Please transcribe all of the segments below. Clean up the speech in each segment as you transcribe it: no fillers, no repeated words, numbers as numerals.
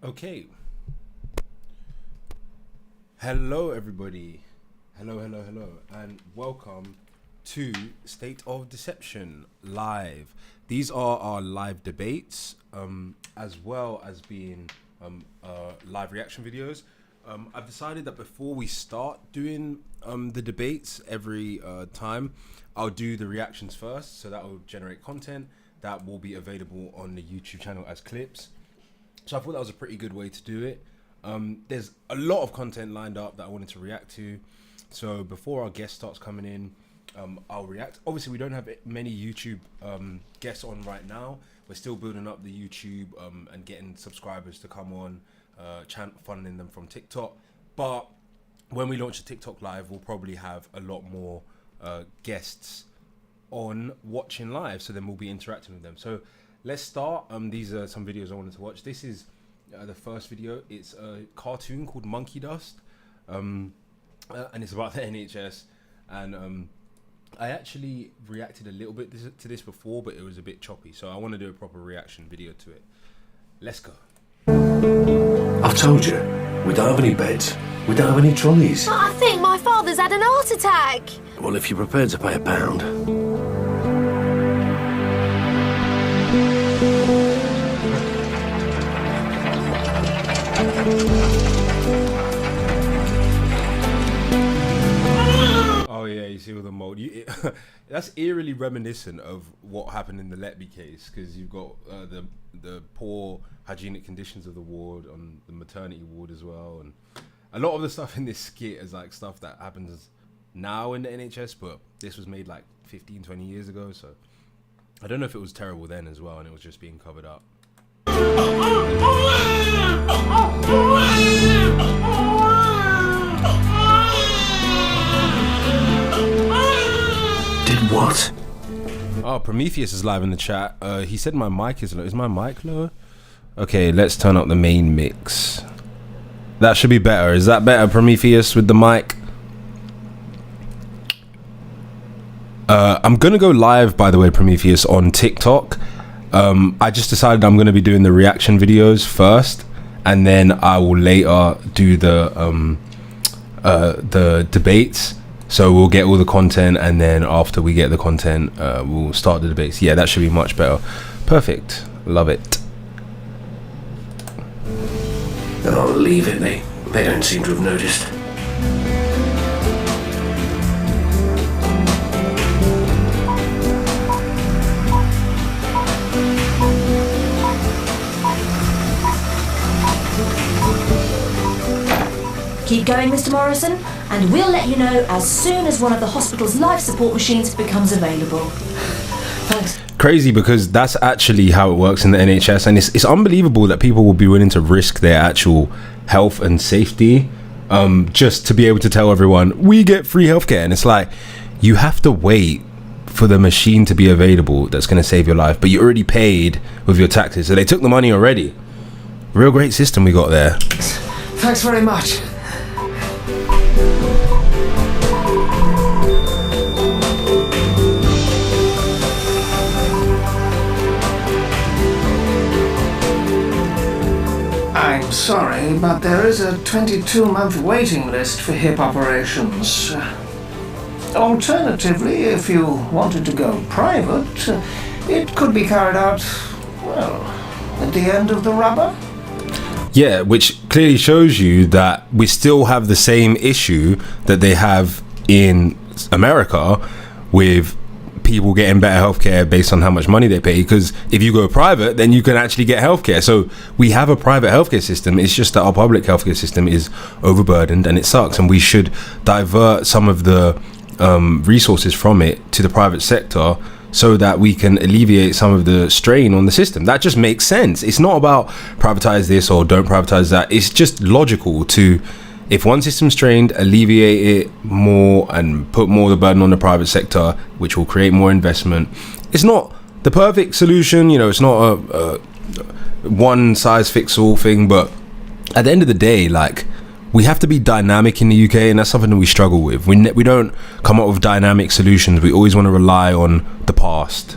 Okay. Hello, everybody. Hello, and welcome to State of Deception Live. These are our live debates, as well as being live reaction videos. I've decided that before we start doing the debates every time, I'll do the reactions first, so that will generate content that will be available on the YouTube channel as clips. So I thought that was a pretty good way to do it. There's a lot of content lined up that I wanted to react to. So before our guest starts coming in, I'll react. Obviously, we don't have many YouTube guests on right now. We're still building up the YouTube and getting subscribers to come on, funneling them from TikTok. But when we launch a TikTok live, we'll probably have a lot more guests on watching live. So then we'll be interacting with them. So let's start. These are some videos I wanted to watch. This is the first video. It's a cartoon called Monkey Dust, and it's about the NHS. And I actually reacted a little bit to this before, but it was a bit choppy. So I want to do a proper reaction video to it. Let's go. I've told you, we don't have any beds. We don't have any trolleys. But I think my father's had an heart attack. Well, if you're prepared to pay £1. Oh yeah, you see all the mold. That's eerily reminiscent of what happened in the Letby case, because you've got the poor hygienic conditions of the ward, on the maternity ward as well, and a lot of the stuff in this skit is like stuff that happens now in the NHS, but this was made like 15-20 years ago, so I don't know if it was terrible then as well and it was just being covered up. Did what? Oh, Prometheus is live in the chat. He said my mic is low. Is my mic lower? Okay, let's turn up the main mix. That should be better. Is that better, Prometheus, with the mic? I'm gonna go live, by the way, Prometheus, on TikTok. I just decided I'm gonna be doing the reaction videos first, and then I will later do the debates. So we'll get all the content, and then after we get the content, we'll start the debates. Yeah, that should be much better. Perfect. Love it. Oh, leave it, mate. They don't seem to have noticed. Keep going, Mr. Morrison, and we'll let you know as soon as one of the hospital's life support machines becomes available. Thanks. Crazy, because that's actually how it works in the NHS, and it's unbelievable that people will be willing to risk their actual health and safety just to be able to tell everyone we get free healthcare. And it's like, you have to wait for the machine to be available that's going to save your life, but you already paid with your taxes, so they took the money already. Real great system we got there. Thanks very much. I'm sorry, but there is a 22-month waiting list for hip operations. Alternatively, if you wanted to go private, it could be carried out, well, at the end of the rubber. Yeah, which clearly shows you that we still have the same issue that they have in America with people getting better healthcare based on how much money they pay. Because if you go private, then you can actually get healthcare. So we have a private healthcare system. It's just that our public healthcare system is overburdened and it sucks. And we should divert some of the resources from it to the private sector, so that we can alleviate some of the strain on the system. That just makes sense. It's not about privatize this or don't privatize that. It's just logical to, if one system's strained, alleviate it more and put more of the burden on the private sector, which will create more investment. It's not the perfect solution, it's not a one size fits all thing, but at the end of the day, like, we have to be dynamic in the UK, and that's something that we struggle with. We don't come up with dynamic solutions. We always want to rely on the past.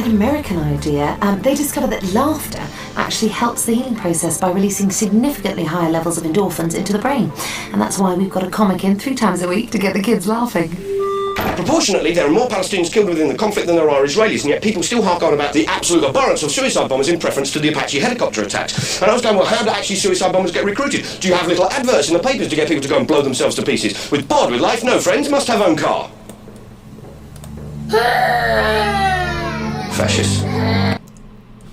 an American idea. They discovered that laughter actually helps the healing process by releasing significantly higher levels of endorphins into the brain. And that's why we've got a comic in 3 times a week to get the kids laughing. Proportionately, there are more Palestinians killed within the conflict than there are Israelis, and yet people still hark on about the absolute abhorrence of suicide bombers in preference to the Apache helicopter attacks. And I was going, well, how do actually suicide bombers get recruited? Do you have little adverts in the papers to get people to go and blow themselves to pieces? With bored with life? No, friends, must have own car. Fascists.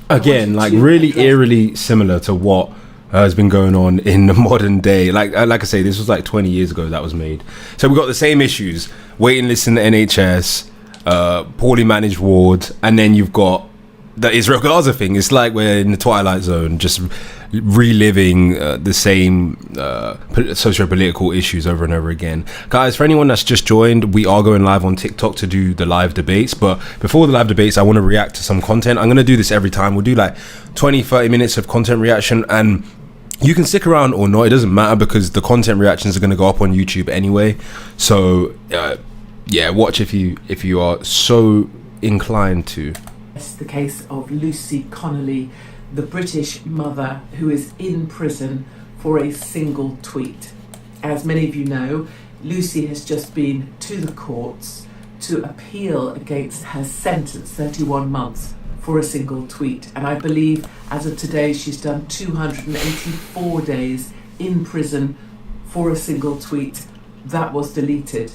Again, like really eerily similar to what has been going on in the modern day. Like I say, this was like 20 years ago that was made. So we've got the same issues: waiting lists in the NHS, poorly managed wards, and then you've got the Israel Gaza thing. It's like we're in the Twilight Zone, just reliving the same socio-political issues over and over again. Guys, for anyone that's just joined, we are going live on TikTok to do the live debates, but before the live debates I want to react to some content. I'm going to do this every time. We'll do like 20-30 minutes of content reaction, and you can stick around or not, it doesn't matter, because the content reactions are going to go up on YouTube anyway. So yeah, watch if you are so inclined to. It's the case of Lucy Connolly, the British mother who is in prison for a single tweet. As many of you know, Lucy has just been to the courts to appeal against her sentence, 31 months, for a single tweet. And I believe as of today she's done 284 days in prison for a single tweet that was deleted.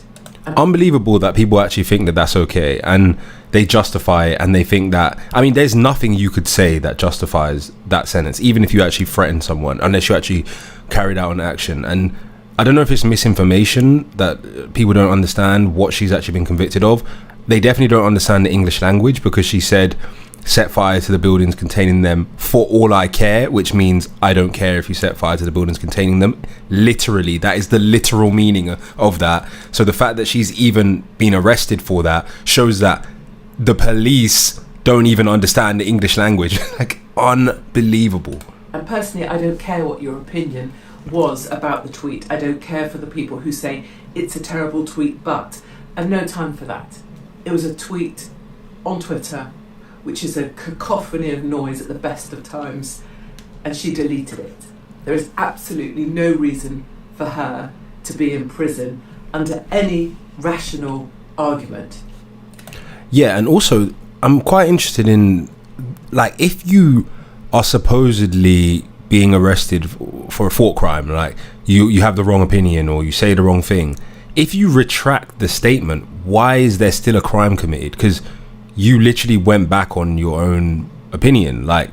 Unbelievable that people actually think that that's okay, and they justify it, and they think that, I mean, there's nothing you could say that justifies that sentence, even if you actually threaten someone, unless you actually carried out an action. And I don't know if it's misinformation that people don't understand what she's actually been convicted of. They definitely don't understand the English language, because she said set fire to the buildings containing them for all I care, which means I don't care if you set fire to the buildings containing them. Literally, that is the literal meaning of that. So the fact that she's even been arrested for that shows that the police don't even understand the English language. Like, unbelievable. And personally, I don't care what your opinion was about the tweet. I don't care for the people who say it's a terrible tweet, but I've no time for that. It was a tweet on Twitter, which is a cacophony of noise at the best of times, and she deleted it. There is absolutely no reason for her to be in prison under any rational argument. Yeah, and also I'm quite interested in, like, if you are supposedly being arrested for a thought crime, like you have the wrong opinion or you say the wrong thing, if you retract the statement, why is there still a crime committed? Because you literally went back on your own opinion. Like,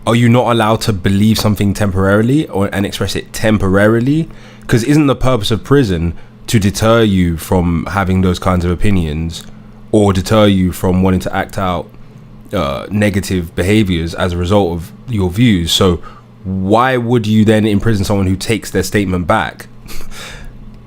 are you not allowed to believe something temporarily and express it temporarily? Because isn't the purpose of prison to deter you from having those kinds of opinions, or deter you from wanting to act out negative behaviors as a result of your views? So why would you then imprison someone who takes their statement back?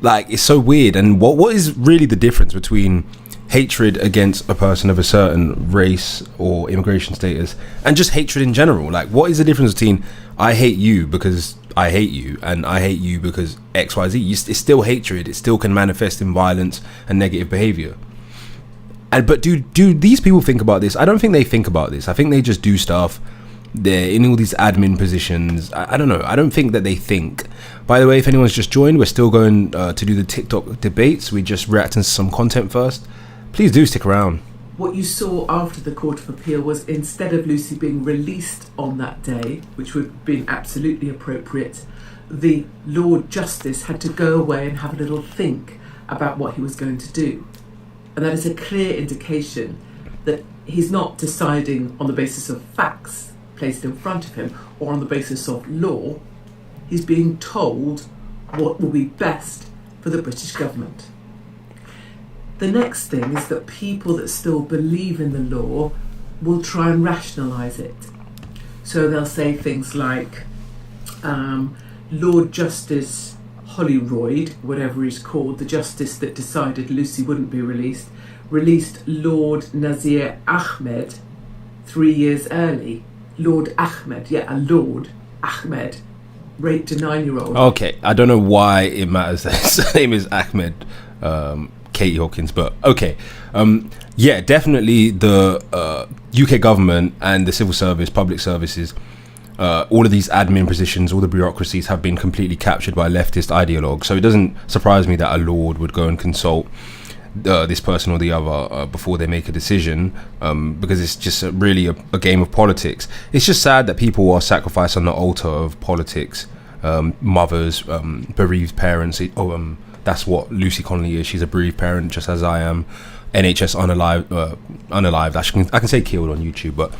Like, it's so weird. And what is really the difference between hatred against a person of a certain race or immigration status and just hatred in general? Like, what is the difference between I hate you because I hate you and I hate you because XYZ? It's still hatred. It still can manifest in violence and negative behavior. But do these people think about this? I don't think they think about this. I think they just do stuff. They're in all these admin positions. I don't know. I don't think that they think. By the way, if anyone's just joined, we're still going to do the TikTok debates. We just reacting to some content first. Please do stick around. What you saw after the Court of Appeal was, instead of Lucy being released on that day, which would have been absolutely appropriate, the Lord Justice had to go away and have a little think about what he was going to do. And that is a clear indication that he's not deciding on the basis of facts placed in front of him or on the basis of law. He's being told what will be best for the British government. The next thing is that people that still believe in the law will try and rationalise it. So they'll say things like, Lord Justice Hollyroyd, whatever he's called, the justice that decided Lucy wouldn't be released Lord Nazir Ahmed 3 years early. Lord Ahmed, yeah, a Lord Ahmed raped a 9-year-old. Okay, I don't know why it matters that his name is Ahmed. Katie Hopkins, but okay. Yeah, definitely the UK government and the civil service, public services, all of these admin positions, all the bureaucracies have been completely captured by leftist ideologues. So it doesn't surprise me that a lord would go and consult this person or the other before they make a decision, because it's just really a game of politics. It's just sad that people are sacrificed on the altar of politics. Mothers, bereaved parents. That's what Lucy Connolly is. She's a bereaved parent, just as I am. NHS unalived. Actually, I can say killed on YouTube, but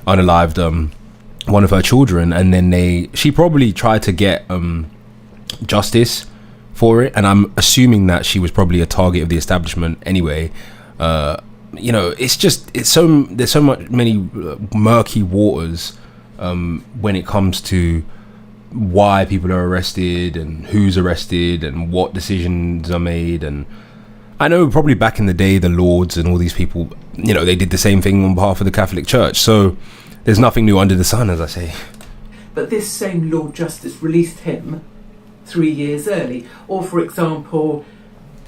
unalived one of her children, and then she probably tried to get justice for it, and I'm assuming that she was probably a target of the establishment anyway. There's so many murky waters when it comes to why people are arrested and who's arrested and what decisions are made. And I know probably back in the day, the Lords and all these people, they did the same thing on behalf of the Catholic Church. So there's nothing new under the sun, as I say. But this same Lord Justice released him 3 years early. Or, for example,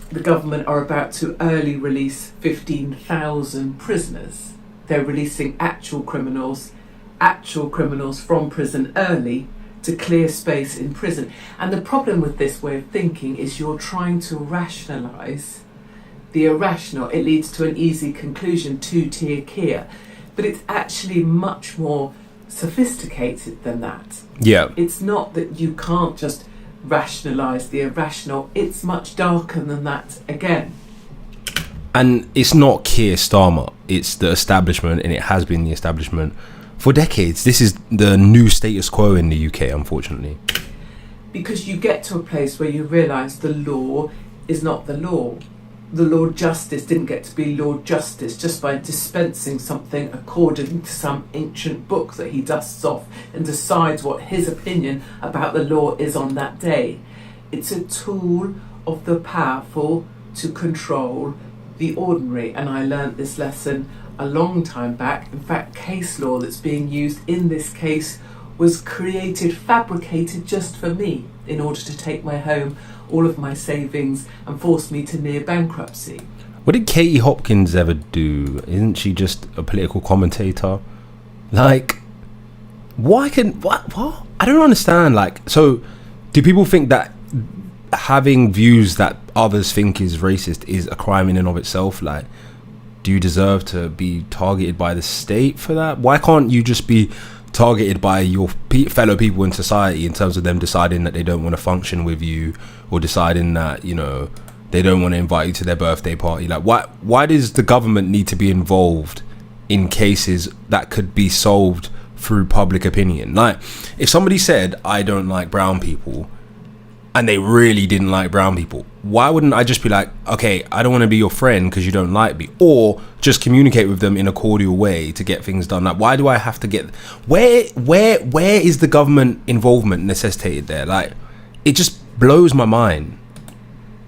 the government are about to early release 15,000 prisoners. They're releasing actual criminals from prison early to clear space in prison. And the problem with this way of thinking is you're trying to rationalise the irrational. It leads to an easy conclusion, two-tier Kia. But it's actually much more sophisticated than that. Yeah. It's not that you can't just rationalise the irrational. It's much darker than that again. And it's not Keir Starmer. It's the establishment, and it has been the establishment for decades. This is the new status quo in the UK, unfortunately. Because you get to a place where you realise the law is not the law. The Lord Justice didn't get to be Lord Justice just by dispensing something according to some ancient book that he dusts off and decides what his opinion about the law is on that day. It's a tool of the powerful to control the ordinary. And I learnt this lesson a long time back. In fact, case law that's being used in this case was fabricated just for me in order to take my home all of my savings and force me to near bankruptcy. What did Katie Hopkins ever do? Isn't she just a political commentator? Like, what? I don't understand. Like, so do people think that having views that others think is racist is a crime in and of itself? Like, do you deserve to be targeted by the state for that? Why can't you just be targeted by your fellow people in society in terms of them deciding that they don't want to function with you, or deciding that, they don't want to invite you to their birthday party? Like, why does the government need to be involved in cases that could be solved through public opinion? Like, if somebody said, I don't like brown people, and they really didn't like brown people, why wouldn't I just be like, okay, I don't want to be your friend because you don't like me, or just communicate with them in a cordial way to get things done? Like, why do I have to get, where is the government involvement necessitated there? Like, it just blows my mind.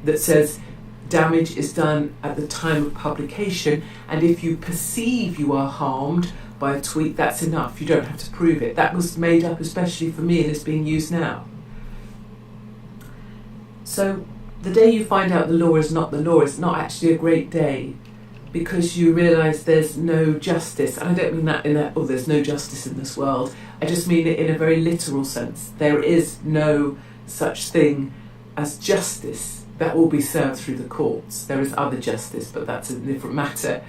That says damage is done at the time of publication, and if you perceive you are harmed by a tweet, that's enough. You don't have to prove it. That was made up especially for me, and it's being used now. So the day you find out the law is not the law, it's not actually a great day, because you realise there's no justice. And I don't mean that in there's no justice in this world. I just mean it in a very literal sense. There is no such thing as justice that will be served through the courts. There is other justice, but that's a different matter.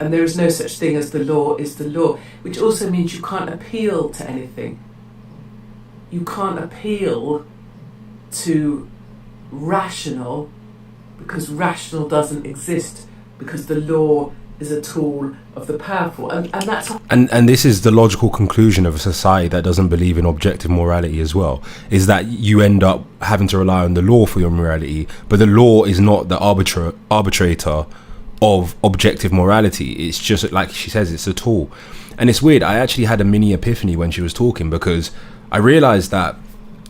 And there is no such thing as the law is the law, which also means you can't appeal to anything. You can't appeal to rational, because rational doesn't exist, because the law is a tool of the powerful, and that's and this is the logical conclusion of a society that doesn't believe in objective morality as well, is that you end up having to rely on the law for your morality, but the law is not the arbitrator of objective morality. It's just, like she says, it's a tool. And it's weird, I actually had a mini epiphany when she was talking, because I realized that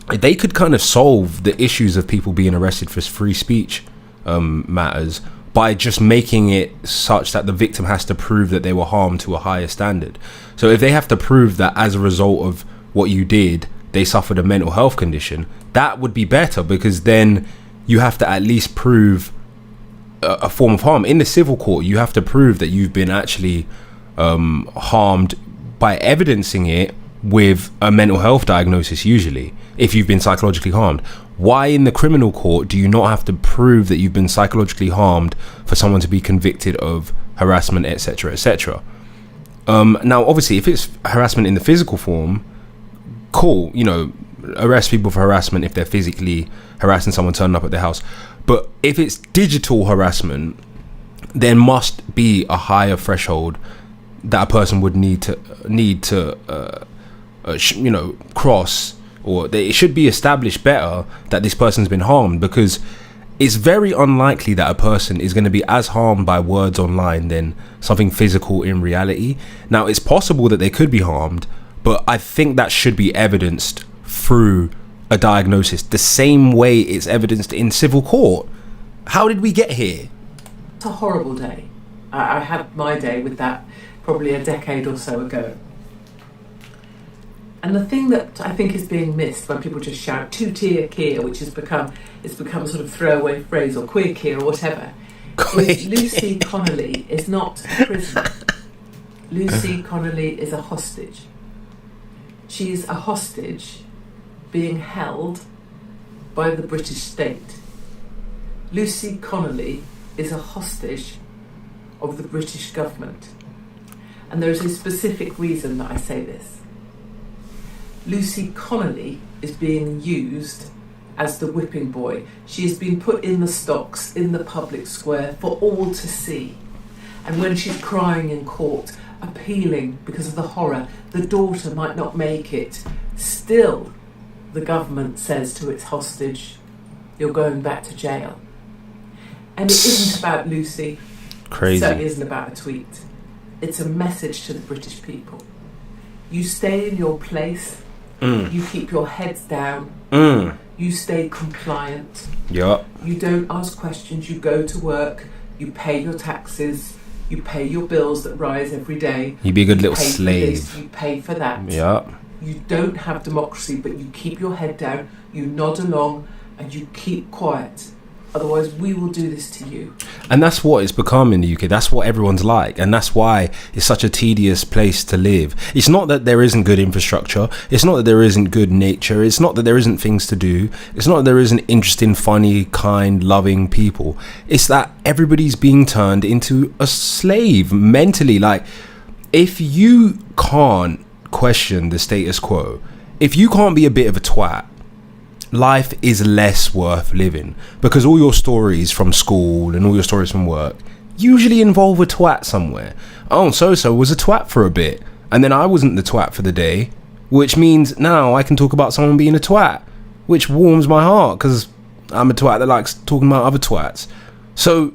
they could kind of solve the issues of people being arrested for free speech matters by just making it such that the victim has to prove that they were harmed to a higher standard. So if they have to prove that as a result of what you did, they suffered a mental health condition, that would be better, because then you have to at least prove a form of harm. In the civil court, you have to prove that you've been actually harmed by evidencing it with a mental health diagnosis, usually, if you've been psychologically harmed. Why in the criminal court do you not have to prove that you've been psychologically harmed for someone to be convicted of harassment, etc., etc.? Now, obviously, if it's harassment in the physical form, cool, you know, arrest people for harassment if they're physically harassing someone turning up at their house. But if it's digital harassment, there must be a higher threshold that a person would need to cross, or it should be established better that this person's been harmed, because it's very unlikely that a person is going to be as harmed by words online than something physical in reality. Now, it's possible that they could be harmed, but I think that should be evidenced through a diagnosis, the same way it's evidenced in civil court. How did we get here? It's a horrible day. I had my day with that probably a decade or so ago. And the thing that I think is being missed when people just shout two-tier queer, which has become a sort of throwaway phrase, or queer queer or whatever, is Lucy Connolly is not a prisoner. Lucy Connolly is a hostage. She's a hostage being held by the British state. Lucy Connolly is a hostage of the British government. And there is a specific reason that I say this. Lucy Connolly is being used as the whipping boy. She has been put in the stocks in the public square for all to see. And when she's crying in court, appealing because of the horror, the daughter might not make it, still the government says to its hostage, "You're going back to jail." And it isn't about Lucy. Crazy. It certainly isn't about a tweet. It's a message to the British people. You stay in your place. You keep your heads down. You stay compliant. Yeah. You don't ask questions. You go to work. You pay your taxes. You pay your bills that rise every day. You be a good little pay slave. For this, you pay for that. Yeah. You don't have democracy, but you keep your head down. You nod along, and you keep quiet. Otherwise, we will do this to you. And that's what it's become in the UK. That's what everyone's like. And that's why it's such a tedious place to live. It's not that there isn't good infrastructure. It's not that there isn't good nature. It's not that there isn't things to do. It's not that there isn't interesting, funny, kind, loving people. It's that everybody's being turned into a slave mentally. Like, if you can't question the status quo, if you can't be a bit of a twat, life is less worth living, because all your stories from school and all your stories from work usually involve a twat somewhere. Oh, so was a twat for a bit, and then I wasn't the twat for the day, which means now I can talk about someone being a twat, which warms my heart because I'm a twat that likes talking about other twats. So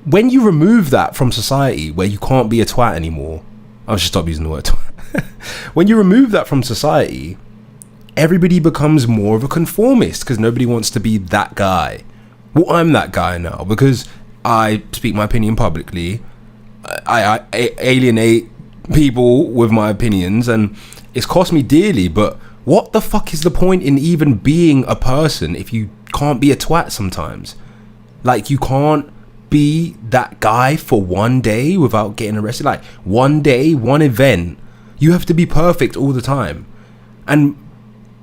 when you remove that from society, where you can't be a twat anymore, I should stop using the word twat. When you remove that from society, everybody becomes more of a conformist because nobody wants to be that guy. Well, I'm that guy now because I speak my opinion publicly. I alienate people with my opinions, and it's cost me dearly. But what the fuck is the point in even being a person if you can't be a twat sometimes? Like, you can't be that guy for one day without getting arrested. Like, one day, one event. You have to be perfect all the time. And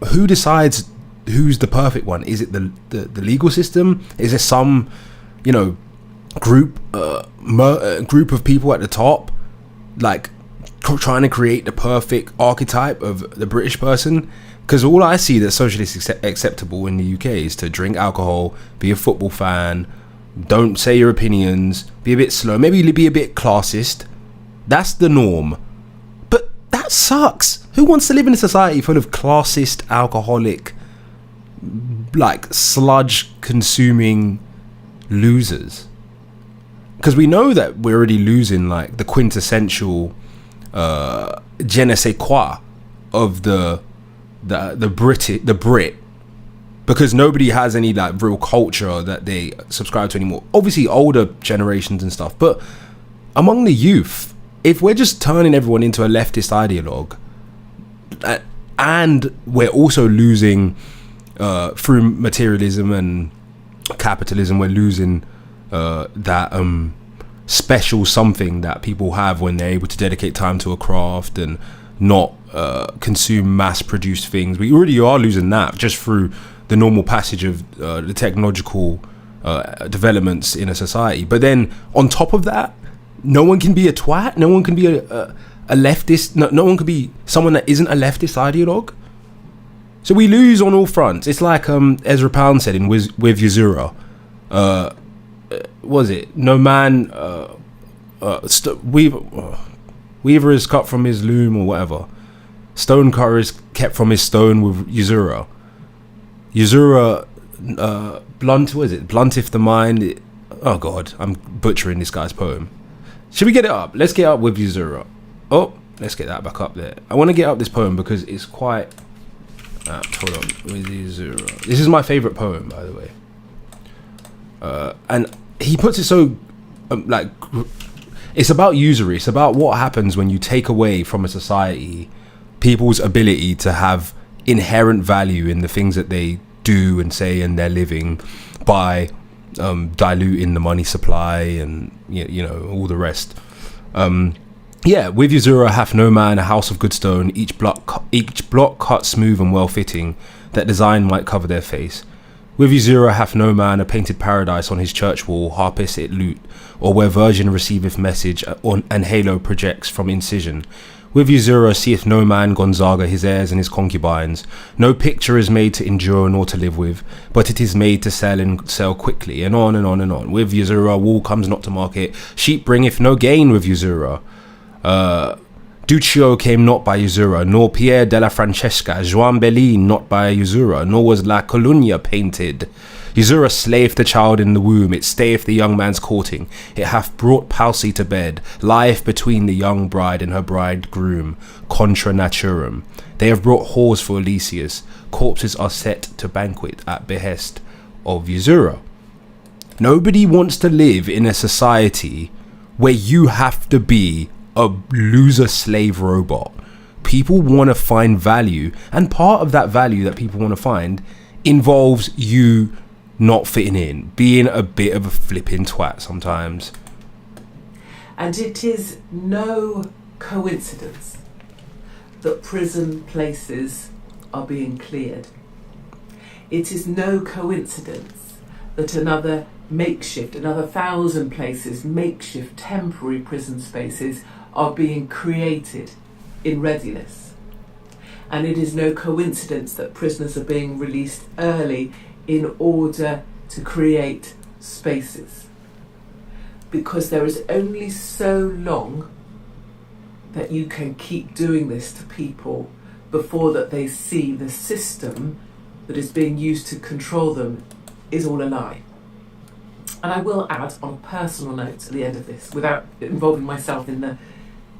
who decides who's the perfect one? Is it the legal system? Is there some, group of people at the top, like, trying to create the perfect archetype of the British person? Because all I see that's socially acceptable in the UK is to drink alcohol, be a football fan, don't say your opinions, be a bit slow, maybe be a bit classist. That's the norm. But that sucks. Who wants to live in a society full of classist, alcoholic, like, sludge-consuming losers? Because we know that we're already losing, like, the quintessential je ne sais quoi of the Brit, because nobody has any, like, real culture that they subscribe to anymore. Obviously, older generations and stuff, but among the youth, if we're just turning everyone into a leftist ideologue, and we're also losing through materialism and capitalism, we're losing that special something that people have when they're able to dedicate time to a craft and not consume mass-produced things. We already are losing that just through the normal passage of the technological developments in a society. But then on top of that, no one can be a twat. No one can be a leftist. No one can be someone that isn't a leftist ideologue. So we lose on all fronts. It's like Ezra Pound said in with Yuzura. Was it no man? Weaver is cut from his loom or whatever. Stonecutter is kept from his stone with Yuzura. Yuzura, blunt. What is it? Blunt if the mind. Oh God, I'm butchering this guy's poem. Should we get it up? Let's get up with Yuzura. Oh, let's get that back up there. I want to get up this poem because it's quite. Hold on, with Yuzura. This is my favorite poem, by the way. And he puts it so, like, it's about usury. It's about what happens when you take away from a society people's ability to have inherent value in the things that they do and say and they're living by diluting the money supply and you know all the rest. With Yuzura hath no man a house of good stone, each block cut smooth and well fitting, that design might cover their face. With Yuzura hath no man a painted paradise on his church wall, harpist it lute, or where virgin receiveth message and halo projects from incision. With Yuzura seeth no man Gonzaga his heirs and his concubines. No picture is made to endure nor to live with, but it is made to sell and sell quickly, and on and on and on. With Yuzura wool comes not to market, sheep bringeth no gain with Yuzura. Duccio came not by Yuzura, nor Pierre della Francesca, Joan Bellin not by Yuzura, nor was La Colunga painted. Yuzura slayeth the child in the womb, it stayeth the young man's courting, it hath brought palsy to bed, lieth between the young bride and her bridegroom, contra naturam. They have brought whores for Elysius, corpses are set to banquet at behest of Yuzura. Nobody wants to live in a society where you have to be a loser slave robot. People want to find value, and part of that value that people want to find involves you not fitting in, being a bit of a flipping twat sometimes. And it is no coincidence that prison places are being cleared. It is no coincidence that another 1,000 places, makeshift temporary prison spaces are being created in readiness. And it is no coincidence that prisoners are being released early in order to create spaces. Because there is only so long that you can keep doing this to people before that they see the system that is being used to control them is all a lie. And I will add on a personal note at the end of this, without involving myself in the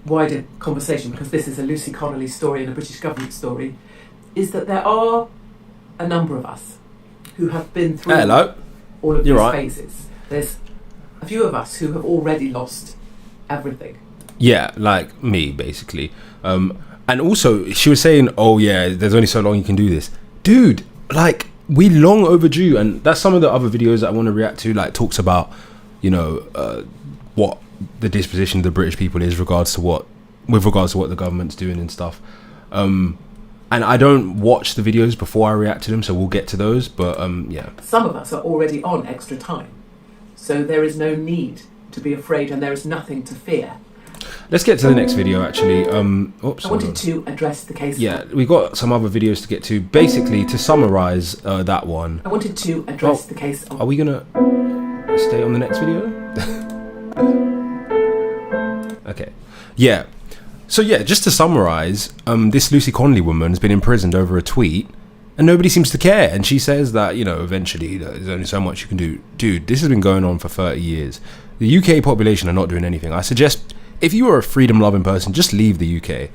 wider conversation, because this is a Lucy Connolly story and a British government story, is that there are a number of us who have been through all of these phases. There's a few of us who have already lost everything. Yeah, like me, basically. And also, she was saying, oh yeah, there's only so long you can do this. Dude, like, we long overdue, and that's some of the other videos that I want to react to, like, talks about, you know, what the disposition of the British people is with regards to what the government's doing and stuff. And I don't watch the videos before I react to them, so we'll get to those, but yeah. Some of us are already on extra time, so there is no need to be afraid, and there is nothing to fear. Let's get to the next video, actually. I wanted to address the case. Yeah, we got some other videos to get to. Basically, to summarise that one. I wanted to address the case. Are we gonna stay on the next video? Okay. Yeah. So yeah, just to summarise, this Lucy Connolly woman has been imprisoned over a tweet, and nobody seems to care. And she says that, you know, eventually there's only so much you can do. Dude, this has been going on for 30 years. The UK population are not doing anything. I suggest, if you are a freedom-loving person, just leave the UK.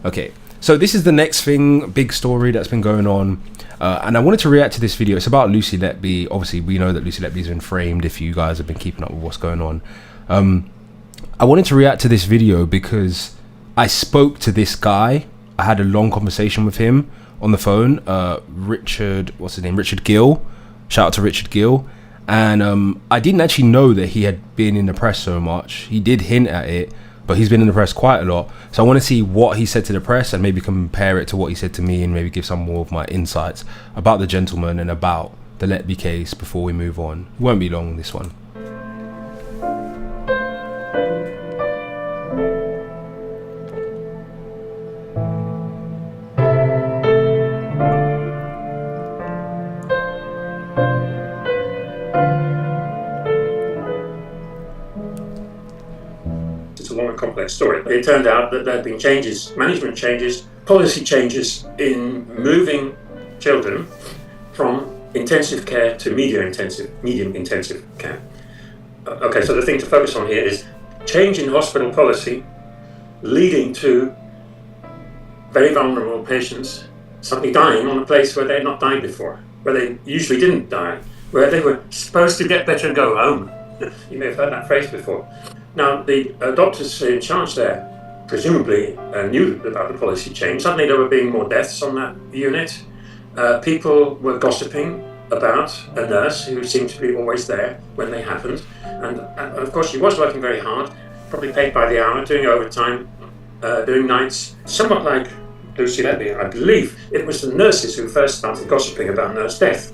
Okay, so this is the next thing, big story that's been going on. And I wanted to react to this video. It's about Lucy Letby. Obviously, we know that Lucy Letby's been framed, if you guys have been keeping up with what's going on. I wanted to react to this video because I spoke to this guy. I had a long conversation with him on the phone. Richard Gill. Shout out to Richard Gill. And I didn't actually know that he had been in the press so much. He did hint at it, but he's been in the press quite a lot. So I want to see what he said to the press and maybe compare it to what he said to me and maybe give some more of my insights about the gentleman and about the Letby case before we move on. It won't be long, this one. Complex story. It turned out that there had been changes, management changes, policy changes in moving children from intensive care to medium intensive care. Okay, so the thing to focus on here is change in hospital policy leading to very vulnerable patients suddenly dying on a place where they had not died before, where they usually didn't die, where they were supposed to get better and go home. You may have heard that phrase before. Now, the doctors in charge there presumably knew about the policy change. Suddenly there were being more deaths on that unit. People were gossiping about a nurse who seemed to be always there when they happened. And of course, she was working very hard, probably paid by the hour, doing overtime, doing nights, somewhat like Lucy Letby. I believe it was the nurses who first started gossiping about nurse death.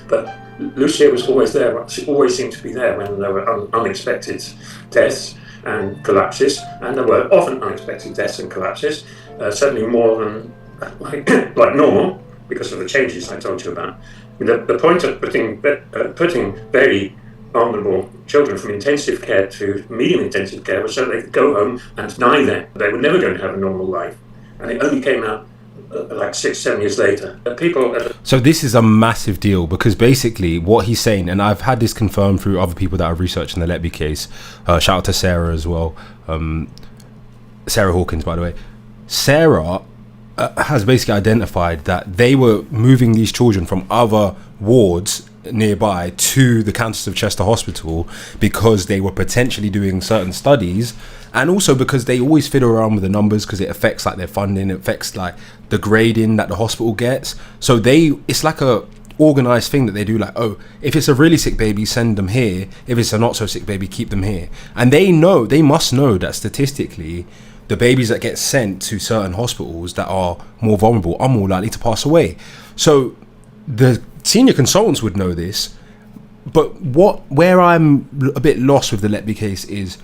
But Lucia was always there. She always seemed to be there when there were unexpected deaths and collapses, and there were often unexpected deaths and collapses, certainly more than like normal because of the changes I told you about. The point of putting very vulnerable children from intensive care to medium intensive care was so they could go home and die there. They were never going to have a normal life, and it only came out like 6-7 years later. So this is a massive deal because basically what he's saying, and I've had this confirmed through other people that I've researched in the Letby case, shout out to Sarah as well, Sarah Hawkins, by the way. Sarah has basically identified that they were moving these children from other wards nearby to the Countess of Chester Hospital because they were potentially doing certain studies, and also because they always fiddle around with the numbers because it affects like their funding, it affects like the grading that the hospital gets. So it's like a organized thing that they do, like, oh, if it's a really sick baby, send them here. If it's a not so sick baby, keep them here. And they must know that statistically the babies that get sent to certain hospitals that are more vulnerable are more likely to pass away. So the senior consultants would know this, but where I'm a bit lost with the Letby case is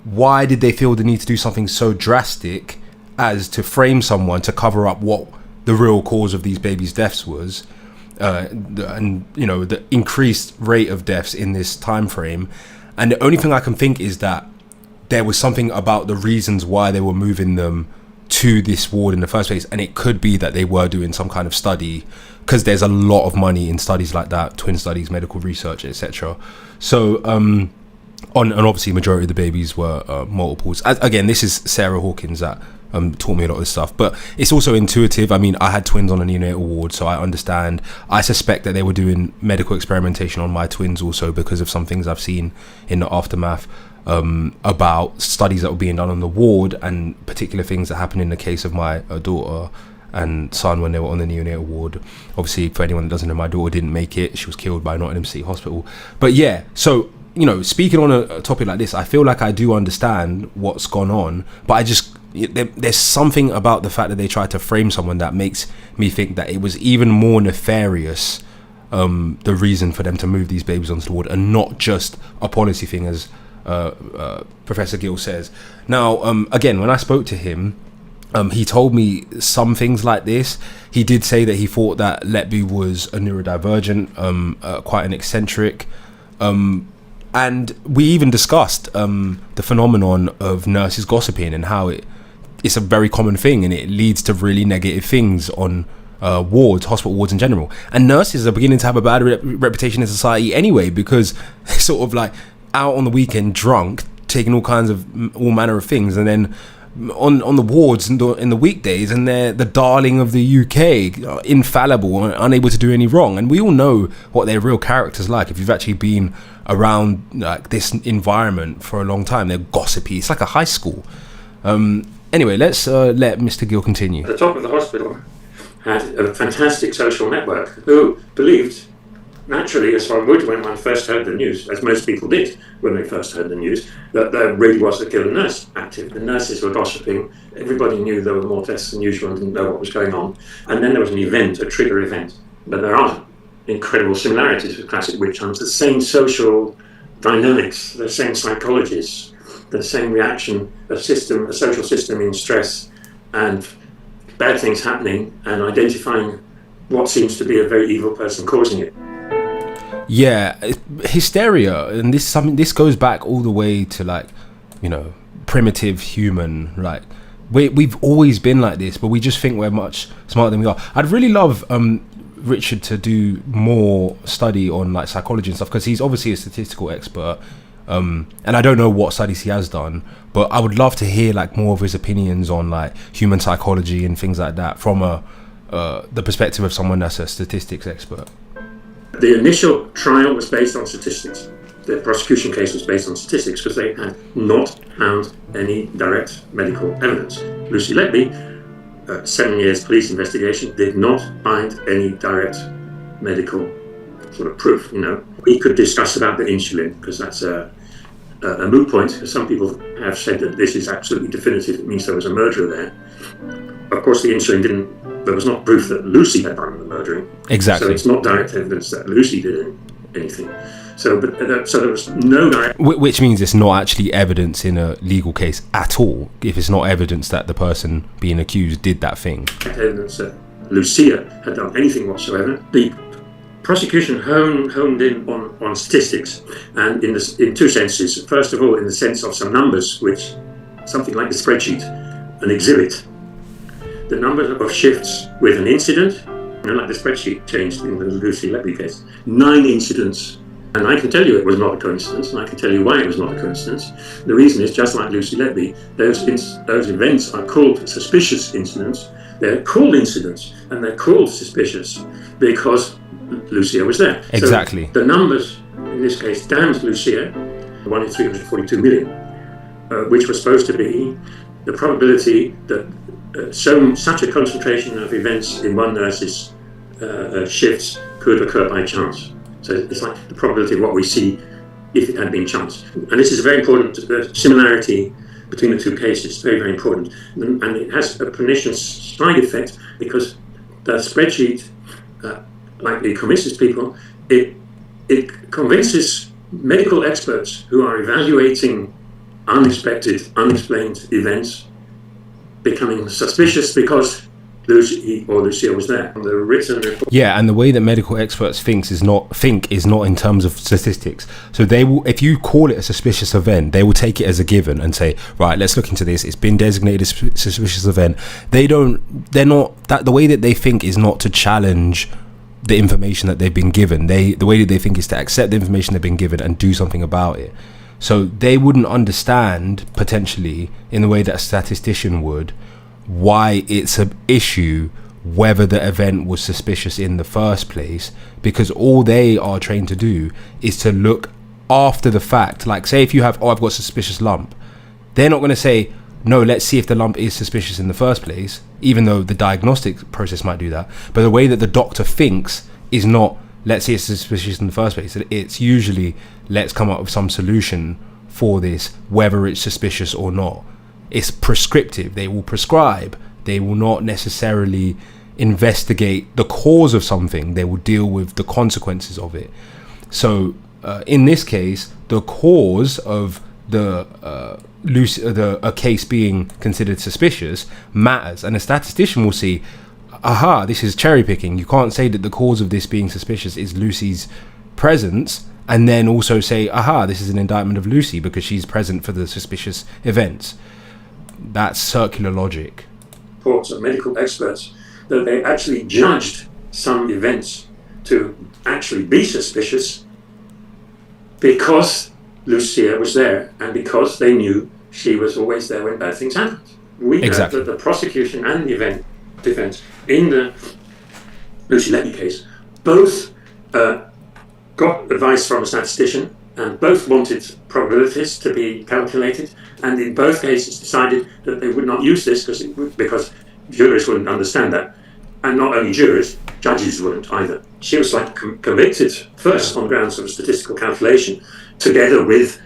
why did they feel the need to do something so drastic as to frame someone to cover up what the real cause of these babies' deaths was, and you know, the increased rate of deaths in this time frame. And the only thing I can think is that there was something about the reasons why they were moving them to this ward in the first place, and it could be that they were doing some kind of study, because there's a lot of money in studies like that, twin studies, medical research, etc. So and obviously majority of the babies were multiples. Again, this is Sarah Hawkins that taught me a lot of this stuff, but it's also intuitive. I mean, I had twins on a neonatal ward, so I understand. I suspect that they were doing medical experimentation on my twins also because of some things I've seen in the aftermath about studies that were being done on the ward, and particular things that happened in the case of my daughter and son when they were on the neonatal ward. Obviously, for anyone that doesn't know, my daughter didn't make it. She was killed by Nottingham City Hospital. But yeah, so, you know, speaking on a topic like this, I feel like I do understand what's gone on, but there's something about the fact that they tried to frame someone that makes me think that it was even more nefarious, the reason for them to move these babies onto the ward, and not just a policy thing, as Professor Gill says. Now, again, when I spoke to him, he told me some things like this. He did say that he thought that Letby was a neurodivergent, quite an eccentric, and we even discussed the phenomenon of nurses gossiping and how it's a very common thing, and it leads to really negative things on wards, hospital wards in general. And nurses are beginning to have a bad reputation in society anyway, because they're sort of like out on the weekend drunk, taking all manner of things, and then on the wards in the weekdays, and they're the darling of the UK, infallible, unable to do any wrong. And we all know what their real character's like. If you've actually been around like this environment for a long time, they're gossipy. It's like a high school. Anyway, let's let Mr. Gill continue. The top of the hospital had a fantastic social network who believed naturally, as one would when one first heard the news, as most people did when they first heard the news, that there really was a killer nurse active. The nurses were gossiping. Everybody knew there were more deaths than usual and didn't know what was going on. And then there was an event, a trigger event. But there are incredible similarities with classic witch hunts. The same social dynamics, the same psychologies, the same reaction, a social system in stress and bad things happening and identifying what seems to be a very evil person causing it. Yeah, hysteria, and this goes back all the way to, like, you know, primitive human, like, we've always been like this, but we just think we're much smarter than we are. I'd really love Richard to do more study on, like, psychology and stuff, because he's obviously a statistical expert, and I don't know what studies he has done, but I would love to hear, like, more of his opinions on, like, human psychology and things like that from the perspective of someone that's a statistics expert. The initial trial was based on statistics. The prosecution case was based on statistics because they had not found any direct medical evidence. Lucy Letby, 7 years police investigation, did not find any direct medical sort of proof. You know, we could discuss about the insulin because that's a moot point. Some people have said that this is absolutely definitive. It means there was a murderer there. Of course, the insulin didn't. There was not proof that Lucy had done the murdering. Exactly. So it's not direct evidence that Lucy did anything. So there was no direct. Which means it's not actually evidence in a legal case at all. If it's not evidence that the person being accused did that thing. Evidence that Lucia had done anything whatsoever. The prosecution honed in on statistics, and in two senses. First of all, in the sense of some numbers, which something like the spreadsheet, an exhibit. The number of shifts with an incident, like the spreadsheet changed in the Lucy Letby case, 9 incidents. And I can tell you it was not a coincidence, and I can tell you why it was not a coincidence. The reason is, just like Lucy Letby, those events are called suspicious incidents. They're called incidents, and they're called suspicious because Lucia was there. Exactly. So the numbers, in this case, damned Lucia, 1 in 342 million, which was supposed to be the probability that such a concentration of events in one nurse's shifts could occur by chance. So it's like the probability of what we see if it had been chance. And this is a very important similarity between the two cases, very, very important. And it has a pernicious side effect because the spreadsheet, like it convinces people, it convinces medical experts who are evaluating unexpected, unexplained events becoming suspicious because Lucy or Lucia was there. The written report. Yeah, and the way that medical experts think is not in terms of statistics. So they will, if you call it a suspicious event, they will take it as a given and say, right, let's look into this. It's been designated as a suspicious event. They're not that the way that they think is not to challenge the information that they've been given. The way that they think is to accept the information they've been given and do something about it. So they wouldn't understand, potentially, in the way that a statistician would, why it's an issue whether the event was suspicious in the first place, because all they are trained to do is to look after the fact. Like, say if you have, I've got a suspicious lump, they're not going to say, no, let's see if the lump is suspicious in the first place, even though the diagnostic process might do that. But the way that the doctor thinks is not, let's see it's suspicious in the first place. It's usually, let's come up with some solution for this, whether it's suspicious or not. It's prescriptive. They will prescribe. They will not necessarily investigate the cause of something. They will deal with the consequences of it. So in this case, the cause of a case being considered suspicious matters, and a statistician will see, aha, this is cherry picking. You can't say that the cause of this being suspicious is Lucy's presence, and then also say, aha, this is an indictment of Lucy because she's present for the suspicious events. That's circular logic. Reports of medical experts that they actually judged some events to actually be suspicious because Lucia was there and because they knew she was always there when bad things happened. We know that the prosecution and the defense in the Lucy Letby case both got advice from a statistician and both wanted probabilities to be calculated, and in both cases decided that they would not use this because jurors wouldn't understand that. And not only jurors, judges weren't either. She was like convicted first on grounds of statistical calculation, together with,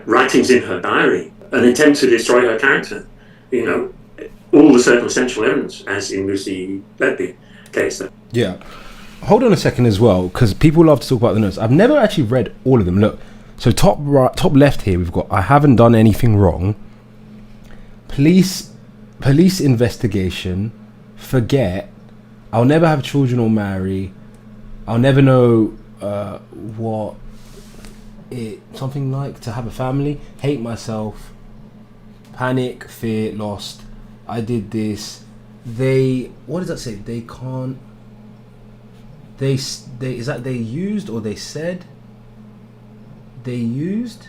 writings in her diary, an attempt to destroy her character, all the circumstantial evidence, as in Lucy Letby case. Yeah. Hold on a second as well, because people love to talk about the notes. I've never actually read all of them. Look, so top left here, we've got, I haven't done anything wrong. Police investigation. Forget. I'll never have children or marry. I'll never know what it something like to have a family. Hate myself. Panic, fear, lost. I did this. What does that say? They can't. They is that they used or they said? They used.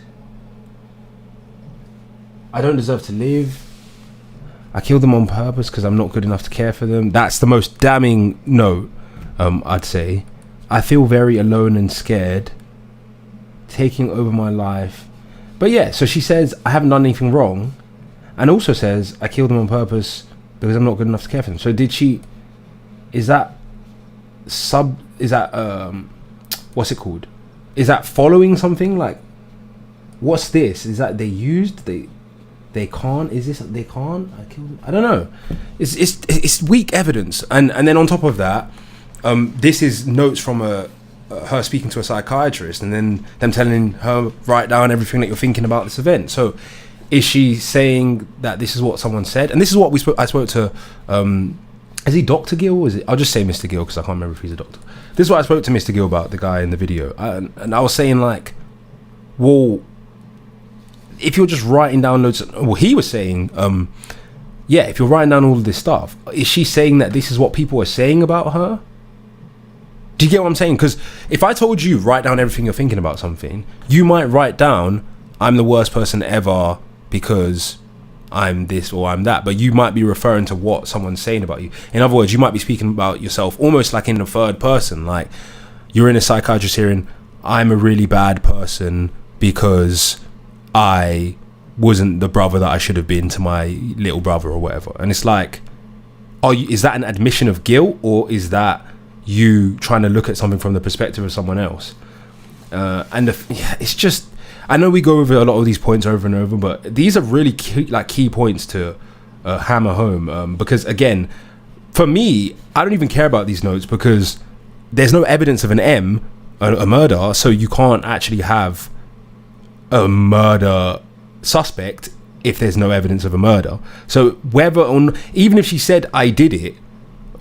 I don't deserve to live. I killed them on purpose because I'm not good enough to care for them. That's the most damning note, I'd say. I feel very alone and scared. Taking over my life. But yeah, so she says, I haven't done anything wrong. And also says, I killed them on purpose because I'm not good enough to care for them. So did she... Is that... what's it called? Is that following something? Like, what's this? Is that they used... They can't. Is this they can't? I killed them. I don't know. It's weak evidence, and then on top of that, this is notes from her speaking to a psychiatrist, and then them telling her write down everything that you're thinking about this event. So, is she saying that this is what someone said? And this is what I spoke to. Is he Dr. Gill? Or is it? I'll just say Mr. Gill because I can't remember if he's a doctor. This is what I spoke to Mr. Gill about, the guy in the video, and I was saying like, well. If you're just writing down loads he was saying, if you're writing down all of this stuff, is she saying that this is what people are saying about her? Do you get what I'm saying? Because if I told you, write down everything you're thinking about something, you might write down, I'm the worst person ever because I'm this or I'm that. But you might be referring to what someone's saying about you. In other words, you might be speaking about yourself almost like in the third person. Like, you're in a psychiatrist hearing, I'm a really bad person because... I wasn't the brother that I should have been to my little brother or whatever. And it's like, is that an admission of guilt, or is that you trying to look at something from the perspective of someone else? It's just, I know we go over a lot of these points over and over, but these are really key points to hammer home. Because again, for me, I don't even care about these notes because there's no evidence of a murder, so you can't actually have a murder suspect if there's no evidence of a murder. So even if she said I did it,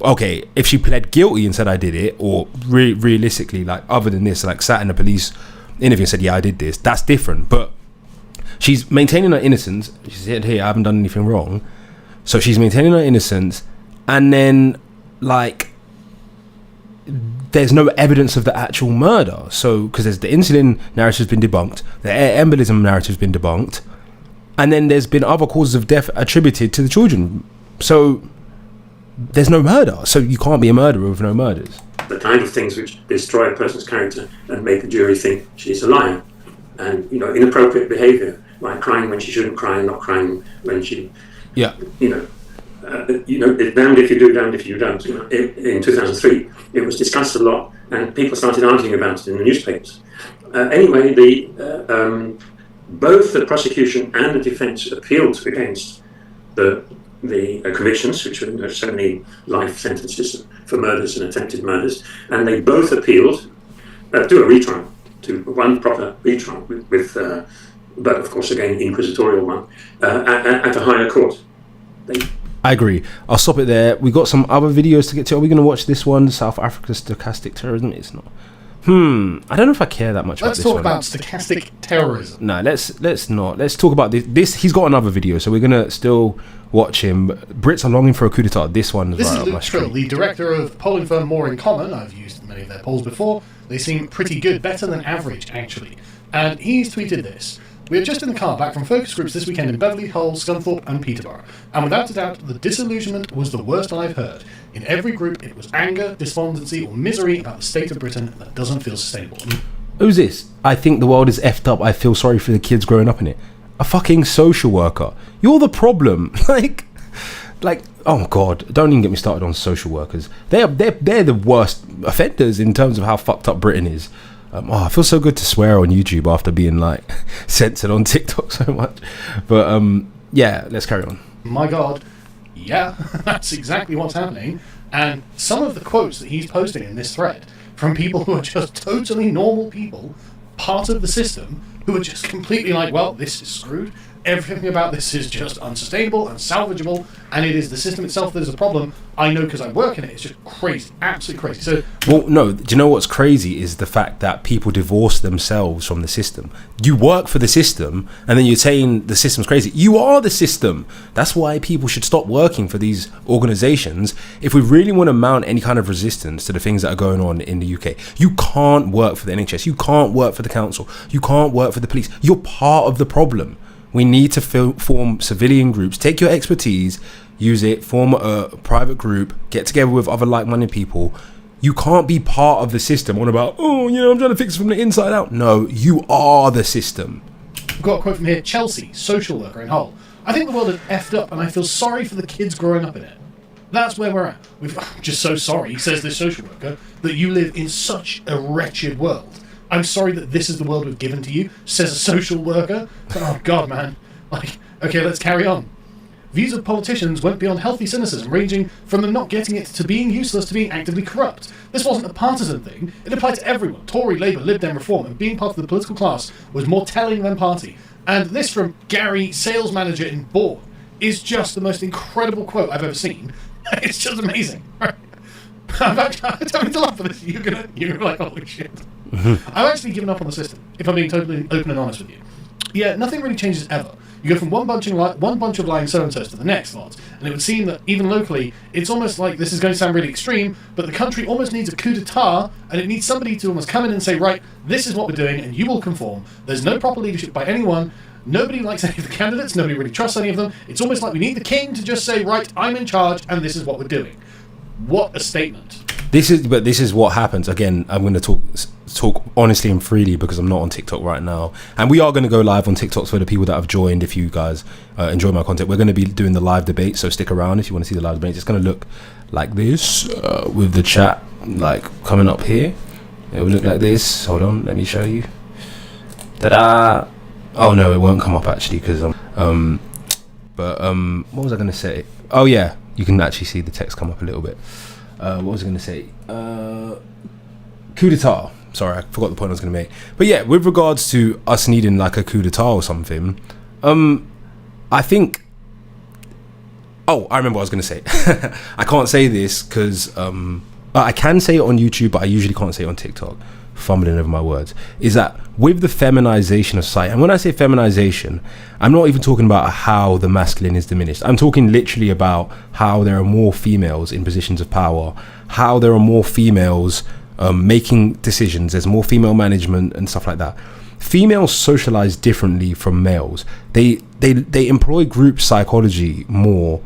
okay, if she pled guilty and said I did it, or realistically, like other than this, like sat in a police interview and said yeah I did this, that's different. But she's maintaining her innocence. She said here I haven't done anything wrong, so she's maintaining her innocence, and then like there's no evidence of the actual murder. So because there's the insulin narrative's been debunked, the air embolism narrative's been debunked, and then there's been other causes of death attributed to the children. So there's no murder. So you can't be a murderer with no murders. The kind of things which destroy a person's character and make the jury think she's a liar, and inappropriate behaviour, like crying when she shouldn't cry and not crying when she, damned if you do, damned if you don't. In 2003, it was discussed a lot, and people started arguing about it in the newspapers. Anyway, both the prosecution and the defence appealed against the convictions, which were so many life sentences for murders and attempted murders, and they both appealed to a retrial, to one proper retrial, with but of course again inquisitorial one, at a higher court. I agree. I'll stop it there. We got some other videos to get to. Are we going to watch this one, South Africa's stochastic terrorism? It's not. I don't know if I care that much about this one. Let's talk about stochastic terrorism. No, let's not. Let's talk about this. He's got another video, so we're going to still watch him. Brits are longing for a coup d'etat. This one is right up my street. This is the director of polling firm More in Common. I've used many of their polls before. They seem pretty good, better than average, actually. And he's tweeted this. We are just in the car back from focus groups this weekend in Beverley, Hull, Scunthorpe and Peterborough. And without a doubt, the disillusionment was the worst I've heard. In every group, it was anger, despondency or misery about the state of Britain that doesn't feel sustainable. Who's this? I think the world is effed up. I feel sorry for the kids growing up in it. A fucking social worker. You're the problem. Like oh God, don't even get me started on social workers. They're the worst offenders in terms of how fucked up Britain is. I feel so good to swear on YouTube after being like censored on TikTok so much. But yeah, let's carry on. My God, yeah, that's exactly what's happening. And some of the quotes that he's posting in this thread from people who are just totally normal people, part of the system, who are just completely like, well, this is screwed. Everything about this is just unsustainable, unsalvageable, and it is the system itself that is a problem. I know because I work in it. It's just crazy, absolutely crazy. So, well, no, do you know what's crazy is the fact that people divorce themselves from the system. You work for the system, and then you're saying the system's crazy. You are the system. That's why people should stop working for these organisations. If we really want to mount any kind of resistance to the things that are going on in the UK, you can't work for the NHS. You can't work for the council. You can't work for the police. You're part of the problem. We need to form civilian groups. Take your expertise, use it, form a private group, get together with other like-minded people. You can't be part of the system on about, I'm trying to fix it from the inside out. No, you are the system. I've got a quote from here. Chelsea, social worker in Hull. I think the world has effed up and I feel sorry for the kids growing up in it. That's where we're at. I'm just so sorry, says this social worker, that you live in such a wretched world. I'm sorry that this is the world we've given to you, says a social worker. Oh, God, man. Like, okay, let's carry on. Views of politicians went beyond healthy cynicism, ranging from them not getting it to being useless to being actively corrupt. This wasn't a partisan thing. It applied to everyone. Tory, Labour, Lib Dem, Reform, and being part of the political class was more telling than party. And this from Gary, sales manager in Bourne, is just the most incredible quote I've ever seen. It's just amazing. I don't mean to laugh at this. You're gonna be like, holy shit. I've actually given up on the system, if I'm being totally open and honest with you. Yeah, nothing really changes ever. You go from one bunch of lying so-and-sos to the next lot, and it would seem that even locally, it's almost like, this is going to sound really extreme, but the country almost needs a coup d'etat, and it needs somebody to almost come in and say, right, this is what we're doing, and you will conform. There's no proper leadership by anyone. Nobody likes any of the candidates. Nobody really trusts any of them. It's almost like we need the king to just say, right, I'm in charge, and this is what we're doing. What a statement. This is what happens. Again, I'm going to talk honestly and freely because I'm not on TikTok right now, and we are going to go live on TikTok for the people that have joined. If you guys enjoy my content, we're going to be doing the live debate, so stick around if you want to see the live debate. It's going to look like this with the chat like coming up here. It will look like this. Hold on, let me show you. Ta-da! Oh no, it won't come up actually because what was I going to say? Oh yeah, you can actually see the text come up a little bit. What was I going to say? Coup d'etat. Sorry, I forgot the point I was going to make. But yeah, with regards to us needing like a coup d'etat or something, I think... Oh, I remember what I was going to say. I can't say this because... I can say it on YouTube, but I usually can't say it on TikTok. Fumbling over my words. Is that with the feminization of society, and when I say feminization, I'm not even talking about how the masculine is diminished. I'm talking literally about how there are more females in positions of power, how there are more females making decisions, there's more female management and stuff like that. Females socialize differently from males. They employ group psychology more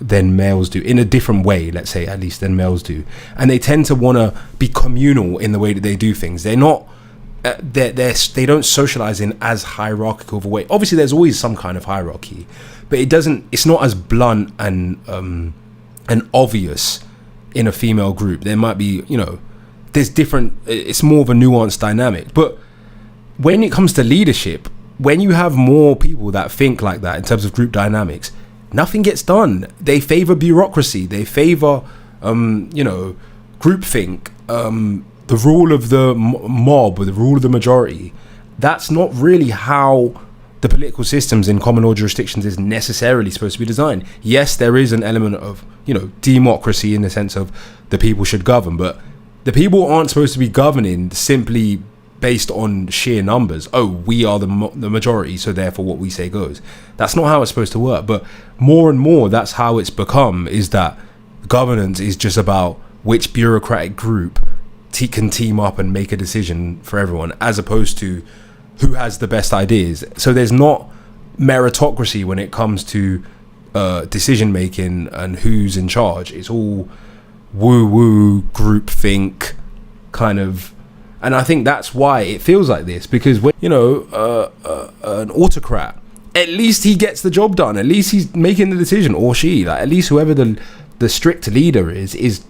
than males do, in a different way, let's say, at least than males do, and they tend to want to be communal in the way that they do things. They're not they don't socialize in as hierarchical of a way. Obviously there's always some kind of hierarchy, but it's not as blunt and obvious in a female group. There might be, there's different, it's more of a nuanced dynamic. But when it comes to leadership, when you have more people that think like that in terms of group dynamics, nothing gets done. They favor bureaucracy. They favor, groupthink, the rule of the mob, or the rule of the majority. That's not really how the political systems in common law jurisdictions is necessarily supposed to be designed. Yes, there is an element of, democracy in the sense of the people should govern, but the people aren't supposed to be governing simply based on sheer numbers. Oh, we are the majority, so therefore what we say goes. That's not how it's supposed to work. But more and more, that's how it's become, is that governance is just about which bureaucratic group can team up and make a decision for everyone, as opposed to who has the best ideas. So there's not meritocracy when it comes to decision making and who's in charge. It's all woo-woo, groupthink kind of. And I think that's why it feels like this, because when an autocrat at least he gets the job done. At least he's making the decision, or she. Like, at least whoever the strict leader is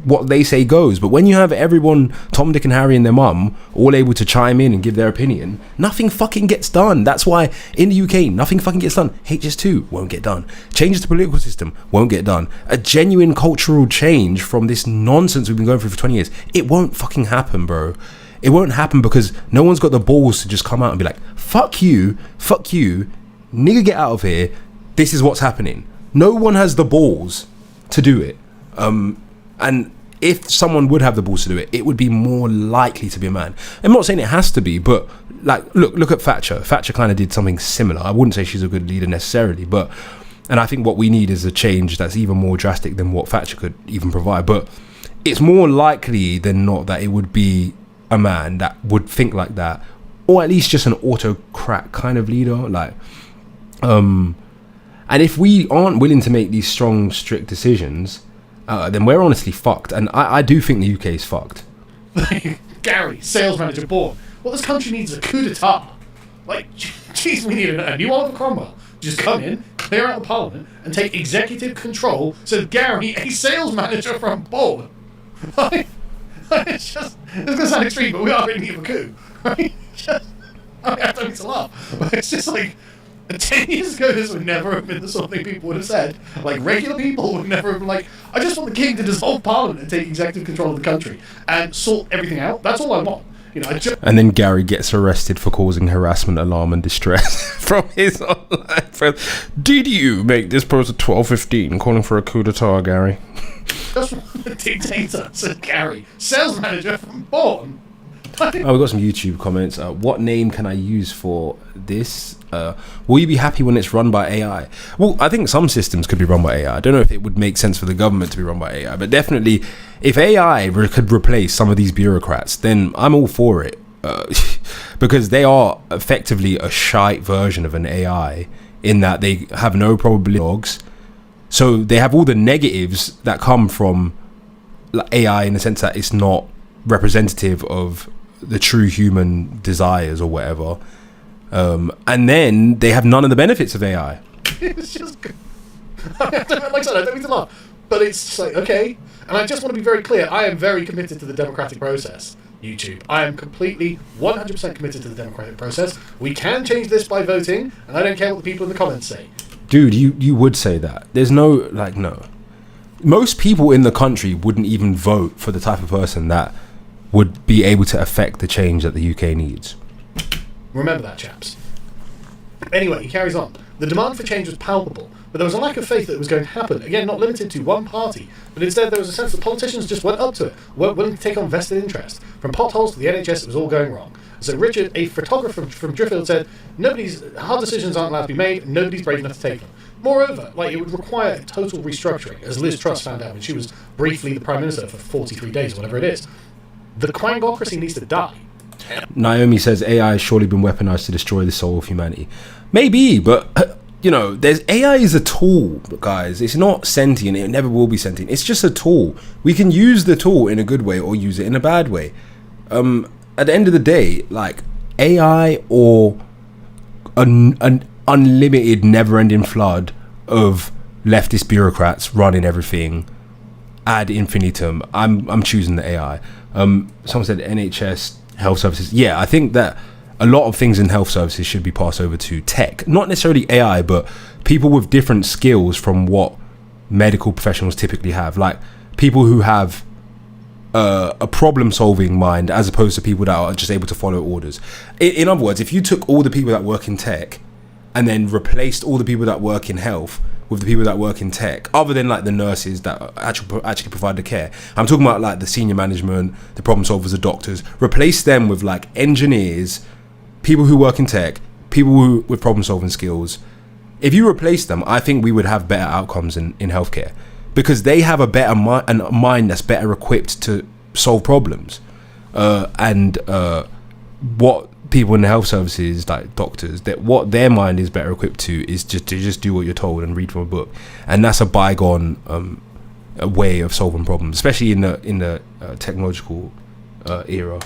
what they say goes. But when you have everyone, Tom, Dick and Harry and their mum, all able to chime in and give their opinion, nothing fucking gets done. That's why in the UK, nothing fucking gets done. HS2 won't get done. Changes to the political system won't get done. A genuine cultural change from this nonsense we've been going through for 20 years, it won't fucking happen, bro. It won't happen because no one's got the balls to just come out and be like, fuck you, nigga, get out of here. This is what's happening. No one has the balls to do it. And if someone would have the balls to do it, it would be more likely to be a man. I'm not saying it has to be, but like, look at Thatcher. Thatcher kind of did something similar. I wouldn't say she's a good leader necessarily, and I think what we need is a change that's even more drastic than what Thatcher could even provide. But it's more likely than not that it would be a man that would think like that, or at least just an autocrat kind of leader. Like, and if we aren't willing to make these strong, strict decisions, then we're honestly fucked. And I do think the UK is fucked. Gary, sales manager born. What this country needs is a coup d'etat. Like, jeez, we need a new Oliver Cromwell. Just come in, clear out the parliament, and take executive control. So Gary, a sales manager from Bourne. It's just, it's going to sound extreme, but we are in need of a coup. Right? I don't mean to laugh, but it's just like, 10 years ago, this would never have been the sort of thing people would have said. Like, regular people would never have been like, I just want the king to dissolve parliament and take executive control of the country and sort everything out. That's all I want. You know, and then Gary gets arrested for causing harassment, alarm and distress from his online friends. Did you make this post at 12:15 calling for a coup d'etat, Gary? Just the dictator, said Gary, sales manager from Bourne. We've got some YouTube comments. What name can I use for this? Will you be happy when it's run by AI? Well, I think some systems could be run by AI. I don't know if it would make sense for the government to be run by AI, but definitely if AI could replace some of these bureaucrats, then I'm all for it. Because they are effectively a shite version of an AI in that they have no probability logs. So they have all the negatives that come from AI in the sense that it's not representative of the true human desires or whatever, and then they have none of the benefits of AI. It's just good. Like I said, I don't mean to laugh, but it's just like, okay. And I just want to be very clear, I am very committed to the democratic process, YouTube. I am completely 100% committed to the democratic process. We can change this by voting, and I don't care what the people in the comments say. Dude, you would say that. There's no, like, no. Most people in the country wouldn't even vote for the type of person that would be able to affect the change that the UK needs. Remember that, chaps. Anyway, he carries on. The demand for change was palpable, but there was a lack of faith that it was going to happen. Again, not limited to one party, but instead there was a sense that politicians just went up to it, weren't willing to take on vested interest. From potholes to the NHS, it was all going wrong. So Richard, a photographer from Driffield, said, hard decisions aren't allowed to be made, nobody's brave enough to take them. Moreover, it would require total restructuring, as Liz Truss found out when she was briefly the Prime Minister for 43 days, or whatever it is. The quangocracy needs to die. Naomi says AI has surely been weaponized to destroy the soul of humanity. Maybe, but there's AI is a tool, guys. It's not sentient. It never will be sentient. It's just a tool. We can use the tool in a good way or use it in a bad way. At the end of the day, like AI or an unlimited, never-ending flood of leftist bureaucrats running everything ad infinitum, I'm choosing the AI. Someone said NHS health services. Yeah, I think that a lot of things in health services should be passed over to tech, not necessarily AI, but people with different skills from what medical professionals typically have, like people who have a problem-solving mind as opposed to people that are just able to follow orders. In other words, if you took all the people that work in tech and then replaced all the people that work in health with the people that work in tech, other than like the nurses that actually provide the care, I'm talking about like the senior management, the problem solvers, the doctors, replace them with like engineers, people who work in tech, people with problem solving skills. If you replace them, I think we would have better outcomes in healthcare, because they have a better mind that's better equipped to solve problems. And what people in the health services, like doctors, that what their mind is better equipped to is just to do what you're told and read from a book, and that's a bygone way of solving problems, especially in the technological era.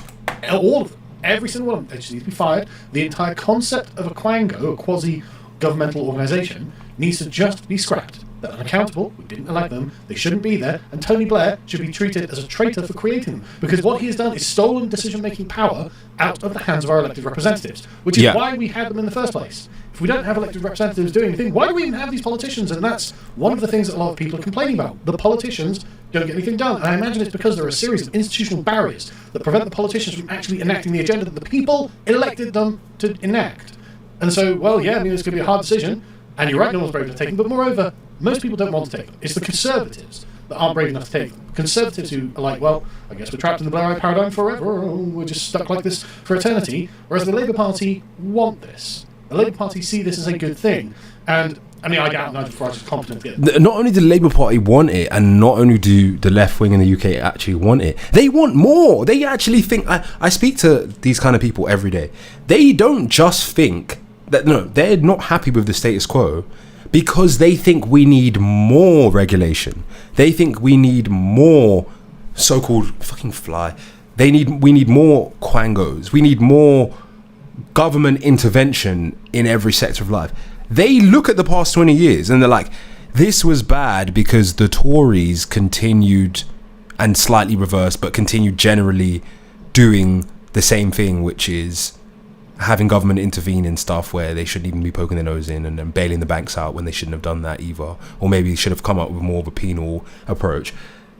All of them, every single one of them, they just need to be fired. The entire concept of a quango, a quasi governmental organisation needs to just be scrapped. They're unaccountable, we didn't elect them, they shouldn't be there, and Tony Blair should be treated as a traitor for creating them. Because what he has done is stolen decision-making power out of the hands of our elected representatives, which is why we had them in the first place. If we don't have elected representatives doing anything, why do we even have these politicians? And that's one of the things that a lot of people are complaining about. The politicians don't get anything done. And I imagine it's because there are a series of institutional barriers that prevent the politicians from actually enacting the agenda that the people elected them to enact. And so, well, yeah, I mean, it's going to be a hard decision, and you're right, no one's brave enough to take them, but moreover, most people don't want to take them. It's the Conservatives that aren't brave enough to take them. Conservatives who are like, well, I guess we're trapped in the Blairite paradigm forever, or we're just stuck like this for eternity, whereas the Labour Party want this. The Labour Party see this as a good thing, and I mean, I doubt Nigel Farage is competent to get it. Not only do the Labour Party want it, and not only do the left wing in the UK actually want it, they want more. They actually think, I speak to these kind of people every day. They don't just think that, no, they're not happy with the status quo because they think we need more regulation. They think we need more so-called fucking fly. We need more quangos. We need more government intervention in every sector of life. They look at the past 20 years and they're like, this was bad because the Tories continued and slightly reversed, but continued generally doing the same thing, which is having government intervene in stuff where they shouldn't even be poking their nose in, and then bailing the banks out when they shouldn't have done that either, or maybe should have come up with more of a penal approach.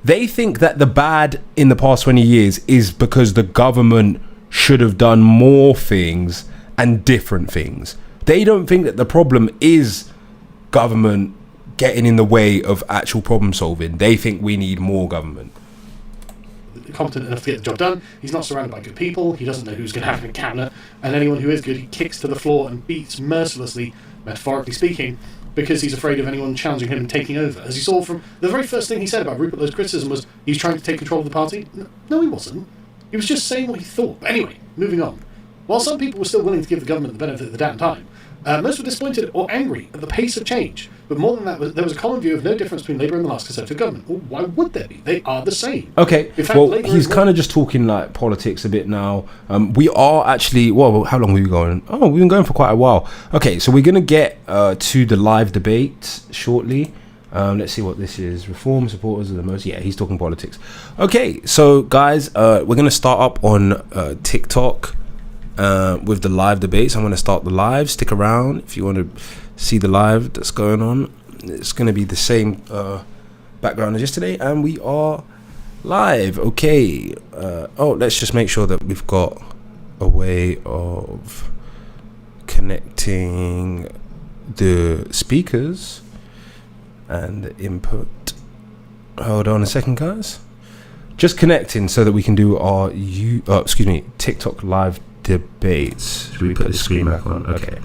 They think that the bad in the past 20 years is because the government should have done more things and different things. They don't think that the problem is government getting in the way of actual problem solving. They think we need more government. Competent enough to get the job done. He's not surrounded by good people. He doesn't know who's going to have him in cabinet, and anyone who is good, he kicks to the floor and beats mercilessly, metaphorically speaking, because he's afraid of anyone challenging him and taking over. As you saw from the very first thing he said about Rupert Lowe's criticism was he's trying to take control of the party. No, he wasn't. He was just saying what he thought. But anyway, moving on. While some people were still willing to give the government the benefit of the damn time, most were disappointed or angry at the pace of change. But more than that, there was a common view of no difference between Labour and the last Conservative government. Well, why would there be? They are the same. Okay, in fact, well, Labour he's kind of just talking like politics a bit now. We are actually, well, how long have we been going? Oh, we've been going for quite a while. Okay, so we're going to get to the live debate shortly. Let's see what this is. Reform supporters are the most. Yeah, he's talking politics. Okay, so guys, we're going to start up on TikTok with the live debates. I'm going to start the live. Stick around if you want to see the live that's going on. It's going to be the same background as yesterday, and we are live. Okay. Let's just make sure that we've got a way of connecting the speakers and the input. Hold on a second, guys. Just connecting so that we can do our TikTok live debates. Should we put the screen back on? Okay.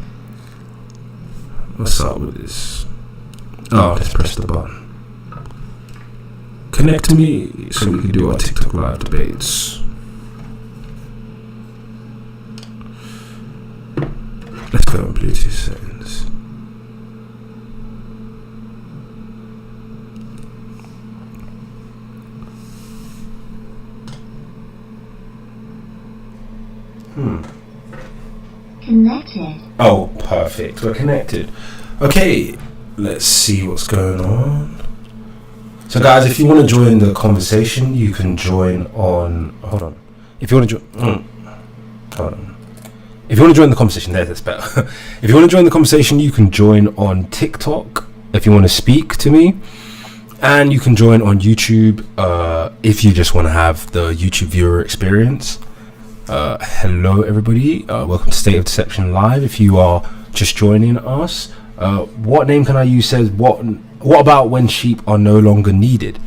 Let's start with this. Let's press the button. Connect to me so we can do our TikTok live debates. Let's go on Bluetooth settings. Connected. Oh, perfect. We're connected. Okay, let's see what's going on. So, guys, if you want to join the conversation, you can join on. Hold on. If you want to join. Hold on. If you want to join the conversation, that's better. If you want to join the conversation, you can join on TikTok if you want to speak to me. And you can join on YouTube if you just want to have the YouTube viewer experience. Hello everybody, welcome to State of Deception Live. If you are just joining us, what name can I use says what about when sheep are no longer needed?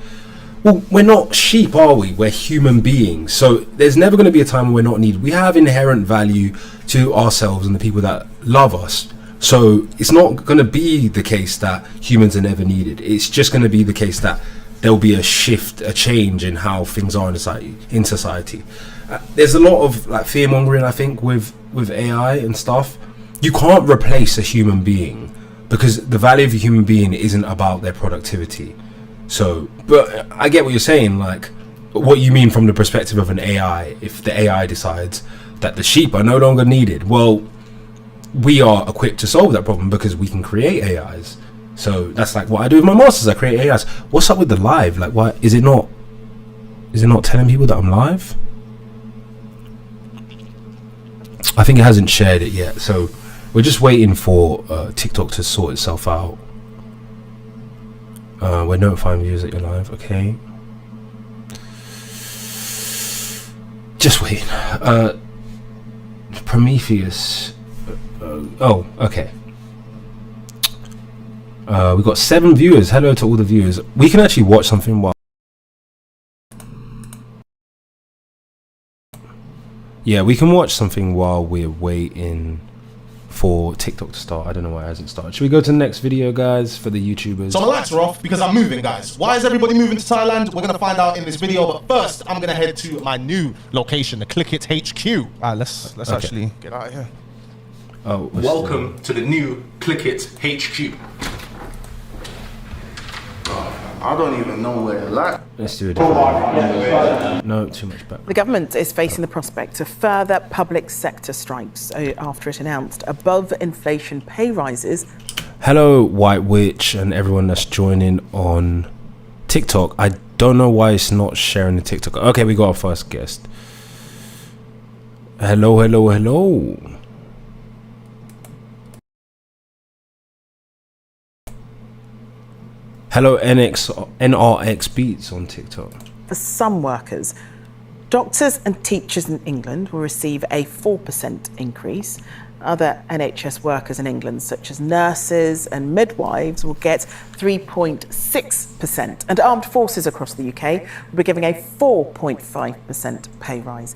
Well, we're not sheep, are we? We're human beings, so there's never going to be a time when we're not needed. We have inherent value to ourselves and the people that love us, so it's not going to be the case that humans are never needed. It's just going to be the case that there'll be a shift, a change in how things are in society. There's a lot of like fear mongering, I think, with AI and stuff. You can't replace a human being because the value of a human being isn't about their productivity. So, but I get what you're saying, like what you mean from the perspective of an AI. If the AI decides that the sheep are no longer needed, well, we are equipped to solve that problem because we can create AIs. So that's like what I do with my masters. I create AIs. What's up with the live? Like, why is it not telling people that I'm live? I think it hasn't shared it yet, so we're just waiting for TikTok to sort itself out. We're notifying viewers that you're live. Okay, just wait. Prometheus. Oh, okay. We got 7 viewers. Hello to all the viewers. We can actually watch something while. Yeah, we can watch something while we're waiting for TikTok to start. I don't know why it hasn't started. Should we go to the next video, guys, for the YouTubers? So my lights are off because I'm moving, guys. Why is everybody moving to Thailand? We're going to find out in this video. But first, I'm going to head to my new location, the Click It HQ. Let's actually get out of here. Oh, welcome to the new Click It HQ. I don't even know where to lie. Let's do it. No, too much back. The government is facing the prospect of further public sector strikes after it announced above inflation pay rises. Hello, White Witch, and everyone that's joining on TikTok. I don't know why it's not sharing the TikTok. Okay, we got our first guest. Hello, hello, hello. Hello, NRX Beats on TikTok. For some workers, doctors and teachers in England will receive a 4% increase. Other NHS workers in England, such as nurses and midwives, will get 3.6%. And armed forces across the UK will be giving a 4.5% pay rise.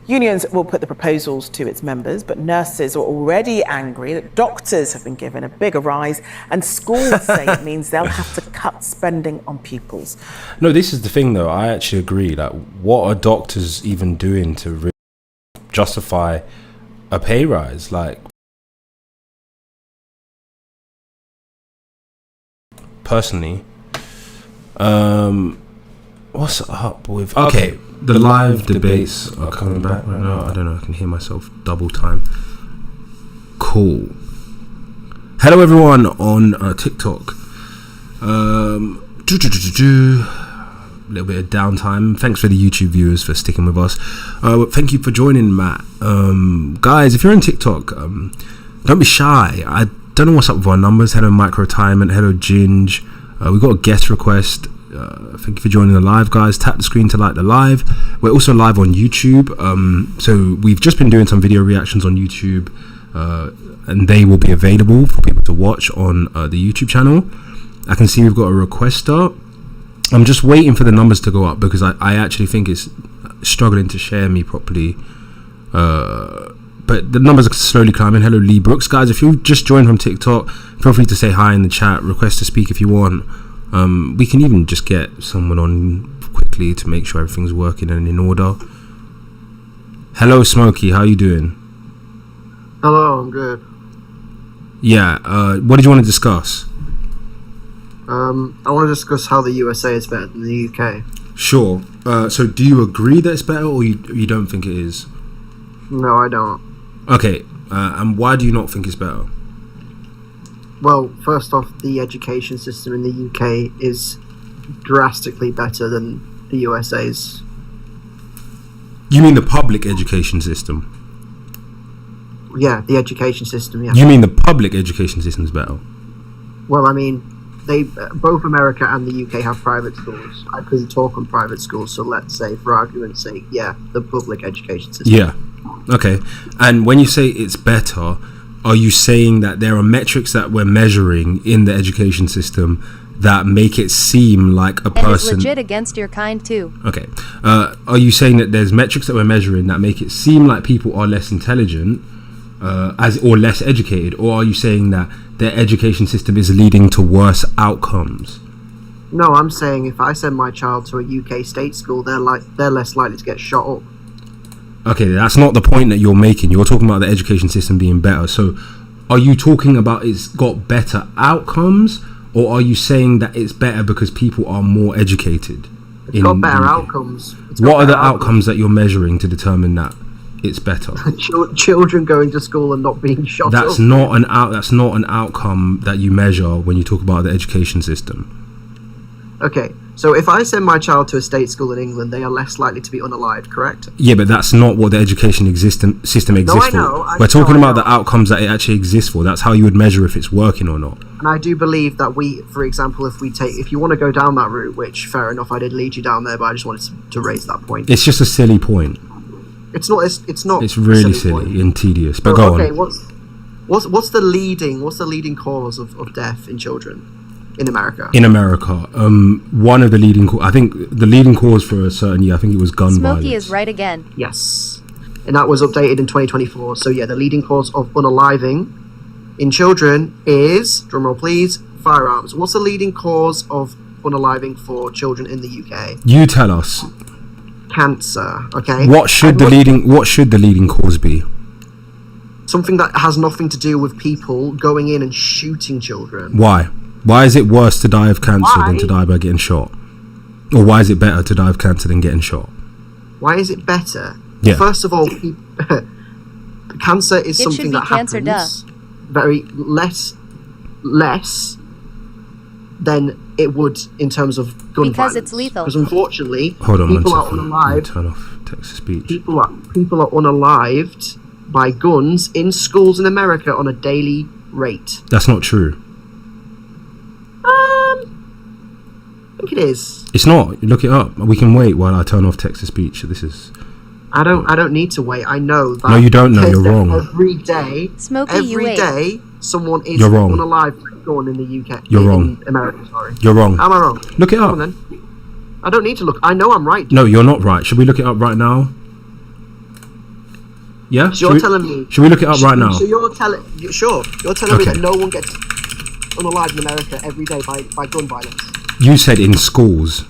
Unions will put the proposals to its members, but nurses are already angry that doctors have been given a bigger rise, and schools say it means they'll have to cut spending on pupils. No, this is the thing, though. I actually agree. Like, what are doctors even doing to justify a pay rise? Like, personally, what's up with? Okay. The live debates are coming back right now. I don't know, I can hear myself double time. Cool. Hello everyone on TikTok. A little bit of downtime. Thanks for the YouTube viewers for sticking with us. Thank you for joining, Matt. Guys, if you're on TikTok, don't be shy. I don't know what's up with our numbers. Hello Microretirement. Hello Ginge. We got a guest request. Thank you for joining the live, guys. Tap the screen to like the live. We're also live on YouTube, so we've just been doing some video reactions on YouTube, and they will be available for people to watch on the YouTube channel. I can see we've got a requester. I'm just waiting for the numbers to go up because I actually think it's struggling to share me properly, but the numbers are slowly climbing. Hello Lee Brooks. Guys, if you just joined from TikTok, feel free to say hi in the chat, request to speak if you want. We can even just get someone on quickly to make sure everything's working and in order. Hello Smokey, how you doing? Hello, I'm good. Yeah, what did you want to discuss? I want to discuss how the USA is better than the UK. Sure. So do you agree that it's better, or you don't think it is? No, I don't. Okay, and why do you not think it's better? Well, first off, the education system in the UK is drastically better than the USA's. You mean the public education system? Yeah, the education system, yeah. You mean the public education system is better? Well, I mean, both America and the UK have private schools. I couldn't talk on private schools, so let's say, for argument's sake, yeah, the public education system. Yeah, okay. And when you say it's better, are you saying that there are metrics that we're measuring in the education system that make it seem like a person... And it's legit against your kind, too. Okay. Are you saying that there's metrics that we're measuring that make it seem like people are less intelligent or less educated? Or are you saying that their education system is leading to worse outcomes? No, I'm saying if I send my child to a UK state school, they're less likely to get shot up. Okay, that's not the point that you're making. You're talking about the education system being better. So are you talking about it's got better outcomes, or are you saying that it's better because people are more educated? It's got better outcomes. What are the outcomes that you're measuring to determine that? it's better. Children going to school and not being shot up. That's not an outcome that you measure when you talk about the education system. Okay, so if I send my child to a state school in England, they are less likely to be unalived, correct? Yeah, but that's not what the education system exists for. We're talking about the outcomes that it actually exists for. That's how you would measure if it's working or not. And I do believe that for example, if you want to go down that route, which fair enough, I did lead you down there, but I just wanted to raise that point. It's just a silly point. It's not. It's not. It's really silly and tedious. But go on. Okay, what's the leading cause of death in children in America? In America, one of the leading, I think the leading cause for a certain year, I think it was gun violence. Smokey is right again. Yes, and that was updated in 2024. So yeah, the leading cause of unaliving in children is, drumroll please, firearms. What's the leading cause of unaliving for children in the UK? You tell us. Cancer. Okay. What should the leading cause be? Something that has nothing to do with people going in and shooting children. Why? Why is it worse to die of cancer than to die by getting shot? Or why is it better to die of cancer than getting shot? Why is it better? Yeah. First of all, cancer is something that happens very less than it would in terms of gun because violence. It's lethal. Because unfortunately, people are unalived. Turn off text to speech. People are unalived by guns in schools in America on a daily rate. That's not true. I think it is. It's not. Look it up. We can wait while I turn off text to speech. This is. I don't need to wait. I know that. No, you don't know. You're wrong. Every day, someone is unalived by a gun in the UK. You're wrong. In America, sorry. You're wrong. Am I wrong? Look it up. Come on, then. I don't need to look. I know I'm right. No, you're not right. Should we look it up right now? Yeah. So you're telling me. Should we look it up right now? So you're telling. Sure. You're telling me that no one gets unalived in America every day by gun violence. You said in schools.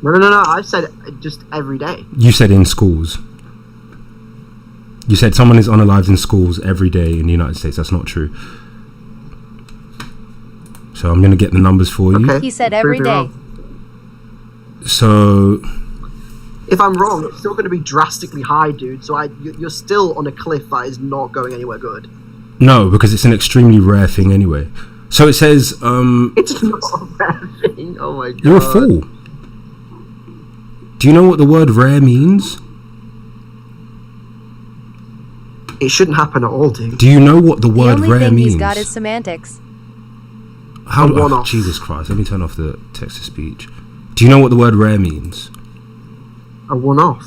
No. I said just every day. You said in schools. You said someone is unalived in schools every day in the United States. That's not true. So I'm going to get the numbers for you. He said every day. So... if I'm wrong, it's still going to be drastically high, dude. So you're still on a cliff that is not going anywhere good. No, because it's an extremely rare thing anyway. So it says... it's not a rare thing. Oh my god. You're a fool. Do you know what the word rare means? It shouldn't happen at all, dude. Do you know what the word The only rare thing means? he's got is semantics. How do Jesus Christ, let me turn off the text to speech. Do you know what the word rare means? A one-off.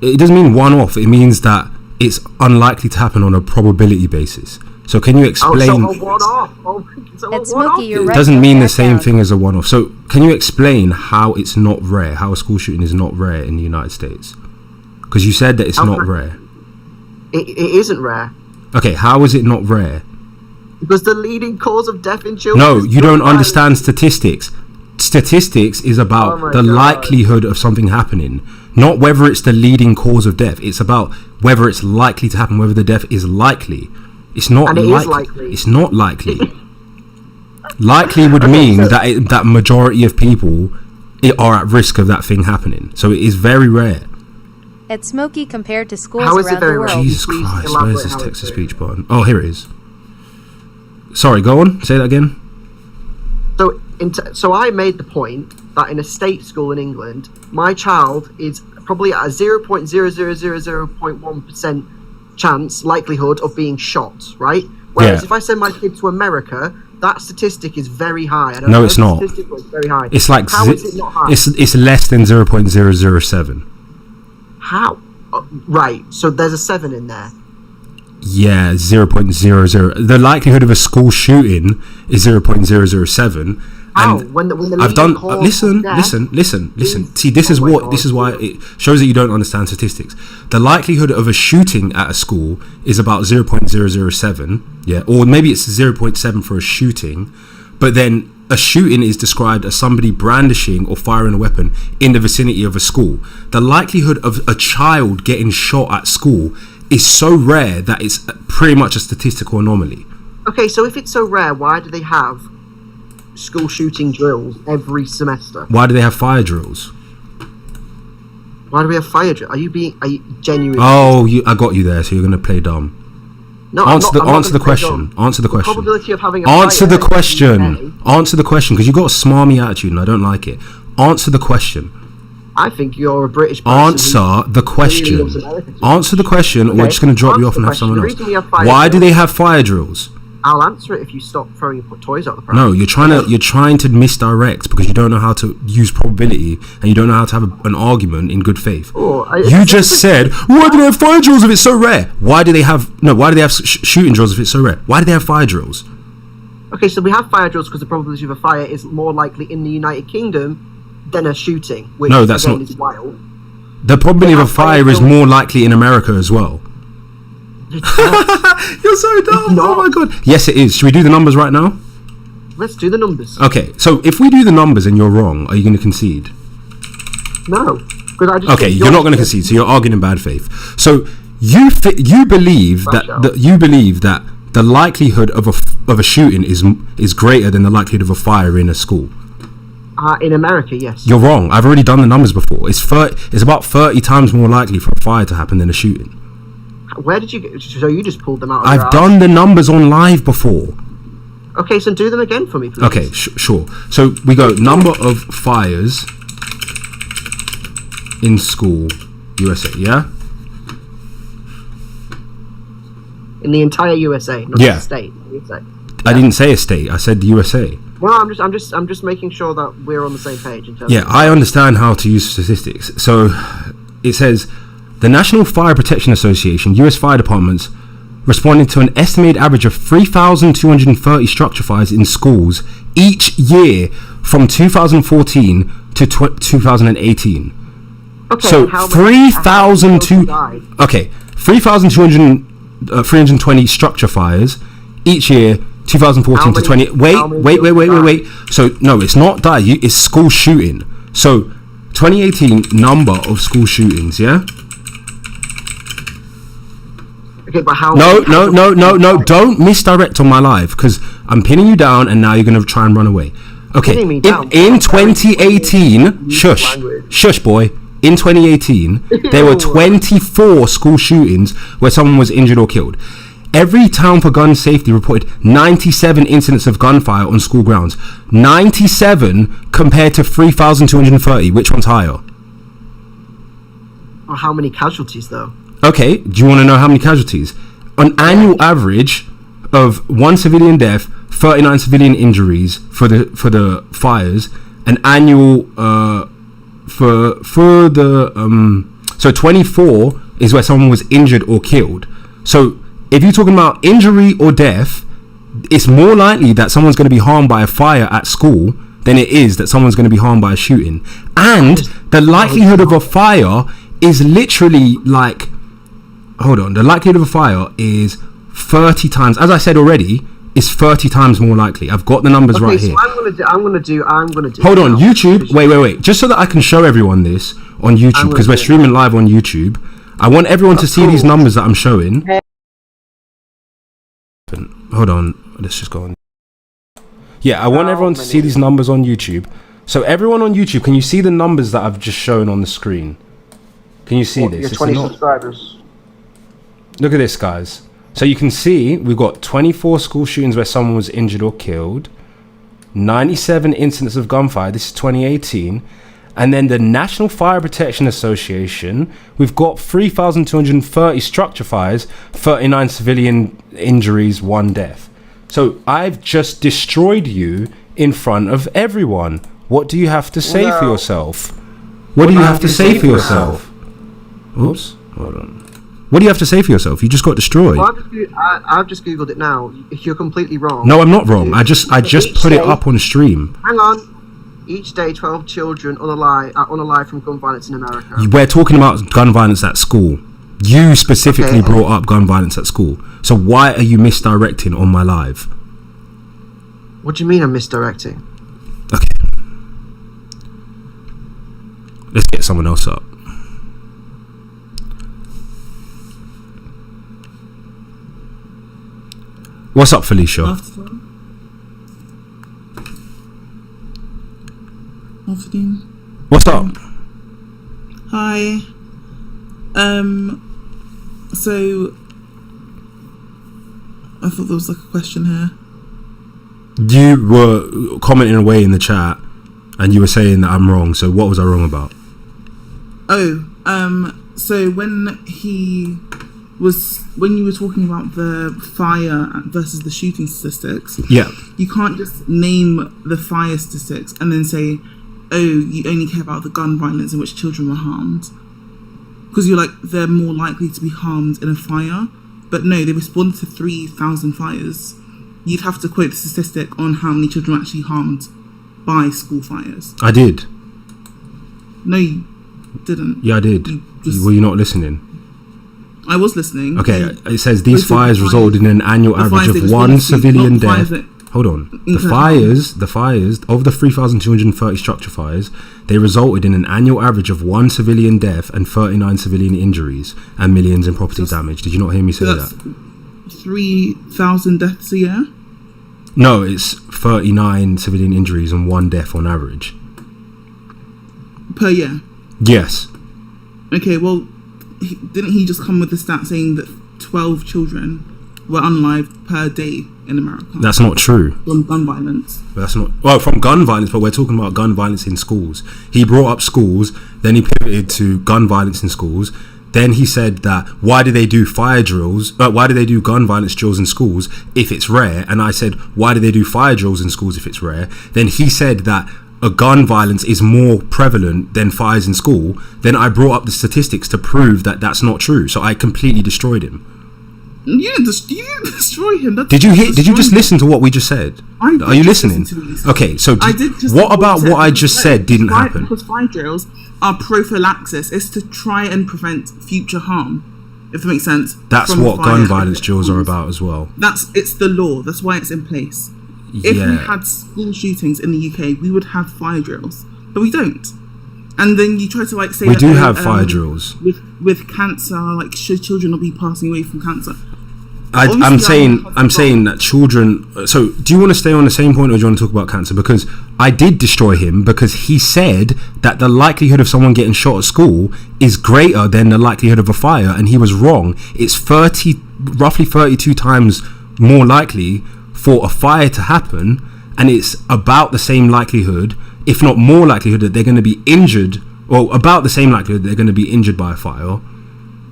It doesn't mean one-off. It means that it's unlikely to happen on a probability basis. So can you explain... Oh, so a one-off. It's Smokey, you're right. It doesn't mean the same thing as a one-off. So can you explain how it's not rare, how a school shooting is not rare in the United States? Because you said that it's not rare. It isn't rare. Okay, how is it not rare? Because the leading cause of death in children... No, you don't understand statistics. Statistics is about the likelihood of something happening, not whether it's the leading cause of death. It's about whether it's likely to happen, whether the death is likely. It's not likely. It's not likely. Likely would mean that majority of people are at risk of that thing happening. So it is very rare. It's Smokey compared to schools around the world. Jesus Christ, where's this text-to-speech button? Oh, here it is. Sorry, go on. Say that again. So I made the point that in a state school in England, my child is probably at a 0.00001% chance, likelihood of being shot, right? Whereas if I send my kid to America, that statistic is very high. I don't know it's not. Statistic was very high. It's like how is it not high? It's less than 0.007. How? Right. So there's a 7 in there. Yeah, 0.00. The likelihood of a school shooting is 0.007. How? And when the I've done. Listen. See, this is why it shows that you don't understand statistics. The likelihood of a shooting at a school is about 0.007. Yeah, or maybe it's 0.7 for a shooting, but then a shooting is described as somebody brandishing or firing a weapon in the vicinity of a school. The likelihood of a child getting shot at school is so rare that it's pretty much a statistical anomaly. Okay, so if it's so rare, why do they have school shooting drills every semester? Why do they have fire drills? Why do we have fire drill? Are you genuine? Oh, I got you there. So you're gonna play dumb. No, answer the question. Answer the question. Probability of having a answer fire the question. Answer the question, because you got a smarmy attitude, and I don't like it. Answer the question. I think you're a British person. Answer the question. Answer the question, or we're just going to drop you off and have someone else. Why do they have fire drills? I'll answer it if you stop throwing your toys out the pram. No, you're trying to misdirect because you don't know how to use probability and you don't know how to have an argument in good faith. You just said, why do they have fire drills if it's so rare? Why do they have shooting drills if it's so rare? Why do they have fire drills? Okay, so we have fire drills because the probability of a fire is more likely in the United Kingdom than a shooting, which that's again not is wild. The probability of a fire is more likely in America as well. You're so dumb. Oh my god. Yes, it is. Should we do the numbers right now? Let's do the numbers. Okay, so if we do the numbers and you're wrong, are you going to concede? No. Okay, you're not going to concede, so you're arguing in bad faith. So you believe that the likelihood of a shooting is greater than the likelihood of a fire in a school. In America, yes. You're wrong. I've already done the numbers before. It's about 30 times more likely for a fire to happen than a shooting. Where did you get? So you just pulled them out of I've done the numbers on live before. Okay, so do them again for me, please. Okay, sure. So we go number of fires in school, USA, yeah? In the entire USA, not the state. USA. I didn't say a state. I said USA. Well, I'm just making sure that we're on the same page in terms. Yeah, I understand how to use statistics. So it says the National Fire Protection Association, US fire departments, responding to an estimated average of 3,230 structure fires in schools each year from 2014 to 2018. Okay, so 3,220 structure fires each year, 2014 to 20. Wait. So no, it's not that. It's school shooting. So 2018 number of school shootings. Yeah. Okay, but how? No. Don't misdirect on my live because I'm pinning you down, and now you're gonna try and run away. Okay. In 2018, shush, boy. In 2018, there were 24 school shootings where someone was injured or killed. Every town for gun safety reported 97 incidents of gunfire on school grounds. 97 compared to 3,230. Which one's higher? Or how many casualties, though? Okay, do you want to know how many casualties? An annual average of 1 civilian death, 39 civilian injuries for the fires. An annual so 24 is where someone was injured or killed. So if you're talking about injury or death, it's more likely that someone's going to be harmed by a fire at school than it is that someone's going to be harmed by a shooting. And the likelihood of a fire is literally like, the likelihood of a fire is 30 times, as I said already, is 30 times more likely. I've got the numbers right here. I'm gonna do. Hold on, YouTube. Wait. Just so that I can show everyone this on YouTube, because we're streaming live on YouTube. I want everyone to see these numbers that I'm showing. Hold on, let's just go on. Yeah, I want everyone to see these numbers on YouTube. So everyone on YouTube, can you see the numbers that I've just shown on the screen? Can you see this? Your 20 subscribers. Look at this, guys. So you can see we've got 24 school shootings where someone was injured or killed, 97 incidents of gunfire. This is 2018. And then the National Fire Protection Association, we've got 3,230 structure fires, 39 civilian injuries, 1 death. So I've just destroyed you in front of everyone. What do you have to say for yourself? What do you have to say for yourself? Oops, hold on. What do you have to say for yourself? You just got destroyed. Well, I've just googled it now. If you're completely wrong. No, I'm not wrong. I just put it up on stream. Hang on. Each day, 12 children unalive from gun violence in America. We're talking about gun violence at school. You specifically brought up gun violence at school. So why are you misdirecting on my live? What do you mean I'm misdirecting? Okay. Let's get someone else up. What's up, Felicia? Afternoon. What's up? Hi. So I thought there was like a question here. You were commenting away in the chat, and you were saying that I'm wrong. So what was I wrong about? So when you were talking about the fire versus the shooting statistics, yeah, you can't just name the fire statistics and then say, oh, you only care about the gun violence in which children were harmed, because you're like, they're more likely to be harmed in a fire. But no, they responded to 3,000 fires. You'd have to quote the statistic on how many children were actually harmed by school fires. I did. No, you didn't. Yeah, I did. Were you not listening? I was listening. Okay, it says these fires resulted in an annual average of one civilian death. Hold on. The fires of the 3,230 structure fires, they resulted in an annual average of 1 civilian death and 39 civilian injuries and millions in property damage. Did you not hear me say that? 3,000 deaths a year? No, it's 39 civilian injuries and 1 death on average. Per year? Yes. Okay, well, didn't he just come with the stat saying that 12 children were unalived per day in America? That's not true. From gun violence. That's not... Well, from gun violence, but we're talking about gun violence in schools. He brought up schools, then he pivoted to gun violence in schools. Then he said that, why do they do fire drills? Why do they do gun violence drills in schools if it's rare? And I said, why do they do fire drills in schools if it's rare? Then he said that a gun violence is more prevalent than fires in school. Then I brought up the statistics to prove that that's not true. So I completely destroyed him. You didn't destroy him. Did you just listen to what we just said? Are you listening? Okay, so what about what I just said didn't happen? Because fire drills are prophylaxis. It's to try and prevent future harm, if that makes sense. That's what gun violence drills are about as well. It's the law. That's why it's in place. If we had school shootings in the UK, we would have fire drills, but we don't. And then you try to like say we do have fire drills with cancer. Like, should children not be passing away from cancer? I'm saying that children. So, do you want to stay on the same point, or do you want to talk about cancer? Because I did destroy him because he said that the likelihood of someone getting shot at school is greater than the likelihood of a fire, and he was wrong. It's roughly 32 times more likely for a fire to happen, and it's about the same likelihood, if not more likelihood, that they're going to be injured, or about the same likelihood that they're going to be injured by a fire.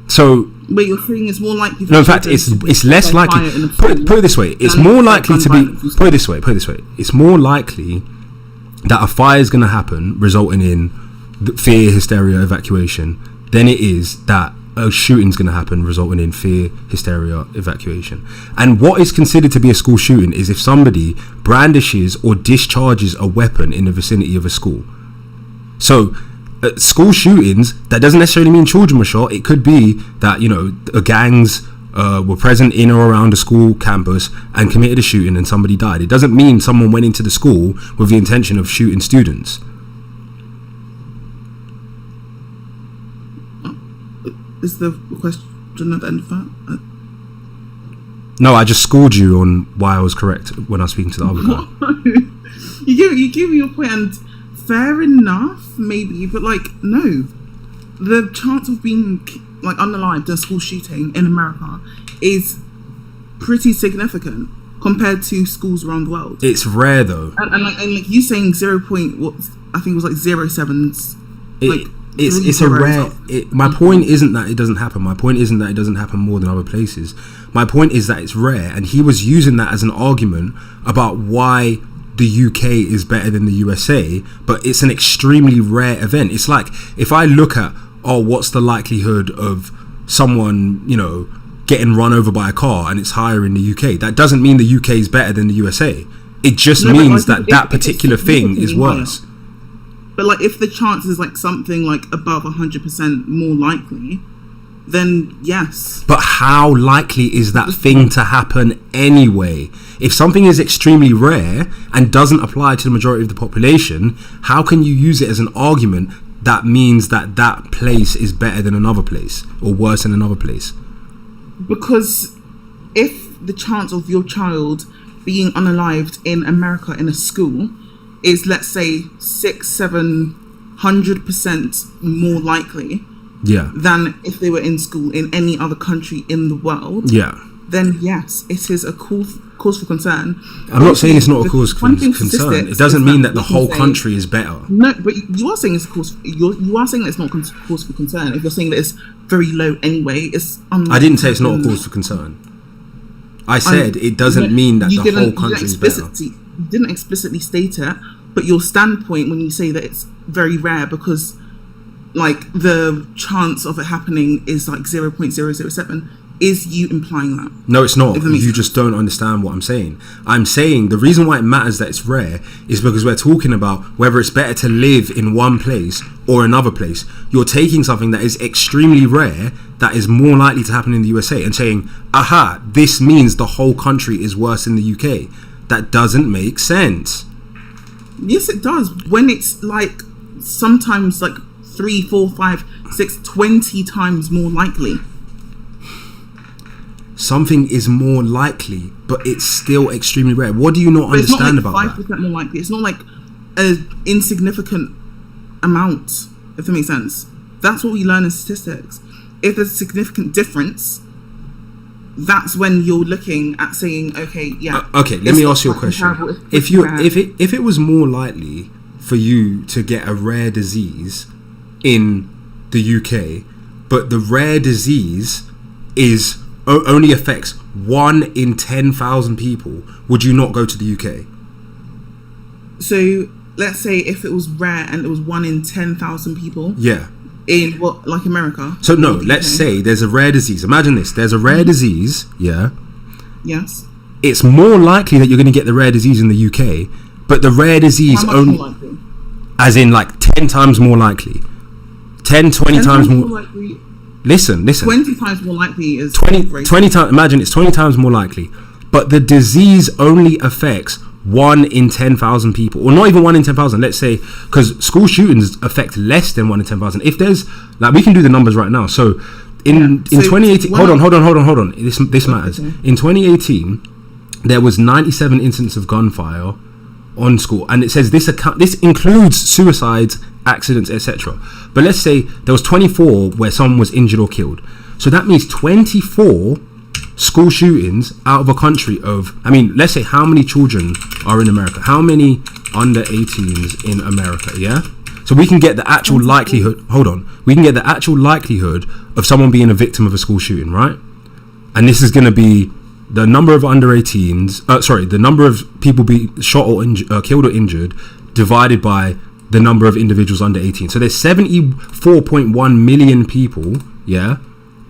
So. But you're saying it's more likely. No, in fact, it's less likely. Put it this way: it's more likely to be. Put it this way: it's more likely that a fire is going to happen, resulting in fear, hysteria, evacuation, than it is that a shooting is going to happen, resulting in fear, hysteria, evacuation. And what is considered to be a school shooting is if somebody brandishes or discharges a weapon in the vicinity of a school. So. School shootings, that doesn't necessarily mean children were shot. It could be that, gangs were present in or around a school campus and committed a shooting and somebody died. It doesn't mean someone went into the school with the intention of shooting students. Is the question at the end of that? No, I just schooled you on why I was correct when I was speaking to the other guy. You give me your point, and fair enough, maybe, but like, no. The chance of being like unalived in a school shooting in America is pretty significant compared to schools around the world. It's rare though, and like you saying 0. What I think was like 0.7s. It's a rare. My point isn't that it doesn't happen. My point isn't that it doesn't happen more than other places. My point is that it's rare, and he was using that as an argument about why the UK is better than the USA, but it's an extremely rare event. It's like if I look at what's the likelihood of someone getting run over by a car, and it's higher in the UK. That doesn't mean the UK is better than the USA. It just means that particular thing is worse. Higher. But like if the chance is like something like above 100% more likely, then yes. But how likely is that thing to happen anyway? If something is extremely rare and doesn't apply to the majority of the population, how can you use it as an argument that means that that place is better than another place or worse than another place? Because if the chance of your child being unalived in America in a school is, let's say, 600-700 100% more likely than if they were in school in any other country in the world, then yes, it is a cause for concern. I'm not saying it's not a cause for concern. It doesn't mean that the whole country is better. No, but you are saying it's a cause. You are saying that it's not a cause for concern. If you're saying that it's very low anyway, it's unlikely. I didn't say it's not a cause for concern. I said it doesn't mean that the whole country is better. You didn't explicitly state it, but your standpoint when you say that it's very rare because, like, the chance of it happening is like 0.007. Is you implying that? No, it's not. You just don't understand what I'm saying. I'm saying the reason why it matters that it's rare is because we're talking about whether it's better to live in one place or another place. You're taking something that is extremely rare, that is more likely to happen in the USA, and saying, aha, this means the whole country is worse in the UK. That doesn't make sense. Yes, it does. When it's like sometimes like 3, 4, 5, 6, 20 times more likely. Something is more likely, but it's still extremely rare. What do you not understand about that? It's not like 5% more likely. It's not like an insignificant amount, if that makes sense. That's what we learn in statistics. If there's a significant difference, that's when you're looking at saying, okay, yeah. Okay, let me ask you a question. If it was more likely for you to get a rare disease in the UK, but the rare disease is only affects 1 in 10,000 people, would you not go to the UK? So let's say if it was rare and it was 1 in 10,000 people. Yeah. In what, like America? So no, let's say there's a rare disease. Imagine this: there's a rare disease. Yeah. Yes. It's more likely that you're going to get the rare disease in the UK, but the rare disease only, as in like 10 times more likely, 10, 20 times more. Likely. Listen. 20 times more likely is 20 times. Imagine it's 20 times more likely, but the disease only affects 1 in 10,000 people, or not even 1 in 10,000. Let's say, because school shootings affect less than 1 in 10,000. If there's like, we can do the numbers right now. So in 2018, hold on. This matters. In 2018, there was 97 incidents of gunfire on school, and it says this includes suicides, accidents, etc. But let's say there was 24 where someone was injured or killed. So that means 24 school shootings out of a country of, I mean, let's say how many children are in America? How many under 18s in America? Yeah. So we can get the actual likelihood. Hold on. We can get the actual likelihood of someone being a victim of a school shooting, right? And this is going to be the number of under 18s. The number of people being shot or killed or injured divided by the number of individuals under 18. So there's 74.1 million people, yeah,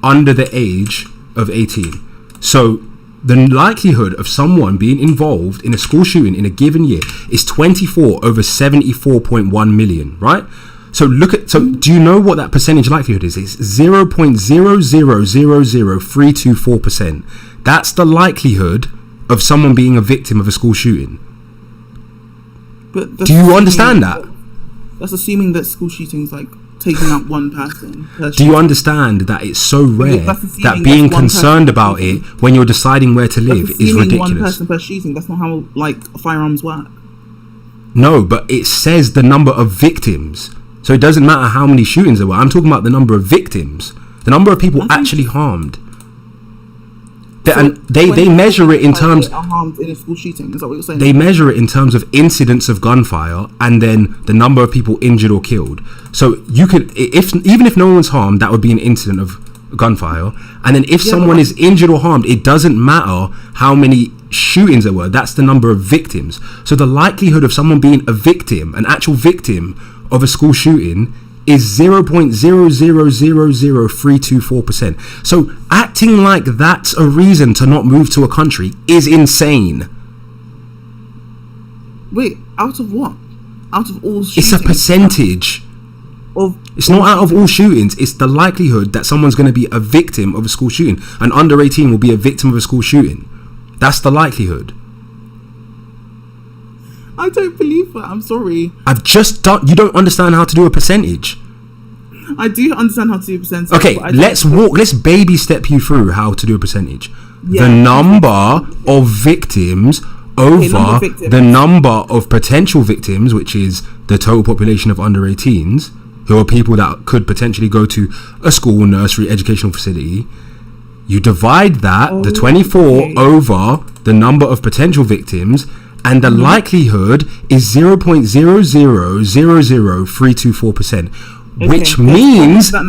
under the age of 18. So the likelihood of someone being involved in a school shooting in a given year is 24 over 74.1 million, right? So do you know what that percentage likelihood is? It's 0.0000324%. That's the likelihood of someone being a victim of a school shooting. But do you understand that? That's assuming that school shootings like taking out one person. Do you understand that it's so rare that being concerned about it when you're deciding where to live is ridiculous? One person per shooting. That's not how like firearms work. No, but it says the number of victims, so it doesn't matter how many shootings there were. I'm talking about the number of victims, the number of people actually harmed. And they measure it in terms. Are harmed in a school shooting. Is that what you're saying? They measure it in terms of incidents of gunfire and then the number of people injured or killed. So you could, even if no one's harmed, that would be an incident of gunfire. And then if someone is injured or harmed, it doesn't matter how many shootings there were. That's the number of victims. So the likelihood of someone being a victim, an actual victim of a school shooting, is 0.0000324%. So acting like that's a reason to not move to a country is insane. Wait, out of what? Out of all shootings? It's a percentage. It's not out of all shootings. It's the likelihood that someone's going to be a victim of a school shooting. An under 18 will be a victim of a school shooting. That's the likelihood. I don't believe that. I'm sorry. I've just done. You don't understand how to do a percentage. I do understand how to do a percentage. Okay, let's baby step you through how to do a percentage. Yeah. The number of victims over the number of potential victims, which is the total population of under 18s, who are people that could potentially go to a school, nursery, educational facility, you divide that, the 24, over the number of potential victims, and the likelihood is 0.0000324%, which means that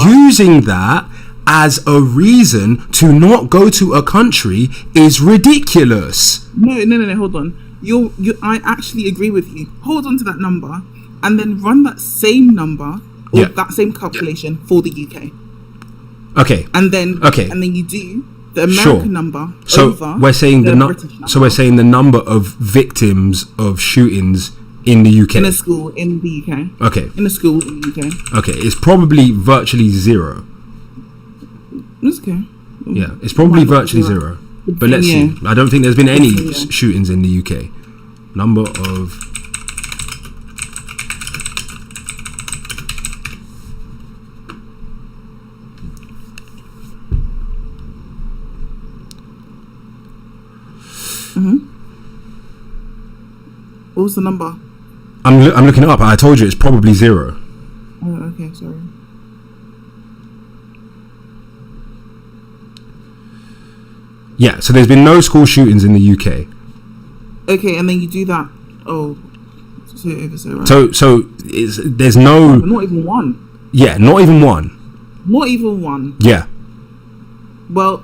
using that as a reason to not go to a country is ridiculous. No, hold on. I actually agree with you. Hold on to that number and then run that same number or that same calculation for the UK. Okay. And then you do the American number over we're saying the British number. So we're saying the number of victims of shootings in the UK. In a school in the UK. Okay. In a school in the UK. Okay, it's probably virtually zero. That's okay. Yeah, it's probably virtually zero. But let's see. I don't think there's been any shootings in the UK. Number of... What was the number? I'm looking it up. I told you it's probably zero. Oh, okay, sorry. Yeah, so there's been no school shootings in the UK. Okay, and then you do that. Oh, so right. So there's no. Not even one. Yeah, not even one. Not even one. Yeah. Well,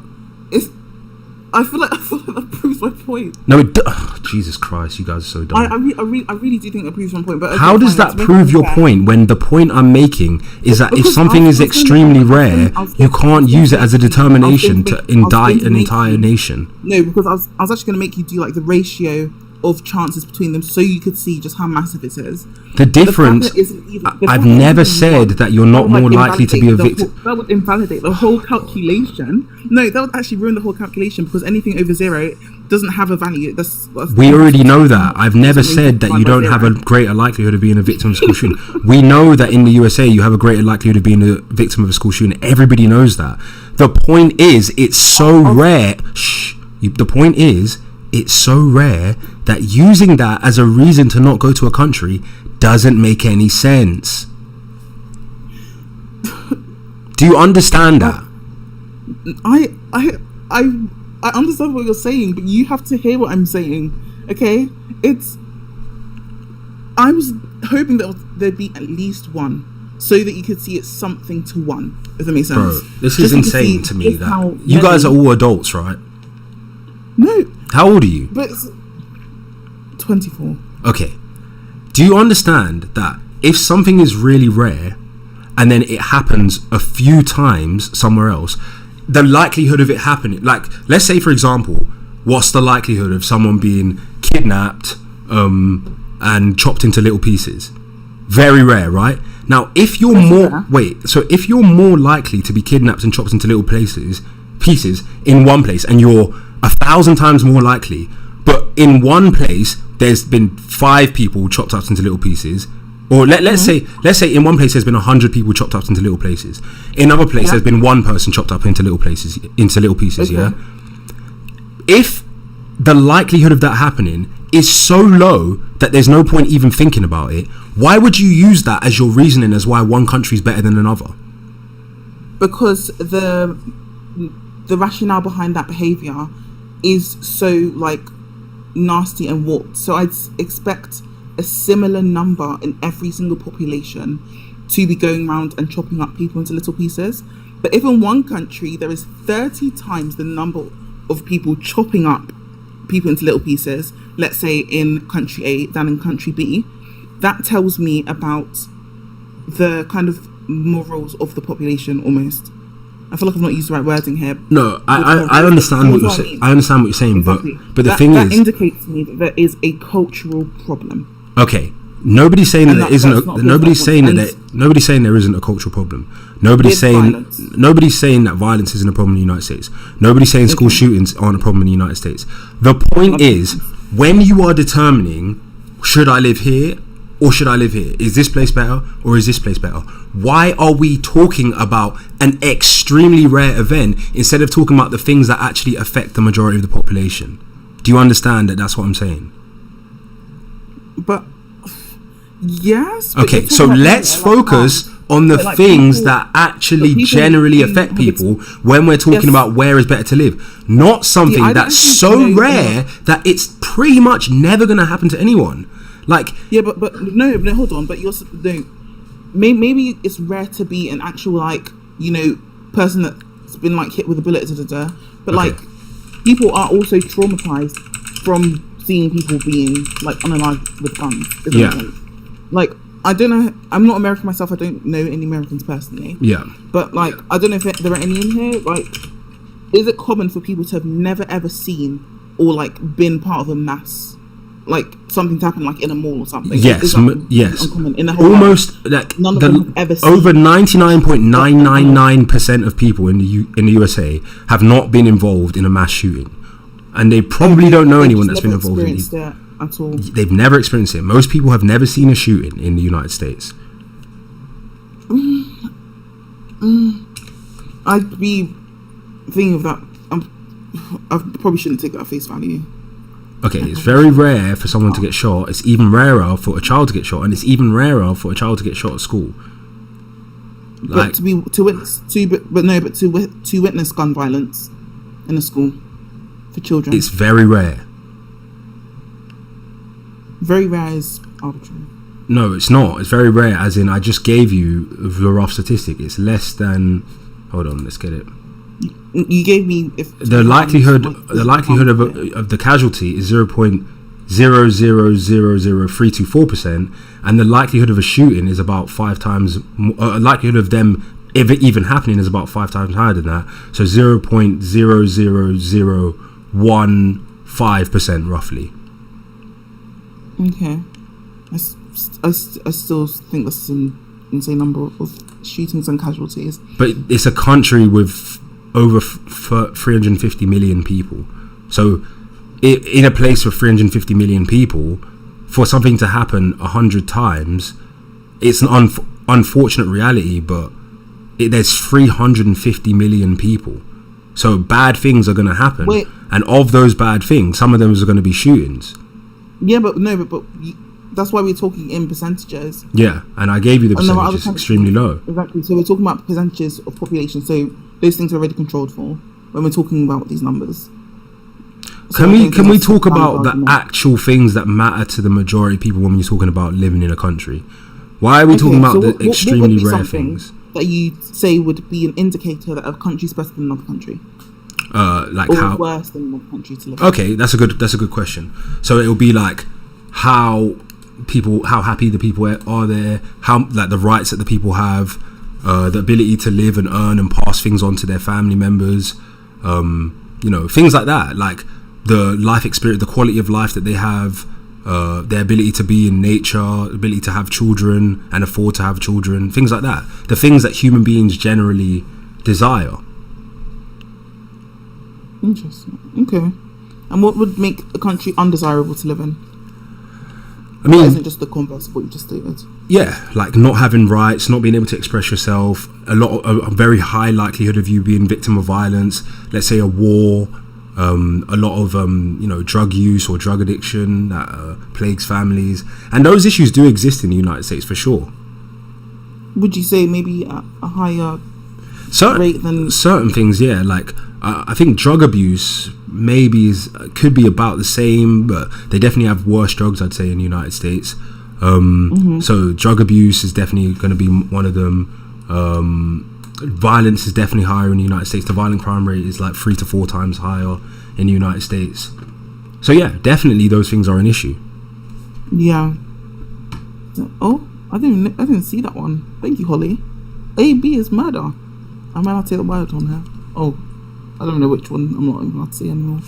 I feel like that proves my point. No, Jesus Christ, you guys are so dumb. I really do think it proves my point. But okay, how does that prove your point when the point I'm making is that if something is extremely rare, you can't use it as a determination to indict an entire nation? No, because I was actually going to make you do like the ratio of chances between them so you could see just how massive it is. The difference, I've never said that you're not more likely to be a victim. That would invalidate the whole calculation. No, that would actually ruin the whole calculation because anything over zero doesn't have a value. We already know that. I've never said that you don't have a greater likelihood of being a victim of a school shooting. We know that in the USA you have a greater likelihood of being a victim of a school shooting. Everybody knows that. The point is, it's so rare. The point is, it's so rare that using that as a reason to not go to a country doesn't make any sense. Do you understand that? I understand what you're saying, but you have to hear what I'm saying. Okay? I was hoping that there'd be at least one, so that you could see it's something to one. If that makes sense. Bro, this is insane to me. That you guys are all adults, right? No. How old are you? But 24. Okay. Do you understand that if something is really rare and then it happens a few times somewhere else, the likelihood of it happening, like, let's say for example, what's the likelihood of someone being kidnapped and chopped into little pieces? Very rare, right? Now, if you're if you're more likely to be kidnapped and chopped into little pieces in one place, and you're 1,000 times more likely, but in one place there's been 5 people chopped up into little pieces, or let's say in one place there's been 100 people chopped up into little places. In another place there's been one person chopped up into little pieces. Yeah. If the likelihood of that happening is so low that there's no point even thinking about it, why would you use that as your reasoning as why one country is better than another? Because the rationale behind that behaviour is so like nasty and warped. So I'd expect a similar number in every single population to be going around and chopping up people into little pieces. But if in one country there is 30 times the number of people chopping up people into little pieces, let's say in country A than in country B, that tells me about the kind of morals of the population almost. I feel like I've not used the right wording here. No, I understand what you're saying. I understand what you're saying, exactly. but the thing is, that indicates to me that there is a cultural problem. Okay, nobody's saying that there isn't. Nobody's saying there isn't a cultural problem. Nobody's saying that violence isn't a problem in the United States. Nobody's saying school shootings aren't a problem in the United States. The point is, when you are determining, should I live here or should I live here? Is this place better or is this place better? Why are we talking about an extremely rare event instead of talking about the things that actually affect the majority of the population? Do you understand that that's what I'm saying? But yes. Okay, so let's focus on the things that actually generally affect people when we're talking about where is better to live. Not something that's so rare that it's pretty much never going to happen to anyone. Like, yeah, but hold on. But you're maybe it's rare to be an actual, like, you know, person that's been like hit with a bullet, but like people are also traumatized from seeing people being like unalived with guns. Like, I don't know, I'm not American myself, I don't know any Americans personally, but like I don't know if there are any in here. Like, is it common for people to have never ever seen or like been part of a mass, like something's happened like in a mall or something? Yes, yes. In the whole almost like none of them have ever seen. Over 99.999% of people in the USA have not been involved in a mass shooting, and they probably don't know anyone that's been involved in it at all. They've never experienced it. Most people have never seen a shooting in the United States. I'd be thinking of that. I probably shouldn't take that at face value. Okay, it's very rare for someone to get shot. It's even rarer for a child to get shot, and it's even rarer for a child to get shot at school. Like, but to witness gun violence in a school for children, it's very rare. Very rare is arbitrary. No, it's not. It's very rare. As in, I just gave you the rough statistic. It's less than. Hold on, let's get it. You gave me the likelihood of the casualty is 0.0000324%, and the likelihood of a shooting is about 5 times. Likelihood of them even happening is about 5 times higher than that. So 0.00015% roughly. Okay, I still think that's an insane number of shootings and casualties. But it's a country with over 350 million people. So in a place with 350 million people, for something to happen 100 times, it's an unfortunate reality, but there's 350 million people. So bad things are going to happen. And of those bad things, some of them are going to be shootings. Yeah, but that's why we're talking in percentages. Yeah, and I gave you the percentages extremely low. Exactly. So we're talking about percentages of population. So those things are already controlled for when we're talking about these numbers. Can we talk about the actual things that matter to the majority of people when we're talking about living in a country? Why are we talking about the extremely rare things that you say would be an indicator that a country's better than another country? Like or how worse than another country to live in? Okay, that's a good question. So it'll be like how happy the people are there, how like the rights that the people have, the ability to live and earn and pass things on to their family members, you know, things like that, like the life experience, the quality of life that they have, their ability to be in nature, ability to have children and afford to have children, things like that, the things that human beings generally desire. Interesting. Okay. And what would make a country undesirable to live in? I mean, isn't just the converse of what you just stated. Yeah, like not having rights, not being able to express yourself, a very high likelihood of you being victim of violence. Let's say a war, a lot of you know, drug use or drug addiction that plagues families, and those issues do exist in the United States for sure. Would you say maybe a higher rate than certain things? Yeah, like I think drug abuse maybe could be about the same, but they definitely have worse drugs, I'd say, in the United States. So drug abuse is definitely going to be one of them. Violence is definitely higher in the United States. The violent crime rate is like 3 to 4 times higher in the United States. So yeah, definitely those things are an issue. Yeah. Oh, I didn't see that one. Thank you, Holly. A-B is murder. I might not say the word on here. Oh, I don't know which one I'm not even allowed to say anymore.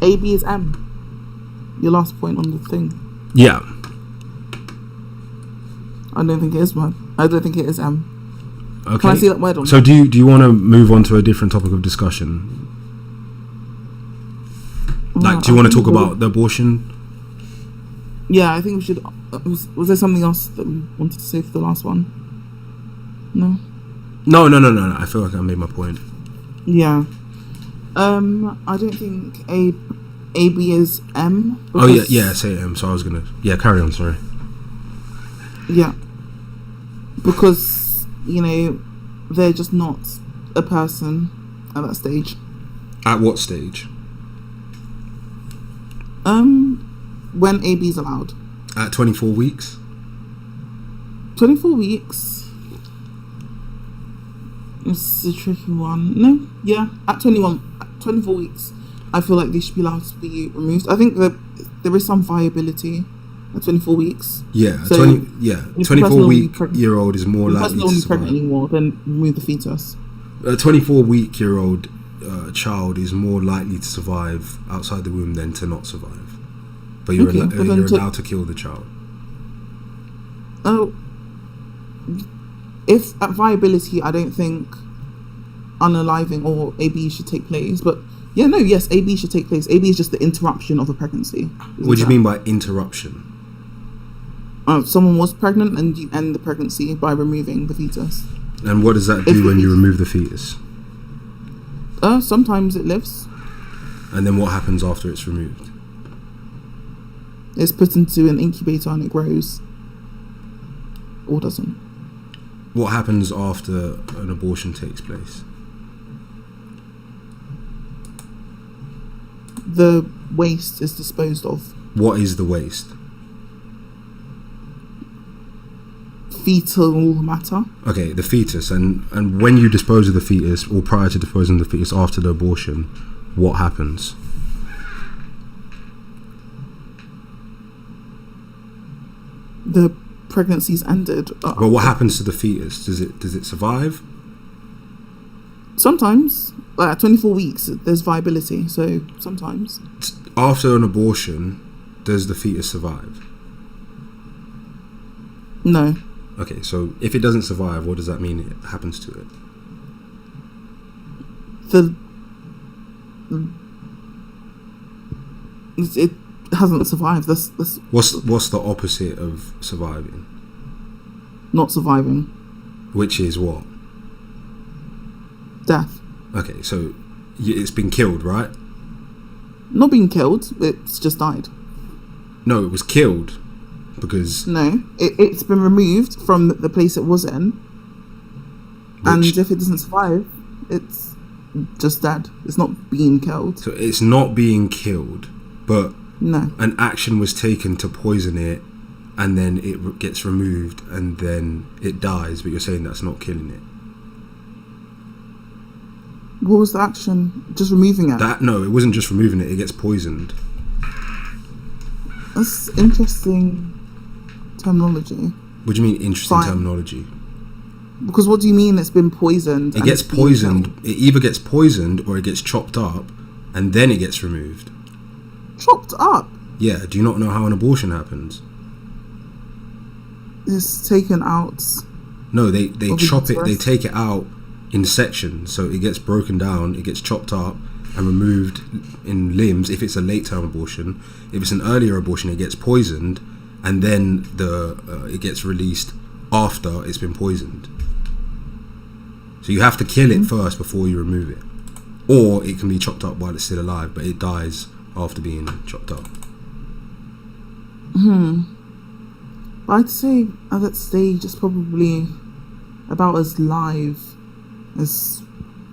A-B is M. Your last point on the thing. Yeah. I don't think it is, man. I don't think it is M. Okay. Can I see that word on So do you want to move on to a different topic of discussion? Like, do you want to talk about the abortion? Yeah, I think we should. Was there something else that we wanted to say for the last one? No. No. I feel like I made my point. Yeah. I don't think AB is M. Oh yeah, say M. So I was gonna carry on. Sorry. Yeah, because they're just not a person at that stage. At what stage? When AB is allowed. At 24 weeks. 24 weeks. It's a tricky one. No, yeah, at 24 weeks. I feel like they should be allowed to be removed. I think that there is some viability at 24 weeks. Yeah, so 24-year-old is more likely to survive. Pregnant anymore, then remove the fetus. A 24-year-old child is more likely to survive outside the womb than to not survive. But you're allowed to kill the child. Oh, if at viability, I don't think unaliving or AB should take place, but yes, AB should take place. AB is just the interruption of a pregnancy. What do you mean by interruption? Someone was pregnant and you end the pregnancy by removing the fetus. And what does that do when you remove the fetus? Sometimes it lives. And then what happens after it's removed? It's put into an incubator and it grows. Or doesn't. What happens after an abortion takes place? The waste is disposed of. What is the waste? Fetal matter. Okay, the fetus. And when you dispose of the fetus, or prior to disposing of the fetus after the abortion, what happens? The pregnancy's ended. But what happens to the fetus? Does it survive? Sometimes. At 24 weeks, there's viability, so sometimes. After an abortion, does the fetus survive? No. Okay, so if it doesn't survive, what does that mean it happens to it? It hasn't survived. That's What's the opposite of surviving? Not surviving. Which is what? Death. Okay, so it's been killed, right? Not being killed, it's just died. No, it was killed because... No, it's been removed from the place it was in. And if it doesn't survive, it's just dead. It's not being killed. So it's not being killed, but no, an action was taken to poison it, and then it gets removed, and then it dies, but you're saying that's not killing it. What was the action? Just removing it? No, it wasn't just removing it. It gets poisoned. That's interesting terminology. What do you mean interesting terminology? Because what do you mean it's been poisoned? It gets poisoned. It either gets poisoned or it gets chopped up, and then it gets removed. Chopped up? Yeah. Do you not know how an abortion happens? It's taken out. No, they chop it. They take it out in sections, so it gets broken down, it gets chopped up and removed in limbs if it's a late term abortion. If it's an earlier abortion, it gets poisoned, and then it gets released after it's been poisoned. So you have to kill it first before you remove it, or it can be chopped up while it's still alive, but it dies after being chopped up. I'd say at that stage it's probably about as live as,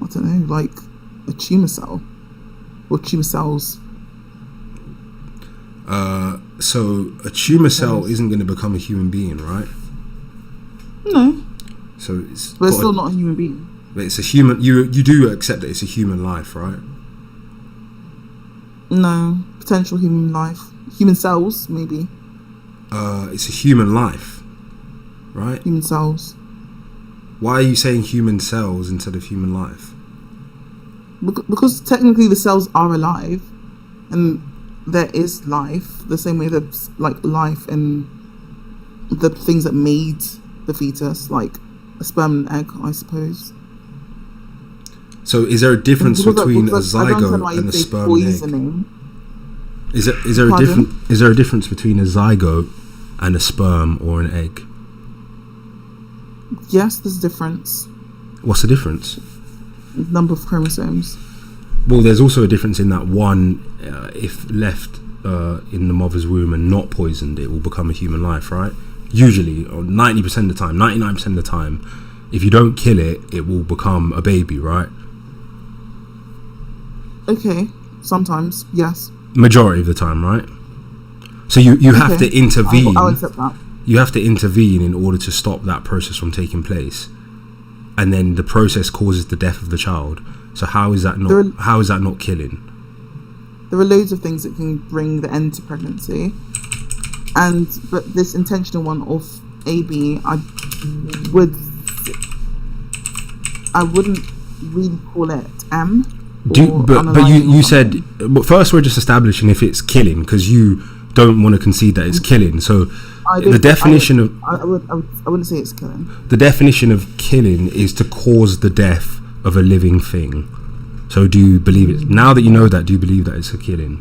I don't know, like a tumour cell or tumour cells. So a tumour cell isn't going to become a human being, right? No. So it's. But it's still not a human being. But it's a human. You do accept that it's a human life, right? No, potential human life, human cells maybe. It's a human life, right? Human cells. Why are you saying human cells instead of human life? Because technically the cells are alive, and there is life, the same way there's like life in the things that made the fetus, like a sperm and egg, I suppose. So is there a difference between a zygote and a sperm and egg? Is there a difference between a zygote and a sperm or an egg? Yes, there's a difference. What's the difference? Number of chromosomes. Well, there's also a difference in that one, if left in the mother's womb and not poisoned, it will become a human life, right? Usually, or 90% of the time, 99% of the time, if you don't kill it, it will become a baby, right? Okay, sometimes, yes. Majority of the time, right? So you have to intervene. I'll accept that. You have to intervene in order to stop that process from taking place, and then the process causes the death of the child. So how is that not killing? There are loads of things that can bring the end to pregnancy, but this intentional one of AB, I wouldn't really call it M. But you said, but first we're just establishing if it's killing, because you don't want to concede that it's killing. So the definition I wouldn't say it's killing. The definition of killing is to cause the death of a living thing. So do you believe it? Now that you know that, do you believe that it's a killing?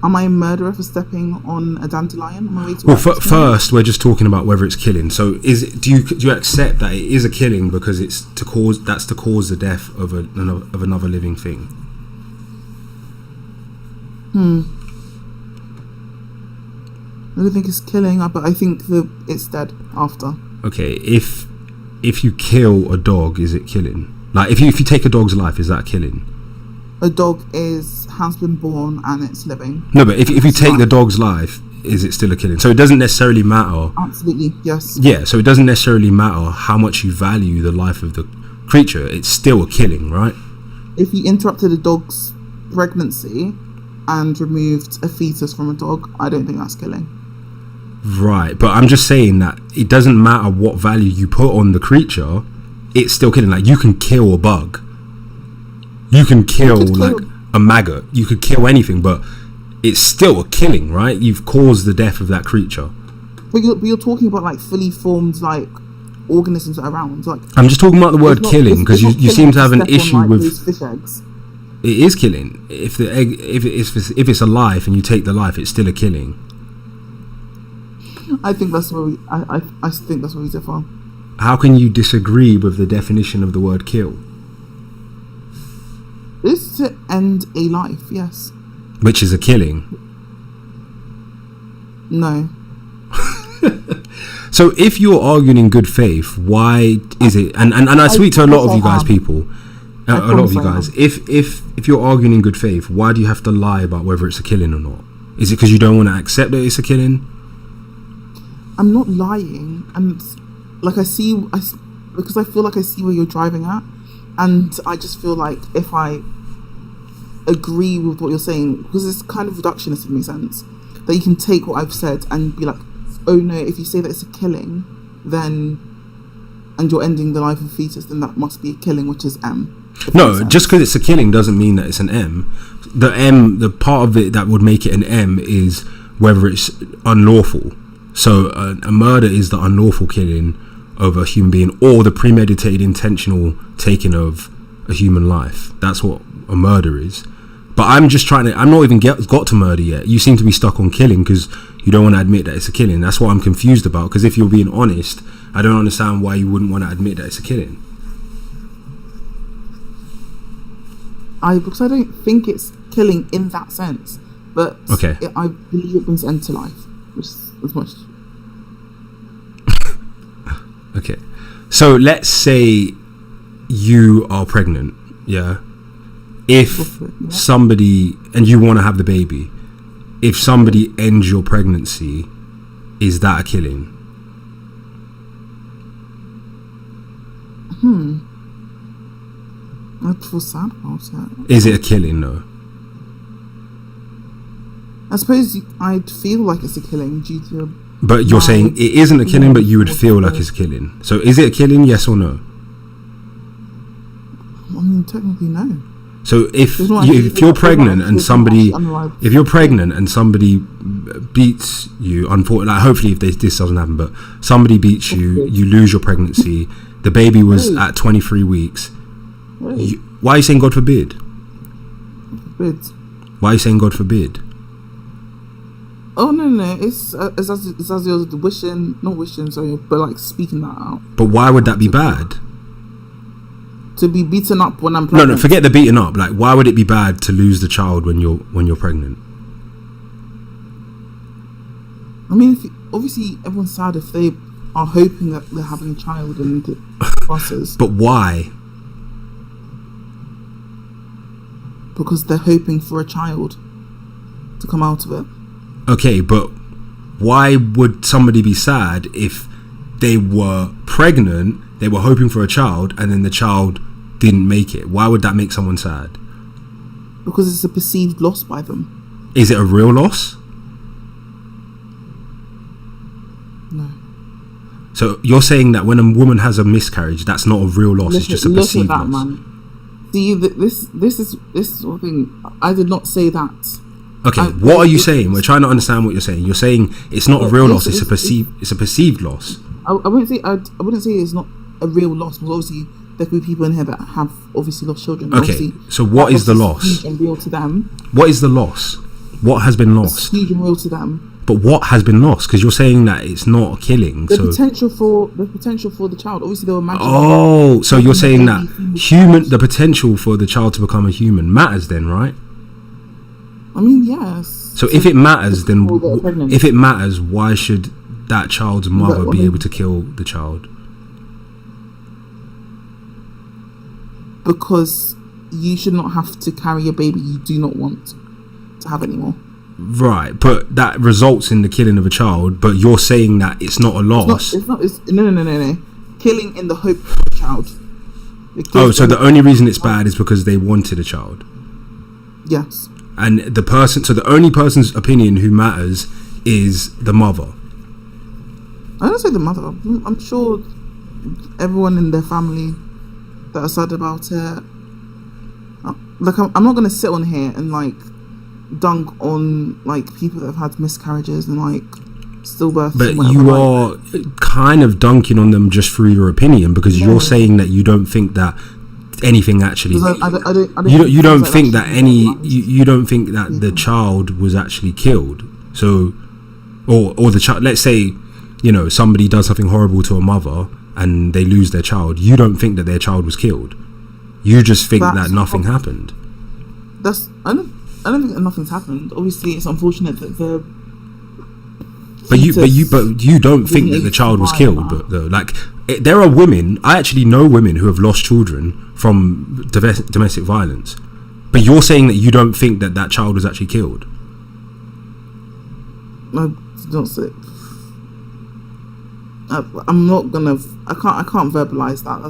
Am I a murderer for stepping on a dandelion? Well, first we're just talking about whether it's killing. So do you accept that it is a killing because it's to cause the death of another living thing? I don't think it's killing, but I think that it's dead after. Okay, if you kill a dog, is it killing? Like if you take a dog's life, is that killing? A dog has been born and it's living. No, but if you take the dog's life, is it still a killing? So it doesn't necessarily matter. Absolutely, yes. Yeah, so it doesn't necessarily matter how much you value the life of the creature. It's still a killing, right? If you interrupted a dog's pregnancy and removed a fetus from a dog, I don't think that's killing. Right, but I'm just saying that it doesn't matter what value you put on the creature, it's still killing. Like you can kill a bug, you can kill like a maggot, you could kill anything, but it's still a killing, right? You've caused the death of that creature. But you're talking about like fully formed like organisms that are around. Like I'm just talking about the word killing because you seem to have an issue on, like, with fish eggs. It is killing. If the egg, if it's alive and you take the life, it's still a killing. I think that's where I think that's where we differ. How can you disagree with the definition of the word kill? It's to end a life, yes. Which is a killing. No. So if you're arguing in good faith, why is it? And I speak to a lot of you guys, people. A lot of you guys. If you're arguing in good faith, why do you have to lie about whether it's a killing or not? Is it because you don't want to accept that it's a killing? I'm not lying, and like because I feel like I see where you're driving at, and I just feel like if I agree with what you're saying, because it's kind of reductionist in a sense, that you can take what I've said and be like, oh no, if you say that it's a killing, then and you're ending the life of a fetus, then that must be a killing, which is M. No, just because it's a killing doesn't mean that it's an M. The part of it that would make it an M is whether it's unlawful. So a murder is the unlawful killing of a human being, or the premeditated, intentional taking of a human life. That's what a murder is. But I'm not even got to murder yet. You seem to be stuck on killing because you don't want to admit that it's a killing. That's what I'm confused about, because if you're being honest, I don't understand why you wouldn't want to admit that it's a killing. Because I don't think it's killing in that sense, but okay. I believe it brings end to life, which is as much. Okay, so let's say you are pregnant, yeah? If somebody, and you want to have the baby, if somebody ends your pregnancy, is that a killing? I'd feel sad about it. Is it a killing, though? I suppose I'd feel like it's a killing due to... But you're saying it isn't a killing, but you would feel like it's a killing. So is it a killing, yes or no? I mean, technically, no. So if you're pregnant and somebody beats you, unfortunately, like hopefully if this doesn't happen, but somebody beats you, you lose your pregnancy, the baby was at 23 weeks. Why are you saying God forbid? Why are you saying God forbid? Oh no! It's as you're not wishing, sorry, but like speaking that out. But why would that be bad? To be beaten up when I'm pregnant. No, forget the beating up. Like, why would it be bad to lose the child when you're pregnant? I mean, obviously everyone's sad if they are hoping that they're having a child and the process. But why? Because they're hoping for a child to come out of it. Okay, but why would somebody be sad if they were pregnant, they were hoping for a child, and then the child didn't make it? Why would that make someone sad? Because it's a perceived loss by them. Is it a real loss? No. So you're saying that when a woman has a miscarriage, that's not a real loss, it's just a perceived loss? Man. See, this is sort of thing. I did not say that. Okay, what are you saying? We're trying to understand what you're saying. You're saying it's not a real loss; it's a perceived loss. I wouldn't say it's not a real loss, because obviously there could be people in here that have obviously lost children. Okay, so what is the loss? Huge and real to them. What is the loss? What has been lost? It's huge and real to them. But what has been lost? Because you're saying that it's not a killing. The potential for the child. Obviously, they'll imagine. Oh, so you're saying that the potential for the child to become a human matters then, right? I mean, yes. So if it matters, then if it matters, why should that child's mother be able to kill the child? Because you should not have to carry a baby you do not want to have anymore. Right, but that results in the killing of a child. But you're saying that it's not a loss. No. Killing in the hope of a child. Oh, so the only reason it's bad is because they wanted a child. Yes. And the only person's opinion who matters is the mother. I don't say the mother. I'm sure everyone in their family that are sad about it. Like, I'm not gonna sit on here and like dunk on like people that have had miscarriages and like stillbirths. But you are kind of dunking on them just through your opinion, because you're saying that you don't think that anything actually. You don't think that the child was actually killed. So, or the child. Let's say, somebody does something horrible to a mother and they lose their child. You don't think that their child was killed. You just think that nothing happened. I don't think that nothing's happened. Obviously, it's unfortunate that the. But you don't think that the child was killed. But though, there are women. I actually know women who have lost children from domestic violence. But you're saying that you don't think that that child was actually killed. I don't say. I'm not gonna. I can't verbalize that.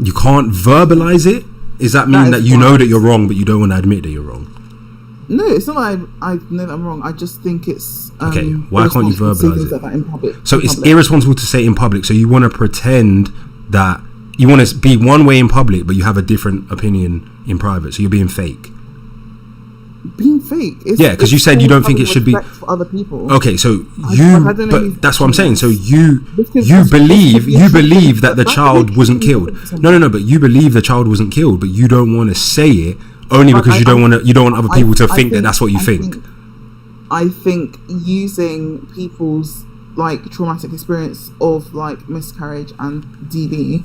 You can't verbalize it. Does that mean that you know that you're wrong, but you don't want to admit that you're wrong? No, it's not like I know that I'm wrong. I just think it's okay. Why can't you verbalize it? Like in public, it's irresponsible to say it in public. So you want to pretend that you want to be one way in public, but you have a different opinion in private. So you're being fake. Being fake? Because you said you don't think it should be for other people. Okay, so but that's what I'm saying. So you believe that the child wasn't killed. No. But you believe the child wasn't killed, but you don't want to say it. Only because you don't want other people to think that that's what you think. I think using people's like traumatic experience of like miscarriage and DV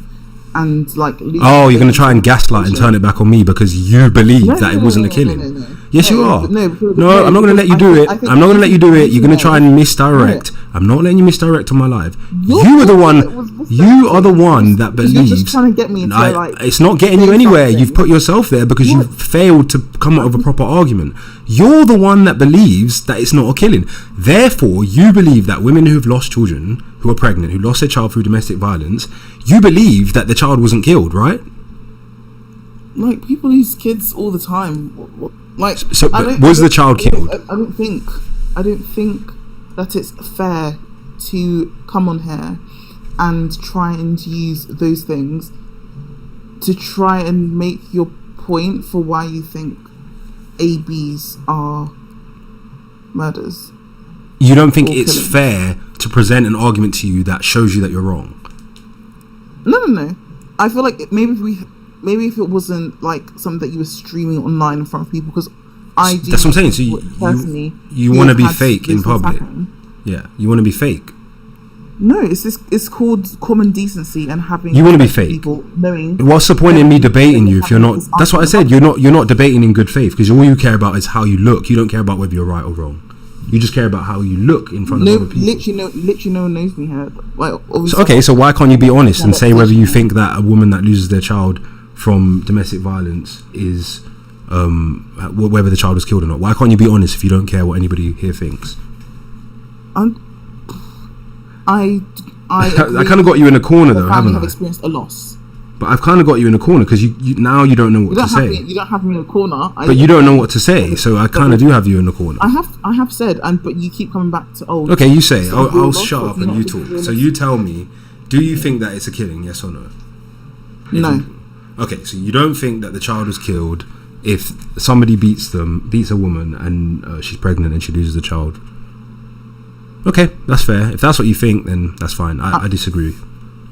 and like you're going to try and gaslight and turn it back on me because you believe that it wasn't a killing. Yes, you are. No, I'm not going to let you do it. I'm not going to let you do it. You're going to try and misdirect. I'm not letting you misdirect on my live. You are the one that believes. You're just trying to get me into it's not getting you anywhere. You've put yourself there because you've failed to come up with a proper argument. You're the one that believes that it's not a killing. Therefore, you believe that women who've lost children, who are pregnant, who lost their child through domestic violence, you believe that the child wasn't killed, right? Like, people lose kids all the time. Like, so was the child killed? I don't think that it's fair to come on here and try and use those things to try and make your point for why you think ABs are murders. You don't think it's fair to present an argument to you that shows you that you're wrong? No. I feel like maybe if it wasn't like something that you were streaming online in front of people, because I do. That's what I'm saying. So you want to be fake in public. Yeah, you want to be fake. No, it's called common decency and having. You want to be fake. People knowing. What's the point in me debating you if you're not? That's what I said. You're not debating in good faith because all you care about is how you look. You don't care about whether you're right or wrong. You just care about how you look in front of other people. Literally, no one knows me here. Like, so why can't you be honest and say whether you think that a woman that loses their child from domestic violence is, whether the child was killed or not? Why can't you be honest if you don't care what anybody here thinks? I kind of got you in a corner though, haven't I? Have experienced a loss. But I've kind of got you in a corner because you now you don't know what to say. You don't have me in a corner. But you don't know what to say, so I kind of do have you in the corner. I have said, but you keep coming back to old. Okay, you say. I'll shut up and you talk. So you tell me, do you think that it's a killing? Yes or no? No. Okay, so you don't think that the child was killed if somebody beats a woman and she's pregnant and she loses the child. Okay, that's fair. If that's what you think, then that's fine. I disagree.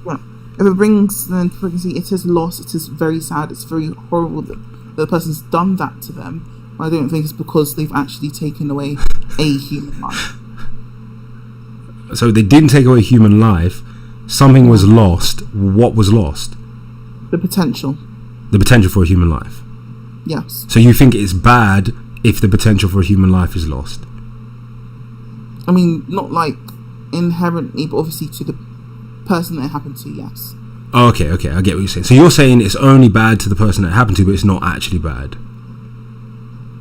Yeah. If it brings them to pregnancy, it is loss. It is very sad. It's very horrible that the person's done that to them. I don't think it's because they've actually taken away a human life. So they didn't take away human life. Something was lost. What was lost? The potential. The potential for a human life. Yes. So you think it's bad if the potential for a human life is lost? I mean, not like inherently, but obviously to the person that it happened to, yes. Oh, okay, I get what you're saying. So you're saying it's only bad to the person that it happened to, but it's not actually bad.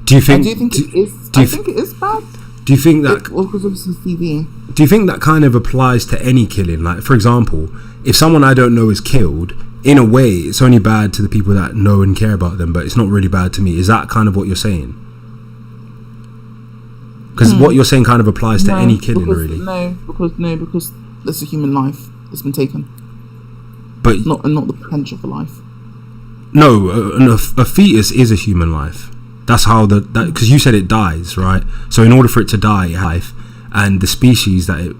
Do you think? I think it is bad. Do you think that? Because obviously TV. Do you think that kind of applies to any killing? Like, for example, if someone I don't know is killed, in a way, it's only bad to the people that know and care about them, but it's not really bad to me. Is that kind of what you're saying? Because what you're saying kind of applies to any killing, really. Because there's a human life that's been taken, but not the potential for life. No, a fetus is a human life. That's how because you said it dies, right? So in order for it to die, it has life, and the species that it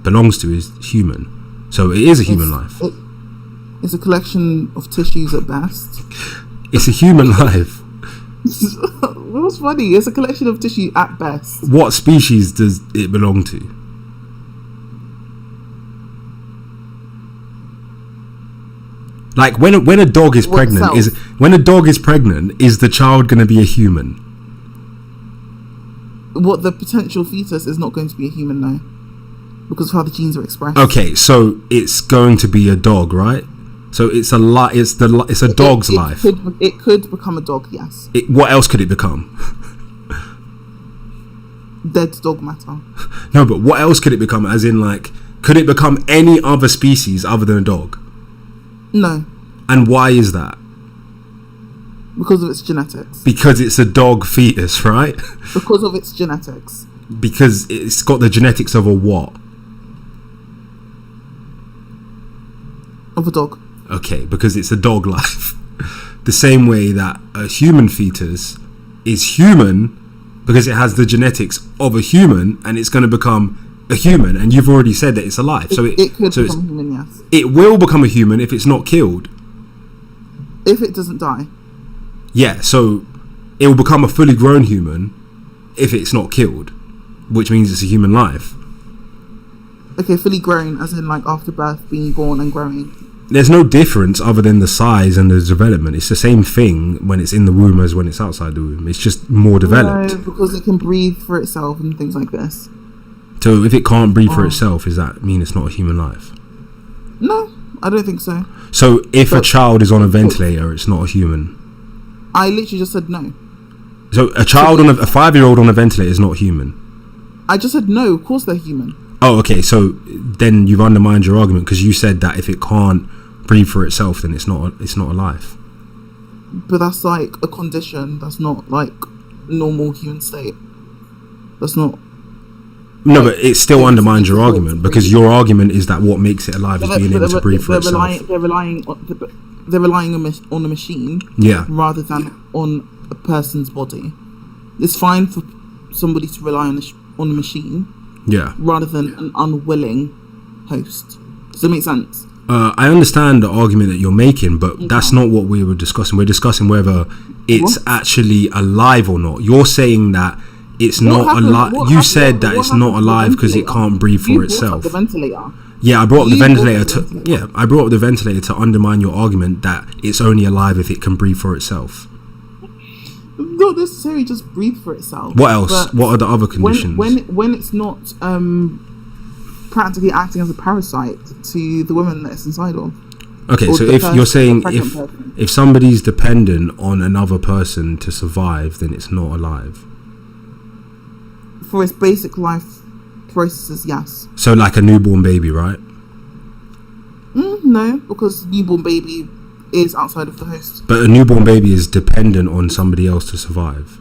belongs to is human. So it is a human life. It's a collection of tissues at best. It's a human life. What's funny? It's a collection of tissue at best. What species does it belong to? Like when a dog is pregnant, is the child going to be a human? What, the potential fetus is not going to be a human now, because of how the genes are expressed. Okay, so it's going to be a dog, right? So it's a dog's life. It could become a dog, yes. What else could it become? Dead dog matter. No, but what else could it become? As in, like, could it become any other species other than a dog? No. And why is that? Because of its genetics. Because it's a dog fetus, right? Because of its genetics. Because it's got the genetics of a what? Of a dog. Okay, because it's a dog life. The same way that a human fetus is human because it has the genetics of a human and it's going to become a human, and you've already said that it's a life. It could become a human, yes. It will become a human if it's not killed. If it doesn't die. Yeah, so it will become a fully grown human if it's not killed, which means it's a human life. Okay, fully grown as in like after birth, being born and growing. There's no difference other than the size and the development. It's the same thing when it's in the womb as when it's outside the womb. It's just more developed. No, because it can breathe for itself and things like this. So if it can't breathe for itself, does that mean it's not a human life? No, I don't think so. So if a child is on a ventilator, it's not a human? I literally just said no. So a 5-year-old on a ventilator is not human? I just said no, of course they're human. Oh, okay, so then you've undermined your argument because you said that if it can't breathe for itself, then it's not a life. But that's like a condition. That's not like normal human state. That's not. No, but it still undermines your argument because your argument is that what makes it alive is being able to breathe for itself. They're relying on a machine, rather than on a person's body. It's fine for somebody to rely on a machine, rather than an unwilling host. Does that make sense? I understand the argument that you're making, but that's not what we were discussing. We're discussing whether it's actually alive or not. You're saying that it's not alive. You said that it's not alive because it can't breathe for itself. The ventilator. Yeah, I brought up the ventilator I brought up the ventilator to undermine your argument that it's only alive if it can breathe for itself. Not necessarily just breathe for itself. What else? What are the other conditions? When it's not practically acting as a parasite to the woman that it's inside of. Okay, so if you're saying if somebody's dependent on another person to survive, then it's not alive. For its basic life processes, yes. So like a newborn baby, right? No, because newborn baby is outside of the host. But a newborn baby is dependent on somebody else to survive.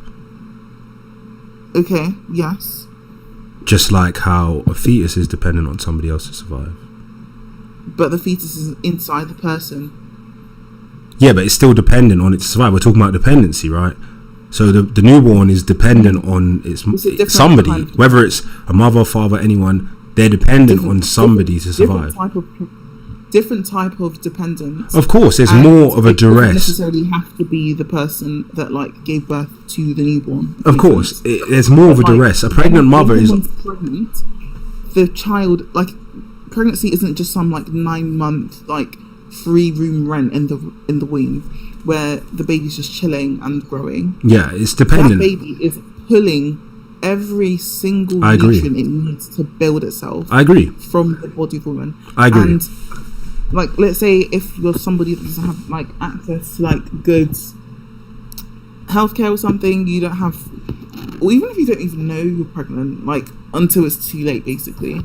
Okay, yes. Just like how a fetus is dependent on somebody else to survive. But the fetus is inside the person. Yeah, but it's still dependent on it to survive. We're talking about dependency, right? So the newborn is dependent on somebody, whether it's a mother, father, anyone. They're dependent on somebody to survive. Different type of dependence. Of course, there's more of a duress. It doesn't necessarily have to be the person that gave birth to the newborn. Of course, there's more of a duress. A pregnant mother is pregnant. The child, pregnancy isn't just some 9-month free room rent in the womb where the baby's just chilling and growing. Yeah, it's dependent. That baby is pulling every single nutrient it needs to build itself. I agree. From the body of the woman. I agree. And let's say if you're somebody that doesn't have access to good healthcare or something, you don't have, or even if you don't even know you're pregnant, until it's too late, basically.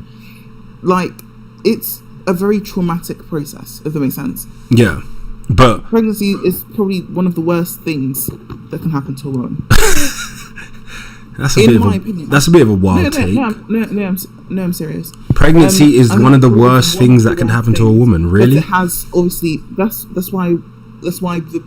It's a very traumatic process, if that makes sense. Yeah, but pregnancy is probably one of the worst things that can happen to a woman. That's a bit of a wild take. No, I'm serious. Pregnancy is one of the worst things that can happen to a woman. Really, but it has obviously. That's why the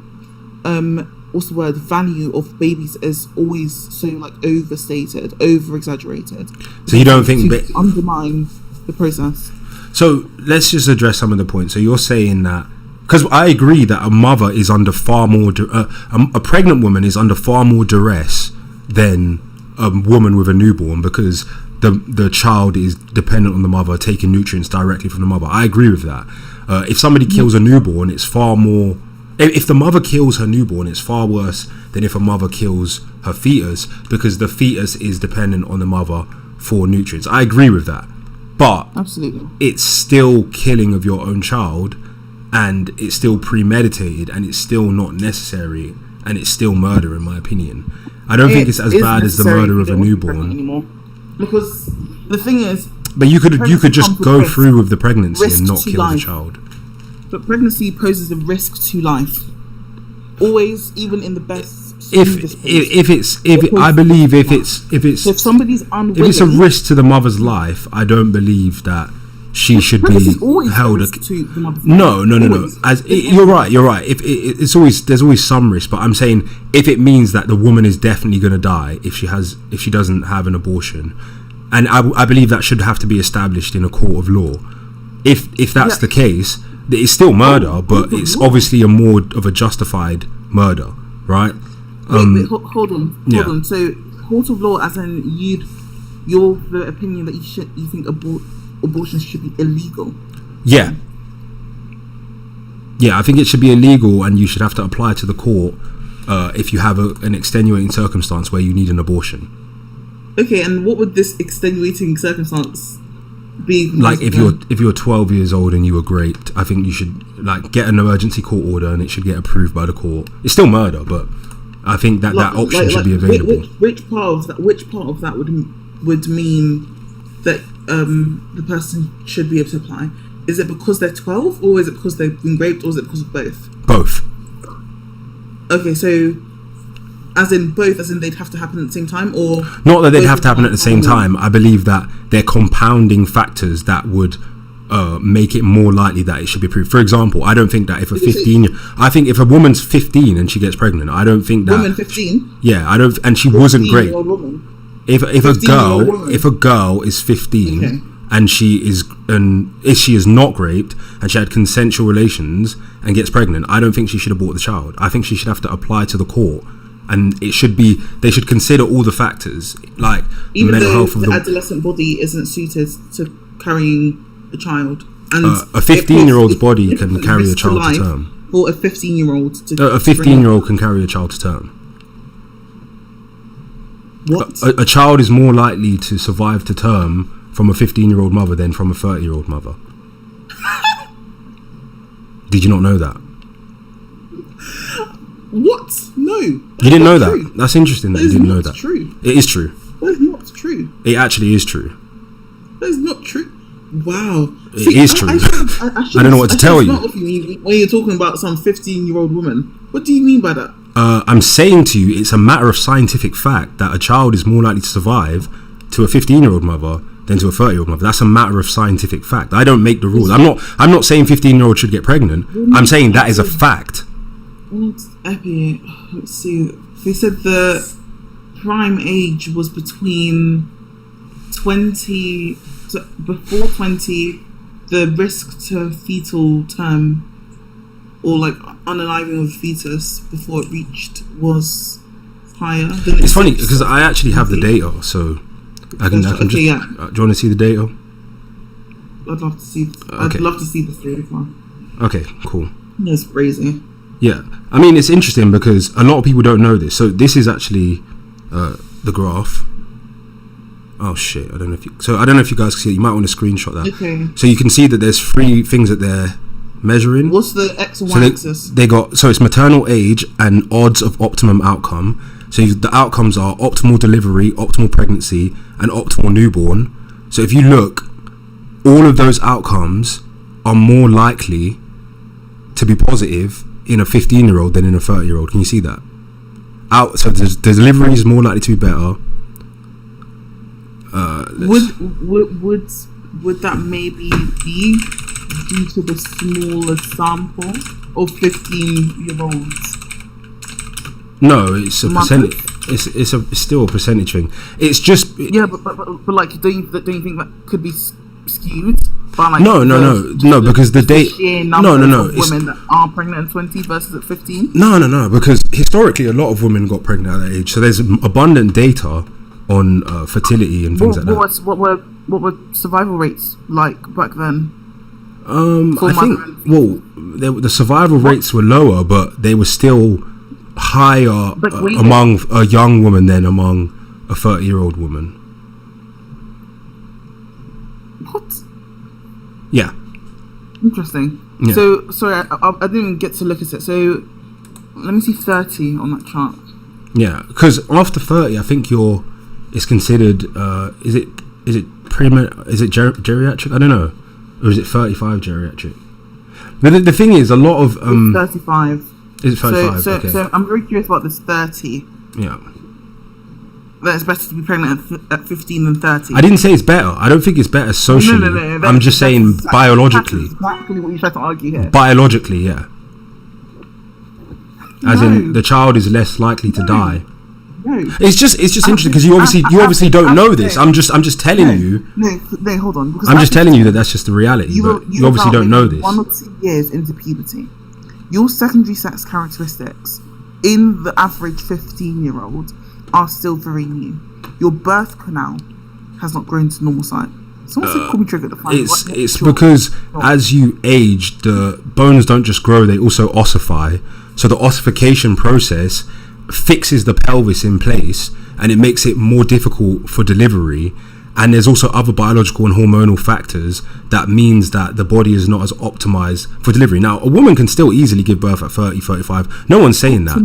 what's the word? Value of babies is always so overstated, over exaggerated. So you don't think to undermine the process? So let's just address some of the points. So you're saying that, because I agree that a mother is under far more, a pregnant woman is under far more duress than a woman with a newborn, because the child is dependent on the mother taking nutrients directly from the mother. I agree with that. If somebody kills a newborn, it's far more. If the mother kills her newborn, it's far worse than if a mother kills her fetus, because the fetus is dependent on the mother for nutrients. I agree with that. But absolutely, it's still killing of your own child, and it's still premeditated, and it's still not necessary, and it's still murder, in my opinion. I don't think it's as bad as the murder of a newborn anymore, because the thing is. But you could just go through with the pregnancy and not kill the child. But pregnancy poses a risk to life, always, even in the best. If somebody's unwilling, if it's a risk to the mother's life, I don't believe that she should be held. No. You're right. It's always, there's always some risk, but I'm saying if it means that the woman is definitely going to die if she doesn't have an abortion, and I believe that should have to be established in a court of law. If that's the case, it's still murder, but it's obviously a more of a justified murder, right? Wait, hold on. So, court of law, as in you're the opinion that you think abortion should be illegal. Yeah, I think it should be illegal, and you should have to apply to the court if you have an extenuating circumstance where you need an abortion. Okay, and what would this extenuating circumstance be? If you're 12 years old and you were raped, I think you should get an emergency court order, and it should get approved by the court. It's still murder, but I think that option should be available. Which part of that would mean that the person should be able to apply? Is it because they're 12, or is it because they've been raped, or is it because of both? Both. Okay, so as in they'd have to happen at the same time, or not that they'd have to happen at the same time. I believe that they're compounding factors that would make it more likely that it should be approved. For example, I don't think that if I think if a woman's 15 and she gets pregnant, I don't think that woman 15. Yeah, I don't, and she wasn't great. If a girl is 15 and she is not raped and she had consensual relations and gets pregnant, I don't think she should abort the child. I think she should have to apply to the court and they should consider all the factors like even mental though health of the the adolescent body isn't suited to carrying a child, and a 15-year-old's body can carry a child to term. For a 15-year-old to A 15-year-old can carry a child to term. What? A child is more likely to survive to term from a 15-year-old mother than from a 30-year-old mother. Did you not know that? What? No. You didn't know that? True. That's interesting that you didn't know that. True. It is true. That is not true. It actually is true. That is not true. Wow. It is true. I don't know what to tell you. When you're talking about some 15-year-old woman, what do you mean by that? I'm saying to you, it's a matter of scientific fact that a child is more likely to survive to a 15-year-old mother than to a 30-year-old mother. That's a matter of scientific fact. I don't make the rules. I'm not saying 15-year-olds should get pregnant. I'm saying that is a fact. Let's see. They said the prime age was between 20. So before 20, the risk to fetal term or like unaliving of the fetus before it reached was higher. It's funny because I actually have the data, so I can just. Do you want to see the data? I'd love to see. I'd love to see this data. Okay, cool. That's crazy. Yeah, I mean it's interesting because a lot of people don't know this. So this is actually the graph. Oh shit! I don't know if you guys can see it. You might want to screenshot that. Okay. So you can see that there's 3 things that they're measuring. What's the X and Y axis? So it's maternal age and odds of optimum outcome. So the outcomes are optimal delivery, optimal pregnancy, and optimal newborn. So if you look, all of those outcomes are more likely to be positive in a 15-year-old than in a 30-year-old. Can you see that? So the delivery is more likely to be better. Would that maybe be due to the smaller sample of 15-year-olds? No, it's a percentage. It's still a percentage thing. It's just but like don't you think that could be skewed by like no because the date women that are pregnant at 20 versus at 15. No because historically a lot of women got pregnant at that age, so there's abundant data on fertility and things like that. What were survival rates like back then? I think the survival rates were lower, but they were still higher among a young woman than among a 30-year-old woman. What? Yeah. Interesting. Yeah. So sorry, I didn't even get to look at it. So let me see 30 on that chart. Yeah, because after 30, I think it's considered. Is it geriatric? I don't know, or is it 35 geriatric? But the thing is, a lot of 35. Is it 35? So I'm very curious about this 30. Yeah. That it's better to be pregnant at 15 than 30. I didn't say it's better. I don't think it's better socially. No. I'm just saying biologically. That's exactly what you tried to argue here. Biologically, yeah. As in, the child is less likely to die. No. It's just interesting because you obviously don't know this. I'm just telling you. No, hold on. I'm just telling you that that's just the reality. But you obviously don't know this. 1 or 2 years into puberty, your secondary sex characteristics in the average 15-year-old are still very new. Your birth canal has not grown to normal size. Someone said call me triggered. It's because as you age, the bones don't just grow; they also ossify. So the ossification process fixes the pelvis in place, and it makes it more difficult for delivery. And there's also other biological and hormonal factors that means that the body is not as optimized for delivery. Now, a woman can still easily give birth at 30, 35. No one's saying that.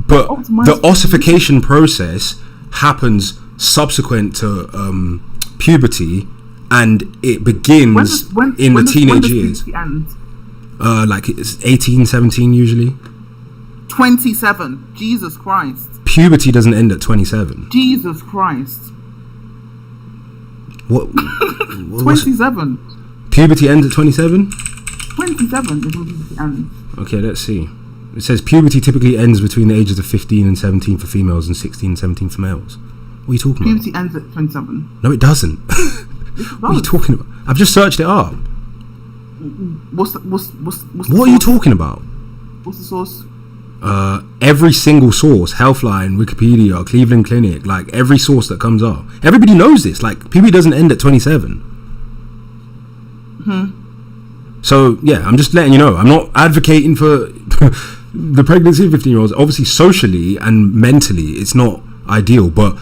But the ossification process happens subsequent to puberty, and it begins in the teenage years. Like it's 18, 17 usually. 27. Jesus Christ. Puberty doesn't end at 27. Jesus Christ. What? 27. Puberty ends at 27? 27 is when puberty ends. Okay, let's see. It says puberty typically ends between the ages of 15 and 17 for females and 16 and 17 for males. What are you talking about? Puberty ends at 27. No, it doesn't. What are you talking about? I've just searched it up. What's what are you talking about? What's the source? every single source, Healthline, Wikipedia, Cleveland Clinic, like every source that comes up, everybody knows this. Like, puberty doesn't end at 27. So yeah, I'm just letting you know, I'm not advocating for the pregnancy of 15-year-olds. Obviously, socially and mentally, it's not ideal, but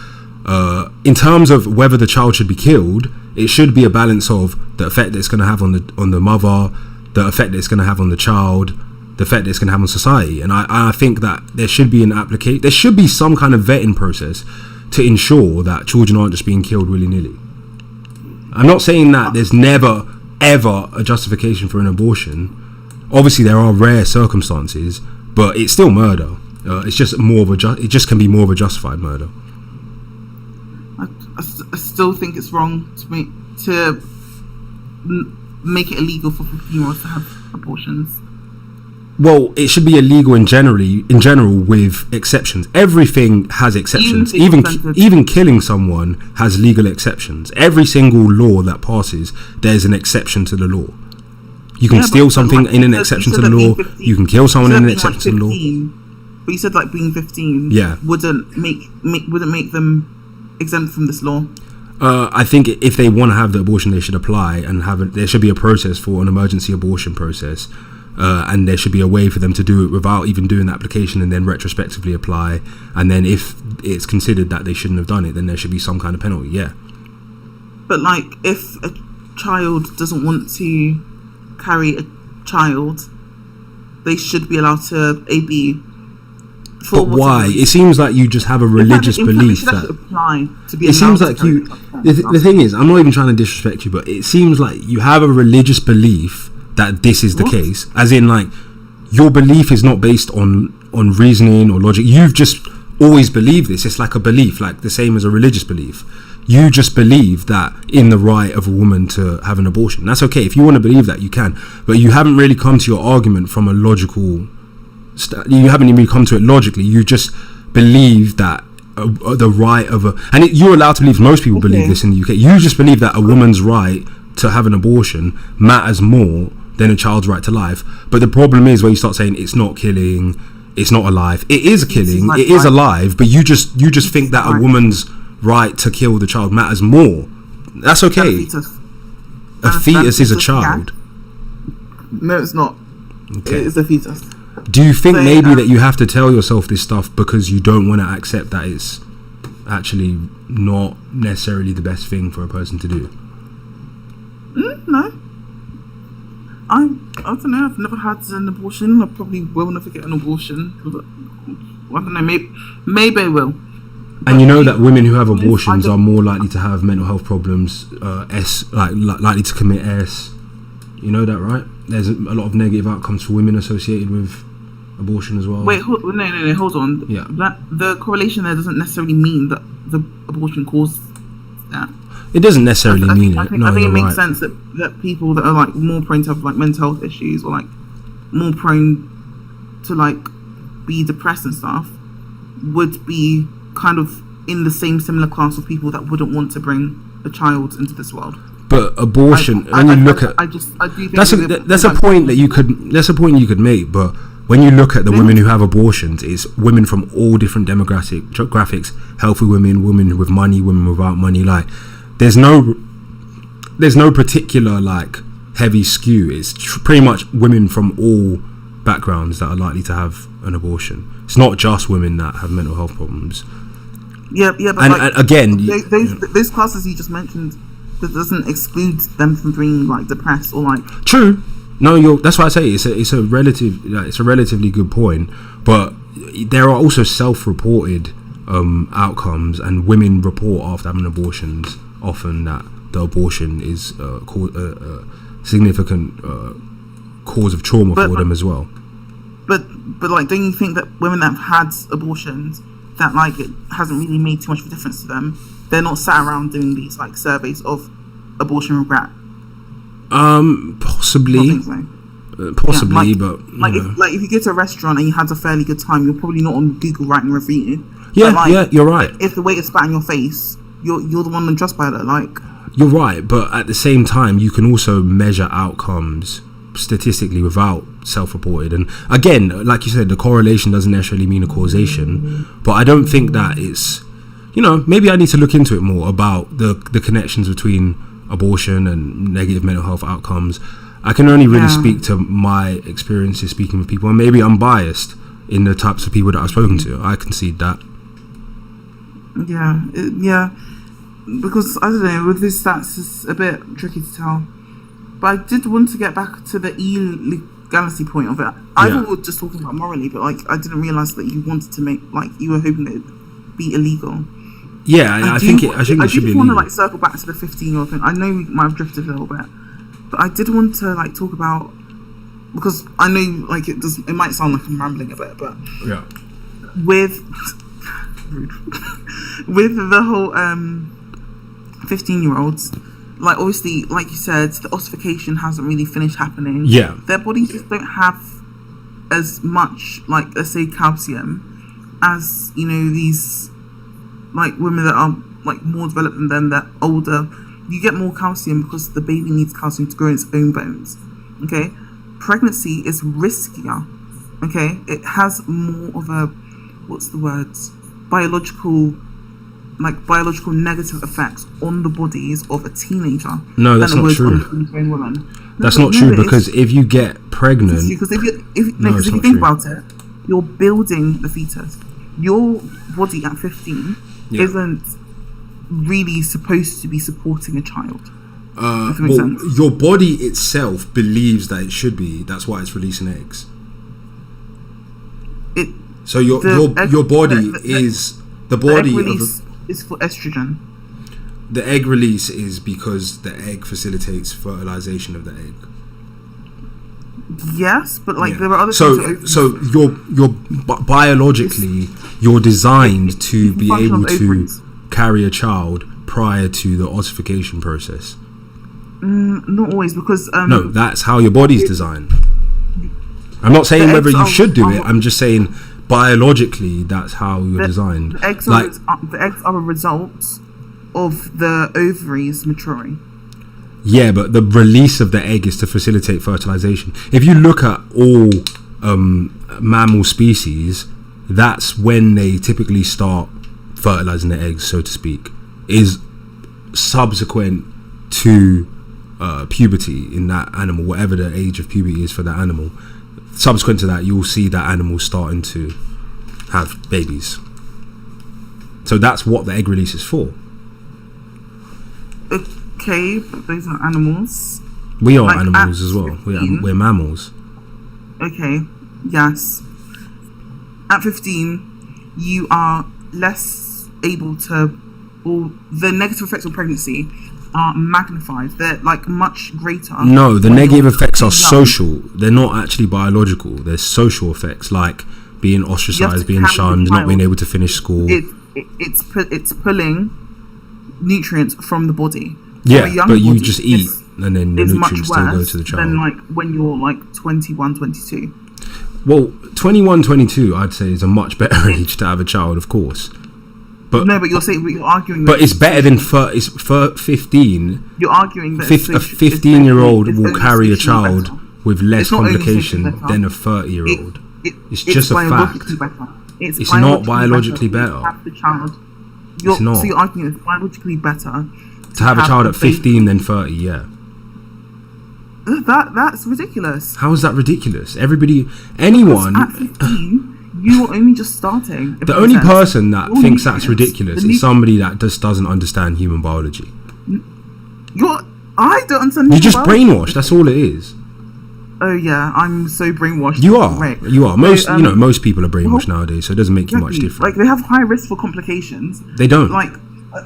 in terms of whether the child should be killed, it should be a balance of the effect that it's going to have on the mother, the effect that it's going to have on the child, the effect that it's going to have on society. And I think that there should be there should be some kind of vetting process to ensure that children aren't just being killed willy-nilly. I'm not saying that there's never ever a justification for an abortion. Obviously there are rare circumstances, but it's still murder. It's just more of it just can be more of a justified murder. I still think it's wrong to make it illegal for 15-year-olds to have abortions. Well, it should be illegal in general with exceptions. Everything has exceptions. Even killing someone has legal exceptions. Every single law that passes, there's an exception to the law. You can steal something in an exception to the law. You can kill someone in an exception to the law. But you said like being 15 wouldn't make them exempt from this law. I think if they want to have the abortion, they should apply and there should be a process for an emergency abortion process. And there should be a way for them to do it without even doing the application and then retrospectively apply. And then if it's considered that they shouldn't have done it, then there should be some kind of penalty, yeah. But like, if a child doesn't want to carry a child, they should be allowed to AB. But why? It seems like you just have a religious belief that apply to be. It seems like you. The thing is, I'm not even trying to disrespect you, but it seems like you have a religious belief that this is the case, as in like your belief is not based on reasoning or logic. You've just always believed this. It's like a belief, like the same as a religious belief. You just believe that in the right of a woman to have an abortion. That's okay. If you want to believe that, you can, but you haven't really come to your argument from a logical you haven't even come to it logically. You just believe that the right of you're allowed to believe, most people believe this in the UK, you just believe that a woman's right to have an abortion matters more than a child's right to life. But the problem is where you start saying it's not killing, it's not alive. It is killing, it is alive, but you just think that a woman's right to kill the child matters more. That's okay. A fetus is a child. No, it's not. Okay. It is a fetus. Do you think maybe that you have to tell yourself this stuff because you don't want to accept that it's actually not necessarily the best thing for a person to do? No. I don't know. I've never had an abortion. I probably will never get an abortion. I don't know. Maybe I will. And you know that women who have abortions are more likely to have mental health problems, likely to commit S. You know that, right? There's a lot of negative outcomes for women associated with abortion as well. Wait, no, hold on. Yeah. The correlation there doesn't necessarily mean that the abortion caused that. It doesn't necessarily mean I think it makes sense that people that are like more prone to have like mental health issues or like more prone to like be depressed and stuff would be kind of in the similar class of people that wouldn't want to bring a child into this world. But abortion, that's a point that you could make. But when you look at the women who have abortions, it's women from all different demographics: healthy women, women with money, women without money. Like, there's no particular like heavy skew. It's pretty much women from all backgrounds that are likely to have an abortion. It's not just women that have mental health problems. Yeah, but and again, those classes you just mentioned, that doesn't exclude them from being like depressed or like. True. No, that's why I say it's a relatively good point. But there are also self-reported outcomes, and women report after having abortions often that the abortion is a significant cause of trauma for them as well. But like, don't you think that women that have had abortions, that like it hasn't really made too much of a difference to them? They're not sat around doing these like surveys of abortion regret. Possibly, possibly, but if you go to a restaurant and you had a fairly good time, you're probably not on Google writing a review. Yeah, you're right. If the waiter spat in your face, you're the one on Trustpilot. Like, you're right, but at the same time, you can also measure outcomes statistically without self-reported. And again, like you said, the correlation doesn't necessarily mean a causation, but I don't think that it's, maybe I need to look into it more about the connections between abortion and negative mental health outcomes. I can only really speak to my experiences speaking with people, and maybe I'm biased in the types of people that I've spoken to. I concede that. Yeah, because I don't know, with these stats it's a bit tricky to tell. But I did want to get back to the illegality point of it. I thought we were just talking about morally, but I didn't realise that you wanted to make, you were hoping it would be illegal. Yeah, I think it should be illegal. I want to circle back to the 15-year-old thing. I know we might have drifted a little bit, but I did want to talk about, because I know it might sound like I'm rambling a bit, but with the whole 15-year-olds, obviously, like you said, the ossification hasn't really finished happening. Yeah, their bodies just don't have as much, let's say, calcium as these women that are more developed than them, that older. You get more calcium because the baby needs calcium to grow its own bones. Okay, pregnancy is riskier. Okay, it has more of a biological negative effects on the bodies of a teenager. No, that's not true. That's not true, because if you get pregnant, because if you think about it, you're building the fetus. Your body at 15 isn't really supposed to be supporting a child. Your body itself believes that it should be. That's why it's releasing eggs. So your body is the body is for estrogen. The egg release is because the egg facilitates fertilization of the egg. Yes, but there are other things. So you're biologically you're designed to be able to carry a child prior to the ossification process. Not always, because no, that's how your body's designed. I'm not saying whether you should do it. I'm just saying biologically that's how you're designed. The eggs are a result of the ovaries maturing. Yeah, but the release of the egg is to facilitate fertilization. If you look at all mammal species, that's when they typically start fertilizing the eggs, so to speak, is subsequent to puberty in that animal, whatever the age of puberty is for that animal. Subsequent to that, you'll see that animal starting to have babies. So that's what the egg release is for. Okay, but those are animals. We are animals as well. We're mammals. Okay, yes. At 15, you are less able to, or the negative effects of pregnancy are magnified. They're much greater. No, the negative effects are social. They're not actually biological. They're social effects, like being ostracized, being shunned, not being able to finish school. It's pulling nutrients from the body. Yeah, but you just eat, and then the nutrients still go to the child. Than when you're 21, 22. Well, 21, 22, I'd say is a much better age to have a child, of course. But no, but you're arguing. But it's better than 15. You're arguing that a 15-year-old will carry a child with less complication than a 30-year-old. It's just a fact. It's not biologically better. Have the child. It's not. So you're arguing it's biologically better to have a child at 15 than 30. Yeah. That's ridiculous. How is that ridiculous? Anyone at 15. You are only just starting. The only person that thinks that's ridiculous is somebody that just doesn't understand human biology. I don't understand. You're just brainwashed. That's all it is. Oh yeah, I'm so brainwashed. You are. Right. You are. Most most people are brainwashed nowadays, so it doesn't make you much different. They have high risk for complications. They don't. I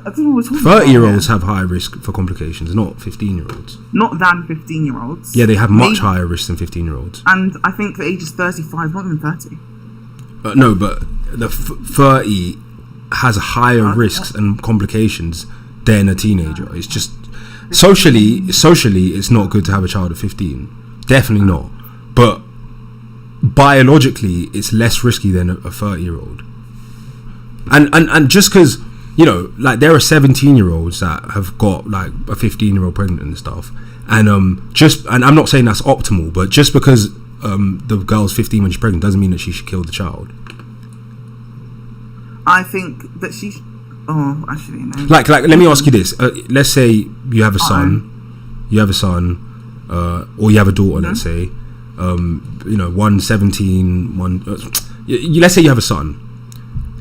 don't know what we're talking about. 30-year-olds have high risk for complications, not 15-year-olds. Not than 15-year-olds. Yeah, they have much higher risk than 15-year-olds. And I think the age is 35, not even 30. No, but the 30 has higher risks and complications than a teenager. It's just socially, it's not good to have a child at 15. Definitely not. But biologically, it's less risky than a 30-year-old. And just because, there are 17-year-olds that have got a 15-year-old pregnant and stuff, and I'm not saying that's optimal, but just because the girl's 15 when she's pregnant doesn't mean that she should kill the child. I think that she. Oh, actually, no. Like, let me ask you this. Let's say you have a son. You have a son, or you have a daughter. Let's say, one 17, one. Let's say you have a son.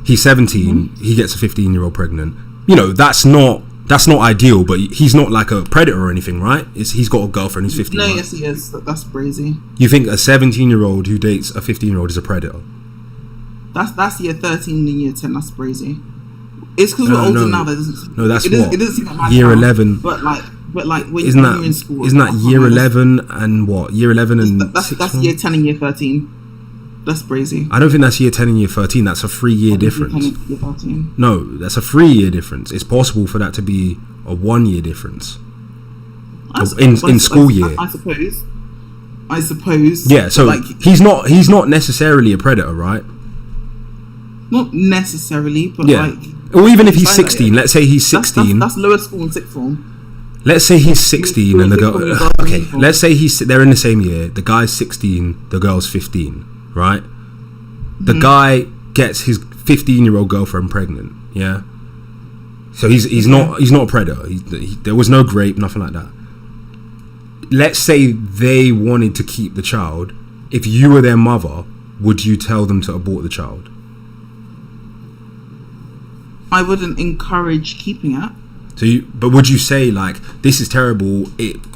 He's 17. He gets a 15-year-old pregnant. That's not ideal. But he's not like a predator or anything, right? He's got a girlfriend who's 15. No, right? yes, he is. That's crazy. You think a 17-year-old who dates a 15-year-old is a predator? That's year 13 and year 10. That's crazy. It's because we're older now. That doesn't. No, that's it doesn't seem like year now, 11. But when you're in school, isn't that year 11 and what? Year 11 and that's year 10 and year 13. That's crazy. I don't think that's year 10 and year 13. That's a 3-year difference. Year 13. No, that's a 3-year difference. It's possible for that to be a 1-year difference in school year. I suppose. Yeah, so he's not necessarily a predator, right? Not necessarily, but or even if he's 16, let's say he's 16. That's lower school and sixth form. Let's say he's 16 and the girl. Okay, let's say they're in the same year. The guy's 16, the girl's 15, right? The guy gets his 15-year-old girlfriend pregnant. Yeah. So he's not a predator. There was no rape, nothing like that. Let's say they wanted to keep the child. If you were their mother, would you tell them to abort the child? I wouldn't encourage keeping it. But would you say like this is terrible?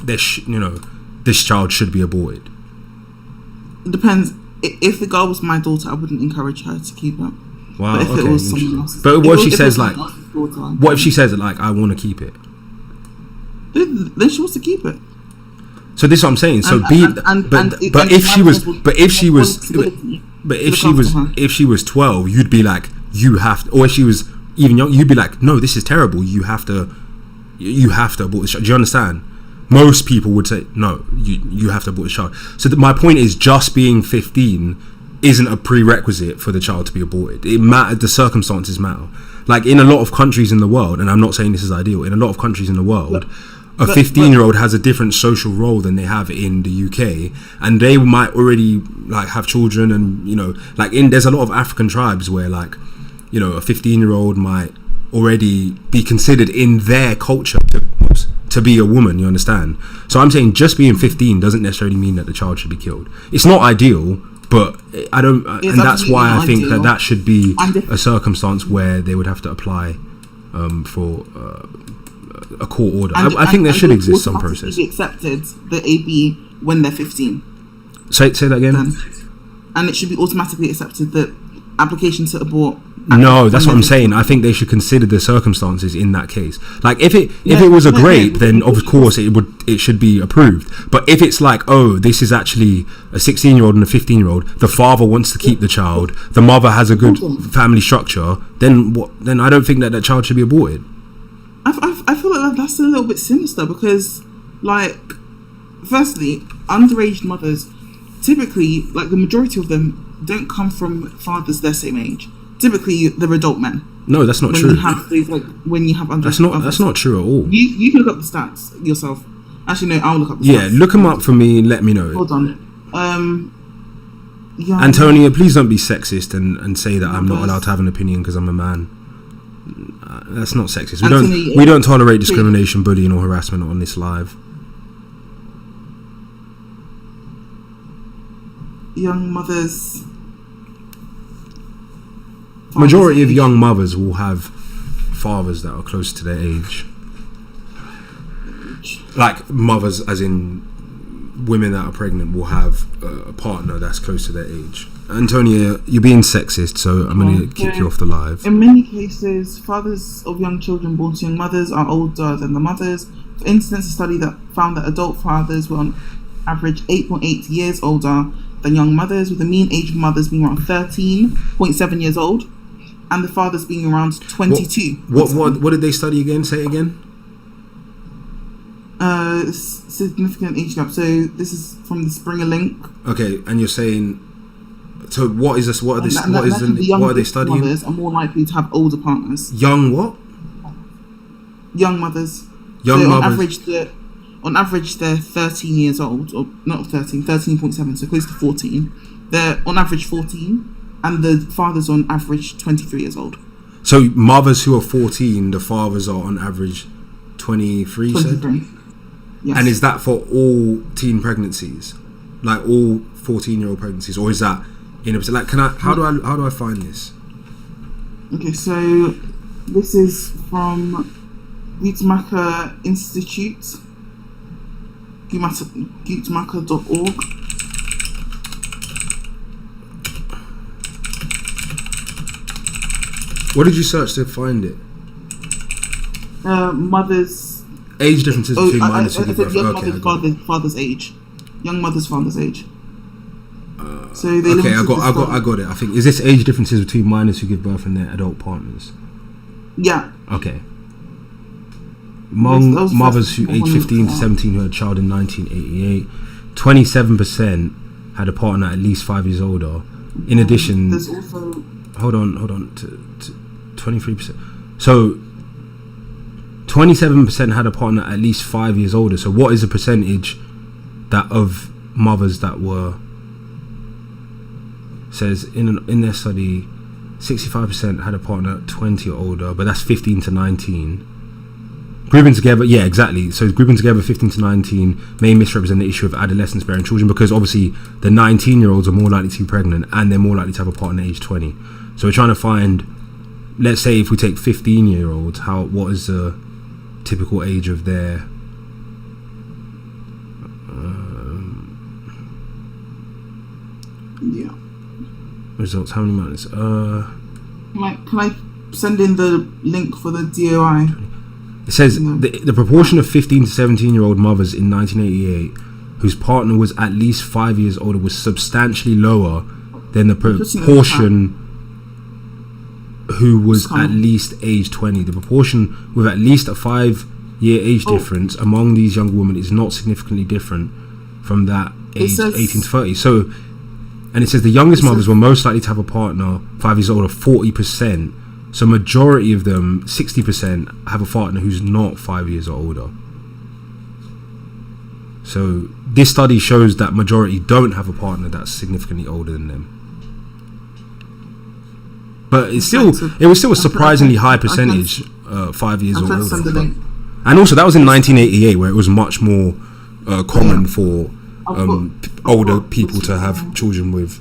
This child should be aborted. It depends. If the girl was my daughter, I wouldn't encourage her to keep it. Wow. But if it was someone else, but what if she says like, what if she says like, I want to keep it? Then she wants to keep it. So this is what I'm saying. So if she was 12, you'd be like, you have to, or if she was even young, you'd be like, no, this is terrible. You have to abort this child. Do you understand? Most people would say, no, you have to abort this child. So my point is, just being 15 isn't a prerequisite for the child to be aborted. It matters. The circumstances matter. Like in a lot of countries in the world, and I'm not saying this is ideal. In a lot of countries in the world, a 15-year-old has a different social role than they have in the UK, and they might already like have children, and there's a lot of African tribes where like, a 15-year-old might already be considered in their culture to be a woman. You understand? So I'm saying just being 15 doesn't necessarily mean that the child should be killed. It's not ideal, but I don't, and that's why I think that should be a circumstance where they would have to apply for a court order. I think there should exist some process. Be accepted the AB when they're 15. Say that again. And it should be automatically accepted that application to abort. No, that's what I'm saying. I think they should consider the circumstances in that case. Like if it was a rape, then of course it should be approved. But if it's like, oh, this is actually a 16-year-old and a 15-year-old, the father wants to keep the child, the mother has a good family structure, then what? Then I don't think that child should be aborted. I feel like that's a little bit sinister because, like, firstly, underage mothers typically, like the majority of them, don't come from fathers their same age. Typically, they're adult men. No, that's not true. When you have that's not true at all. You can look up the stats yourself. Actually, no, I'll look up the stats. stats. Look them up for me and let me know. Hold on. Antonia, please don't be sexist and say that I'm not allowed to have an opinion because I'm a man. That's not sexist. We don't tolerate discrimination, bullying, or harassment on this live. Young mothers. Majority of young mothers will have fathers that are close to their age. Like mothers, as in women that are pregnant, will have a partner that's close to their age. Antonia, you're being sexist, so I'm going to kick you off the live. In many cases, fathers of young children born to young mothers are older than the mothers. For instance, a study that found that adult fathers were on average 8.8 years older than young mothers, with the mean age of mothers being around 13.7 years old, and the fathers being around 22. What did they study again? Say it again. Significant age gap. So this is from the Springer link. Okay, and you're saying. So what is this? What are they studying? Mothers are more likely to have older partners. Young what? Young mothers. Young mothers. On average, on average they're 13 years old, or not 13, 13.7, so close to 14. They're on average 14, and the father's on average 23 years old. So mothers who are 14, the fathers are on average 23, 23. Yes. And is that for all teen pregnancies, like all 14-year-old pregnancies, or is that in a like? How do I find this? Okay, so this is from Guttmacher Institute, guttmacher.org. What did you search to find it? Mothers. Age differences between minors who give birth. Young Okay, mother's father's age. Young mother's father's age. So they okay, I got it. I think, is this age differences between minors who give birth and their adult partners? Yeah. Okay. Among mothers who aged 15 to 17 who had a child in 1988, 27% had a partner at least 5 years older. In addition, there's also hold on to 23%. So 27% had a partner at least 5 years older. So what is the percentage that of mothers that were, says in their study 65% had a partner 20 or older, but that's 15 to 19. Grouping together, yeah, exactly. So grouping together 15 to 19 may misrepresent the issue of adolescents bearing children, because obviously the 19-year-olds are more likely to be pregnant and they're more likely to have a partner age 20. So we're trying to find, let's say if we take 15-year-olds, what is the typical age of their yeah results? How many minutes? Can I send in the link for the DOI? It says the proportion of 15 to 17-year-old mothers in 1988 whose partner was at least 5 years older was substantially lower than the proportion who was at least age 20. The proportion with at least a 5-year age difference among these young women is not significantly different from that age 18 to 30. So, and it says the youngest mothers were most likely to have a partner 5 years older, 40%. So majority of them, 60%, have a partner who's not 5 years or older. So this study shows that majority don't have a partner that's significantly older than them. But it was still a surprisingly high percentage, 5 years or older. And also that was in 1988, where it was much more common for older people to have children with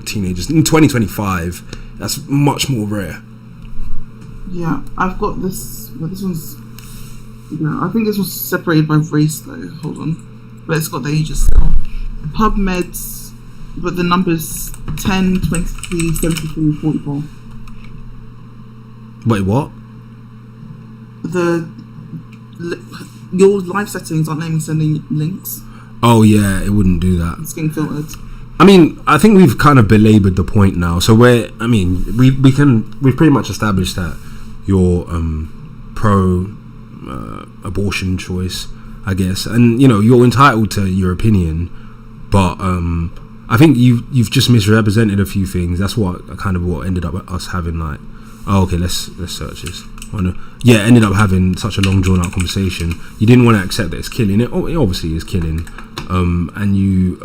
teenagers. In 2025, that's much more rare. Yeah, I've got this, but this one's, I think this was separated by race though, hold on. But it's got the ages still. PubMed's, but the numbers 10, 23, 73, 44. Wait, what? Your live settings aren't letting me sending links. Oh yeah, it wouldn't do that. It's getting filtered. I mean, I think we've kind of belabored the point now. So we've pretty much established that you're pro abortion choice, I guess, and you're entitled to your opinion, but I think you've just misrepresented a few things. That's what ended up us having like, oh, okay, let's search this. Ended up having such a long drawn out conversation. You didn't want to accept that it's killing. It obviously is killing, and you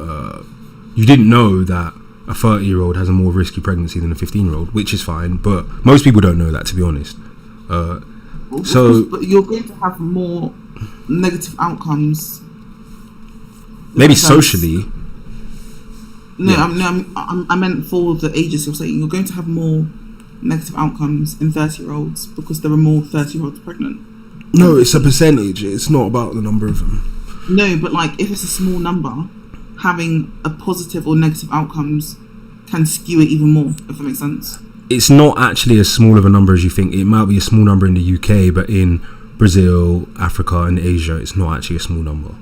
didn't know that a 30-year-old has a more risky pregnancy than a 15-year-old, which is fine, but most people don't know that, to be honest. But you're going to have more negative outcomes. Maybe socially. No, yeah. I meant for the ages you're saying. You're going to have more negative outcomes in 30-year-olds because there are more 30-year-olds pregnant. No, it's a percentage. It's not about the number of them. No, but like if it's a small number, having a positive or negative outcomes can skew it even more, if that makes sense. It's not actually as small of a number as you think. It might be a small number in the UK, but in Brazil, Africa, and Asia, it's not actually a small number.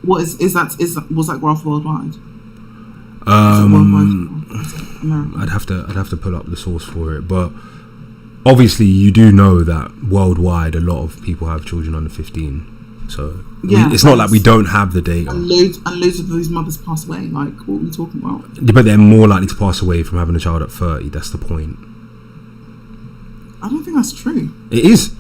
What was that graph worldwide? I'd have to pull up the source for it, but obviously you do know that worldwide a lot of people have children under 15. So it's not like we don't have the data. And loads of those mothers pass away. Like, what are we talking about? But they're more likely to pass away from having a child at 30. That's the point. I don't think that's true. It is.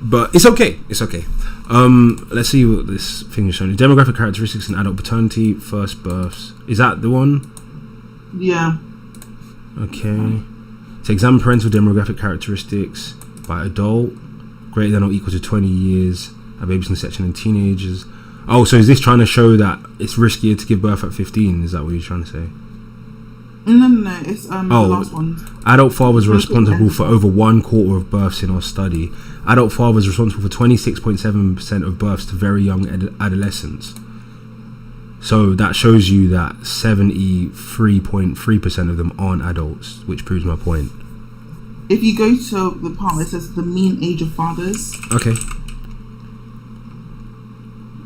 But it's okay. It's okay. Let's see what this thing is showing. Demographic characteristics in adult paternity, first births. Is that the one? Yeah. Okay. So examine parental demographic characteristics by adult greater than or equal to 20 years at baby's conception and teenagers. Oh, so is this trying to show that it's riskier to give birth at 15? Is that what you're trying to say? No. It's the last one. Adult fathers are responsible for over 1/4 of births in our study. Adult fathers are responsible for 26.7% of births to very young adolescents. So that shows you that 73.3% of them aren't adults, which proves my point. If you go to the part where it says the mean age of fathers. Okay.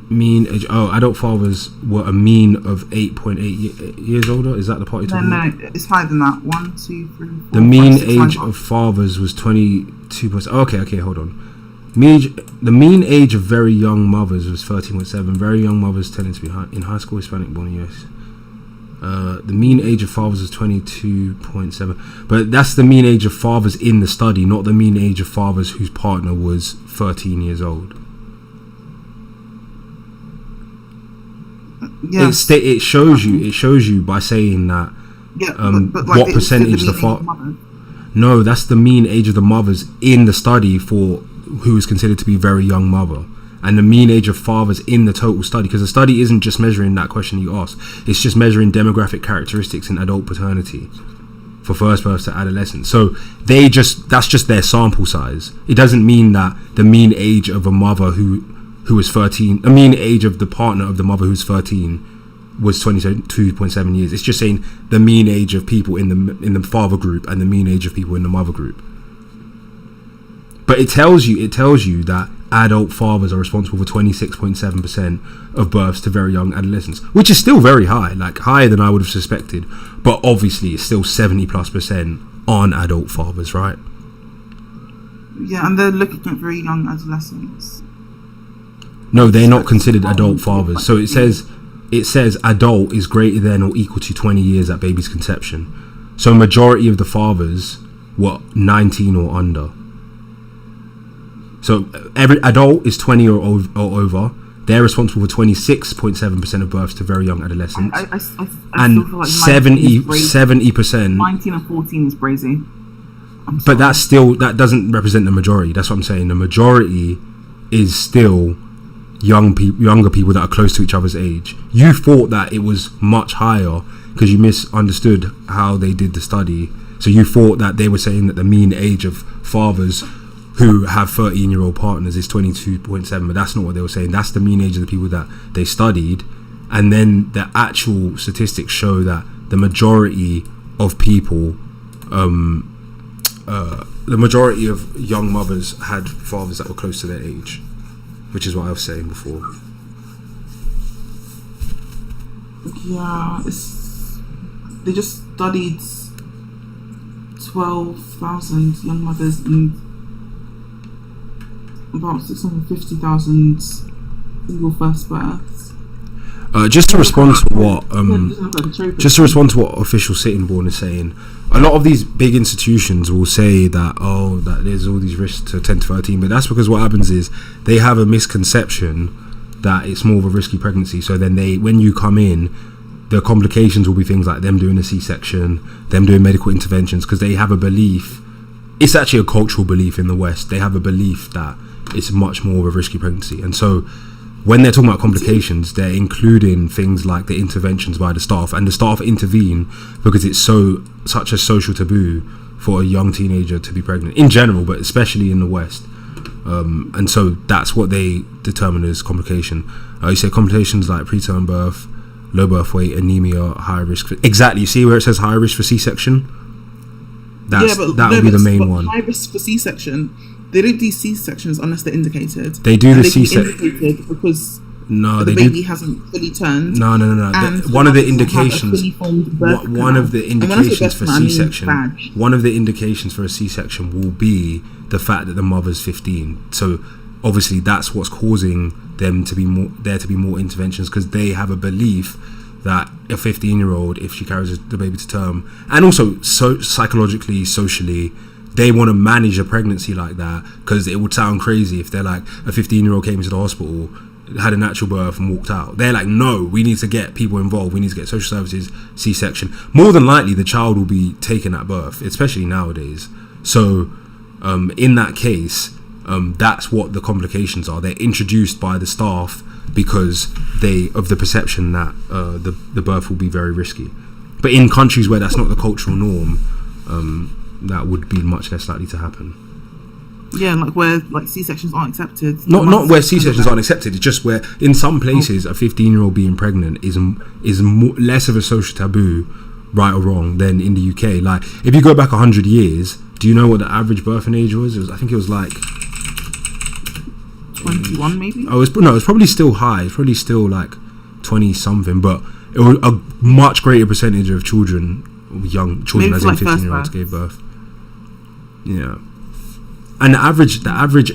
Mean age. Oh, adult fathers were a mean of 8.8 years older. Is that the part you're talking about? No, it's higher than that. 1, 2, 3, 4. The mean age of fathers was 22. Okay, hold on. The mean age of very young mothers was 13.7. Very young mothers tended to be in high school, Hispanic born in US. The mean age of fathers was 22.7. But that's the mean age of fathers in the study, not the mean age of fathers whose partner was 13 years old. Yes. It shows you by saying that but like what percentage the father. No, that's the mean age of the mothers in the study for who is considered to be very young mother, and the mean age of fathers in the total study, because the study isn't just measuring that question you asked, it's just measuring demographic characteristics in adult paternity for first birth to adolescence. So that's just their sample size. It doesn't mean that the mean age of a mother who was 13, the mean age of the partner of the mother who's 13 was 22.7 years. It's just saying the mean age of people in the father group and the mean age of people in the mother group. But it tells you that adult fathers are responsible for 26.7% of births to very young adolescents, which is still very high, like higher than I would have suspected. But obviously, it's still 70+% on adult fathers, right? Yeah, and they're looking at very young adolescents. No, they're not considered adult fathers. So it says adult is greater than or equal to 20 years at baby's conception. So majority of the fathers were 19 or under. So every adult is 20 or over. They're responsible for 26.7% of births to very young adolescents. I and still feel like 70%. 19 and 14 is crazy. But that doesn't represent the majority. That's what I'm saying. The majority is still younger people that are close to each other's age. You thought that it was much higher because you misunderstood how they did the study. So you thought that they were saying that the mean age of fathers who have 13-year-old partners is 22.7, but that's not what they were saying. That's the mean age of the people that they studied. And then the actual statistics show that the majority of people, the majority of young mothers had fathers that were close to their age, which is what I was saying before. Yeah, they just studied 12,000 young mothers and about 650,000 single first births. Just to respond to what official Sitting Bourne is saying, a lot of these big institutions will say that that there's all these risks to 10 to 13, but that's because what happens is they have a misconception that it's more of a risky pregnancy. So then when you come in, the complications will be things like them doing a C-section, them doing medical interventions, because they have a belief. It's actually a cultural belief in the West. They have a belief that it's much more of a risky pregnancy, and so when they're talking about complications, they're including things like the interventions by the staff, and the staff intervene because it's such a social taboo for a young teenager to be pregnant in general, but especially in the West. And so that's what they determine as complication. You say complications like preterm birth, low birth weight, anemia, high risk. Exactly. You see where it says high risk for C-section? That would be the main one. High risk for C-section. They don't do C-sections unless they're indicated. They do the C-section because the baby hasn't fully turned. No. One of the indications. One of the indications for C-section. One of the indications for a C-section will be the fact that the mother's 15. So obviously that's what's causing them to be more interventions, because they have a belief that a 15-year-old, if she carries the baby to term, and also psychologically, socially, they want to manage a pregnancy like that, because it would sound crazy if they're like, a 15-year-old came into the hospital, had a natural birth and walked out. They're like, no, we need to get people involved. We need to get social services, C-section. More than likely, the child will be taken at birth, especially nowadays. So in that case, that's what the complications are. They're introduced by the staff because of the perception that the birth will be very risky. But in countries where that's not the cultural norm, that would be much less likely to happen. Yeah, like where like C-sections aren't accepted. Not where C-sections aren't accepted. It's just where in some places a 15-year-old being pregnant is less of a social taboo, right or wrong, than in the UK. Like if you go back 100 years, do you know what the average birthing age was? I think it was like 21 maybe. It's probably still high. It's probably still like 20 something, but it was a much greater percentage of young children, as in 15-year-olds, gave birth. Yeah. And the average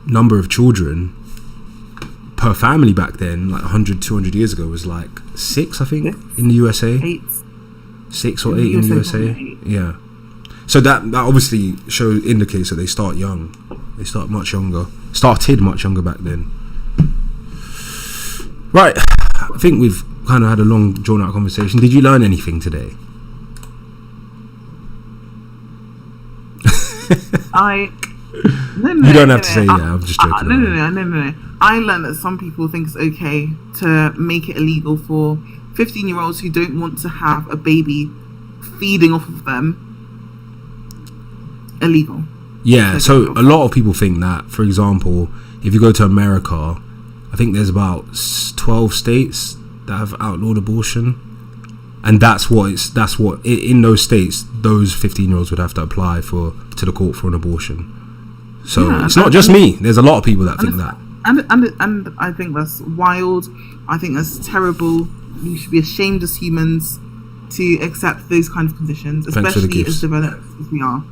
number of children per family back then, like 100, 200 years ago, was like 6, I think, in the USA. 8. 6 or 8 in the USA. Yeah. So that obviously indicates that they start young. They start much younger. Started much younger back then. Right. I think we've kind of had a long, drawn-out conversation. Did you learn anything today? You don't have to say yeah. I'm just joking. No. I learned that some people think it's okay to make it illegal for 15-year-olds who don't want to have a baby feeding off of them. Illegal. Yeah, so a lot of people think that, for example, if you go to America, I think there's about 12 states that have outlawed abortion, and that's what in those states those 15-year-olds would have to apply to the court for an abortion. So yeah, it's not just me. There's a lot of people that think that. And I think that's wild. I think that's terrible. We should be ashamed as humans to accept those kind of conditions, especially as developed as we are.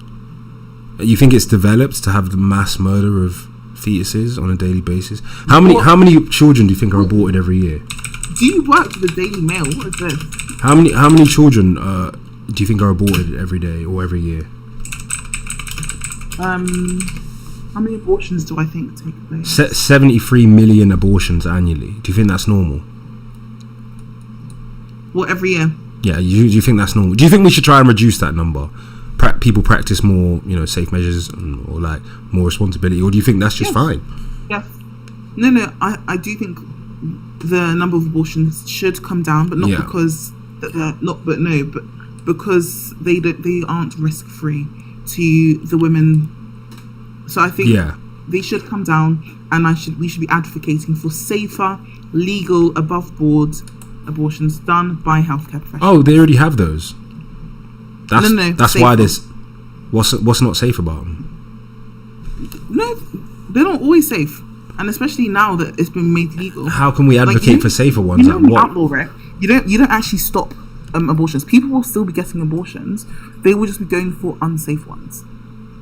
You think it's developed to have the mass murder of fetuses on a daily basis? How many children do you think are aborted every year? Do you work for the Daily Mail? What is this? How many children do you think are aborted every day or every year? How many abortions do I think take place? 73 million abortions annually. Do you think that's normal? Well, every year. Yeah, do you think that's normal? Do you think we should try and reduce that number? People practice more, safe measures or like more responsibility, or do you think that's just fine? Yes. No. I do think the number of abortions should come down, but not because because they aren't risk free to the women. So I think they should come down, and we should be advocating for safer, legal, above board abortions done by healthcare professionals. Oh, they already have those. That's why there's what's not safe about them. No, they're not always safe, and especially now that it's been made legal. How can we advocate for safer ones? You outlaw it. You don't actually stop abortions. People will still be getting abortions. They will just be going for unsafe ones.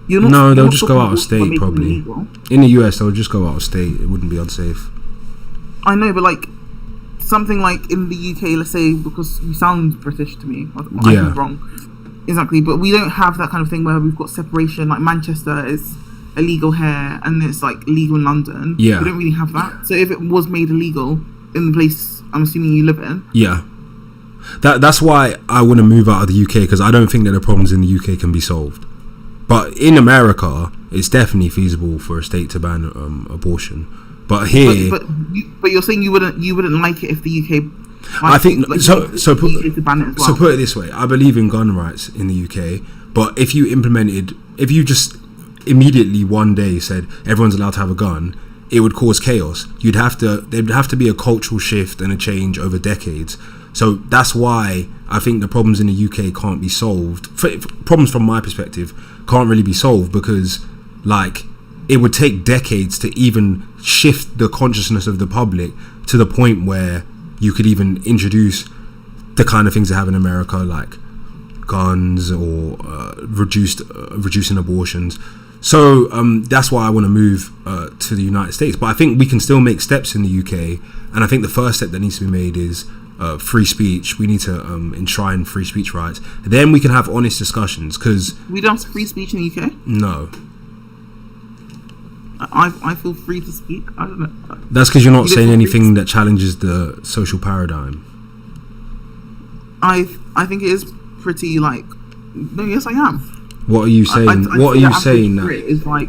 They'll just go out of state probably. In the US, they'll just go out of state. It wouldn't be unsafe. I know, but like something like in the UK, let's say, because you sound British to me. I could be wrong. Exactly, but we don't have that kind of thing where we've got separation. Like Manchester is illegal here, and it's like legal in London. Yeah, we don't really have that. So if it was made illegal in the place I'm assuming you live in, that's why I want to move out of the UK, because I don't think that the problems in the UK can be solved. But in America, it's definitely feasible for a state to ban abortion. But here, but you're saying you wouldn't like it if the UK. I think put it this way: I believe in gun rights in the UK, but if you just immediately one day said everyone's allowed to have a gun, it would cause chaos. There'd have to be a cultural shift and a change over decades. So that's why I think the problems in the UK can't be solved. Problems from my perspective can't really be solved, because like it would take decades to even shift the consciousness of the public to the point where you could even introduce the kind of things they have in America, like guns or reducing abortions. So that's why I want to move to the United States. But I think we can still make steps in the UK, and I think the first step that needs to be made is free speech. We need to enshrine free speech rights. Then we can have honest discussions. Because we don't have free speech in the UK. No. I feel free to speak. I don't know. That's because you're not saying anything that challenges the social paradigm. I think it is pretty like. No, yes, I am. What are you saying? What are you saying? That is like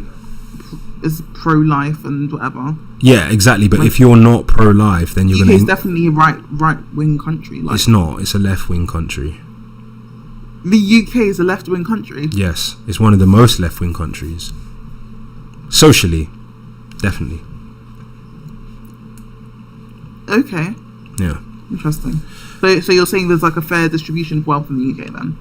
is pro-life and whatever. Yeah, exactly. But if you're not pro-life, then you're going to. It's definitely a right-wing country. Like, it's not. It's a left-wing country. The UK is a left-wing country. Yes, it's one of the most left-wing countries. Socially, definitely. Okay. Yeah. Interesting. So you're saying there's like a fair distribution of wealth in the UK then?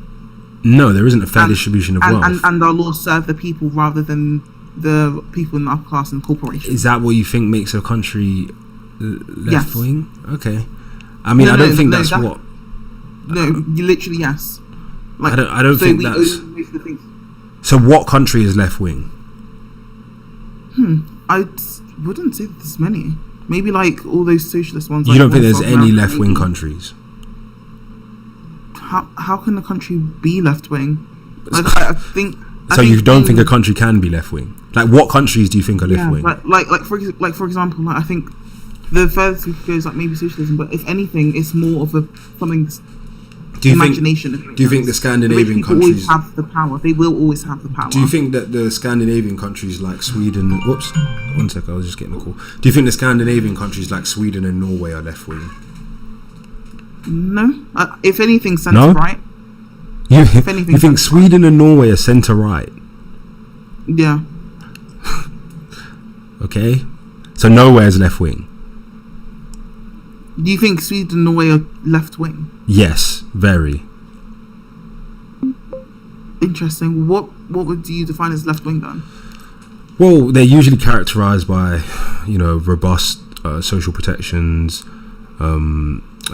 No, there isn't a fair distribution of wealth. And our laws serve the people rather than the people in the upper class and corporations. Is that what you think makes a country left wing? Yes. Okay. I mean, I don't think that's what. No, you literally yes. Like, I don't think that's. So what country is left wing? I wouldn't say that there's many. Maybe like all those socialist ones. You don't think there's any left wing countries? How can a country be left wing? Like, I think. So you don't think a country can be left wing? Like what countries do you think are left wing? Like for example, like I think the furthest we goes like maybe socialism, but if anything, it's more of a something. Do you think the Scandinavian countries always have the power? They will always have the power. Do you think that the Scandinavian countries like Sweden? Whoops, 1 sec. I was just getting a call. Do you think the Scandinavian countries like Sweden and Norway are left wing? No. If anything, centre right. You think Sweden and Norway are centre right? Yeah. Okay. So nowhere is left wing. Do you think Sweden and Norway are left wing? Yes, very. Interesting. What would you define as left wing then? Well, they're usually characterised by, robust social protections,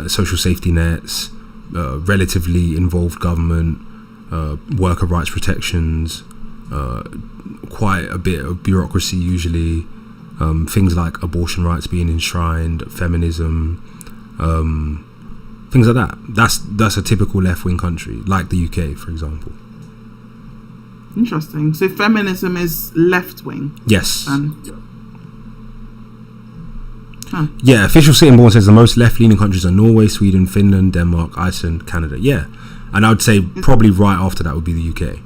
social safety nets, relatively involved government, worker rights protections, quite a bit of bureaucracy usually, things like abortion rights being enshrined, feminism, things like that. That's a typical left-wing country, like the UK, for example. Interesting. So feminism is left-wing? Yes. Huh. Yeah, official Sitting Bull says the most left-leaning countries are Norway, Sweden, Finland, Denmark, Iceland, Canada. Yeah. And I would say probably right after that would be the UK.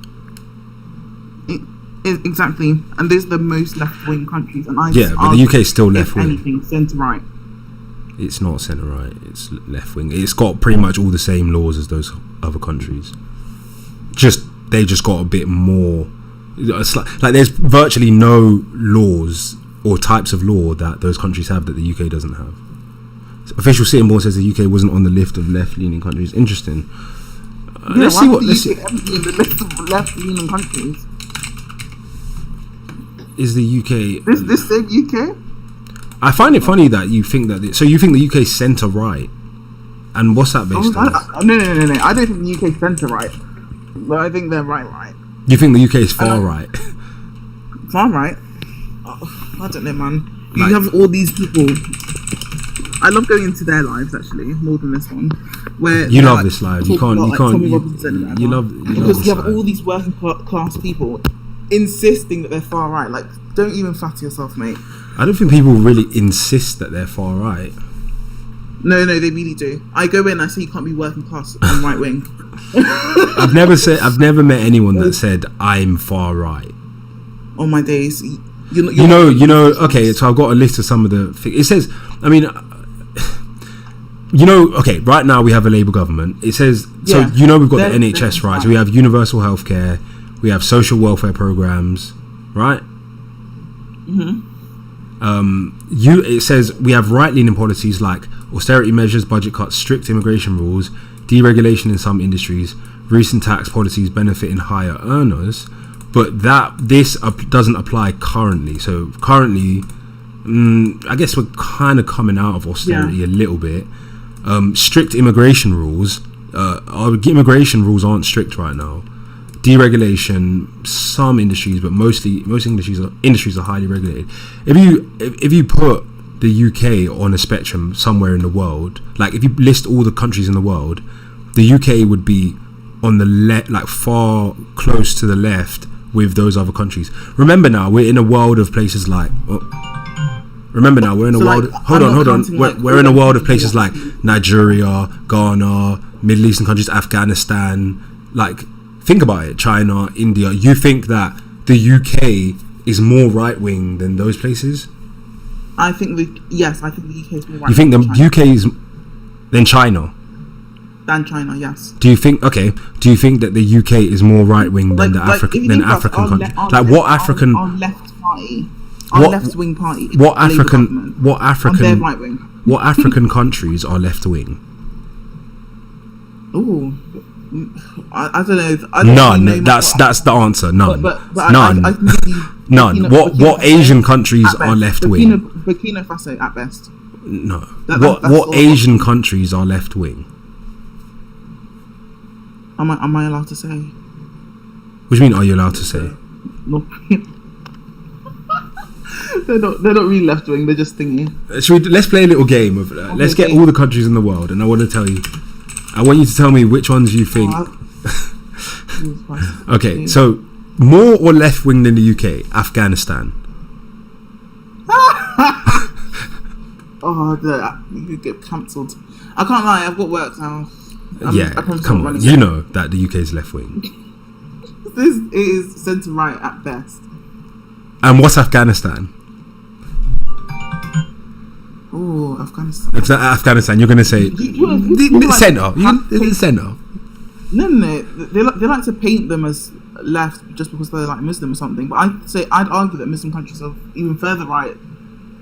Exactly. And those are the most left-wing countries. And but the UK is still left-wing. Anything, centre-right. It's not centre-right. It's left-wing. It's got pretty much all the same laws as those other countries. They just got a bit more. Like there's virtually no laws or types of law that those countries have that the UK doesn't have. Official Sitting Bull says the UK wasn't on the list of left-leaning countries. Interesting. Let's see what. The list of left-leaning countries. Is the UK? This same UK? I find it funny that you think that. So you think the UK is centre right, and what's that based on? No. I don't think the UK is centre right, but I think they're right. You think the UK is far right? Far right? I don't know, man. You have all these people. I love going into their lives actually more than this one. Where you love this live. You can't. You love because you have all these working class people insisting that they're far right. Like, don't even flatter yourself, mate. I don't think people really insist that they're far right. No, they really do. I go in, I say you can't be working class and right wing. I've never met anyone that said I'm far right. On my days, okay. So I've got a list of some of the. It says, I mean, okay. Right now we have a Labour government. It says, so we've got the NHS, right? So we have universal healthcare. We have social welfare programs, right? Mm-hmm. It says we have right-leaning policies like austerity measures, budget cuts, strict immigration rules, deregulation in some industries, recent tax policies benefiting higher earners, but this doesn't apply currently. So currently, I guess we're kind of coming out of austerity a little bit. Strict immigration rules. Our immigration rules aren't strict right now. Deregulation, some industries, but most industries are highly regulated. If you put the UK on a spectrum somewhere in the world, like if you list all the countries in the world, the UK would be on the left, like far close to the left with those other countries. Remember now, we're in a world of places like. Remember now, we're in a world. Hold on. We're in a world of places like Nigeria, Ghana, Middle Eastern countries, Afghanistan. Like, think about it. China, India. You think that the UK is more right wing than those places? I think the UK is more right. You think the UK is than China? Than China, yes. Do you think that the UK is more right wing than African countries? Like what African? Our left party. Our left-wing party. What African countries are left-wing? Ooh, I don't know. None. That's the answer. None. But none. None. What Asian countries are left-wing? Burkina Faso at best. No. What Asian countries are left-wing? Am I allowed to say? What do you mean? Are you allowed to say? No. They're not really left wing. They're just thingy. Let's play a little game of that. Let's get all the countries in the world, and I want you to tell me which ones you think. Okay, so more or left wing than the UK? Afghanistan. You get cancelled. I can't lie. I've got work now. Come on. You know that the UK is left wing. This is centre right at best. And what's Afghanistan? Oh, Afghanistan. If that Afghanistan, you're going to say centre. Centre. No. They like to paint them as left just because they're like Muslim or something. But I'd argue that Muslim countries are even further right.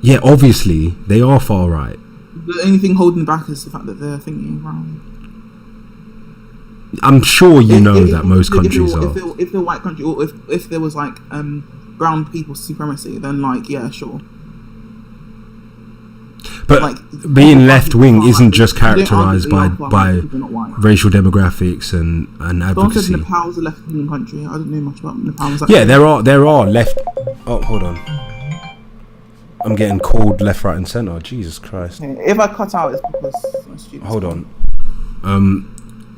Yeah, obviously they are far right. The only thing holding back is the fact that they're thinking wrong. I'm sure you know that most countries are. If they're white country, or if there was like brown people supremacy, then like sure. But like, being left wing isn't just characterized by racial demographics and advocacy. Someone said Nepal's a left wing country. I don't know much about Nepal. Yeah, there are left. Oh, hold on. I'm getting called left, right, and centre. Jesus Christ! If I cut out, it's because I'm stupid. Hold on.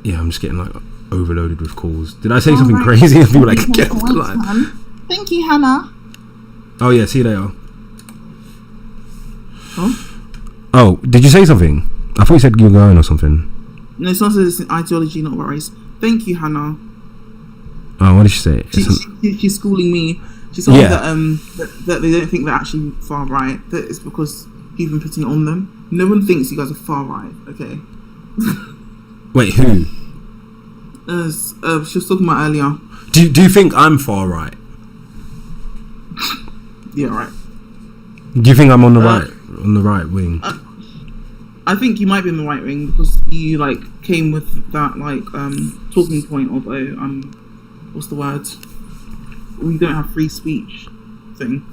Yeah, I'm just getting like overloaded with calls. Did I say something crazy? And people like get off the line. Thank you, Hannah. Oh yeah, see you later. Oh. Oh, did you say something? I thought you said you were going or something. No, it's not an ideology, not about race. Thank you, Hannah. Oh, what did she say? She's schooling me. She told me that they don't think they're actually far right. That it's because you've been putting it on them. No one thinks you guys are far right. Okay. Wait, who? She was talking about earlier. Do you think I'm far right? Yeah, right. Do you think I'm on the right wing? I think you might be in the right wing because you like came with that like talking point of what's the word? We don't have free speech thing.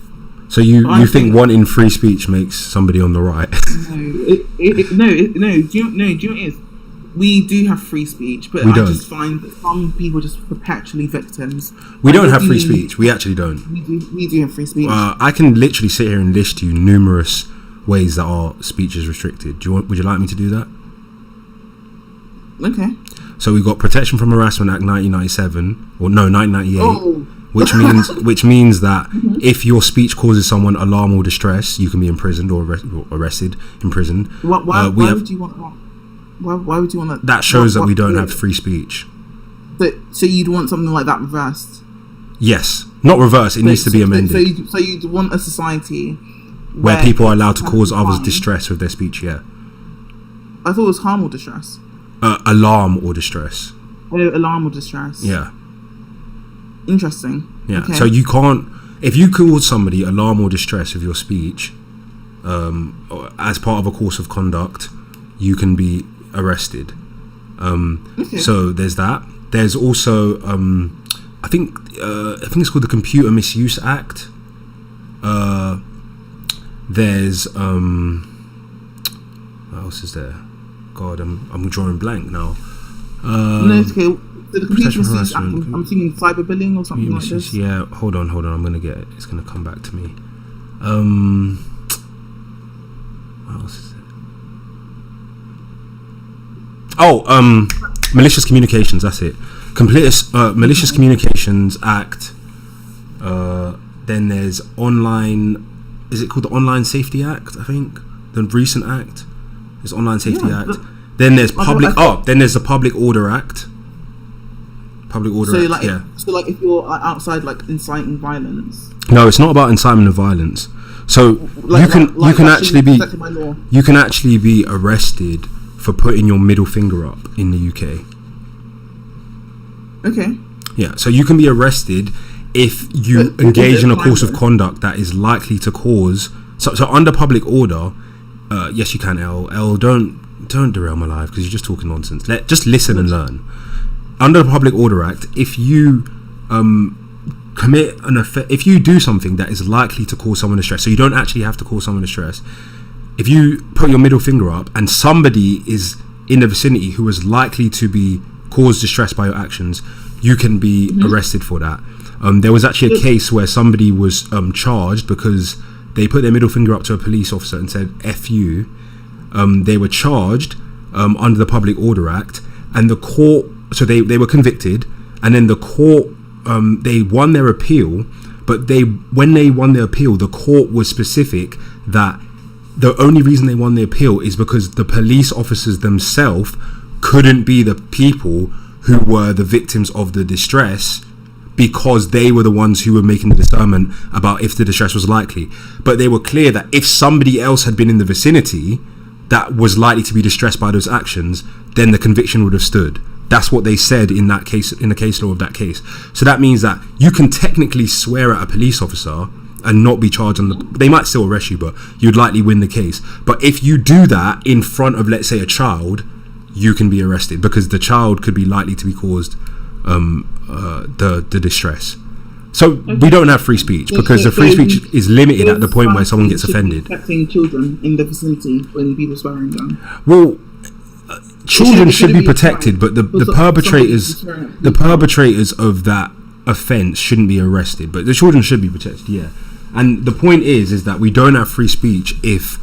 So you think wanting free speech makes somebody on the right? No. Do you know what it is? We do have free speech, but I just find that some people are just perpetually victims. We don't have free speech. We actually don't. We do have free speech. I can literally sit here and list you numerous ways that our speech is restricted. Would you like me to do that? Okay. So we've got Protection from Harassment Act 1997, or no, 1998. Oh. Which means that if your speech causes someone alarm or distress, you can be imprisoned or arrested, imprisoned. Why would you want that? Why would you want that? That shows that we don't have free speech. So you'd want something like that reversed? Yes, not reversed. It needs to be amended. So you'd want a society where people are allowed to cause others distress with their speech. Yeah. I thought it was harm or distress. Alarm or distress. Oh, alarm or distress. Yeah. Interesting. Yeah. Okay. So you can't, if you cause somebody alarm or distress with your speech, as part of a course of conduct, you can be arrested. Okay. So there's that. There's also I think it's called the Computer Misuse Act. There's what else is there? God, I'm drawing blank now. No, it's okay. So the Computer Misuse Act, I'm thinking cyberbullying or something like this. Yeah, hold on. I'm gonna get it. It's gonna come back to me. What else is it? Oh, malicious communications. That's it. Malicious Communications Act. Then there's online. Is it called the Online Safety Act? I think the recent act is Online Safety Act. Then there's Then there's the Public Order Act. Public Order Act. Like, yeah. So like, if you're outside, like inciting violence. No, it's not about incitement of violence. So you can actually be arrested for putting your middle finger up in the UK. Okay. Yeah, so you can be arrested if you engage in a course of conduct that is likely to cause. So under public order, yes, you can. Don't derail my life because you're just talking nonsense. Just listen and learn. Under the Public Order Act, if you commit an offense, if you do something that is likely to cause someone distress, so you don't actually have to cause someone distress. If you put your middle finger up and somebody is in the vicinity who is likely to be caused distress by your actions, you can be arrested for that. There was actually a case where somebody was charged because they put their middle finger up to a police officer and said "F you." They were charged under the Public Order Act, and the court. So they were convicted, and then the court they won their appeal. But when they won their appeal, the court was specific that the only reason they won the appeal is because the police officers themselves couldn't be the people who were the victims of the distress, because they were the ones who were making the discernment about if the distress was likely. But they were clear that if somebody else had been in the vicinity that was likely to be distressed by those actions, then the conviction would have stood. That's what they said in that case, in the case law of that case. So that means that you can technically swear at a police officer and not be charged they might still arrest you, but you'd likely win the case. But if you do that in front of, let's say, a child, you can be arrested because the child could be likely to be caused the distress. So we don't have free speech because the free speech is limited at the point where someone gets offended. Protecting children in the vicinity when people swearing down. Well, children should be protected, but the perpetrators of that offence shouldn't be arrested. But the children should be protected, yeah. And the point is that we don't have free speech if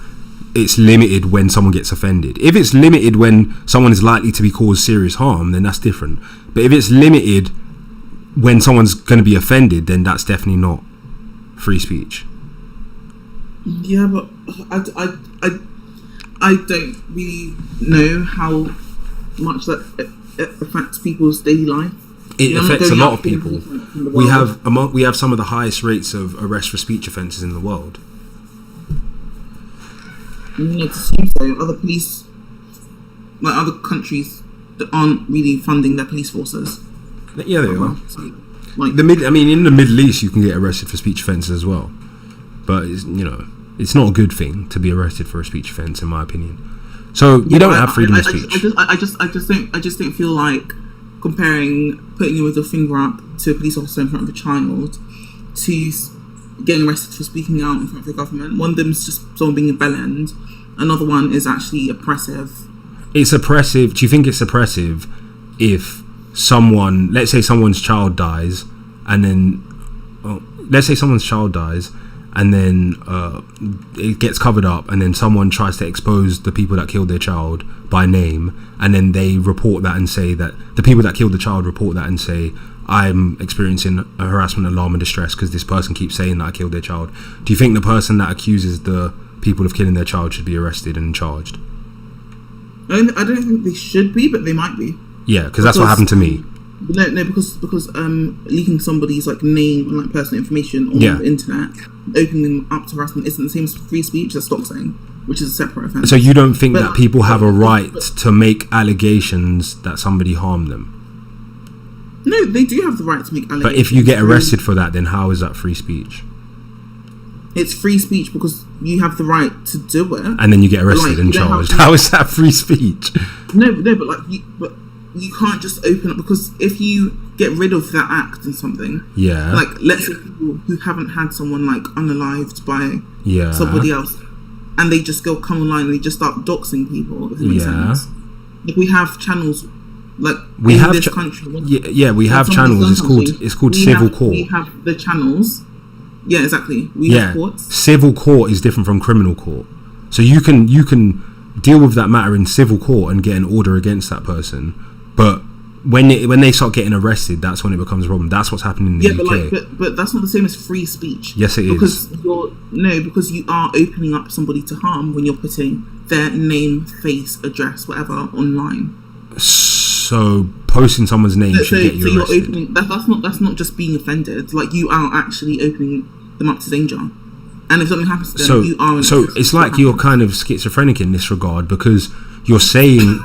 it's limited when someone gets offended. If it's limited when someone is likely to be caused serious harm, then that's different. But if it's limited when someone's going to be offended, then that's definitely not free speech. Yeah, but I don't really know how much that affects people's daily life. It affects a lot of people. We have some of the highest rates of arrest for speech offences in the world. It seems so. Other police, like other countries, that aren't really funding their police forces. Yeah, they are. Like in the Middle East, you can get arrested for speech offences as well, but it's not a good thing to be arrested for a speech offence, in my opinion. So you don't have freedom of speech. I just don't feel like comparing putting your middle finger up to a police officer in front of a child to getting arrested for speaking out in front of the government. One of them is just someone being a bellend. Another one is actually oppressive. It's oppressive. Do you think it's oppressive if someone, let's say someone's child dies, and then it gets covered up, and then someone tries to expose the people that killed their child by name, and then they report that and say that the people that killed the child report that and say, I'm experiencing a harassment, alarm and distress because this person keeps saying that I killed their child. Do you think the person that accuses the people of killing their child should be arrested and charged? I don't think they should be, but they might be. Yeah, because that's what happened to me. No, because leaking somebody's like name and like personal information on the internet, opening them up to harassment isn't the same as free speech. That's doxing, which is a separate offence. So you don't think that people have a right to make allegations that somebody harmed them? No, they do have the right to make allegations. But if you get arrested for that, then how is that free speech? It's free speech because you have the right to do it, and then you get arrested and charged. How is that free speech? No, but you can't just open up, because if you get rid of that act and something, like let's say people who haven't had someone like unalived by somebody else, and they just come online and they just start doxing people. If it makes sense. Like we have channels. Like we have this country. We have channels. It's called civil court. We have the channels. Yeah, exactly. We have courts. Civil court is different from criminal court. So you can deal with that matter in civil court and get an order against that person, but when they start getting arrested, that's when it becomes a problem. That's what's happening in the UK. But that's not the same as free speech. Yes, it is. Because you are opening up somebody to harm when you're putting their name, face, address, whatever online. So posting someone's name should get you arrested. You're opening, that's not just being offended. Like, you are actually opening them up to danger. And if something happens to them, you are. So it's like you're kind of schizophrenic in this regard, because you're saying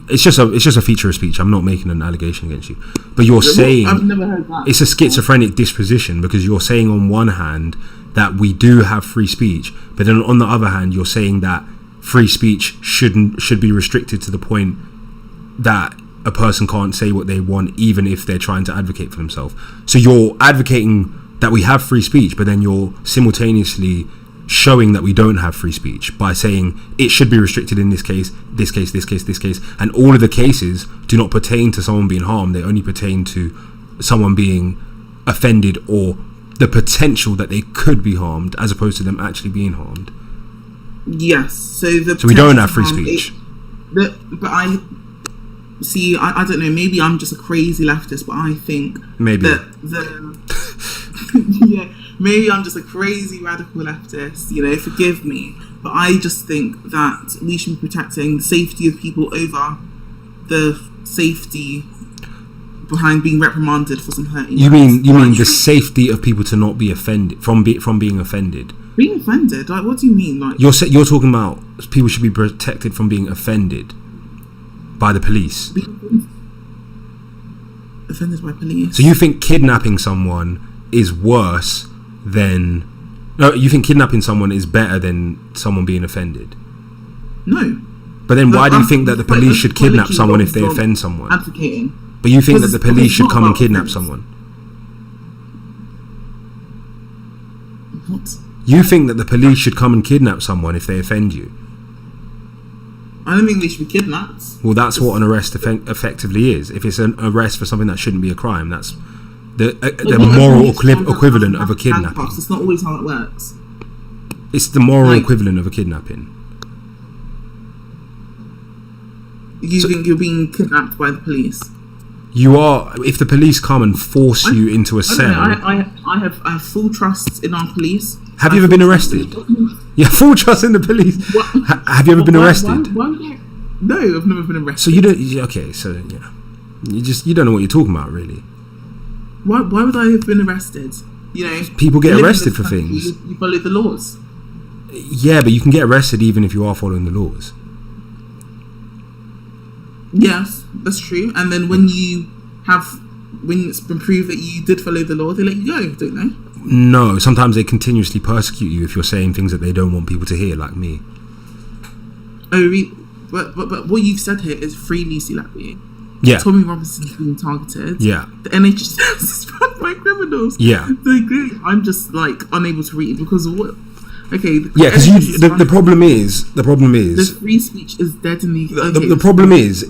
it's just a feature of speech. I'm not making an allegation against you, but you're saying I've never heard that. It's a schizophrenic disposition, because you're saying on one hand that we do have free speech, but then on the other hand you're saying that free speech should be restricted to the point that a person can't say what they want, even if they're trying to advocate for themselves. So you're advocating that we have free speech, but then you're simultaneously showing that we don't have free speech by saying it should be restricted in this case, this case, this case, this case, and all of the cases do not pertain to someone being harmed. They only pertain to someone being offended or the potential that they could be harmed, as opposed to them actually being harmed. Yes. So we don't have free speech. But I see. I don't know. Maybe I'm just a crazy leftist, but I think that yeah. Maybe I'm just a crazy radical leftist, forgive me. But I just think that we should be protecting the safety of people over the safety behind being reprimanded for some hurting. You mean the safety of people to not be offended from being offended? Being offended? Like, what do you mean? Like, you're talking about people should be protected from being offended by the police. Offended by police. So you think kidnapping someone is worse than... No, you think kidnapping someone is better than someone being offended? No. But then why do you think that the police should kidnap someone if they offend someone? Advocating. But you think that the police should come and kidnap someone? What? You think that the police should come and kidnap someone if they offend you? I don't think they should be kidnapped. Well, that's what an arrest effectively is. If it's an arrest for something that shouldn't be a crime, that's the moral equivalent of a kidnapping. It's not always how it works. It's the moral equivalent of a kidnapping. You think you're being kidnapped by the police? You are. If the police come and force you into a cell. I have full trust in our police. Have you ever been arrested? Yeah, full trust in the police. Have you ever been arrested? No, I've never been arrested. So you don't. Okay, so yeah, you don't know what you're talking about, really. Why would I have been arrested? People get arrested for things. You follow the laws. Yeah, but you can get arrested even if you are following the laws. Yes, that's true. And then when it's been proved that you did follow the law, they let you go, don't they? No, sometimes they continuously persecute you if you're saying things that they don't want people to hear, like me. Oh, but what you've said here is free Lucy Lapwing. Yeah. Tommy Robinson's being targeted. Yeah. The NHS is run by criminals. Yeah. I'm just unable to read because of what? Okay. Yeah, because the problem is the free speech is dead in the. The problem is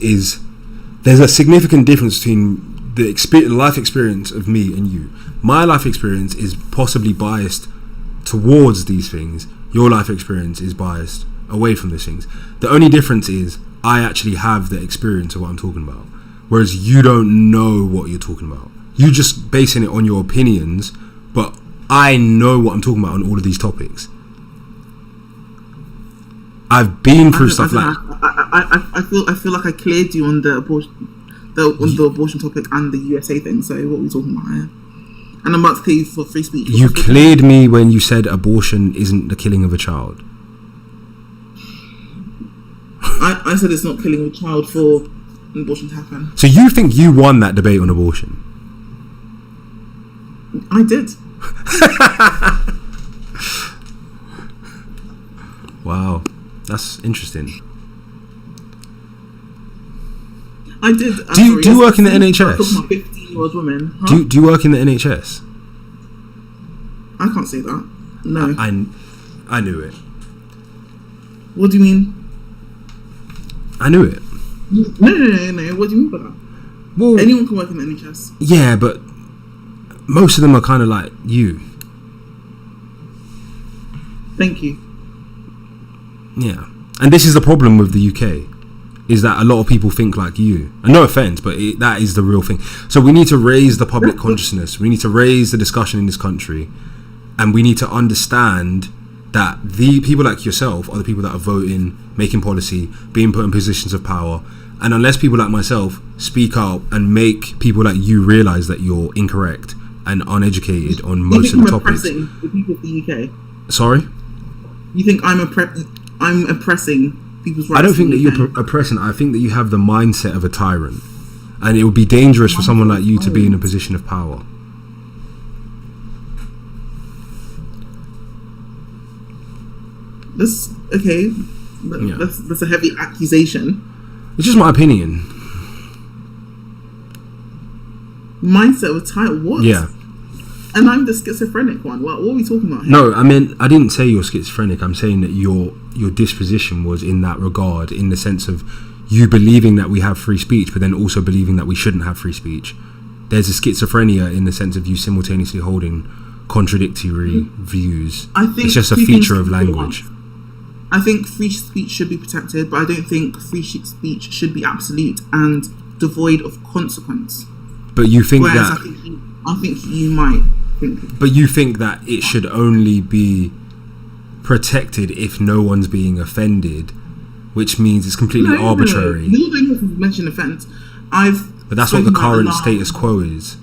there's a significant difference between the life experience of me and you. My life experience is possibly biased towards these things. Your life experience is biased away from these things. The only difference is I actually have the experience of what I'm talking about, whereas you don't know what you're talking about. You're just basing it on your opinions, but I know what I'm talking about on all of these topics. I've been through stuff like. I feel like I cleared you on the abortion topic and the USA thing. So what are we talking about here? And I'm about to clear you for free speech. You cleared me when you said abortion isn't the killing of a child. I said it's not killing a child for an abortion to happen. So you think you won that debate on abortion? I did. Wow, that's interesting. I did. Do you work in the NHS? 15-year-old woman. Huh? Do you work in the NHS? I can't say that. No. I knew it. What do you mean? I knew it. No. What do you mean by that? Well, anyone can work in the NHS. Yeah, but most of them are kind of like you. Thank you. Yeah. And this is the problem with the UK, is that a lot of people think like you. And no offense, but that is the real thing. So we need to raise the public consciousness. We need to raise the discussion in this country. And we need to understand that the people like yourself are the people that are voting, making policy, being put in positions of power. And unless people like myself speak out and make people like you realise that you're incorrect and uneducated on most of the topics. Oppressing the people of the UK? Sorry? You think I'm oppressing people's rights? I don't think that you're oppressing. I think that you have the mindset of a tyrant. And it would be dangerous for someone like you to be in a position of power. That's okay. That's a heavy accusation. It's just my opinion. Mindset of a tyrant? What? Yeah. And I'm the schizophrenic one. What are we talking about here? No, I didn't say you're schizophrenic. I'm saying that your disposition was in that regard, in the sense of you believing that we have free speech, but then also believing that we shouldn't have free speech. There's a schizophrenia in the sense of you simultaneously holding contradictory views. I think it's just a feature of language. I think free speech should be protected, but I don't think free speech should be absolute and devoid of consequence. But you think Whereas that... I think you might think... But you think that it should only be protected if no one's being offended, which means it's completely arbitrary. No, you don't have to mention offence. But that's what the current status quo is.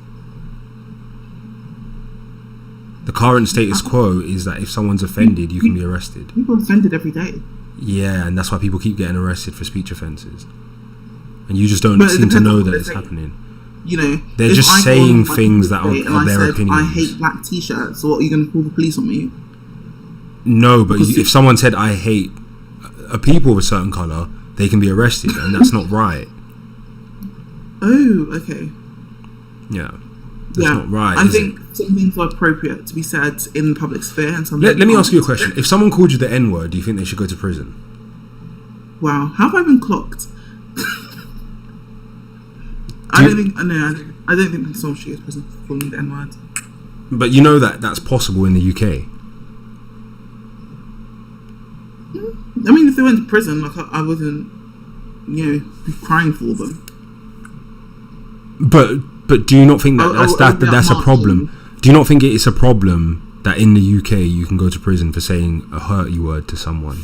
The current status quo is that if someone's offended, you can be arrested. People are offended every day. Yeah, and that's why people keep getting arrested for speech offences. And you just don't seem to know that it's happening. You know, they're just saying things that are their opinions. I hate black t-shirts. So what, are you going to call the police on me? No, but if someone said I hate a people of a certain colour, they can be arrested, and that's not right. Oh, okay. Yeah, that's not right. I think some things are appropriate to be said in the public sphere, and some. Let me ask you a question. If someone called you the N-word, do you think they should go to prison? Wow, how have I been clocked? I don't think someone should go to prison for calling me the N-word. But you know that that's possible in the UK. I mean, if they went to prison, like I wouldn't, be crying for them. But do you not think that that's a problem? Do you not think it is a problem that in the UK you can go to prison for saying a hurty word to someone?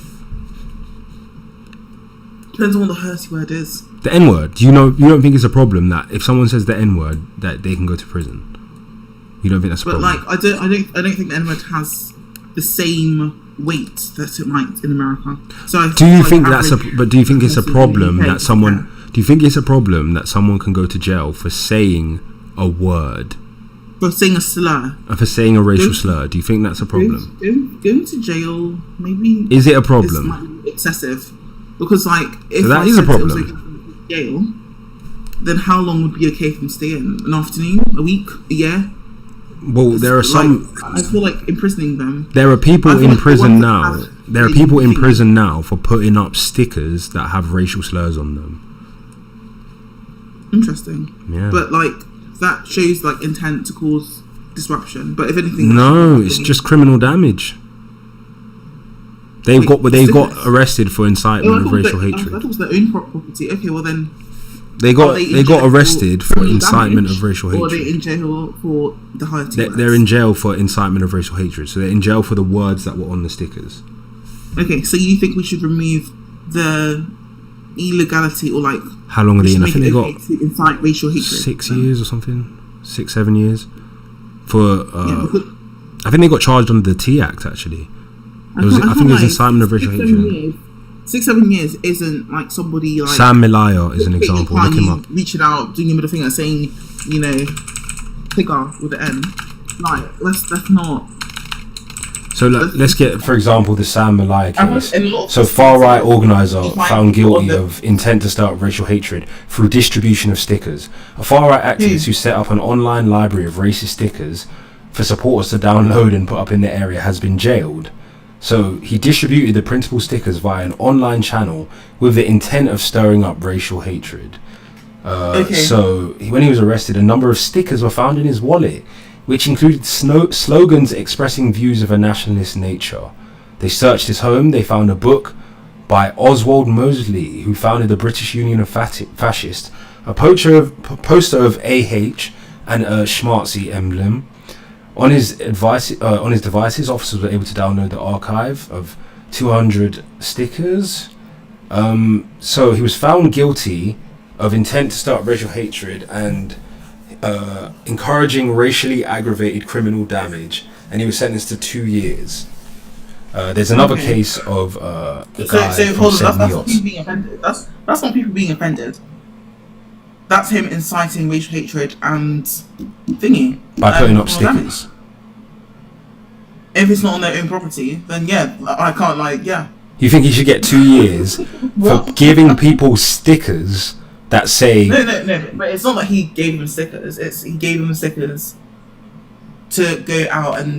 Depends on what the hurty word is. The N-word. You don't think it's a problem that if someone says the N-word that they can go to prison? You don't think that's a problem? But like, I don't think the N-word has the same weight that it might in America. So do you think it's a problem that someone? Do you think it's a problem that someone can go to jail for saying a word? For saying a slur. For saying a racial slur. Do you think that's a problem? Going to jail, maybe. Is it a problem? Might be excessive. Because like, if so that I is said a problem. It was okay for jail, then how long would be okay for them to stay in? An afternoon? A week? A year? Well, there are some. I feel like imprisoning them. There are people in prison now. There are people in prison now for putting up stickers that have racial slurs on them. Interesting. Yeah. But like that shows like intent to cause disruption. But if anything, no, it's just criminal damage. They've got arrested for incitement of racial hatred. That was their own property. Okay, well then. They got arrested for incitement of racial hatred. Or are they in jail for the hurty words? They're in jail for incitement of racial hatred. So they're in jail for the words that were on the stickers. Okay, so you think we should remove the illegality or like how long are they in? I think they got to incite racial hatred. 6 years or something, 6-7 years for. I think they got charged under the T Act actually. I think it was incitement of racial hatred. 6-7 years isn't like somebody like Sam Malaya is an example. Look him up. Reaching out, doing your middle finger, saying figure with the N. Like that's not. So let's get, for example, the Sam Malaya case. So far-right organizer found guilty of intent to start racial hatred through distribution of stickers. A far-right activist who set up an online library of racist stickers for supporters to download and put up in the area has been jailed. So he distributed the principal stickers via an online channel with the intent of stirring up racial hatred. So when he was arrested, a number of stickers were found in his wallet, which included slogans expressing views of a nationalist nature. They searched his home, they found a book by Oswald Mosley, who founded the British Union of Fascists, a poster of AH and a schmartzy emblem. On his devices, officers were able to download the archive of 200 stickers. So he was found guilty of intent to start racial hatred and encouraging racially aggravated criminal damage, and he was sentenced to 2 years. There's another case of a guy from St. That's not people being offended. That's him inciting racial hatred and thingy. By putting up stickers. If it's not on their own property, then yeah, I can't You think he should get 2 years for giving people stickers that say... No, but it's not that he gave them stickers. He gave them stickers to go out and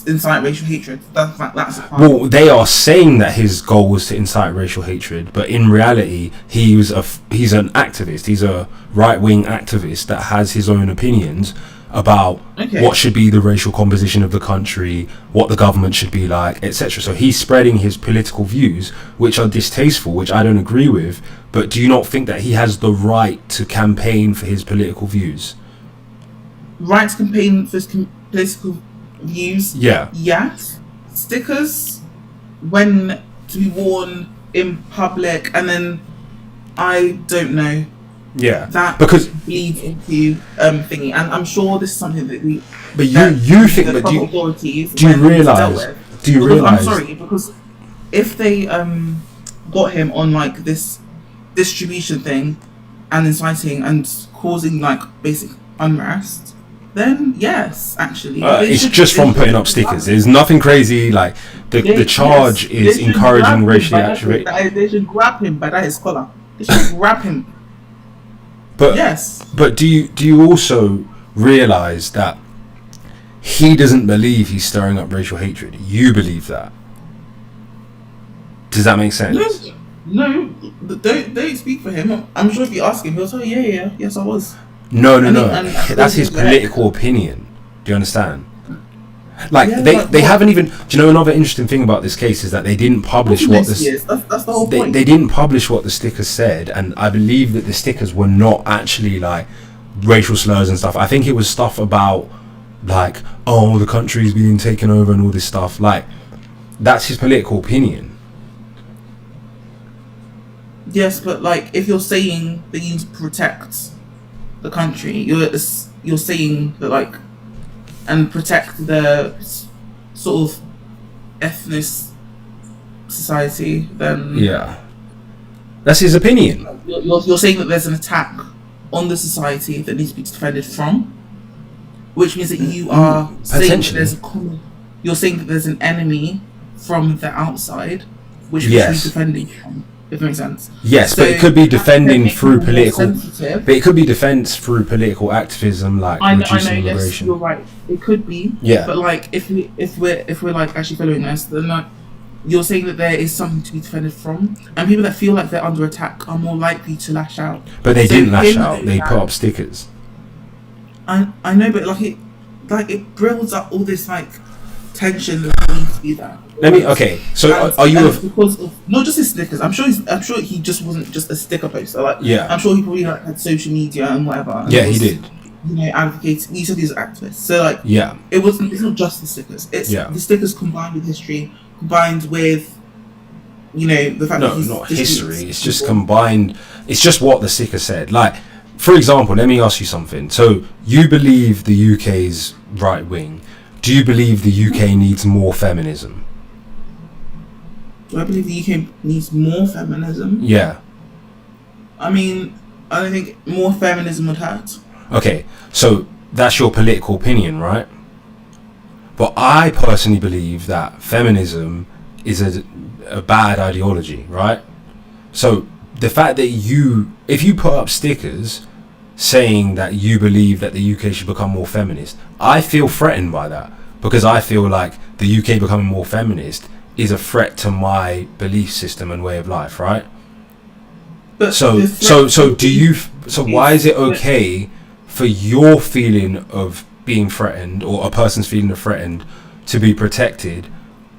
incite racial hatred. That's a part. Well, they are saying that his goal was to incite racial hatred, but in reality, he's an activist. He's a right-wing activist that has his own opinions about what should be the racial composition of the country, what the government should be like, etc. So he's spreading his political views, which are distasteful, which I don't agree with. But do you not think that he has the right to campaign for his political views? Right to campaign for his political views? Yeah. Yes. Stickers, when to be worn in public, and then I don't know. Yeah. That because bleeds into thingy, and I'm sure this is something that we. But you think that do you realise? Do you realise? I'm sorry, because if they got him on like this distribution thing and inciting and causing like basic unrest, then yes, actually. It's just from putting up stickers. There's nothing crazy. Like the charge is encouraging racially activated. They should grab him by his collar. They should grab him. But yes. But do you also realise that he doesn't believe he's stirring up racial hatred? You believe that. Does that make sense? No, don't speak for him. I'm sure if you ask him, he'll tell you, yes, I was. No. That's his political opinion. Do you understand? Like they haven't even. Do you know another interesting thing about this case is that they didn't publish what this. That's the whole point. They didn't publish what the stickers said, and I believe that the stickers were not actually like racial slurs and stuff. I think it was stuff about like, oh, the country's being taken over and all this stuff. Like, that's his political opinion. Yes, but like if you're saying that you need to protect the country, you're saying that like. And protect the sort of ethnic society, then yeah, that's his opinion. You're saying that there's an attack on the society that needs to be defended from, which means that you are saying that you're saying that there's an enemy from the outside, which we should be defending from. If it makes sense. Yes, so but it could be defending through political. But it could be defense through political activism, like reducing immigration. Yes, you're right. It could be. Yeah. But like, if we're like actually following this, then like, you're saying that there is something to be defended from, and people that feel like they're under attack are more likely to lash out. But they didn't lash out. They put up stickers. I know, but like it builds up all this like tension that needs to be there. So are you because of not just his stickers? I'm sure he just wasn't just a sticker poster. Like, I'm sure he probably had social media and whatever. And he did. You know, advocating. You said he's an activist, so like, it's not just the stickers. It's the stickers combined with history, combined with, you know, the fact that he's not history. It's just combined. It's just what the sticker said. Like, for example, let me ask you something. So you believe the UK's right wing. Do you believe the UK needs more feminism? Do I believe the UK needs more feminism? Yeah. I mean, I don't think more feminism would hurt. Okay, so that's your political opinion, right? But I personally believe that feminism is a bad ideology, right? So the fact that if you put up stickers saying that you believe that the UK should become more feminist, I feel threatened by that, because I feel like the UK becoming more feminist is a threat to my belief system and way of life, right? But so why is it okay for your feeling of being threatened, or a person's feeling of threatened, to be protected,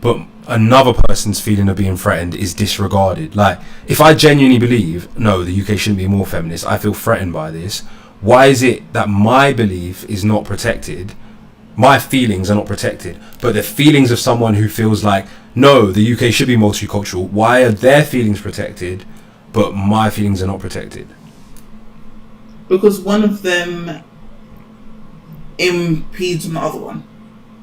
but another person's feeling of being threatened is disregarded. Like, if I genuinely believe, no, the UK shouldn't be more feminist, I feel threatened by this, why is it that my belief is not protected, my feelings are not protected, but the feelings of someone who feels like, no, the UK should be multicultural, why are their feelings protected, but my feelings are not protected? Because one of them impedes on the other one,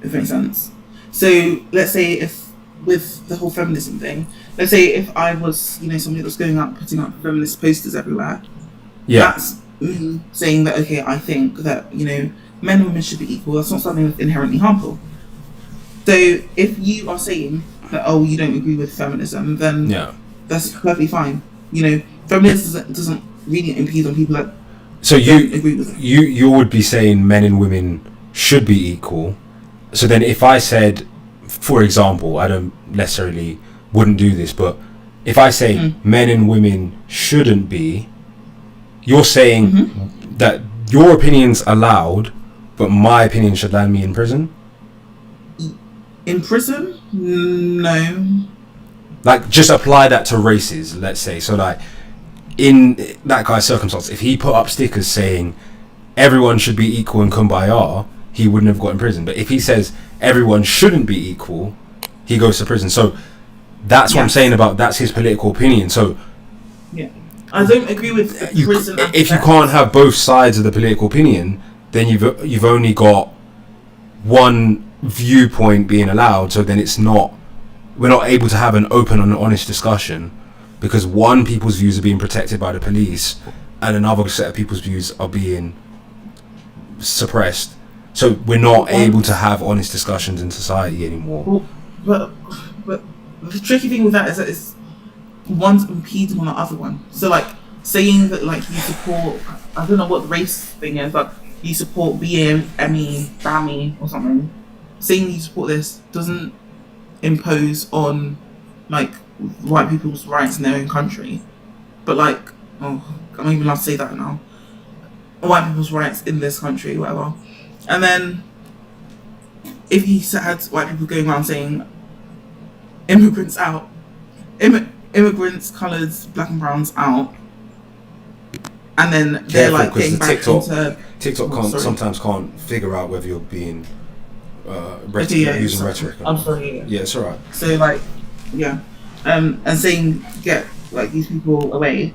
if that makes sense. So let's say if with the whole feminism thing, let's say if I was, somebody that's going out putting up feminist posters everywhere, that's me saying that, okay, I think that, men and women should be equal. That's not something that's inherently harmful. So if you are saying that, oh, you don't agree with feminism, then that's perfectly fine. Feminism doesn't really impede on people that don't agree with it. You would be saying men and women should be equal. So then if I said, for example, I wouldn't do this, but if I say men and women shouldn't be, you're saying that your opinion's allowed, but my opinion should land me in prison? In prison? No. Like, just apply that to races, let's say. So, like, in that guy's circumstance, if he put up stickers saying everyone should be equal and kumbaya, he wouldn't have got in prison. But if he says everyone shouldn't be equal, he goes to prison. So that's what I'm saying about that's his political opinion. So I don't agree with prison. If you can't have both sides of the political opinion, then you've only got one viewpoint being allowed. So then we're not able to have an open and honest discussion, because one people's views are being protected by the police and another set of people's views are being suppressed. So we're not able to have honest discussions in society anymore. But the tricky thing with that is that it's one's impeding on the other one. So like saying that like you support, I don't know what the race thing is, like you support BAME or something. Saying you support this doesn't impose on like white people's rights in their own country, but like, I'm not even allowed to say that now. White people's rights in this country, whatever. And then if he had white people going around saying immigrants out, immigrants, colours, black and browns out, and then they're like getting back into TikTok sometimes can't figure out whether you're being using rhetoric. I'm sorry. Yeah, it's alright. So like, and saying get like these people away,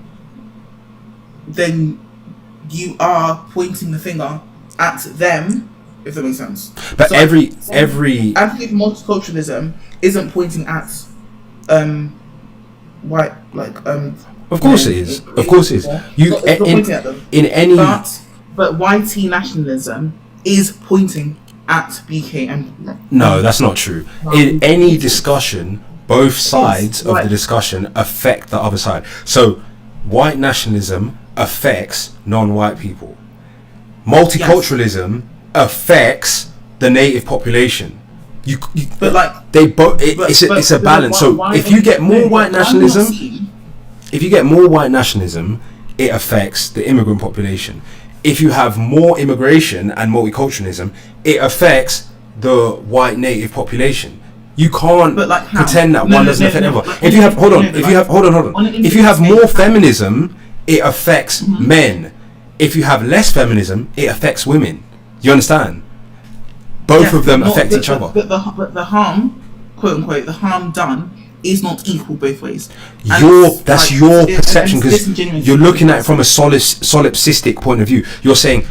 then you are pointing the finger at them, if that makes sense. But so every I think multiculturalism isn't pointing at white, like of course it is. Of course it is. You in any but YT nationalism is pointing at BKM. No, that's not true. In any discussion, both sides of the discussion affect the other side. So white nationalism affects non-white people. Multiculturalism affects the native population. But like they both, it's a balance. So if you get more white nationalism, it affects the immigrant population. If you have more immigration and multiculturalism, it affects the white native population. You can't pretend that one doesn't affect the other. If you have if you have more feminism, it affects men. If you have less feminism, it affects women. You understand? Both of them affect each other. But the harm, quote unquote, the harm done is not equal both ways. That's your perception, because you're looking at it from a solipsistic point of view. You're saying,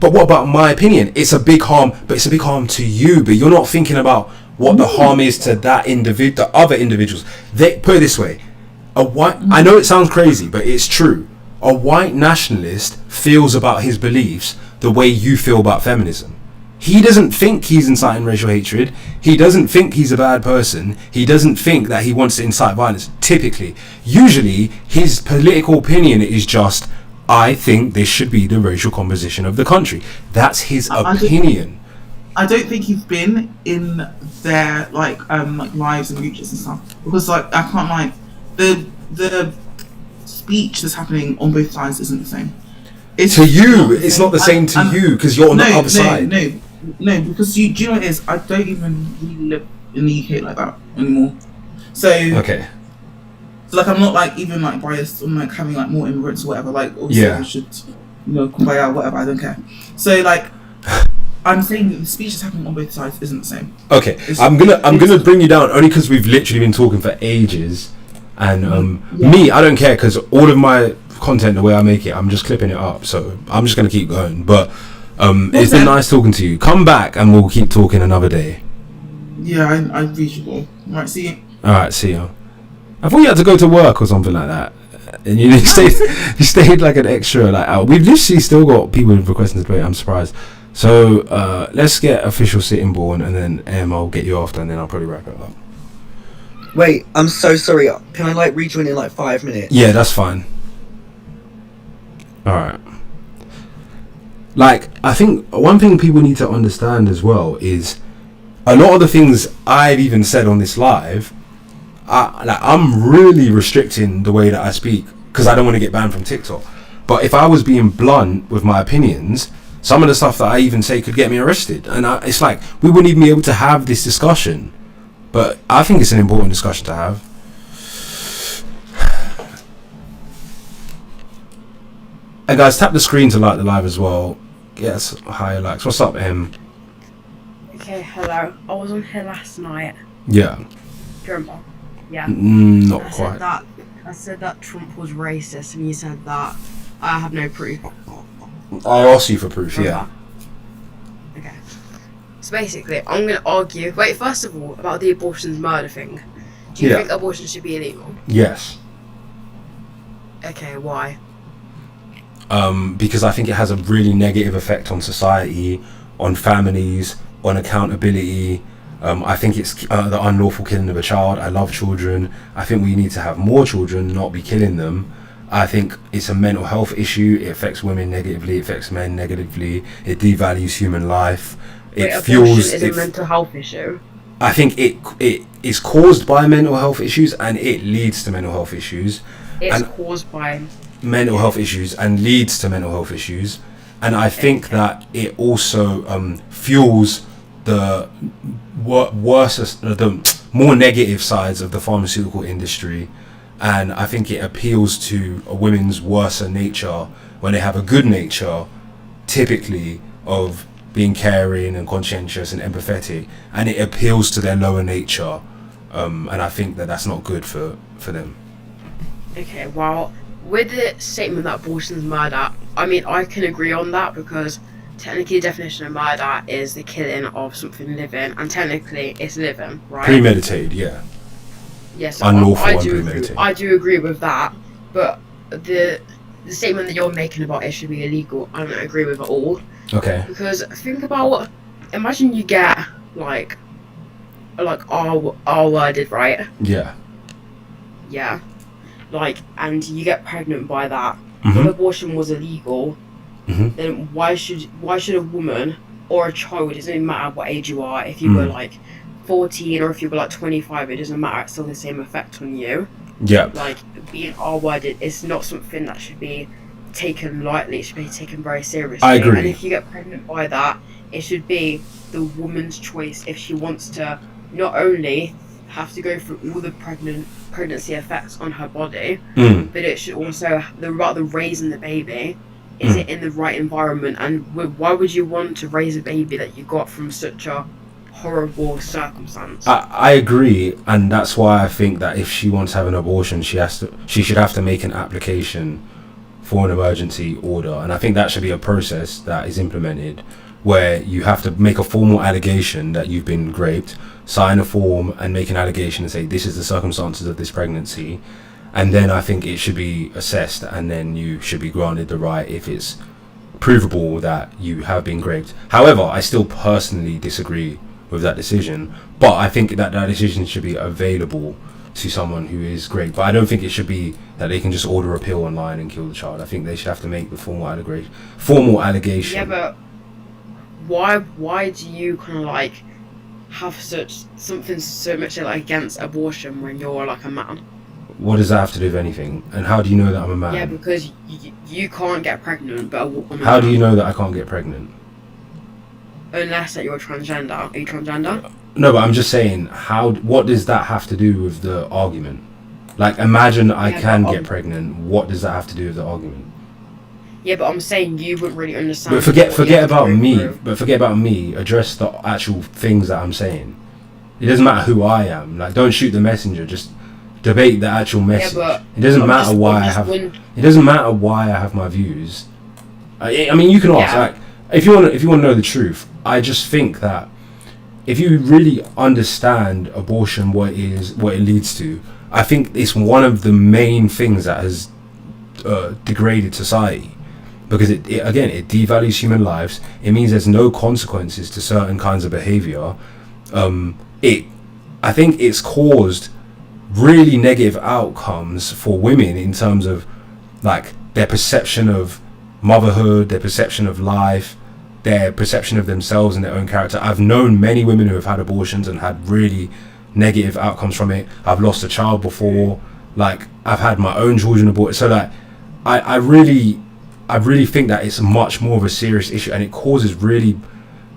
but what about my opinion? It's a big harm, but it's a big harm to you. But you're not thinking about what the harm is to that the other individuals. They put it this way: I know it sounds crazy, but it's true. A white nationalist feels about his beliefs the way you feel about feminism. He doesn't think he's inciting racial hatred. He doesn't think he's a bad person. He doesn't think that he wants to incite violence. Usually, his political opinion is just, I think this should be the racial composition of the country. That's his opinion. I don't think you've been in their like lives and reaches and stuff, because like I can't like the speech that's happening on both sides isn't the same. It's not the same to you because you're on the other side. No, because do you know what it is? I don't even really live in the UK like that anymore. So okay. So like I'm not like even like biased on like having like more immigrants or whatever. Like obviously we should, you know, comply out whatever. I don't care. So like I'm saying that the speech that's happening on both sides isn't the same. Okay, I'm gonna bring you down only because we've literally been talking for ages, and me, I don't care because all of my content, the way I make it, I'm just clipping it up. So I'm just gonna keep going. But it's been nice talking to you. Come back and we'll keep talking another day. Yeah, I appreciate it. All right, see you. All right, see you. I thought you had to go to work or something like that, and you stayed like an extra like hour. We've literally still got people requesting to play. I'm surprised. So let's get official sitting born, and then I'll get you after, and then I'll probably wrap it up. Wait, I'm so sorry. Can I like rejoin in like 5 minutes? Yeah, that's fine. All right. Like, I think one thing people need to understand as well is a lot of the things I've even said on this live. I'm really restricting the way that I speak because I don't want to get banned from TikTok. But if I was being blunt with my opinions, some of the stuff that I even say could get me arrested. And it's like, we wouldn't even be able to have this discussion. But I think it's an important discussion to have. Hey guys, tap the screen to like the live as well. Yes, hi likes. What's up, Em? Okay, hello. I was on here last night. Yeah. Do you remember? Yeah. Not I quite. I said that Trump was racist, and you said that I have no proof. I asked you for proof, yeah. Okay. So basically, I'm going to argue. Wait, first of all, about the abortion's murder thing. Do you think abortion should be illegal? Yes. Okay, why? Because I think it has a really negative effect on society, on families, on accountability. I think it's the unlawful killing of a child. I love children. I think we need to have more children, not be killing them. I think it's a mental health issue. It affects women negatively. It affects men negatively. It devalues human life. Wait, abortion is a mental health issue? I think it is caused by mental health issues, and it leads to mental health issues. It's caused by mental health issues and leads to mental health issues. And I think that it also fuels the the more negative sides of the pharmaceutical industry, and I think it appeals to a women's worser nature when they have a good nature, typically of being caring and conscientious and empathetic, and it appeals to their lower nature, and I think that that's not good for them. Okay, well, with the statement that abortion is murder, I mean, I can agree on that because technically the definition of murder is the killing of something living, and technically it's living, right? Premeditated, yeah. Yes, unlawful I and do premeditated. agree. I do agree with that, but the statement that you're making about it should be illegal, I don't agree with at all. Okay. Because think about, imagine you get like R worded, right? Yeah. Yeah. Like, and you get pregnant by that. Mhm. If abortion was illegal, Mhm. then why should a woman or a child, it doesn't even matter what age you are, if you were like 14 or if you were like 25, it doesn't matter, it's still the same effect on you. Yeah. Like, being R-worded is not something that should be taken lightly, it should be taken very seriously. I agree. And if you get pregnant by that, it should be the woman's choice if she wants to not only have to go through all the pregnancy effects on her body, but it should also, about the raising the baby, is it in the right environment, and why would you want to raise a baby that you got from such a horrible circumstance? I agree, and that's why I think that if she wants to have an abortion, she should have to make an application for an emergency order, and I think that should be a process that is implemented where you have to make a formal allegation that you've been raped, sign a form and make an allegation and say this is the circumstances of this pregnancy, and then I think it should be assessed, and then you should be granted the right if it's provable that you have been raped. However, I still personally disagree with that decision, but I think that decision should be available to someone who is raped. But I don't think it should be that they can just order a pill online and kill the child. I think they should have to make the formal allegation. Yeah, but why do you kind of like have something so much like against abortion when you're like a man? What does that have to do with anything? And how do you know that I'm a man? Yeah, because you can't get pregnant, but a woman. How do you know that I can't get pregnant? Unless that you're transgender. Are you transgender? No, but I'm just saying, what does that have to do with the argument? Like, imagine I can get pregnant. What does that have to do with the argument? Yeah, but I'm saying you wouldn't really understand. But forget about me. But forget about me. Address the actual things that I'm saying. It doesn't matter who I am. Like, don't shoot the messenger. Just debate the actual message. Yeah, it doesn't matter why I have. It doesn't matter why I have my views. I mean, you can ask. Like, if you want to know the truth, I just think that if you really understand abortion, what it leads to, I think it's one of the main things that has degraded society. Because it devalues human lives. It means there's no consequences to certain kinds of behavior. I think it's caused really negative outcomes for women in terms of like their perception of motherhood, their perception of life, their perception of themselves and their own character. I've known many women who have had abortions and had really negative outcomes from it. I've lost a child before. Like, I've had my own children aborted. So like, I really think that it's much more of a serious issue, and it causes really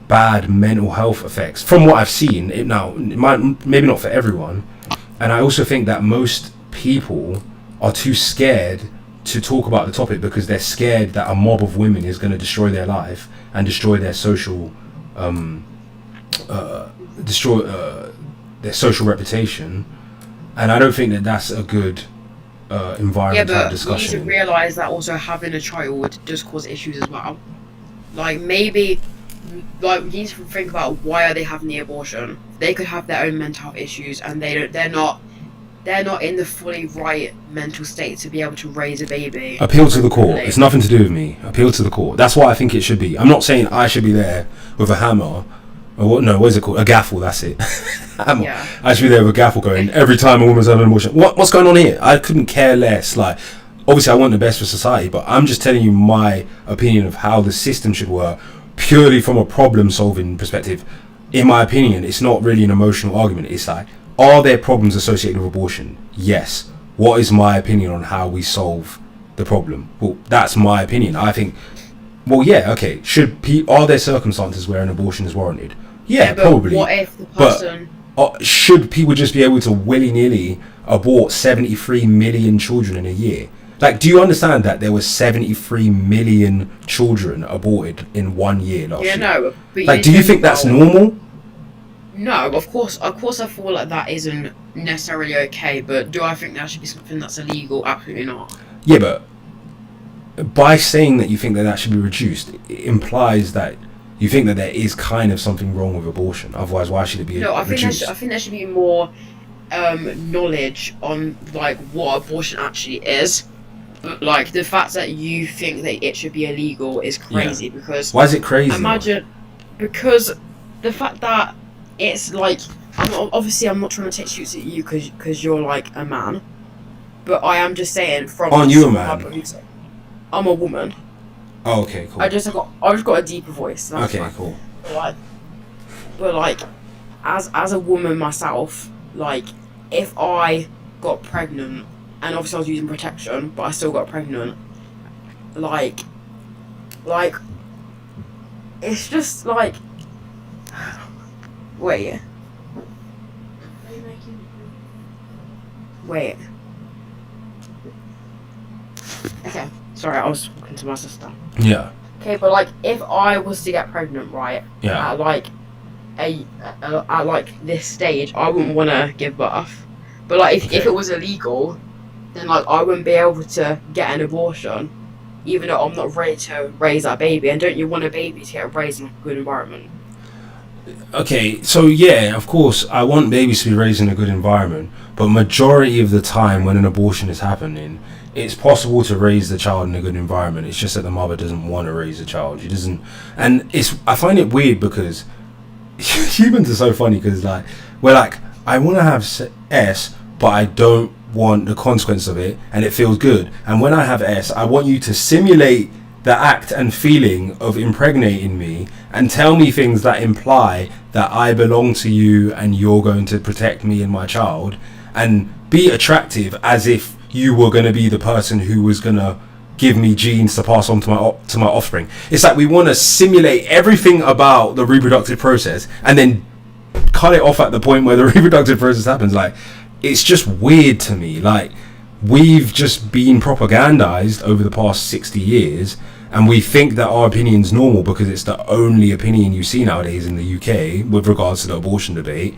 bad mental health effects. From what I've seen, it might, maybe not for everyone, and I also think that most people are too scared to talk about the topic because they're scared that a mob of women is going to destroy their life and destroy their social, their social reputation, and I don't think that that's a good environment to have discussion. You need to realise that also having a child does cause issues as well. Like, maybe, like, you need to think about why are they having the abortion. They could have their own mental health issues, and they're not in the fully right mental state to be able to raise a baby. Appeal to the court. It's nothing to do with me. Appeal to the court. That's what I think it should be. I'm not saying I should be there with a hammer. What is it called? A gaffle, that's it. Hammer. Yeah. I should be there with a gaffle going, every time a woman's having an abortion. What's going on here? I couldn't care less. Like, obviously I want the best for society, but I'm just telling you my opinion of how the system should work, purely from a problem-solving perspective. In my opinion, it's not really an emotional argument. It's like, are there problems associated with abortion? Yes. What is my opinion on how we solve the problem? Well, that's my opinion. I think, well, yeah, okay. Are there circumstances where an abortion is warranted? Yeah, probably. What if the person... But should people just be able to willy-nilly abort 73 million children in a year? Like, do you understand that there were 73 million children aborted in 1 year last year? No. But like, do you think that's normal? No, of course I feel like that isn't necessarily okay, but do I think that should be something that's illegal? Absolutely not. Yeah, but by saying that you think that should be reduced, it implies that you think that there is kind of something wrong with abortion. Otherwise, why should it be reduced? I think there should be more knowledge on like what abortion actually is. But like the fact that you think that it should be illegal is crazy. Yeah. Because why is it crazy? Because the fact that it's like, I'm not trying to take shoots at you because you're like a man, but I am just saying from. Aren't you a man? I'm a woman. Oh, okay, cool. I just got a deeper voice. That's okay, cool. But like, as a woman myself, like, if I got pregnant, and obviously I was using protection, but I still got pregnant, like, it's just like, wait. Okay, sorry, I was talking to my sister. Yeah. Okay, but like, if I was to get pregnant, right? Yeah. At like this stage, I wouldn't want to give birth. But like, if it was illegal, then like I wouldn't be able to get an abortion, even though I'm not ready to raise that baby. And don't you want a baby to get raised in a good environment? Okay, so yeah, of course, I want babies to be raised in a good environment, but majority of the time when an abortion is happening, it's possible to raise the child in a good environment. It's just that the mother doesn't want to raise the child. She doesn't, and I find it weird because humans are so funny because like we're like, I want to have S, but I don't want the consequence of it, and it feels good. And when I have S, I want you to simulate the act and feeling of impregnating me and tell me things that imply that I belong to you and you're going to protect me and my child, and be attractive as if you were going to be the person who was going to give me genes to pass on to my offspring. It's like we want to simulate everything about the reproductive process and then cut it off at the point where the reproductive process happens. Like, it's just weird to me. Like, we've just been propagandized over the past 60 years, and we think that our opinion's normal because it's the only opinion you see nowadays in the UK with regards to the abortion debate.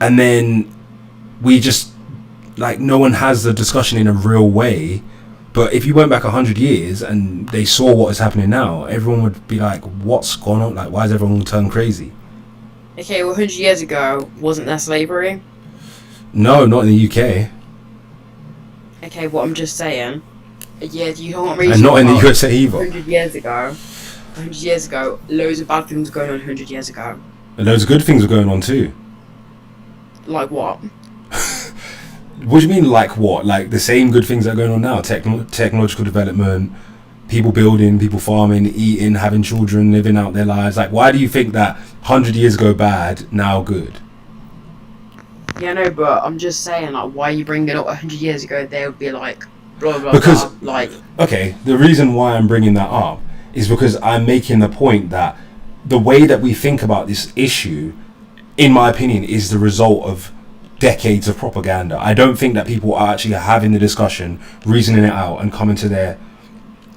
And then we just, like, no one has the discussion in a real way. But if you went back 100 years and they saw what is happening now, everyone would be like, what's going on? Like, why is everyone turned crazy? Okay, well, 100 years ago, wasn't there slavery? No, not in the UK. Okay, well, I'm just saying. Yeah, you can't really. And not in the USA either. 100 years ago, loads of bad things were going on 100 years ago. And loads of good things were going on too. Like what? What do you mean, like what? Like the same good things that are going on now? Technological development, people building, people farming, eating, having children, living out their lives. Like, why do you think that 100 years ago bad, now good? Yeah, no, but I'm just saying, like, why are you bringing it up 100 years ago? They would be like, blah, blah, because, blah. Like, okay, the reason why I'm bringing that up is because I'm making the point that the way that we think about this issue, in my opinion, is the result of decades of propaganda. I don't think that people are actually having the discussion, reasoning it out, and coming to their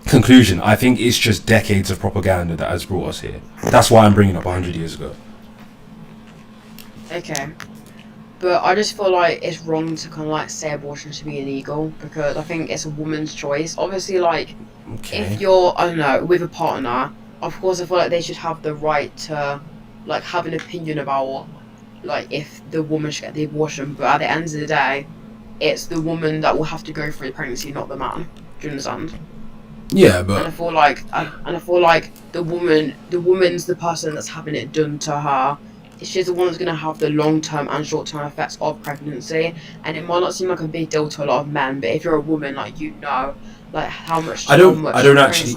conclusion. I think it's just decades of propaganda that has brought us here. That's why I'm bringing up 100 years ago. okay. But I just feel like it's wrong to kind of like say abortion should be illegal, because I think it's a woman's choice. Obviously, like, if you're, I don't know, with a partner, of course I feel like they should have the right to, like, have an opinion about, like, if the woman should get the abortion. But at the end of the day, it's the woman that will have to go through the pregnancy, not the man. Do you understand? Yeah, but and I feel like the woman's the person that's having it done to her. She's the one that's going to have the long-term and short-term effects of pregnancy, and it might not seem like a big deal to a lot of men, but if you're a woman, like, you know, like, how much I don't actually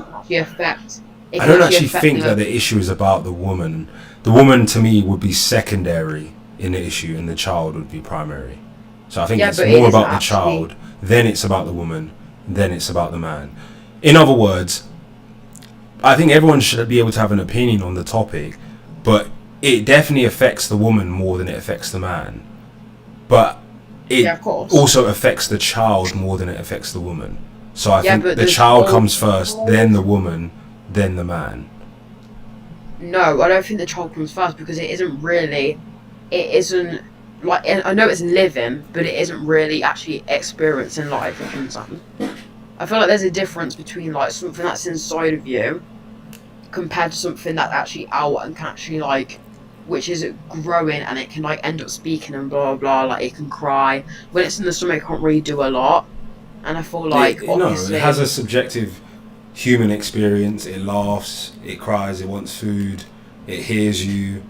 think that the issue is about the woman. The woman, to me, would be secondary in the issue, and the child would be primary. So I think it's more about the child, then it's about the woman, then it's about the man. In other words, I think everyone should be able to have an opinion on the topic, but it definitely affects the woman more than it affects the man. But it also affects the child more than it affects the woman. So I think the child comes first, then the woman, then the man. No, I don't think the child comes first, because it isn't, like, I know it's living, but it isn't really actually experiencing life, if you understand. I feel like there's a difference between, like, something that's inside of you compared to something that's actually out and can actually, like, which is growing, and it can, like, end up speaking and blah blah blah, like, it can cry. When it's in the stomach, it can't really do a lot. And I feel like, obviously, it has a subjective human experience. It laughs, it cries, it wants food, it hears you.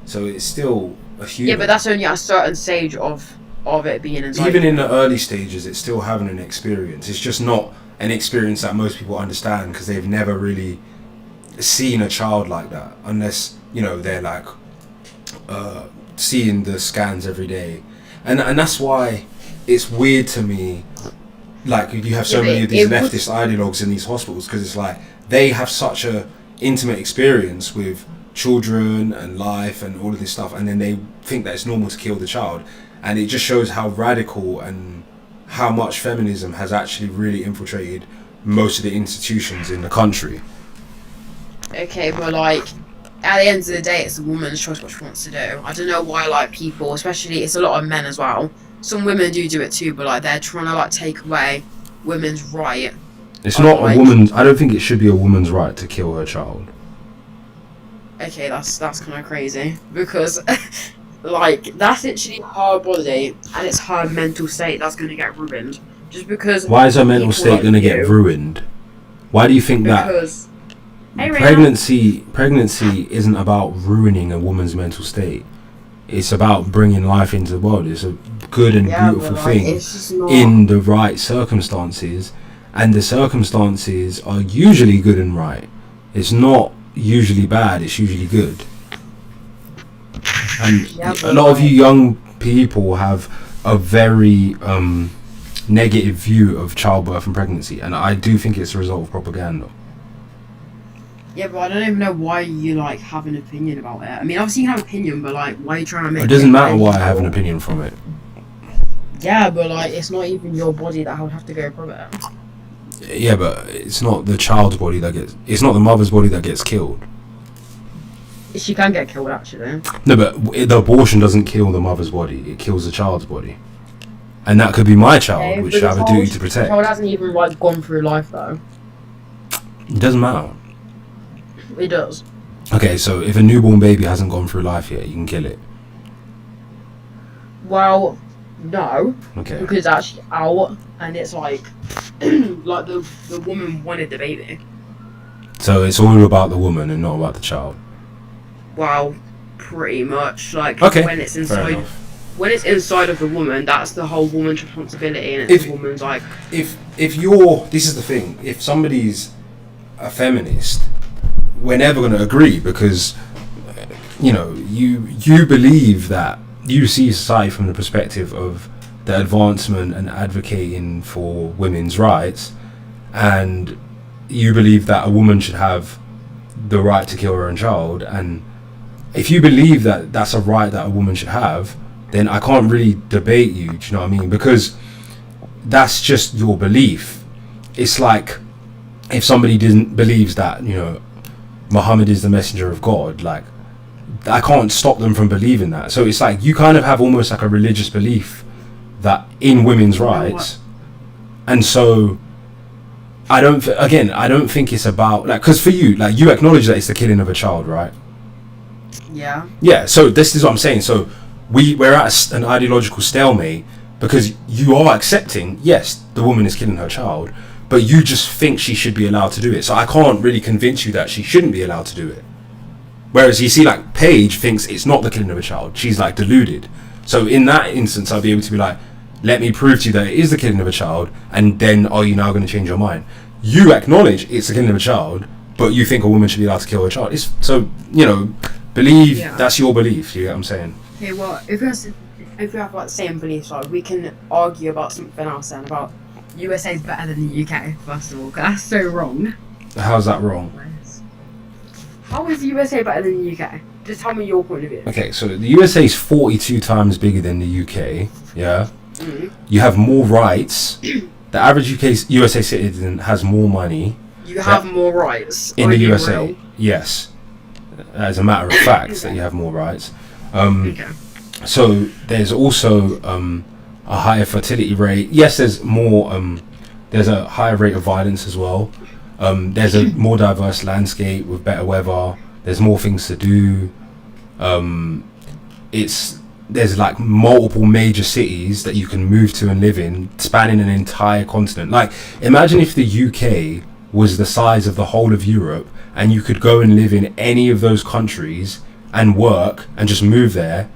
So it's still a human. Yeah, but that's only at a certain stage of it being inside. Even in the early stages, it's still having an experience. It's just not an experience that most people understand, because they've never really seen a child like that, unless, you know, they're like seeing the scans every day, and that's why it's weird to me. Like, you have so many of these leftist ideologues in these hospitals, because it's like they have such a intimate experience with children and life and all of this stuff, and then they think that it's normal to kill the child, and it just shows how radical and how much feminism has actually really infiltrated most of the institutions in the country. Okay, but, like, at the end of the day, it's a woman's choice what she wants to do. I don't know why, like, people, especially, it's a lot of men as well. Some women do it too, but, like, they're trying to, like, take away women's right. It's not a woman's. I don't think it should be a woman's right to kill her child. Okay, that's kind of crazy, because, like, that's literally her body, and it's her mental state that's going to get ruined. Just because. Why is her mental state going to get ruined? Why do you think that? Because. Pregnancy isn't about ruining a woman's mental state. It's about bringing life into the world. It's a good and beautiful thing in the right circumstances, and the circumstances are usually good and right. It's not usually bad, it's usually good. And a lot of you young people have a very negative view of childbirth and pregnancy, and I do think it's a result of propaganda. Yeah, but I don't even know why you like have an opinion about it. I mean, obviously you can have an opinion, but like, why are you trying to make? It doesn't matter why I have an opinion from it. Yeah, but like, it's not even your body that would have to go from it. Yeah, but it's not the child's body that gets. It's not the mother's body that gets killed. She can get killed, actually. No, but the abortion doesn't kill the mother's body. It kills the child's body, and that could be my child, Okay, which but I have a duty to protect. The child hasn't even like gone through life though. It doesn't matter. It does. Okay, so if a newborn baby hasn't gone through life yet, you can kill it. Well, no. Okay. Because it's actually out, and it's like, like the woman wanted the baby. So it's all about the woman and not about the child. Well, pretty much. Like Okay, when it's fair inside, enough. when it's inside of the woman, that's the whole woman's responsibility, and it's the woman's like. If you're, this is the thing. If somebody's a feminist, we're never going to agree because, you know, you believe that you see society from the perspective of the advancement and advocating for women's rights, and you believe that a woman should have the right to kill her own child. And if you believe that that's a right that a woman should have, then I can't really debate you, do you know what I mean? Because that's just your belief. It's like if somebody believes that, you know, Muhammad is the messenger of God, like, I can't stop them from believing that. So it's like you kind of have almost like a religious belief that in women's rights, and so I don't think it's about, like, because for you, like, you acknowledge that it's the killing of a child, right? Yeah. Yeah, so this is what I'm saying. So we're at an ideological stalemate because you are accepting, yes, the woman is killing her child, but you just think she should be allowed to do it. So I can't really convince you that she shouldn't be allowed to do it. Whereas you see, like, Paige thinks it's not the killing of a child. She's like deluded. So in that instance, I'll be able to be like, let me prove to you that it is the killing of a child, and then are you now going to change your mind? You acknowledge it's the killing of a child, but you think a woman should be allowed to kill her child. It's, so, you know, believe, that's your belief. You get what I'm saying? Okay, well, if we have like the same beliefs, like, we can argue about something else then, about USA is better than the UK, first of all, 'cause that's so wrong. How's that wrong? How is the USA better than the UK? Just tell me your point of view. Okay, so the USA is 42 times bigger than the UK, yeah? You have more rights. The average USA citizen has more money. You have more rights in the USA. Real? Yes, as a matter of fact, that you have more rights. So there's also a higher fertility rate. Yes, there's more. There's a higher rate of violence as well. There's a more diverse landscape with better weather. There's more things to do. There's like multiple major cities that you can move to and live in, spanning an entire continent. Like, imagine if the UK was the size of the whole of Europe, and you could go and live in any of those countries and work and just move there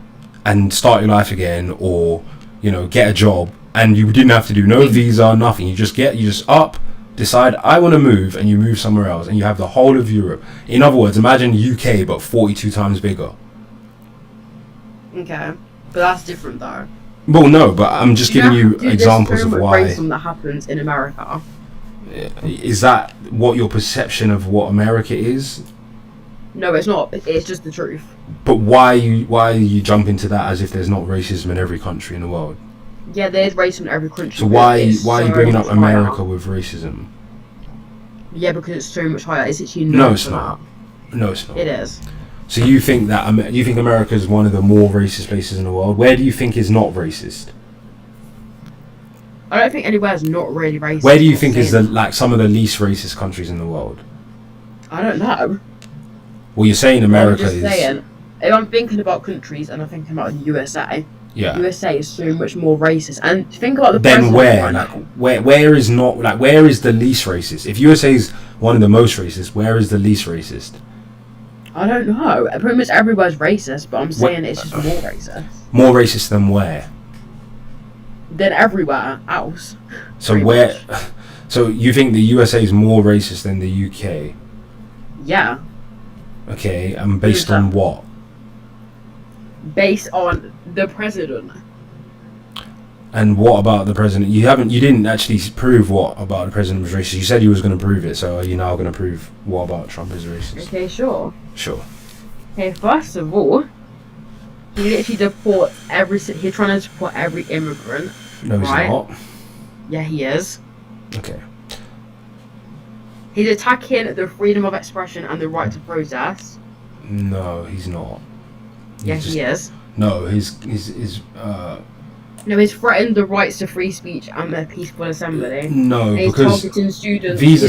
and start your life again, or, you know, get a job, and you didn't have to do no visa, nothing. You just up, decide I want to move, and you move somewhere else, and you have the whole of Europe. In other words, imagine UK but 42 times bigger. Okay, but that's different though. Well, no, but I'm just giving you examples of why. There's so much racism that happens in America. Is that what your perception of what America is? No, it's not. It's just the truth. But why you jump into that as if there's not racism in every country in the world? Yeah, there's racism in every country. So why are you bringing up America with racism? Yeah, because it's so much higher. It's actually no, it's not. No, it's not. It is. So you think that America is one of the more racist places in the world? Where do you think is not racist? I don't think anywhere is not really racist. Where do you think is some of the least racist countries in the world? I don't know. Well, you're saying America I'm just saying, if I'm thinking about countries and I'm thinking about the USA, USA is so much more racist. And think about the then where is not, like, where is the least racist? If USA is one of the most racist, where is the least racist? I don't know. Pretty much everywhere's racist, but I'm saying it's just more racist. More racist than where? Than everywhere else. So where? So you think the USA is more racist than the UK? Yeah. Okay, and based on what? Based on the president. And what about the president? You didn't actually prove what about the president was racist. You said you was going to prove it, so are you now going to prove what about Trump is racist? Okay, sure. Sure. Okay, first of all, he literally deports he's trying to deport every immigrant. No, he's not. Yeah, he is. Okay. He's attacking the freedom of expression and the right to protest. No, he's not. He is. No, he's No, he's threatened the rights to free speech and a peaceful assembly. No, and he's because targeting students. Visa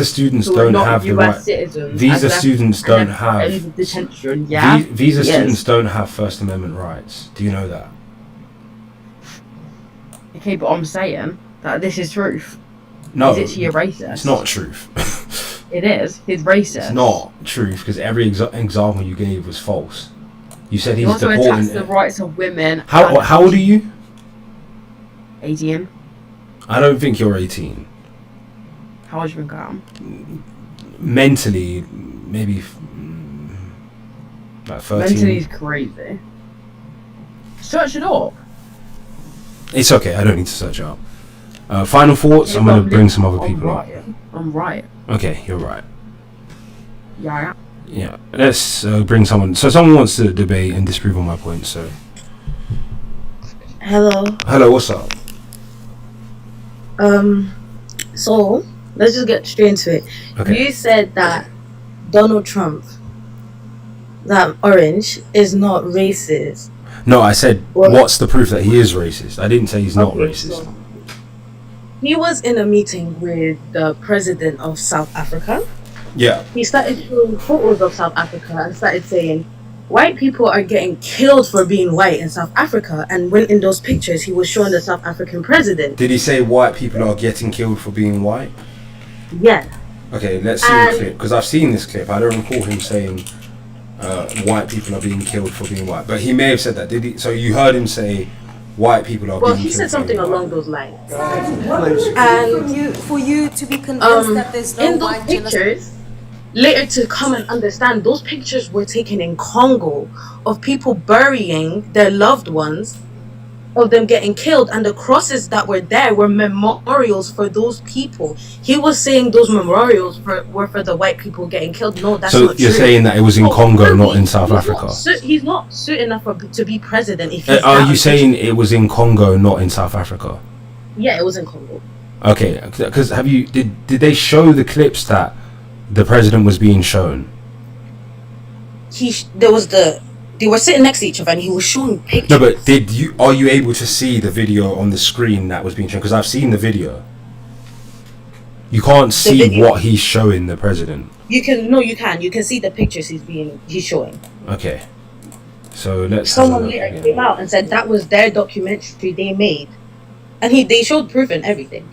students don't have the right. Visa students don't have detention. Yeah. Visa students don't have First Amendment rights. Do you know that? Okay, but I'm saying that this is truth. No, is it a racist? It's not truth. It is. He's racist. It's not truth because every example you gave was false. You said he's he also deporting. attacks the rights of women. How old are you? 18. I don't think you're 18. How old do you think I am? Mentally, maybe like 13. Mentally is crazy. Search it up. It's okay. I don't need to search it up. Final thoughts. I'm gonna bring some other people up. I'm right. Okay, you're right. Yeah. Yeah, let's bring someone. So someone wants to debate and disprove on my point. So. Hello. Hello. What's up? So let's just get straight into it. Okay. You said that Donald Trump, that orange, is not racist. No, I said what's the proof that he is racist? I didn't say he's not racist. So he was in a meeting with the president of South Africa. Yeah. He started showing photos of South Africa and started saying, white people are getting killed for being white in South Africa. And when in those pictures, he was showing the South African president. Did he say white people are getting killed for being white? Yeah. Okay, let's see the clip because I've seen this clip. I don't recall him saying white people are being killed for being white, but he may have said that. Did he? So you heard him say white people are being killed? Well, he said something along those lines. And for you to be convinced that there's no in those white pictures, later to come and understand, those pictures were taken in Congo of people burying their loved ones, of them getting killed, and the crosses that were there were memorials for those people. He was saying those memorials were for the white people getting killed. No, that's not true. So you're saying that it was in Congo, not in South Africa? He's not suit enough to be president. If Are you saying it was in Congo, not in South Africa? Yeah, it was in Congo. Okay, because did they show the clips that the president was being shown? They were sitting next to each other and he was showing pictures. No, but are you able to see the video on the screen that was being shown? Because I've seen the video. You can't see what he's showing the president. You can see the pictures he's showing. Okay. So let's someone later came out and said that was their documentary they made. And they showed proof and everything.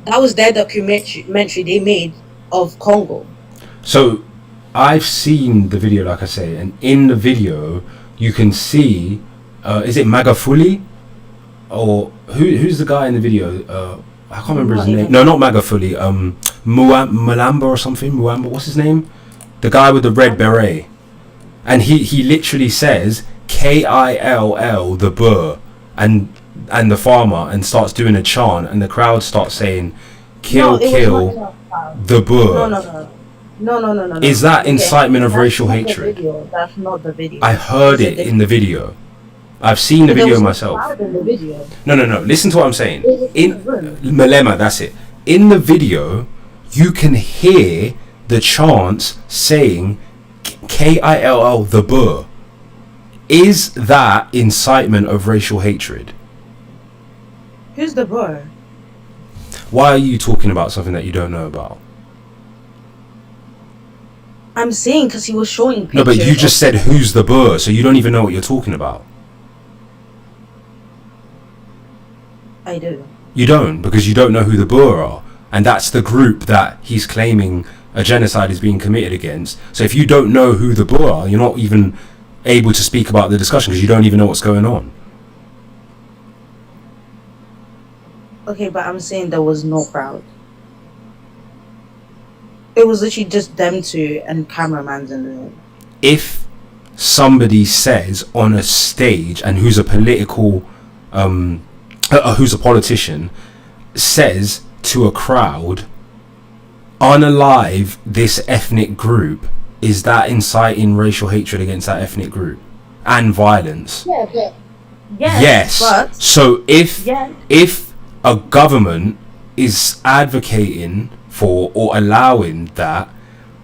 That was their documentary they made of Congo. So I've seen the video, like I say, and in the video you can see, is it Magafuli? Or who's the guy in the video? I can't remember his name. No, not Magafuli. Mulamba or something. Muamba, what's his name? The guy with the red beret. And he literally says KILL the Burr and the farmer, and starts doing a chant, and the crowd starts saying kill the Burr. No. Is that incitement of racial hatred? That's not the video. I heard it in the video. I've seen the video myself. No. Listen to what I'm saying. In Malema, that's it. In the video, you can hear the chants saying KILL the Burr. Is that incitement of racial hatred? Who's the Burr? Why are you talking about something that you don't know about? I'm saying because he was showing pictures. No, but you just said who's the Burr, so you don't even know what you're talking about. I do. You don't, because you don't know who the Burr are, and that's the group that he's claiming a genocide is being committed against. So if you don't know who the Burr are, you're not even able to speak about the discussion because you don't even know what's going on. Okay, but I'm saying there was no crowd. It was literally just them two and cameramans in the room. If somebody says on a stage, and who's a political who's a politician, says to a crowd, unalive this ethnic group, is that inciting racial hatred against that ethnic group and violence? Yeah, but Yes. But So if a government is advocating for or allowing that,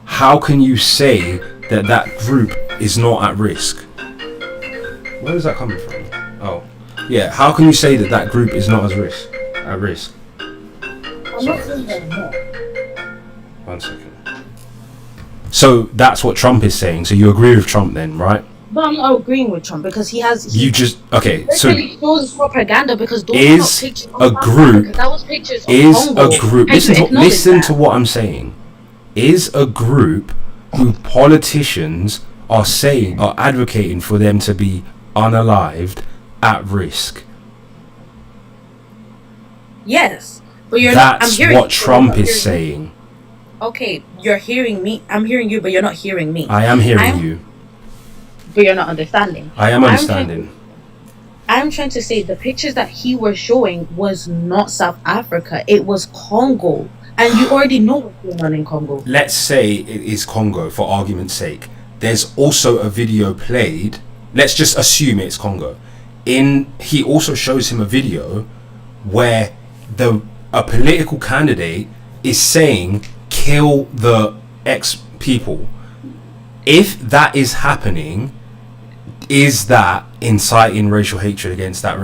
how can you say that that group is not at risk? Where is that coming from? Oh, yeah. How can you say that that group is not at risk? I'm not saying they're not. 1 second. So that's what Trump is saying. So you agree with Trump then, right? But I'm not agreeing with Trump because he okay. So shows propaganda because those is are not pictures of a South group Africa. That was pictures of is Congo. a group. And you acknowledge Listen that. to what I'm saying. Is a group who politicians are advocating for them to be unalived at risk. Yes, but you're That's not. I'm hearing what Trump is saying. Okay, you're hearing me. I'm hearing you, but you're not hearing me. I am hearing you. But you're not understanding. I am understanding. I'm trying to say the pictures that he was showing was not South Africa. It was Congo. And you already know what's going on in Congo. Let's say it is Congo for argument's sake. There's also a video played. Let's just assume it's Congo. He also shows him a video where a political candidate is saying kill the ex people. If that is happening, is that inciting racial hatred against that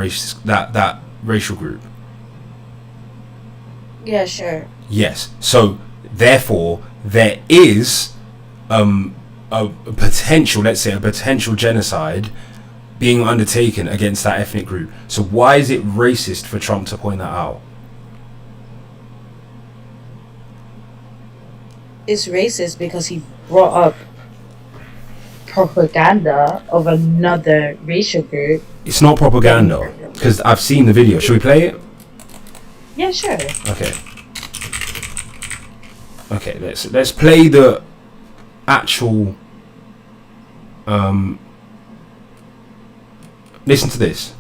racial group? Yeah, sure. Yes. So therefore, there is a potential, let's say, a potential genocide being undertaken against that ethnic group. So why is it racist for Trump to point that out? It's racist because he brought up propaganda of another racial group. It's not propaganda because I've seen the video. Should we play it? Yeah, sure. Okay. Okay, let's play the actual listen to this.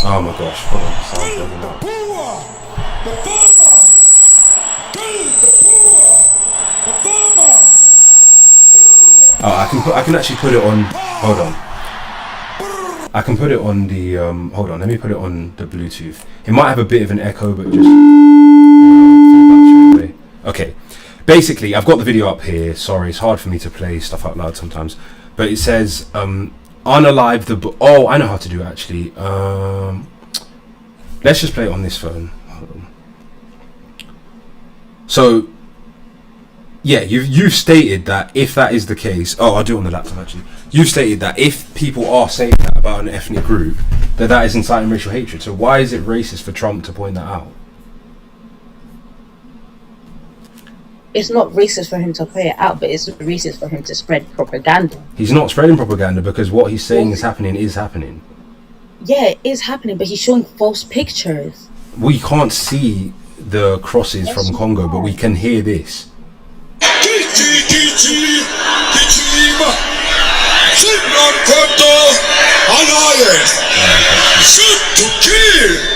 Oh my gosh, hold on. Sound's going out. Oh, I can actually put it on. Hold on. I can put it on the hold on, let me put it on the Bluetooth. It might have a bit of an echo, but just okay. Basically, I've got the video up here. Sorry, it's hard for me to play stuff out loud sometimes. But it says unalive the oh, I know how to do it actually. Let's just play it on this phone. Hold on. So yeah, you've stated that if that is the case, I'll do it on the laptop actually. You've stated that if people are saying that about an ethnic group, that is inciting racial hatred. So why is it racist for Trump to point that out? It's not racist for him to point it out, but it's racist for him to spread propaganda. He's not spreading propaganda because what he's saying is happening. Yeah, it is happening, but he's showing false pictures. We can't see the crosses from Congo, but we can hear this.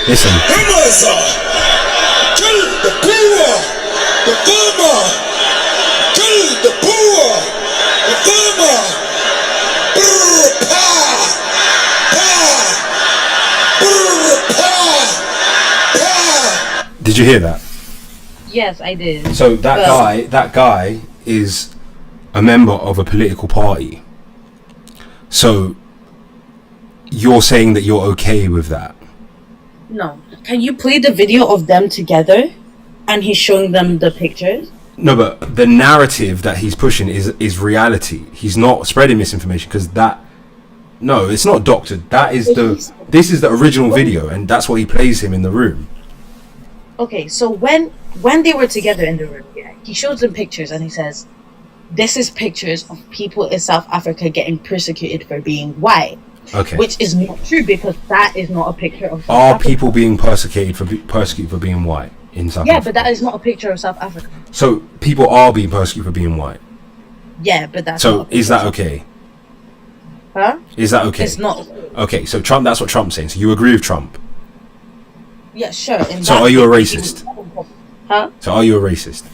Listen. Did you hear that? Yes, I did. So that guy is a member of a political party. So you're saying that you're okay with that? No. Can you play the video of them together and he's showing them the pictures? No, but the narrative that he's pushing is reality. He's not spreading misinformation because no, it's not doctored. This is the original video, and that's what he plays him in the room. Okay, so when they were together in the room, yeah, he shows them pictures and he says, "This is pictures of people in South Africa getting persecuted for being white." Okay. Which is not true because that is not a picture of South Are Africa. people being persecuted for being white? in South Yeah, Africa. but that is not a picture of South Africa. So people are being persecuted for being white. Yeah, but that's So not a is that picture. okay? Huh? Is that okay? It's not. Okay, so Trump, that's what Trump's saying. So you agree with Trump? Yeah, sure. So are you a racist? Huh? So are you a racist?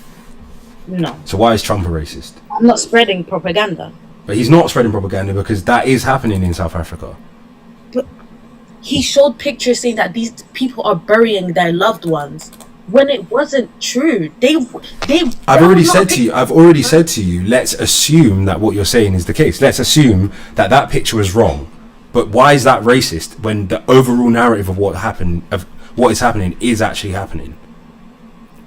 No. So why is Trump a racist? I'm not spreading propaganda. But he's not spreading propaganda because that is happening in South Africa. But he showed pictures saying that these people are burying their loved ones when it wasn't true. I've already said to you, let's assume that what you're saying is the case. Let's assume that that picture was wrong. But why is that racist when the overall narrative of what happened, of what is happening, is actually happening?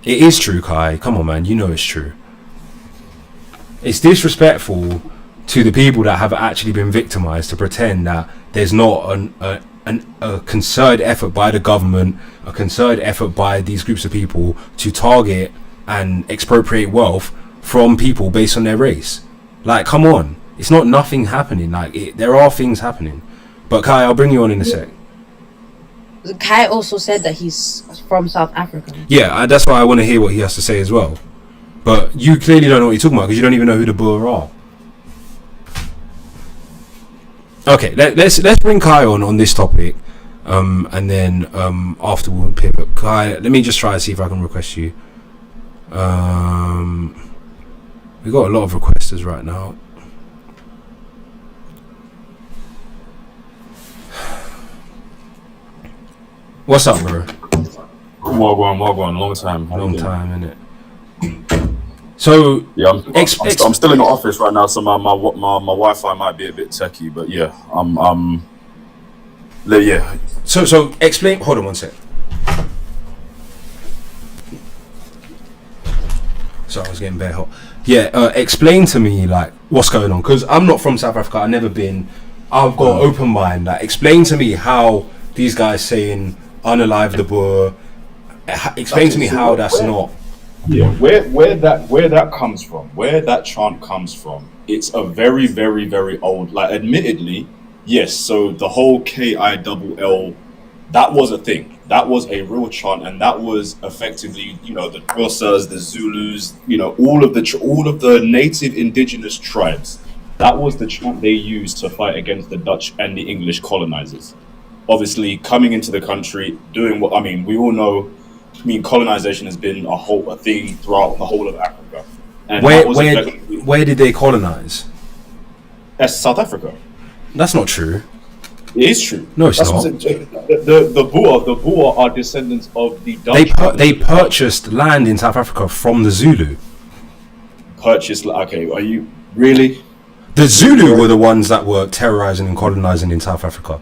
It is true, Kai. Come on, man. You know it's true. It's disrespectful to the people that have actually been victimized to pretend that there's not a concerted effort by the government, a concerted effort by these groups of people to target and expropriate wealth from people based on their race. Like, come on. It's not nothing happening. Like, there are things happening. But Kai, I'll bring you on in a sec. Kai also said that he's from South Africa. Yeah, that's why I want to hear what he has to say as well. But you clearly don't know what you're talking about because you don't even know who the Boer are. Okay, let's bring Kai on this topic, and then after we'll pivot. Kai, let me just try to see if I can request you. We got a lot of requesters right now. What's up, bro? Wagwan, long time, innit? So yeah, I'm still in the office right now, so my Wi-Fi might be a bit techie, but yeah, yeah. So explain. Hold on one sec. So I was getting very hot. Yeah, explain to me like what's going on, because I'm not from South Africa. I've never been. I've got an open mind. Like, explain to me how these guys saying unalive the Boer. Explain to me how that's not. Yeah, where that comes from, where that chant comes from, it's a very, very, very old. Like, admittedly, yes. So the whole KILL, that was a thing. That was a real chant, and that was effectively, the Xhosas, the Zulus, all of the native indigenous tribes. That was the chant they used to fight against the Dutch and the English colonizers. Obviously, coming into the country, doing what we all know. Colonization has been a thing throughout the whole of Africa. And where did they colonize? That's South Africa. That's not true. It is true. No, it's That's not. The Boer are descendants of the Dutch. They purchased land in South Africa from the Zulu. Okay, are you really? The Zulu were the ones that were terrorizing and colonizing in South Africa.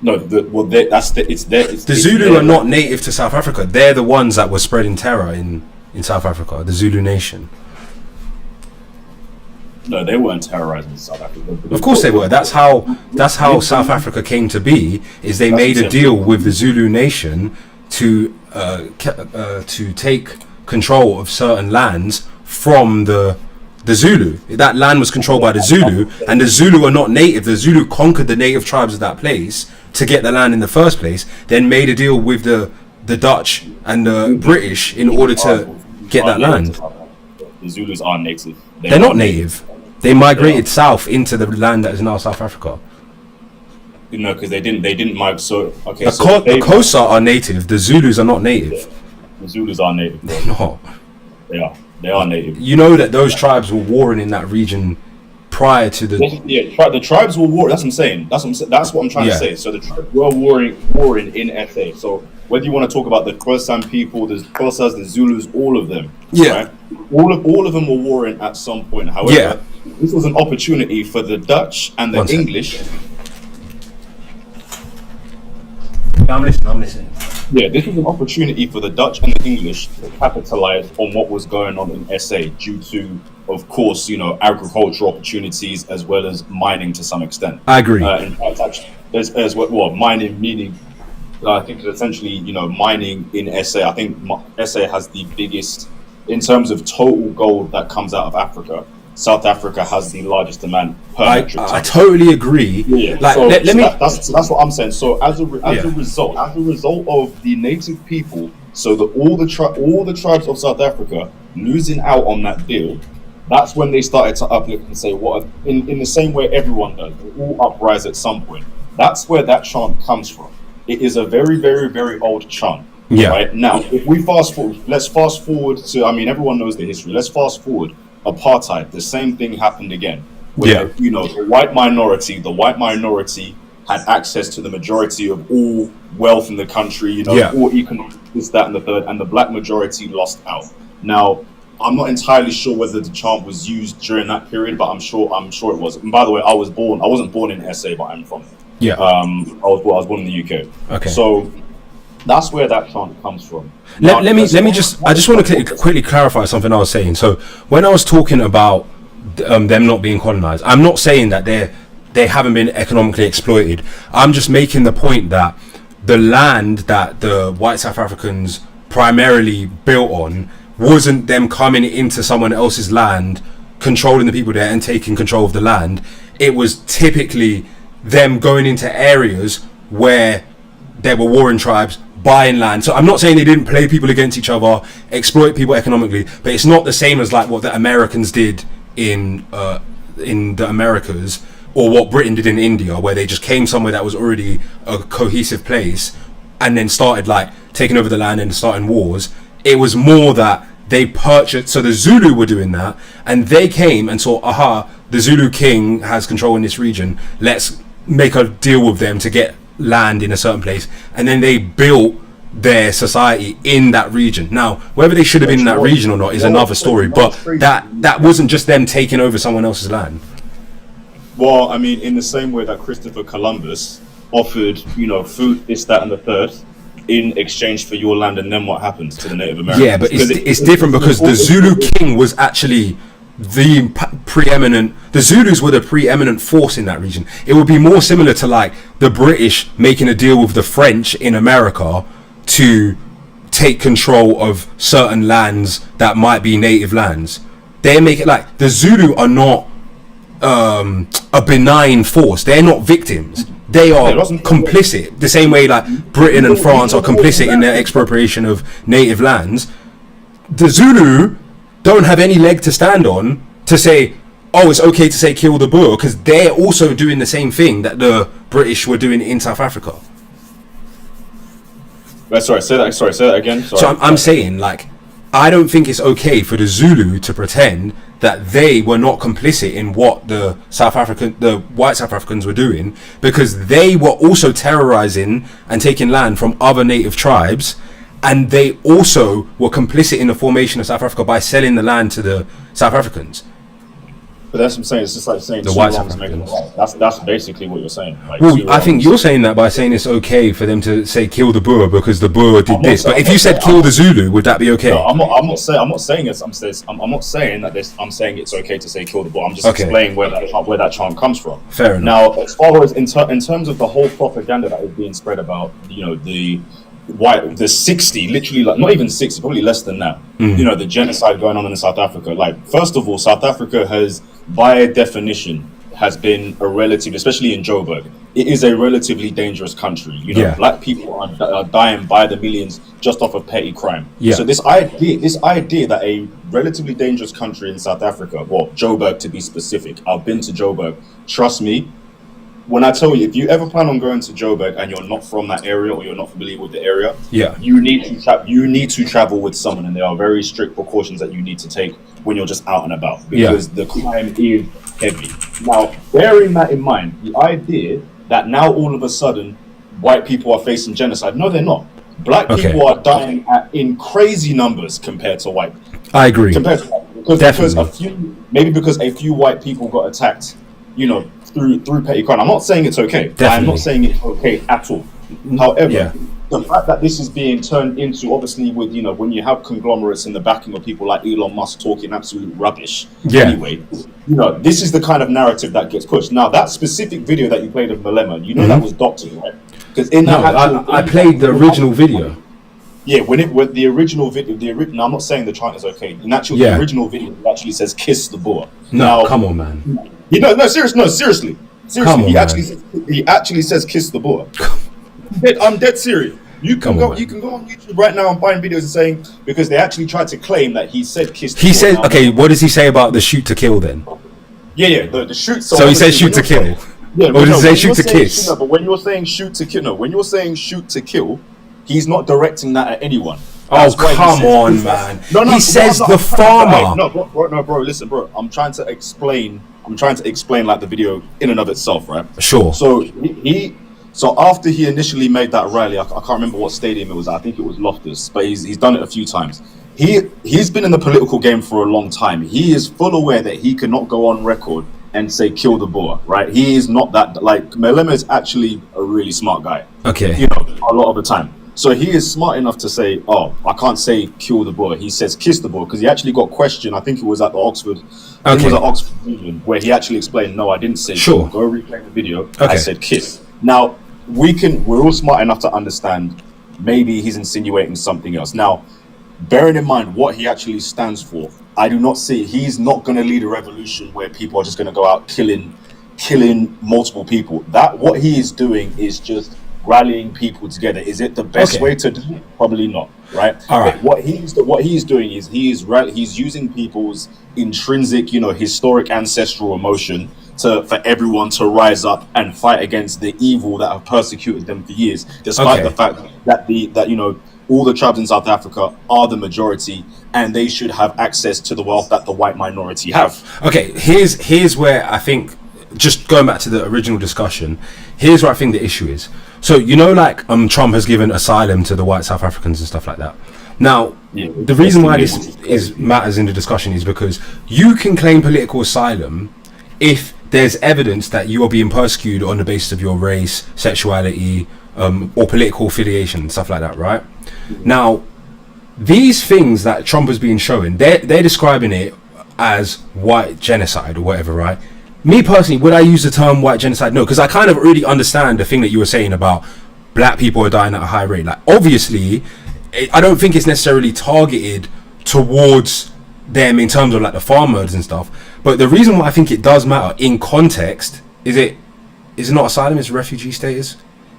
No, the Zulu are not native to South Africa. They're the ones that were spreading terror in South Africa, the Zulu nation. No, they weren't terrorizing South Africa. Of course they were. That's how South Africa came to be. Is they made a deal with the Zulu nation to take control of certain lands from the Zulu. That land was controlled by the Zulu, and the Zulu are not native. The Zulu conquered the native tribes of that place to get the land in the first place, then made a deal with the Dutch and the British in order to get that land. The Zulus are native. They're not native. They migrated south into the land that is now South Africa. No, because they didn't migrate. So okay, the Xhosa are native. The Zulus are not native. The Zulus are native. They're not. They are native. You know that those tribes were warring in that region prior to the. The tribes were warring. That's what I'm saying. That's what I'm trying to say. So the tribes were warring in SA. So whether you want to talk about the Khoisan people, the Xhosas, the Zulus, all of them. Yeah. Right? All of them were warring at some point. However, this was an opportunity for the Dutch and the English. I'm listening. Yeah, this was an opportunity for the Dutch and the English to capitalize on what was going on in SA due to, of course, agricultural opportunities as well as mining to some extent. I agree. In fact, actually, there's what mining meaning. I think it's essentially, mining in SA. I think SA has the biggest, in terms of total gold that comes out of Africa. South Africa has the largest demand per metric ton. I totally agree. Yeah. Like, that's what I'm saying. So as a result of the native people So all the tribes of South Africa losing out on that deal, that's when they started to uplift and say, "What?" In the same way everyone does, we all uprise at some point. That's where that chant comes from. It is a very, very, very old chant. Yeah. Right now, if we let's fast forward to. I mean, everyone knows the history. Let's fast forward. Apartheid. The same thing happened again. Where, the white minority had access to the majority of all wealth in the country. All economic, this, that, and the third, and the black majority lost out. Now, I'm not entirely sure whether the chant was used during that period, but I'm sure it was. And by the way, I wasn't born in SA, but I'm from it. Yeah. I was born in the UK. Okay. So that's where that chant comes from. Let me just. I just want to quickly clarify something I was saying. So when I was talking about them not being colonized, I'm not saying that they haven't been economically exploited. I'm just making the point that the land that the white South Africans primarily built on wasn't them coming into someone else's land, controlling the people there and taking control of the land. It was typically them going into areas where there were warring tribes, buying land. So I'm not saying they didn't play people against each other, exploit people economically, but it's not the same as like what the Americans did in the Americas, or what Britain did in India, where they just came somewhere that was already a cohesive place and then started like taking over the land and starting wars. It was more that they purchased. So the Zulu were doing that, and they came and saw, aha, the Zulu king has control in this region. Let's make a deal with them to get land in a certain place, and then they built their society in that region. Now, whether they should have been in that region or not is another story, but that wasn't just them taking over someone else's land. Well, I mean, in the same way that Christopher Columbus offered, food, this, that, and the third, in exchange for your land, and then what happened to the Native Americans? Yeah, but it's different because the Zulu king was actually the Zulus were the preeminent force in that region. It would be more similar to like the British making a deal with the French in America to take control of certain lands that might be native lands. They make it like the Zulu are not a benign force. They're not victims. They are complicit. The same way like Britain and France are complicit in their expropriation of native lands. The Zulu don't have any leg to stand on to say, oh, it's okay to say kill the Boer, because they're also doing the same thing that the British were doing in South Africa. Say that again. Sorry. So I'm saying, like, I don't think it's okay for the Zulu to pretend that they were not complicit in what the white South Africans were doing, because they were also terrorizing and taking land from other native tribes, and they also were complicit in the formation of South Africa by selling the land to the South Africans. But that's what I'm saying. It's just like saying the white South Africans. That's basically what you're saying. Like, well, I think you're saying that by saying it's okay for them to say kill the Boer because the Boer did this. But if you said kill the Zulu, would that be okay? No, I'm not saying it's. I'm not saying that this. I'm saying it's okay to say kill the Boer. I'm just explaining where that chant comes from. Fair enough. Now, as far as in terms of the whole propaganda that is being spread about, the 60, literally, like not even 60, probably less than that. The genocide going on in South Africa. Like, first of all, South Africa has, by definition, has been a relative, especially in Joburg, it is a relatively dangerous country. Black people are dying by the millions just off of petty crime. Yeah. So this idea that a relatively dangerous country in South Africa, well, Joburg to be specific, I've been to Joburg. Trust me, when I tell you, if you ever plan on going to Joburg and you're not from that area or you're not familiar with the area, you need to travel with someone, and there are very strict precautions that you need to take when you're just out and about, because the crime is heavy. Now, bearing that in mind, the idea that now all of a sudden white people are facing genocide, no, they're not. Black people are dying in crazy numbers compared to white. I agree. Because a few white people got attacked, through petty crime. I'm not saying it's okay. I'm not saying it's okay at all. However, the fact that this is being turned into, obviously, with when you have conglomerates in the backing of people like Elon Musk talking absolute rubbish. Anyway, this is the kind of narrative that gets pushed. Now, that specific video that you played of Malema, that was doctored, right? Because in that, I played the original video. Yeah, when the original video, I'm not saying the chant is okay. In actual, the original video actually says "kiss the Boer." No, come on, man. Seriously. He actually says "kiss the Boer." I'm dead serious. You can go on YouTube right now and find videos saying, because they actually tried to claim that he said kiss. He said, okay, what does he say about the shoot to kill then? Yeah, the shoot. So he says shoot to kill. Yeah, or does he say shoot to kiss? No, but when you're saying shoot to kill, when you're saying shoot to kill, he's not directing that at anyone. Oh, come on, man. He says the farmer. No, bro, listen, bro. I'm trying to explain like the video in and of itself, right? Sure. So so after he initially made that rally, I can't remember what stadium it was at. I think it was Loftus, but he's done it a few times. He's been in the political game for a long time. He is full aware that he cannot go on record and say kill the Boer, right? He is not that, like, Malema is actually a really smart guy. Okay. You know, a lot of the time. So he is smart enough to say, oh, I can't say kill the Boer. He says kiss the Boer, because he actually got questioned. I think it was at the Oxford. I think it was at Oxford Union, where he actually explained, no, I didn't say sure. Kill. Go replay the video. I said kiss. Now, we're all smart enough to understand maybe he's insinuating something else. Now, bearing in mind what he actually stands for, I do not see, he's not going to lead a revolution where people are just going to go out killing multiple people. That what he is doing is just rallying people together. Is it the best way to do it? Probably not, right? All right. But what he's doing is he's using people's intrinsic, historic ancestral emotion for everyone to rise up and fight against the evil that have persecuted them for years, despite the fact that all the tribes in South Africa are the majority and they should have access to the wealth that the white minority have. Okay, here's where I think, just going back to the original discussion, here's where I think the issue is. So, Trump has given asylum to the white South Africans and stuff like that. Now, the reason why this matters in the discussion is because you can claim political asylum if there's evidence that you are being persecuted on the basis of your race, sexuality, or political affiliation and stuff like that, right? Now, these things that Trump has been showing, they're describing it as white genocide or whatever, right? Me personally, would I use the term white genocide? No, because I kind of already understand the thing that you were saying about black people are dying at a high rate. Like, obviously, I don't think it's necessarily targeted towards them in terms of like the farmers and stuff. But the reason why I think it does matter in context is it not asylum, it's refugee status.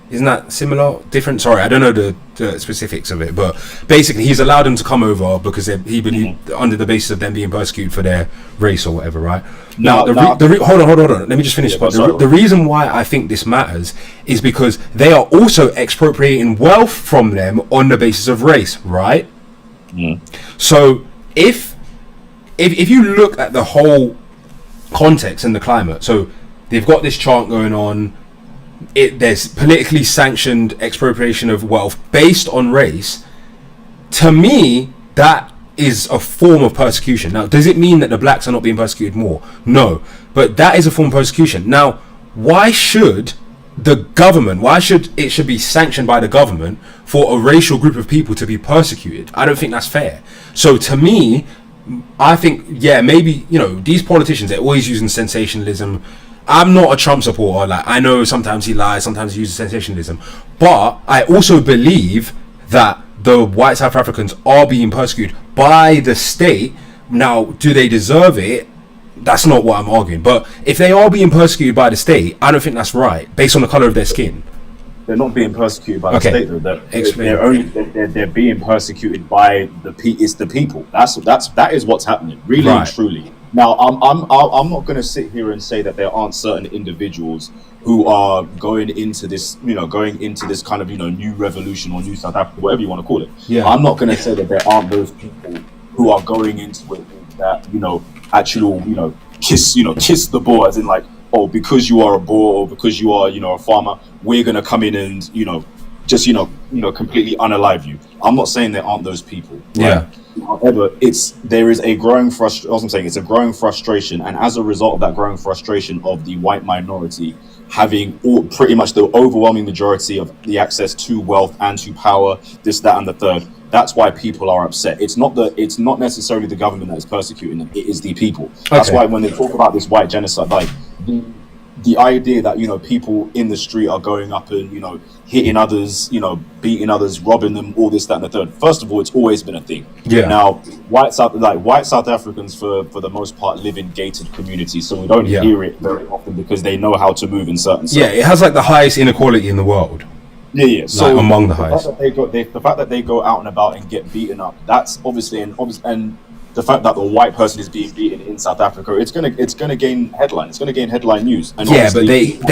Isn't that similar? Different? Sorry, I don't know the specifics of it, but basically he's allowed them to come over because he believed under the basis of them being persecuted for their race or whatever, right? Hold on. Let me just finish. The reason why I think this matters is because they are also expropriating wealth from them on the basis of race, right? So if you look at the whole context and the climate, so they've got this chant going on. There's politically sanctioned expropriation of wealth based on race. To me, that is a form of persecution. Now, does it mean that the blacks are not being persecuted more? No, but that is a form of persecution. Now, why should it should be sanctioned by the government for a racial group of people to be persecuted? I don't think that's fair. So to me, I think, maybe, these politicians, they're always using sensationalism. I'm not a Trump supporter. Like, I know sometimes he lies, sometimes he uses sensationalism, but I also believe that the white South Africans are being persecuted by the state. Now, do they deserve it? That's not what I'm arguing. But if they are being persecuted by the state, I don't think that's right, based on the color of their skin. They're not being persecuted by the state, though. They're being persecuted by the people. That is what's happening, really and truly. Now, I'm not going to sit here and say that there aren't certain individuals who are going into this kind of new revolution or new South Africa, whatever you want to call it. Yeah. I'm not going to say that there aren't those people who are going into it that kiss the Boer, as in like, oh, because you are a Boer or because you are a farmer, we're going to come in and just completely unalive you. I'm not saying there aren't those people. Right? Yeah. However, there is a growing frustration. It's a growing frustration, and as a result of that growing frustration of the white minority having pretty much the overwhelming majority of the access to wealth and to power, this, that, and the third. That's why people are upset. It's not necessarily the government that is persecuting them. It is the people. That's why when they talk about this white genocide, like the idea that people in the street are going up and hitting others, beating others, robbing them, all this, that, and the third. First of all, it's always been a thing. Yeah. Now, white South Africans for the most part live in gated communities, so we don't hear it very often because they know how to move in certain. Yeah, it has like the highest inequality in the world. Yeah. So like among the fact highest. that the fact that they go out and about and get beaten up, that's obviously and the fact that the white person is being beaten in South Africa, it's gonna gain headline. It's gonna gain headline news. And Yeah, but people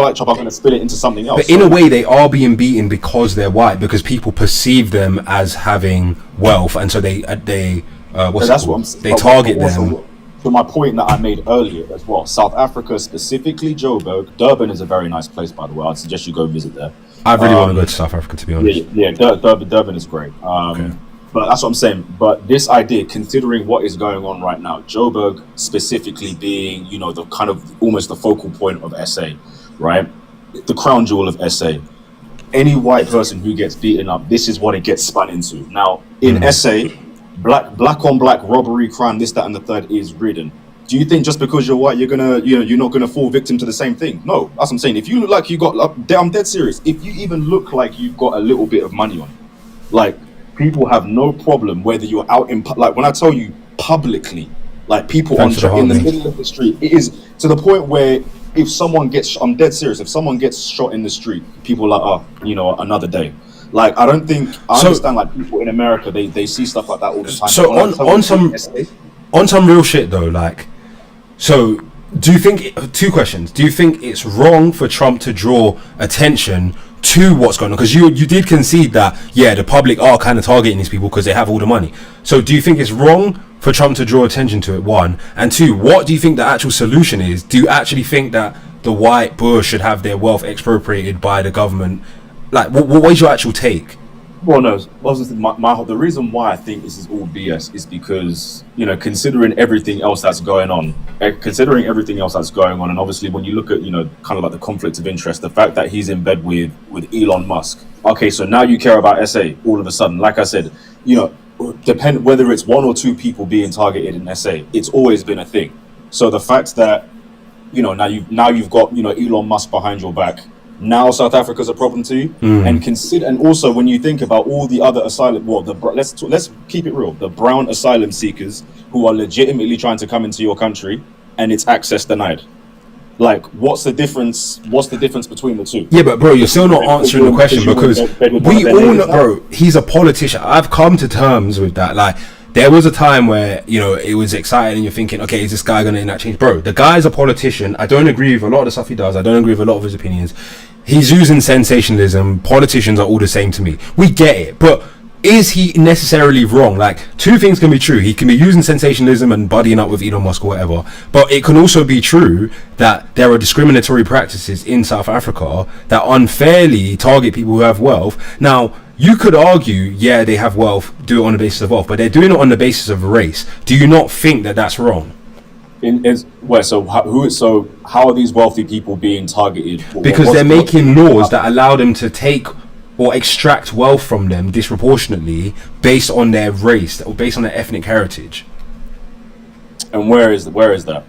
like Trump are gonna spit it into something else. But in a way, they are being beaten because they're white, because people perceive them as having wealth, and so they they target them. To my point that I made earlier as well, South Africa specifically, Joburg, Durban is a very nice place, by the way. I'd suggest you go visit there. I really want to go to South Africa, to be honest. Yeah, Durban is great. But that's what I'm saying. But this idea, considering what is going on right now, Joburg specifically being, the kind of almost the focal point of SA, right? The crown jewel of SA. Any white person who gets beaten up, this is what it gets spun into. Now, in SA, black on black robbery, crime, this, that, and the third is ridden. Do you think just because you're white, you're not gonna fall victim to the same thing? No, that's what I'm saying. If you look like you got, I'm dead serious. If you even look like you've got a little bit of money on you, like, people have no problem whether you're out in, like, when I tell you publicly, like, people in the middle of the street, it is to the point where if someone gets, I'm dead serious, if someone gets shot in the street, people are like, another day. Like, I understand, like, people in America, they see stuff like that all the time. So on some real shit though, like, so do you think, two questions, do you think it's wrong for Trump to draw attention to what's going on? Because you did concede that, yeah, the public are kind of targeting these people because they have all the money. So do you think it's wrong for Trump to draw attention to it, one? And two, what do you think the actual solution is? Do you actually think that the white Bush should have their wealth expropriated by the government? Like, what is your actual take? Well, no, the reason why I think this is all BS is because, considering everything else that's going on, and obviously when you look at, kind of like the conflict of interest, the fact that he's in bed with Elon Musk. Okay, so now you care about SA all of a sudden. Like I said, depend whether it's one or two people being targeted in SA, it's always been a thing. So the fact that, now you've got, Elon Musk behind your back. Now South Africa's a problem to you, and also when you think about all the other asylum, let's keep it real. The brown asylum seekers who are legitimately trying to come into your country, and it's access denied. Like, what's the difference? What's the difference between the two? Yeah, but bro, you're still not answering the question, because we all know, bro, he's a politician. I've come to terms with that. Like, there was a time where, it was exciting and you're thinking, okay, is this guy going to enact change? Bro, the guy's a politician. I don't agree with a lot of the stuff he does. I don't agree with a lot of his opinions. He's using sensationalism. Politicians are all the same to me. We get it. But is he necessarily wrong? Like, two things can be true. He can be using sensationalism and buddying up with Elon Musk or whatever. But it can also be true that there are discriminatory practices in South Africa that unfairly target people who have wealth. Now, you could argue, yeah, they have wealth, do it on the basis of wealth, but they're doing it on the basis of race. Do you not think that that's wrong? So how are these wealthy people being targeted? Because they're making laws that allow them to take or extract wealth from them disproportionately based on their race or based on their ethnic heritage. And where is that?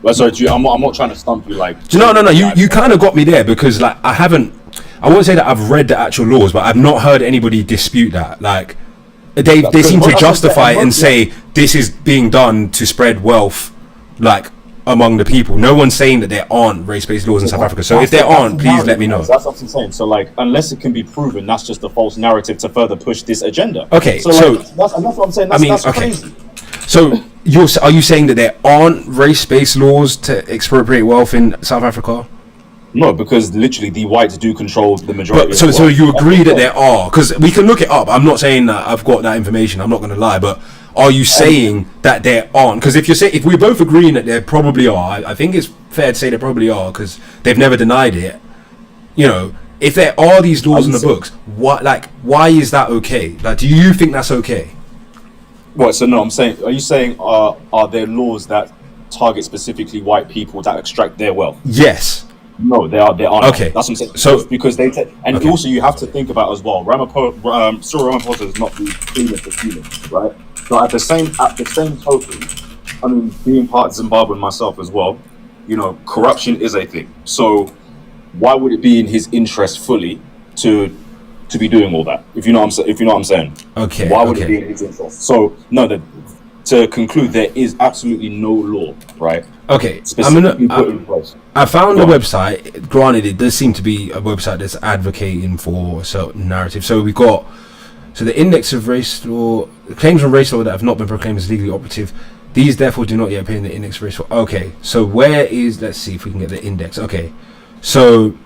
Well, sorry, I'm not trying to stump you. Like, No. You kind of got me there, because like I won't say that I've read the actual laws, but I've not heard anybody dispute that. Like, they seem to justify it and say this is being done to spread wealth, like, among the people. No one's saying that there aren't race-based laws in South Africa. So if there aren't, please let me know. That's what I'm saying. So, like, unless it can be proven, that's just a false narrative to further push this agenda. Okay, so that's what I'm saying. That's crazy. So are you saying that there aren't race-based laws to expropriate wealth in South Africa? No, because literally the whites do control the majority. But, so you agree that there are? Because we can look it up. I'm not saying that I've got that information. I'm not going to lie, but are you saying that there aren't? Because if we're both agreeing that there probably are, I think it's fair to say there probably are, because they've never denied it. If there are these laws in the books, why is that okay? Like, do you think that's okay? What? So no, I'm saying, are you saying are there laws that target specifically white people that extract their wealth? Yes. No, they are. Okay, that's what I'm saying. So because also you have to think about as well. Cyril Ramaphosa is not the cleanest of humans, right? So at the same token, I mean, being part Zimbabwean myself as well, corruption is a thing. So why would it be in his interest fully to be doing all that? If you know what I'm saying. Okay. Why would it be in his interest? So no, to conclude there is absolutely no law, right? Okay, Specifically put in place. I found a website. Granted, it does seem to be a website that's advocating for a certain narrative. So we've got the index of race law, claims on race law that have not been proclaimed as legally operative. These therefore do not yet appear in the index of race law. Okay, so where is? Let's see if we can get the index. Okay, so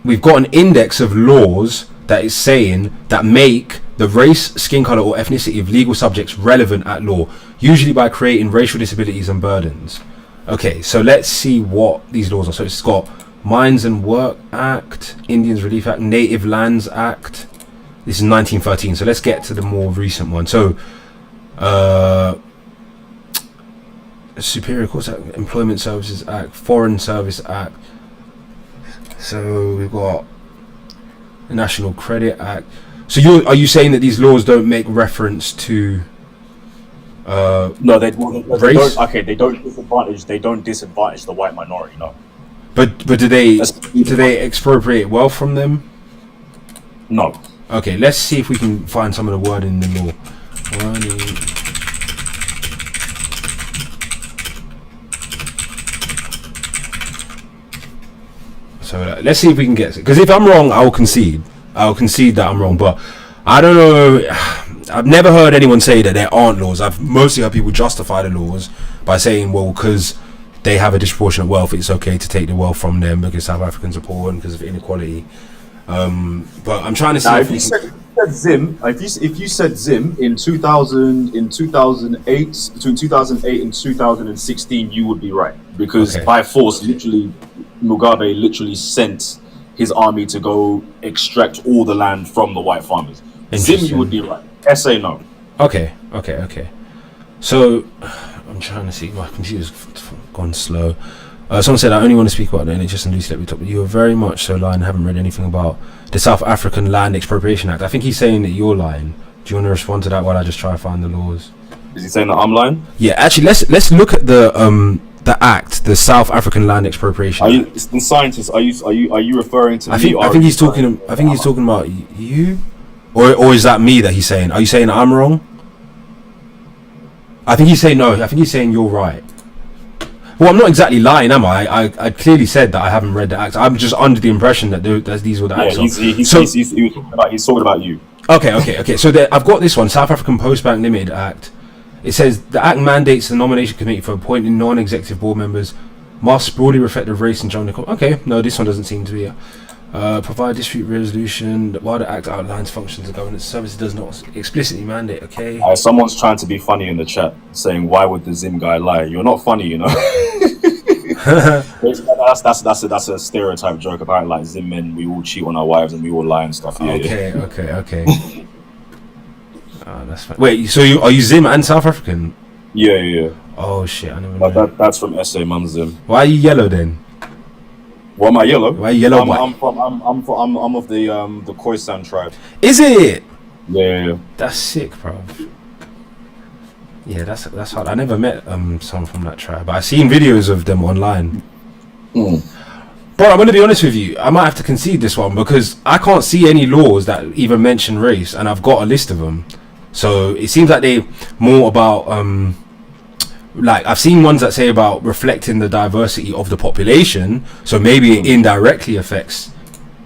we've got an index of laws that is saying that make the race, skin color, or ethnicity of legal subjects relevant at law, usually by creating racial disabilities and burdens. Okay, so let's see what these laws are. So it's got Mines and Work Act, Indians Relief Act, Native Lands Act. This is 1913. So let's get to the more recent one. So, Superior Courts Act, Employment Services Act, Foreign Service Act. So we've got the National Credit Act. So are you saying that these laws don't make reference to no, they race? Don't, okay, they don't disadvantage the white minority, no. But do they expropriate wealth from them? No. Okay, let's see if we can find some of the word in the law. So let's see if we can get it. Because if I'm wrong, I'll concede. I'll concede that I'm wrong. But I don't know. I've never heard anyone say that there aren't laws. I've mostly heard people justify the laws by saying, well, because they have a disproportionate wealth, it's okay to take the wealth from them because South Africans are poor and because of inequality. But I'm trying to see if you said Zim, if you said Zim in 2008, between 2008 and 2016, you would be right, because by force, literally, Mugabe literally sent his army to go extract all the land from the white farmers. Zim, you would be right. SA, no. Okay. So I'm trying to see. My computer's gone slow. Someone said, I only want to speak about the NHS and Lucy let me talk. You are very much so lying. I haven't read anything about the South African Land Expropriation Act. I think he's saying that you're lying. Do you want to respond to that while I just try to find the laws? Is he saying that I'm lying? Yeah, actually, let's look at the act, the South African Land Expropriation Act. The scientists, are you referring to me? I think he's talking about you, or is that me that he's saying? Are you saying I'm wrong? I think he's saying no. I think he's saying you're right. Well, I'm not exactly lying, am I? I clearly said that I haven't read the acts. I'm just under the impression that these were the acts. He's talking about you. Okay. So I've got this one, South African Post Bank Limited Act. It says the act mandates the nomination committee for appointing non-executive board members must broadly reflect the race and gender. Okay, no, this one doesn't seem to be. Provide dispute resolution while the act outlines functions of governance services does not explicitly mandate. Okay. Someone's trying to be funny in the chat, saying, "Why would the Zim guy lie?" You're not funny, you know. that's a stereotype joke about like Zim men. We all cheat on our wives and we all lie and stuff. Yeah, okay. That's fine. Wait, so are you Zim and South African? Yeah. Oh shit! I never know. That's from SA Mum Zim. Why are you yellow then? Why am I yellow? Why yellow? I'm of the Khoisan tribe. Is it? Yeah. That's sick, bro. Yeah, that's hard. I never met someone from that tribe, but I've seen videos of them online. But I'm gonna be honest with you. I might have to concede this one because I can't see any laws that even mention race, and I've got a list of them. So it seems like they're more about like I've seen ones that say about reflecting the diversity of the population, so maybe it indirectly affects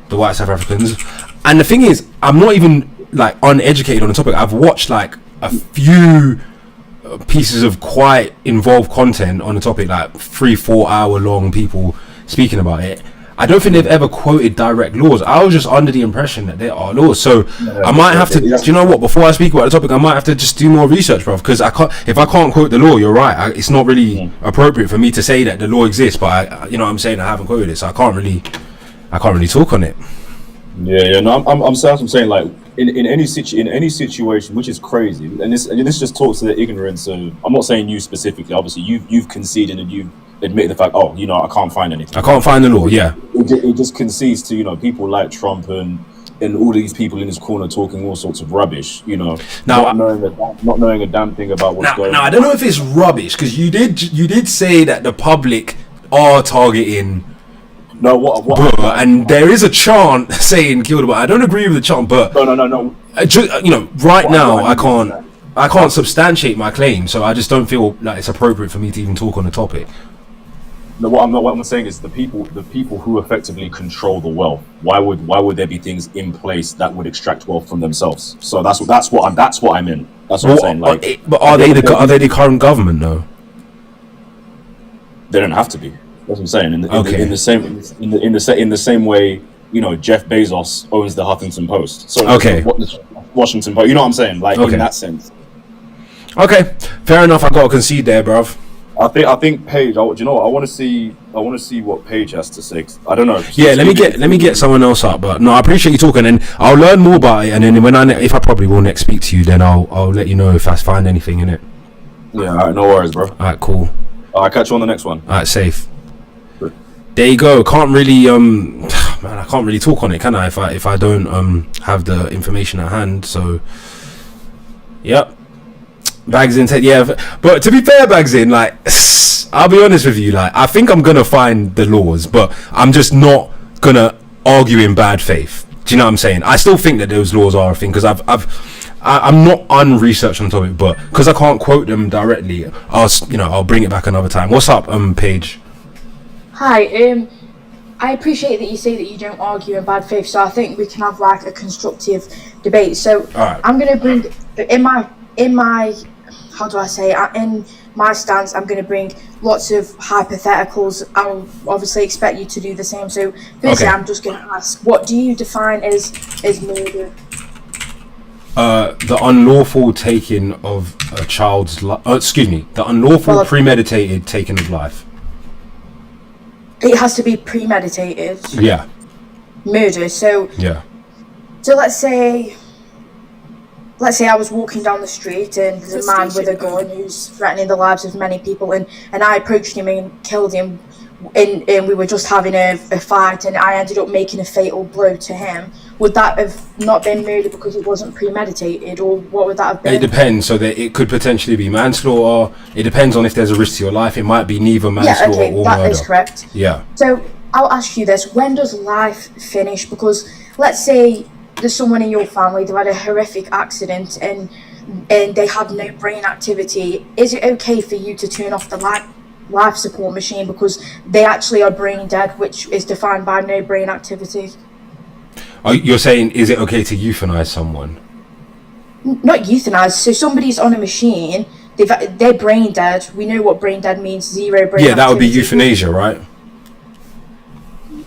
the white South Africans. And the thing is, I'm not even like uneducated on the topic. I've watched like a few pieces of quite involved content on the topic, like 3-4 hour long people speaking about it. I don't think they've ever quoted direct laws. I was just under the impression that there are laws. So I might have to, do you know what, before I speak about the topic, I might have to just do more research, bro, because if I can't quote the law, you're right, it's not really appropriate for me to say that the law exists, but you know what I'm saying, I haven't quoted it, so I can't really talk on it. No, I'm saying like in any situation, which is crazy, and this just talks to the ignorance of, I'm not saying you specifically, obviously you've conceded and you've admitted the fact, I can't find anything. I can't find the law. Yeah, it just concedes to people like Trump and all these people in his corner talking all sorts of rubbish. Now, not knowing a damn thing about what's going on. Now I don't know if it's rubbish because you did say that the public are targeting. No, what? And there is a chant saying "kill the," but I don't agree with the chant. But no. Right now, I can't I can't substantiate my claim, so I just don't feel like it's appropriate for me to even talk on the topic. No, what I'm saying is the people who effectively control the wealth. Why would there be things in place that would extract wealth from themselves? So that's what I'm in. That's what I'm saying. Like, but are they the current government though? They don't have to be. That's what I'm saying. In the same way, you know, Jeff Bezos owns the Huffington Post. So Washington Post. You know what I'm saying? Like in that sense. Okay, fair enough. I got to concede there, bruv. I think Paige. Do you know what? I want to see what Paige has to say. I don't know. Yeah, let me get someone else up. But no, I appreciate you talking, and I'll learn more about it. And then if I probably will next speak to you, then I'll let you know if I find anything in it. Yeah, alright, no worries, bro. Alright, cool. I'll catch you on the next one. Alright, safe. Good. There you go. Can't really man, I can't really talk on it, can I? If I don't have the information at hand. So, yep. Bags in, yeah, but to be fair, Bags in, like, I'll be honest with you, like, I think I'm gonna find the laws, but I'm just not gonna argue in bad faith. Do you know what I'm saying? I still think that those laws are a thing, because I'm not unresearched on the topic, but because I can't quote them directly, I'll bring it back another time. What's up, Paige? Hi, I appreciate that you say that you don't argue in bad faith, so I think we can have like a constructive debate. So I'm gonna bring in my how do I say it? In my stance, I'm going to bring lots of hypotheticals. I'll obviously expect you to do the same. So firstly, I'm just going to ask, what do you define as murder? The unlawful taking of a child's life. The unlawful premeditated taking of life. It has to be premeditated. Yeah. Murder. So. Yeah. So let's say I was walking down the street and there's a man with a gun who's threatening the lives of many people, and I approached him and killed him, and we were just having a fight, and I ended up making a fatal blow to him. Would that have not been murder because it wasn't premeditated, or what would that have been? It depends. So that it could potentially be manslaughter. It depends on if there's a risk to your life. It might be neither manslaughter or murder. That is correct. Yeah. So I'll ask you this: when does life finish? Because let's say there's someone in your family, they've had a horrific accident and they have no brain activity. Is it okay for you to turn off the life support machine because they actually are brain dead, which is defined by no brain activity? You're saying, is it okay to euthanize someone? Not euthanize. So somebody's on a machine, they're brain dead. We know what brain dead means, zero brain activity. Yeah, that would be euthanasia, right?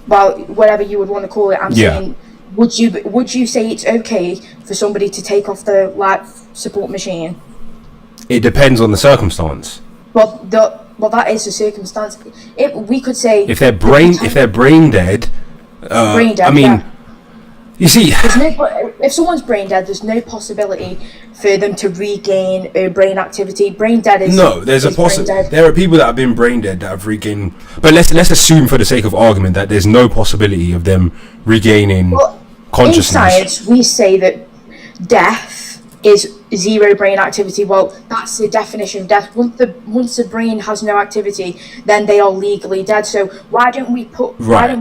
Well, whatever you would want to call it. I'm saying, would you say it's okay for somebody to take off the life support machine? It depends on the circumstance. Well, that is the circumstance. We could say if they're brain dead. Brain dead. I mean, you see, if someone's brain dead, there's no possibility for them to regain brain activity. Brain dead is there's a possibility. There are people that have been brain dead that have regained, but let's assume for the sake of argument that there's no possibility of them regaining consciousness. In science, we say that death is zero brain activity. Well, that's the definition of death. Once the brain has no activity, then they are legally dead. So why don't we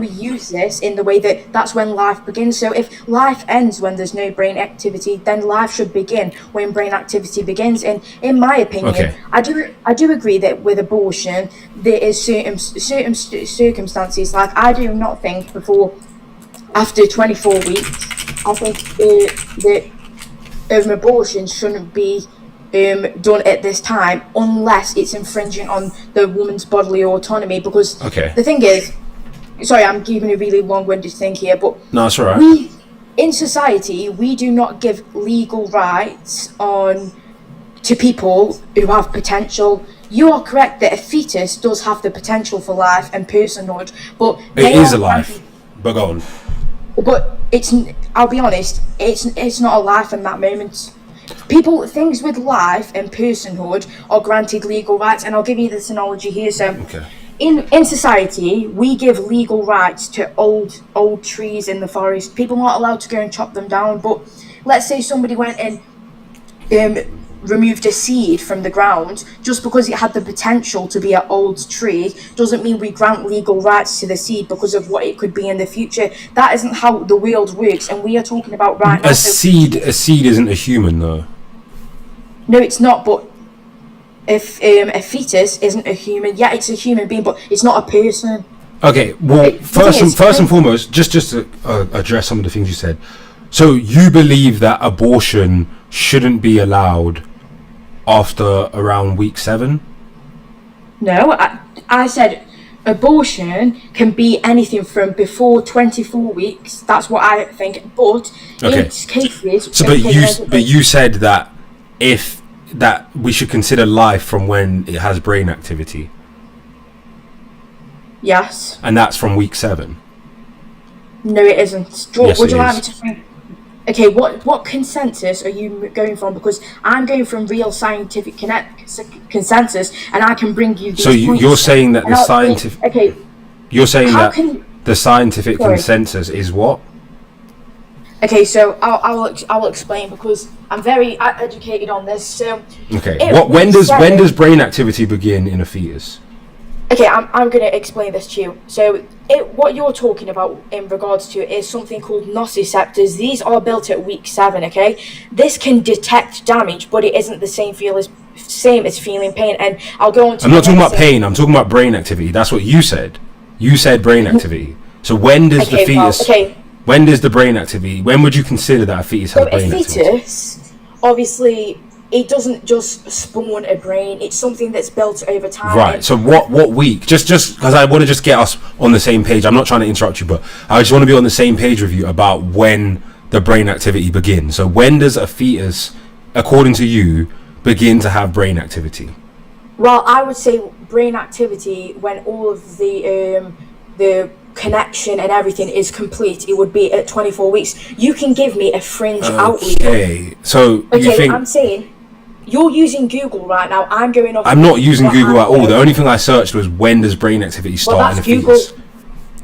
use this in the way that's when life begins? So if life ends when there's no brain activity, then life should begin when brain activity begins. And in my opinion, I do agree that with abortion there is certain circumstances. Like, I do not think after 24 weeks, I think that abortion shouldn't be done at this time unless it's infringing on the woman's bodily autonomy. Because the thing is, sorry, I'm giving a really long-winded thing here, but no, it's all right. In society, we do not give legal rights to people who have potential. You are correct that a fetus does have the potential for life and personhood, but it is a life. But go on. But I'll be honest, it's not a life in that moment. Things with life and personhood are granted legal rights, and I'll give you this analogy here. So in society, we give legal rights to old trees in the forest. People aren't allowed to go and chop them down, but let's say somebody went and removed a seed from the ground. Just because it had the potential to be an old tree doesn't mean we grant legal rights to the seed because of what it could be in the future. That isn't how the world works, and we are talking about right now. A seed isn't a human, though. No, it's not. But if a fetus isn't a human, yeah, it's a human being, but it's not a person. Okay. Well, first and foremost, just to address some of the things you said. So you believe that abortion shouldn't be allowed after around week 7? No, I said abortion can be anything from before 24 weeks. That's what I think. But in cases, so but you said that that we should consider life from when it has brain activity. Yes. And that's from week 7. No, it isn't. Yes, would you it like is. me to think? Okay, what consensus are you going from? Because I'm going from real scientific consensus, and I can bring you these So points. you're saying that the scientific... Okay. You're saying How that can- the scientific Sorry. consensus is what? Okay, so I'll explain because I'm very educated on this. So Okay. When does brain activity begin in a fetus? Okay, I'm going to explain this to you. So, what you're talking about in regards to is something called nociceptors. These are built at week 7. Okay, this can detect damage, but it isn't the same as feeling pain. And I'll go on to. I'm not talking about pain. I'm talking about brain activity. That's what you said. You said brain activity. So when does the fetus? When does the brain activity? When would you consider that a fetus has brain activity? A fetus, obviously, it doesn't just spawn a brain. It's something that's built over time. Right. So what week? Just because I want to just get us on the same page. I'm not trying to interrupt you, but I just want to be on the same page with you about when the brain activity begins. So when does a fetus, according to you, begin to have brain activity? Well, I would say brain activity when all of the connection and everything is complete. It would be at 24 weeks. You can give me a fringe outlet. Okay. So you think... I'm saying you're using Google right now. I'm going off. I'm not using Google at all. The only thing I searched was when does brain activity start in a fetus.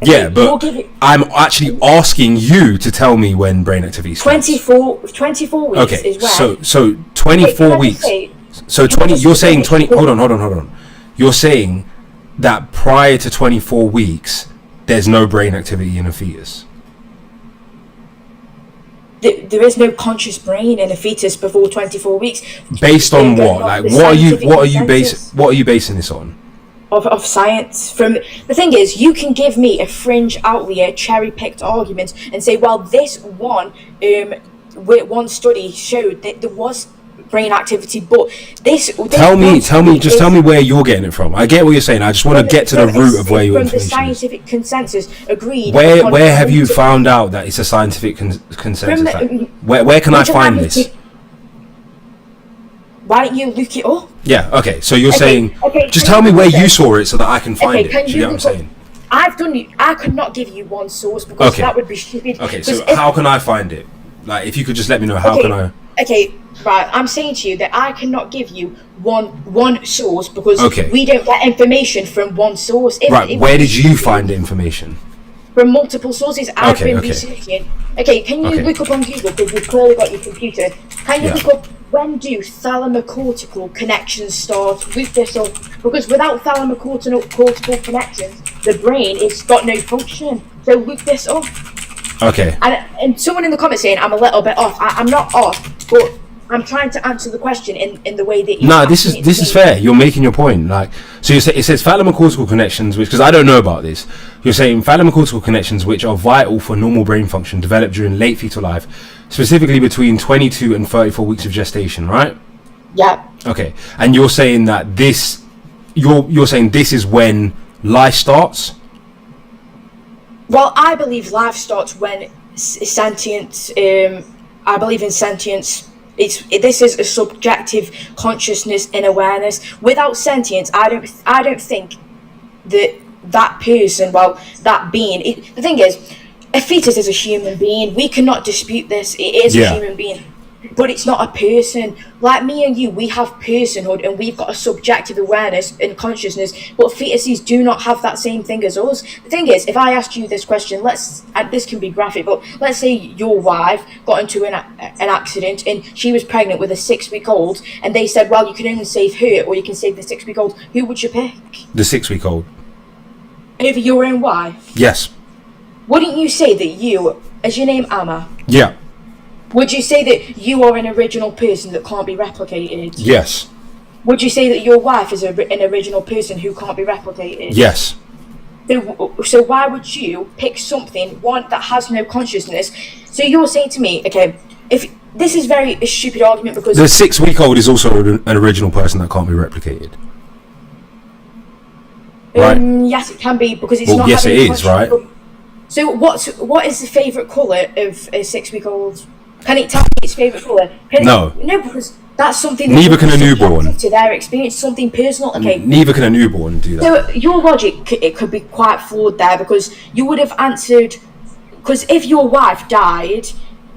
Yeah, but I'm actually asking you to tell me when brain activity starts. 24 weeks Okay, is when. so 24 weeks. So 20. You're saying 20. Hold on. You're saying that prior to 24 weeks, there's no brain activity in a fetus. There is no conscious brain in a fetus before 24 weeks. Based on what? Like, what are you basing this on? Of science. From the thing is, you can give me a fringe outlier, cherry-picked argument, and say, well, this one study showed that there was brain activity, but tell me where you're getting it from. I get what you're saying. I just want to get to the root of where your information is. From the scientific consensus agreed. Where have you found out that it's a scientific consensus? Where can I find this? Why don't you look it up? Yeah. Okay. So you're saying, just tell me where you saw it so that I can find it. Do you know what I'm saying? I could not give you one source because that would be stupid. Okay. So how can I find it? Like, if you could just let me know, how can I? Okay, right. I'm saying to you that I cannot give you one source because we don't get information from one source. Where did you find the information? From multiple sources. I've been researching. Okay, can you look up on Google because you've clearly got your computer? Can you look up when do thalamocortical connections start? Look this up because without thalamocortical connections, the brain it's got no function. So look this up. Okay. And someone in the comments saying I'm a little bit off. I'm not off, but I'm trying to answer the question in the way that you. No, this is fair. You're making your point. Like, so you say it says thalamocortical connections, which, because I don't know about this. You're saying thalamocortical connections, which are vital for normal brain function, develop during late fetal life, specifically between 22 and 34 weeks of gestation, right? Yeah. Okay, and you're saying that you're saying this is when life starts. Well, I believe life starts when sentience. I believe in sentience. This is a subjective consciousness and awareness. Without sentience, I don't think that person, well, that being. The thing is, a fetus is a human being. We cannot dispute this. It is a human being. But it's not a person. Like me and you, we have personhood and we've got a subjective awareness and consciousness, but fetuses do not have that same thing as us. The thing is, if I ask you this question, this can be graphic, but let's say your wife got into an accident and she was pregnant with a 6-week-old and they said, well, you can only save her or you can save the 6-week-old. Who would you pick? The 6-week-old. Over your own wife? Yes. Wouldn't you say that you, is your name Amma? Yeah. Would you say that you are an original person that can't be replicated? Yes. Would you say that your wife is an original person who can't be replicated? Yes. So why would you pick something, one, that has no consciousness? So you're saying to me, okay, if this is a stupid argument because... The 6-week-old is also an original person that can't be replicated. Right? Yes, it can be because it's not... Yes, it is, right? So what is the favourite colour of a 6-week-old? Can it tell me its favourite colour? No. No, because that's something... Neither can a newborn. To their experience, something personal. Okay. Neither can a newborn do that. So your logic, it could be quite flawed there because you would have answered... Because if your wife died,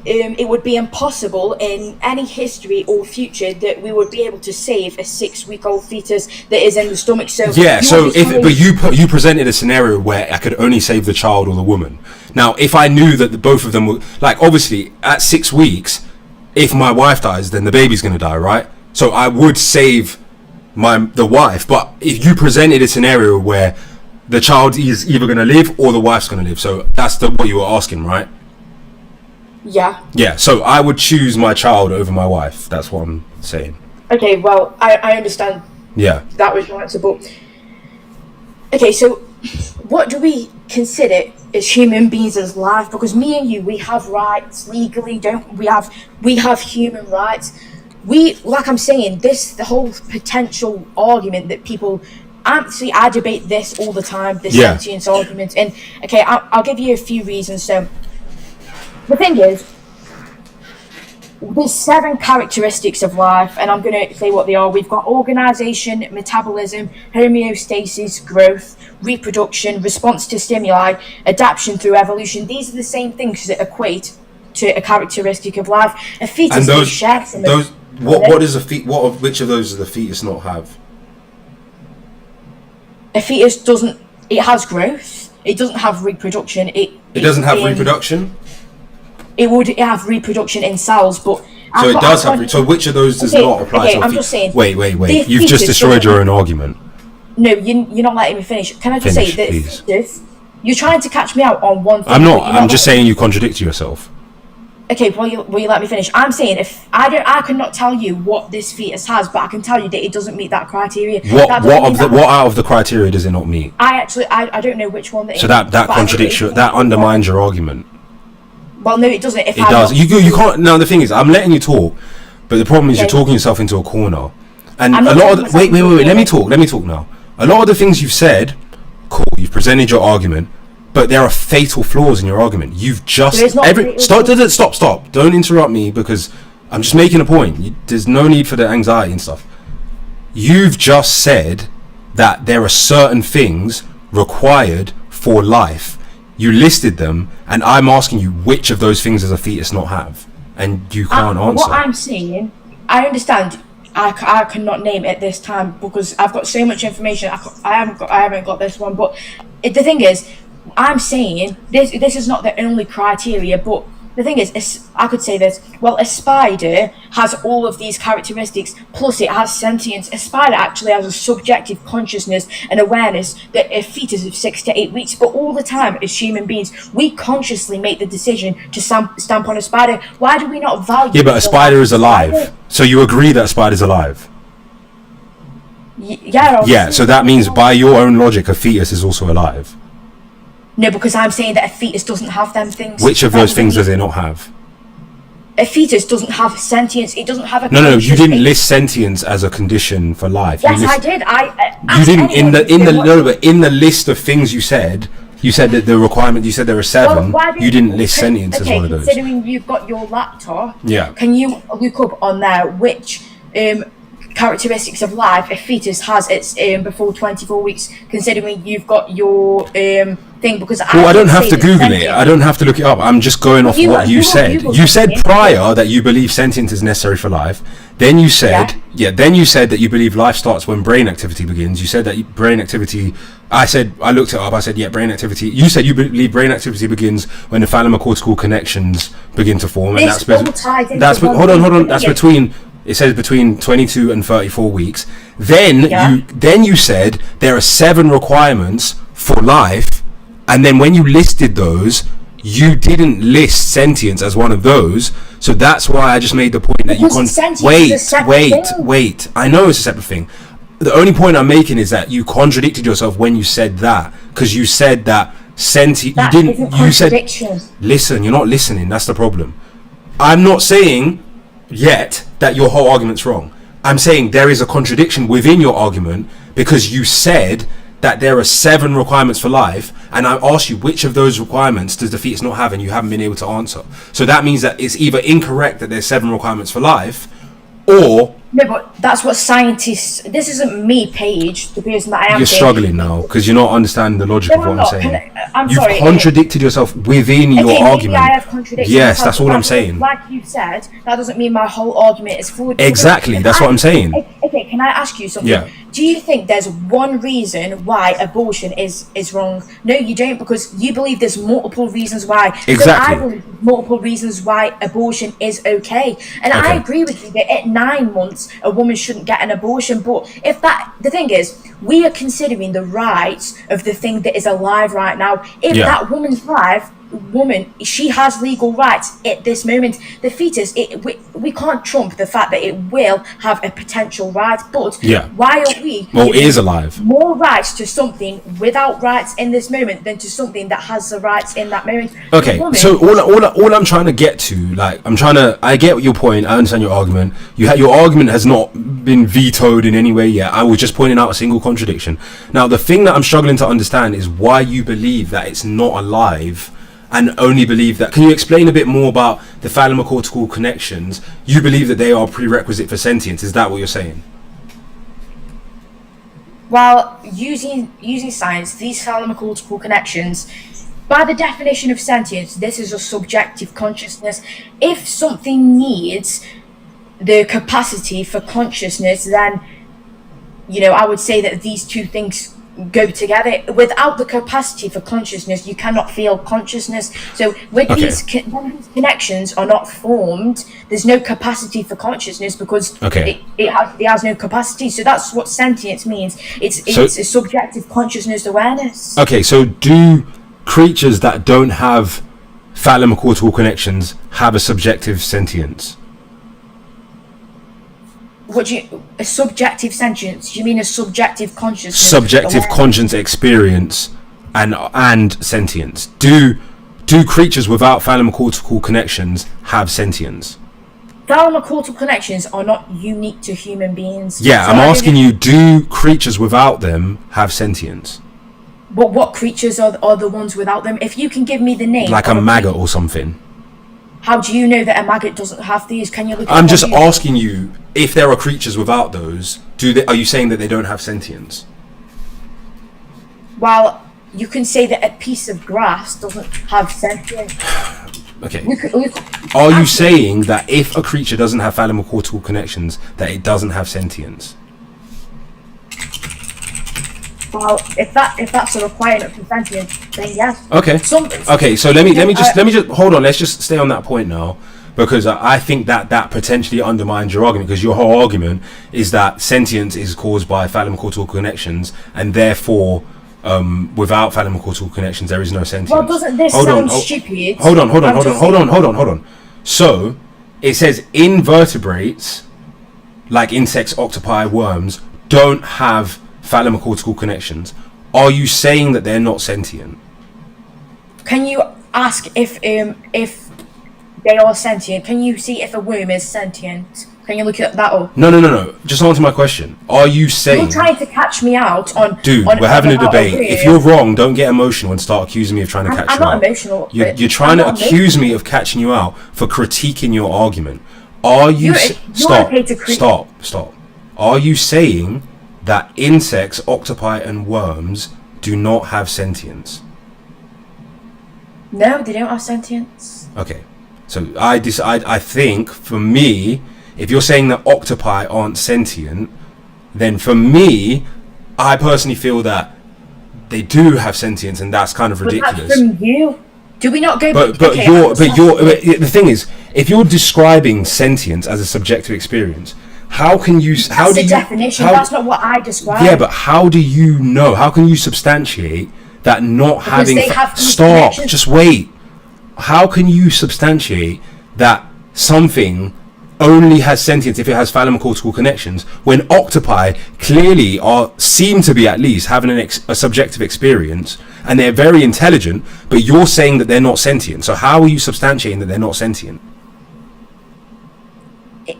it would be impossible in any history or future that we would be able to save a 6-week-old fetus that is in the stomach. So yeah, so you presented a scenario where I could only save the child or the woman. Now, if I knew that both of them were, like, obviously at 6 weeks, if my wife dies, then the baby's going to die, right? So I would save the wife. But if you presented a scenario where the child is either going to live or the wife's going to live, so that's what you were asking, right? Yeah. Yeah, so I would choose my child over my wife. That's what I'm saying. Okay, well, I understand. Yeah. That was your answer, but... Okay, so what do we consider as human beings as life? Because me and you, we have rights legally, don't we? We have human rights. Like I'm saying, the whole potential argument that people... Actually, I debate this all the time, the sentience argument. And, okay, I'll give you a few reasons. So, the thing is, there's 7 characteristics of life, and I'm going to say what they are. We've got organisation, metabolism, homeostasis, growth, reproduction, response to stimuli, adaptation through evolution. These are the same things that equate to a characteristic of life. A fetus is shared from which of those does the fetus not have? A fetus doesn't... It has growth. It doesn't have reproduction. It doesn't have reproduction? It would have reproduction in cells, but... So it does have... So which of those does not apply to a fetus? I'm just saying... Wait. You've just destroyed your own argument. No, you're not letting me finish. Can I just say that fetus... You're trying to catch me out on one thing. I'm not. I'm just saying you contradict yourself. Okay, will you let me finish? I'm saying if I cannot tell you what this fetus has, but I can tell you that it doesn't meet that criteria. What out of the criteria does it not meet? I don't know which one. So that contradicts that undermines your argument. Well, no, it doesn't. It does. You can't. No, the thing is, I'm letting you talk, but the problem is you're talking yourself into a corner. And a lot of wait. Let me talk now. A lot of the things you've said, cool. You've presented your argument. But there are fatal flaws in your argument. You've just stop. Don't interrupt me because I'm just making a point. There's no need for the anxiety and stuff. You've just said that there are certain things required for life. You listed them, and I'm asking you which of those things does a fetus not have, and you can't answer. What I'm saying, I understand. I cannot name it this time because I've got so much information. I haven't got this one. But the thing is, I'm saying this is not the only criteria, but the thing is, I could say this, well, a spider has all of these characteristics, plus it has sentience. A spider actually has a subjective consciousness and awareness that a fetus of 6 to 8 weeks, but all the time as human beings, we consciously make the decision to stamp on a spider. Why do we not value... Yeah, but a spider is alive. So you agree that a spider's alive? Yeah, so that means by your own logic, a fetus is also alive. No, because I'm saying that a fetus doesn't have them things. Which of those things does it not have? A fetus doesn't have sentience. It doesn't have a... No, you didn't list sentience as a condition for life. Yes, I did. You didn't but in the list of things you said that the requirement. You said there were 7. You didn't list sentience as one of those. Considering you've got your laptop, yeah. Can you look up on there which characteristics of life a fetus has its before 24 weeks? Considering you've got your thing, because I don't have to Google it. I don't have to look it up. I'm just going off what you said. You said prior that you believe sentience is necessary for life. Then you said, then you said that you believe life starts when brain activity begins. You said that brain activity. I looked it up. I said, brain activity. You said you believe brain activity begins when the thalamocortical connections begin to form, and hold on. That's between. It says between 22 and 34 weeks. Then you said there are 7 requirements for life, and then when you listed those, you didn't list sentience as one of those, so that's why I just made the point that wait. I know it's a separate thing. The only point I'm making is that you contradicted yourself when you said that, because you said that you said, listen, you're not listening. That's the problem. I'm not saying yet that your whole argument's wrong. I'm saying there is a contradiction within your argument, because you said that there are 7 requirements for life, and I asked you which of those requirements does the fetus not have, and you haven't been able to answer. So that means that it's either incorrect that there's 7 requirements for life, or... No, but that's what scientists... This isn't me, Paige, the person that I am. You're struggling now, because you're not understanding the logic of what I'm saying. You've contradicted yourself within your argument. Maybe I have contradicted yes, myself, that's all I'm saying. Like you said, that doesn't mean my whole argument is forward. Exactly, that's what I'm saying. Okay, can I ask you something? Yeah. Do you think there's one reason why abortion is wrong? No, you don't, because you believe there's multiple reasons why. Exactly. So I believe multiple reasons why abortion is okay. And I agree with you that at 9 months, a woman shouldn't get an abortion. But the thing is, we are considering the rights of the thing that is alive right now. If that woman's life, she has legal rights at this moment. The fetus, we can't trump the fact that it will have a potential right, but why are we it is alive. More rights to something without rights in this moment than to something that has the rights in that moment? Okay, so all I'm trying to get to, I get your point, I understand your argument. Your argument has not been vetoed in any way yet. I was just pointing out a single contradiction. Now, the thing that I'm struggling to understand is why you believe that it's not alive, and only believe that. Can you explain a bit more about the thalamocortical connections? You believe that they are prerequisite for sentience. Is that what you're saying? Well, using science, these thalamocortical connections, by the definition of sentience, this is a subjective consciousness. If something needs the capacity for consciousness, then, I would say that these two things go together. Without the capacity for consciousness, you cannot feel consciousness. So when these connections are not formed, there's no capacity for consciousness, because it has no capacity. So that's what sentience means. It's a subjective consciousness awareness. Okay, so do creatures that don't have thalamocortical connections have a subjective sentience? A subjective sentience? Do you mean a subjective consciousness? Subjective conscience experience and sentience. Do creatures without thalamocortical connections have sentience? Thalamocortical connections are not unique to human beings. Yeah, so I'm asking you, do creatures without them have sentience? But what creatures are the ones without them? If you can give me the name. Like a maggot or something. How do you know that a maggot doesn't have these? Can you look at I'm just asking you, if there are creatures without those, are you saying that they don't have sentience? Well, you can say that a piece of grass doesn't have sentience. Okay. Are you saying that if a creature doesn't have thalamocortical connections, that it doesn't have sentience? Well, if that's a requirement for sentience, then yes. Okay. Okay. So let me just hold on. Let's just stay on that point now, because I think that potentially undermines your argument, because your whole argument is that sentience is caused by thalamocortical connections, and therefore, without thalamocortical connections, there is no sentience. Well, doesn't this sound stupid? Hold on. So it says invertebrates, like insects, octopi, worms, don't have thalamocortical connections. Are you saying that they're not sentient? Can you ask if they are sentient? Can you see if a worm is sentient? Can you look at that up? No. Just answer my question. Are you saying... You're trying to catch me out on... Dude, we're having a debate. If you're wrong, don't get emotional and start accusing me of trying to catch you out. I'm not emotional. You're trying to accuse me of catching you out for critiquing your argument. Are you... Stop. Are you saying that insects, octopi and worms do not have sentience? No, they don't have sentience. Okay. So I think, for me, if you're saying that octopi aren't sentient, then for me, I personally feel that they do have sentience, and that's kind of ridiculous. But that's from you. Do we not go? But the thing is, if you're describing sentience as a subjective experience, how can you? That's the definition. That's not what I describe. Yeah, but how do you know? How can you substantiate that not having? They have Stop. Just wait. how can you substantiate that something only has sentience if it has thalamocortical connections when octopi clearly seem to be at least having a subjective experience and they're very intelligent, but you're saying that they're not sentient? So how are you substantiating that they're not sentient?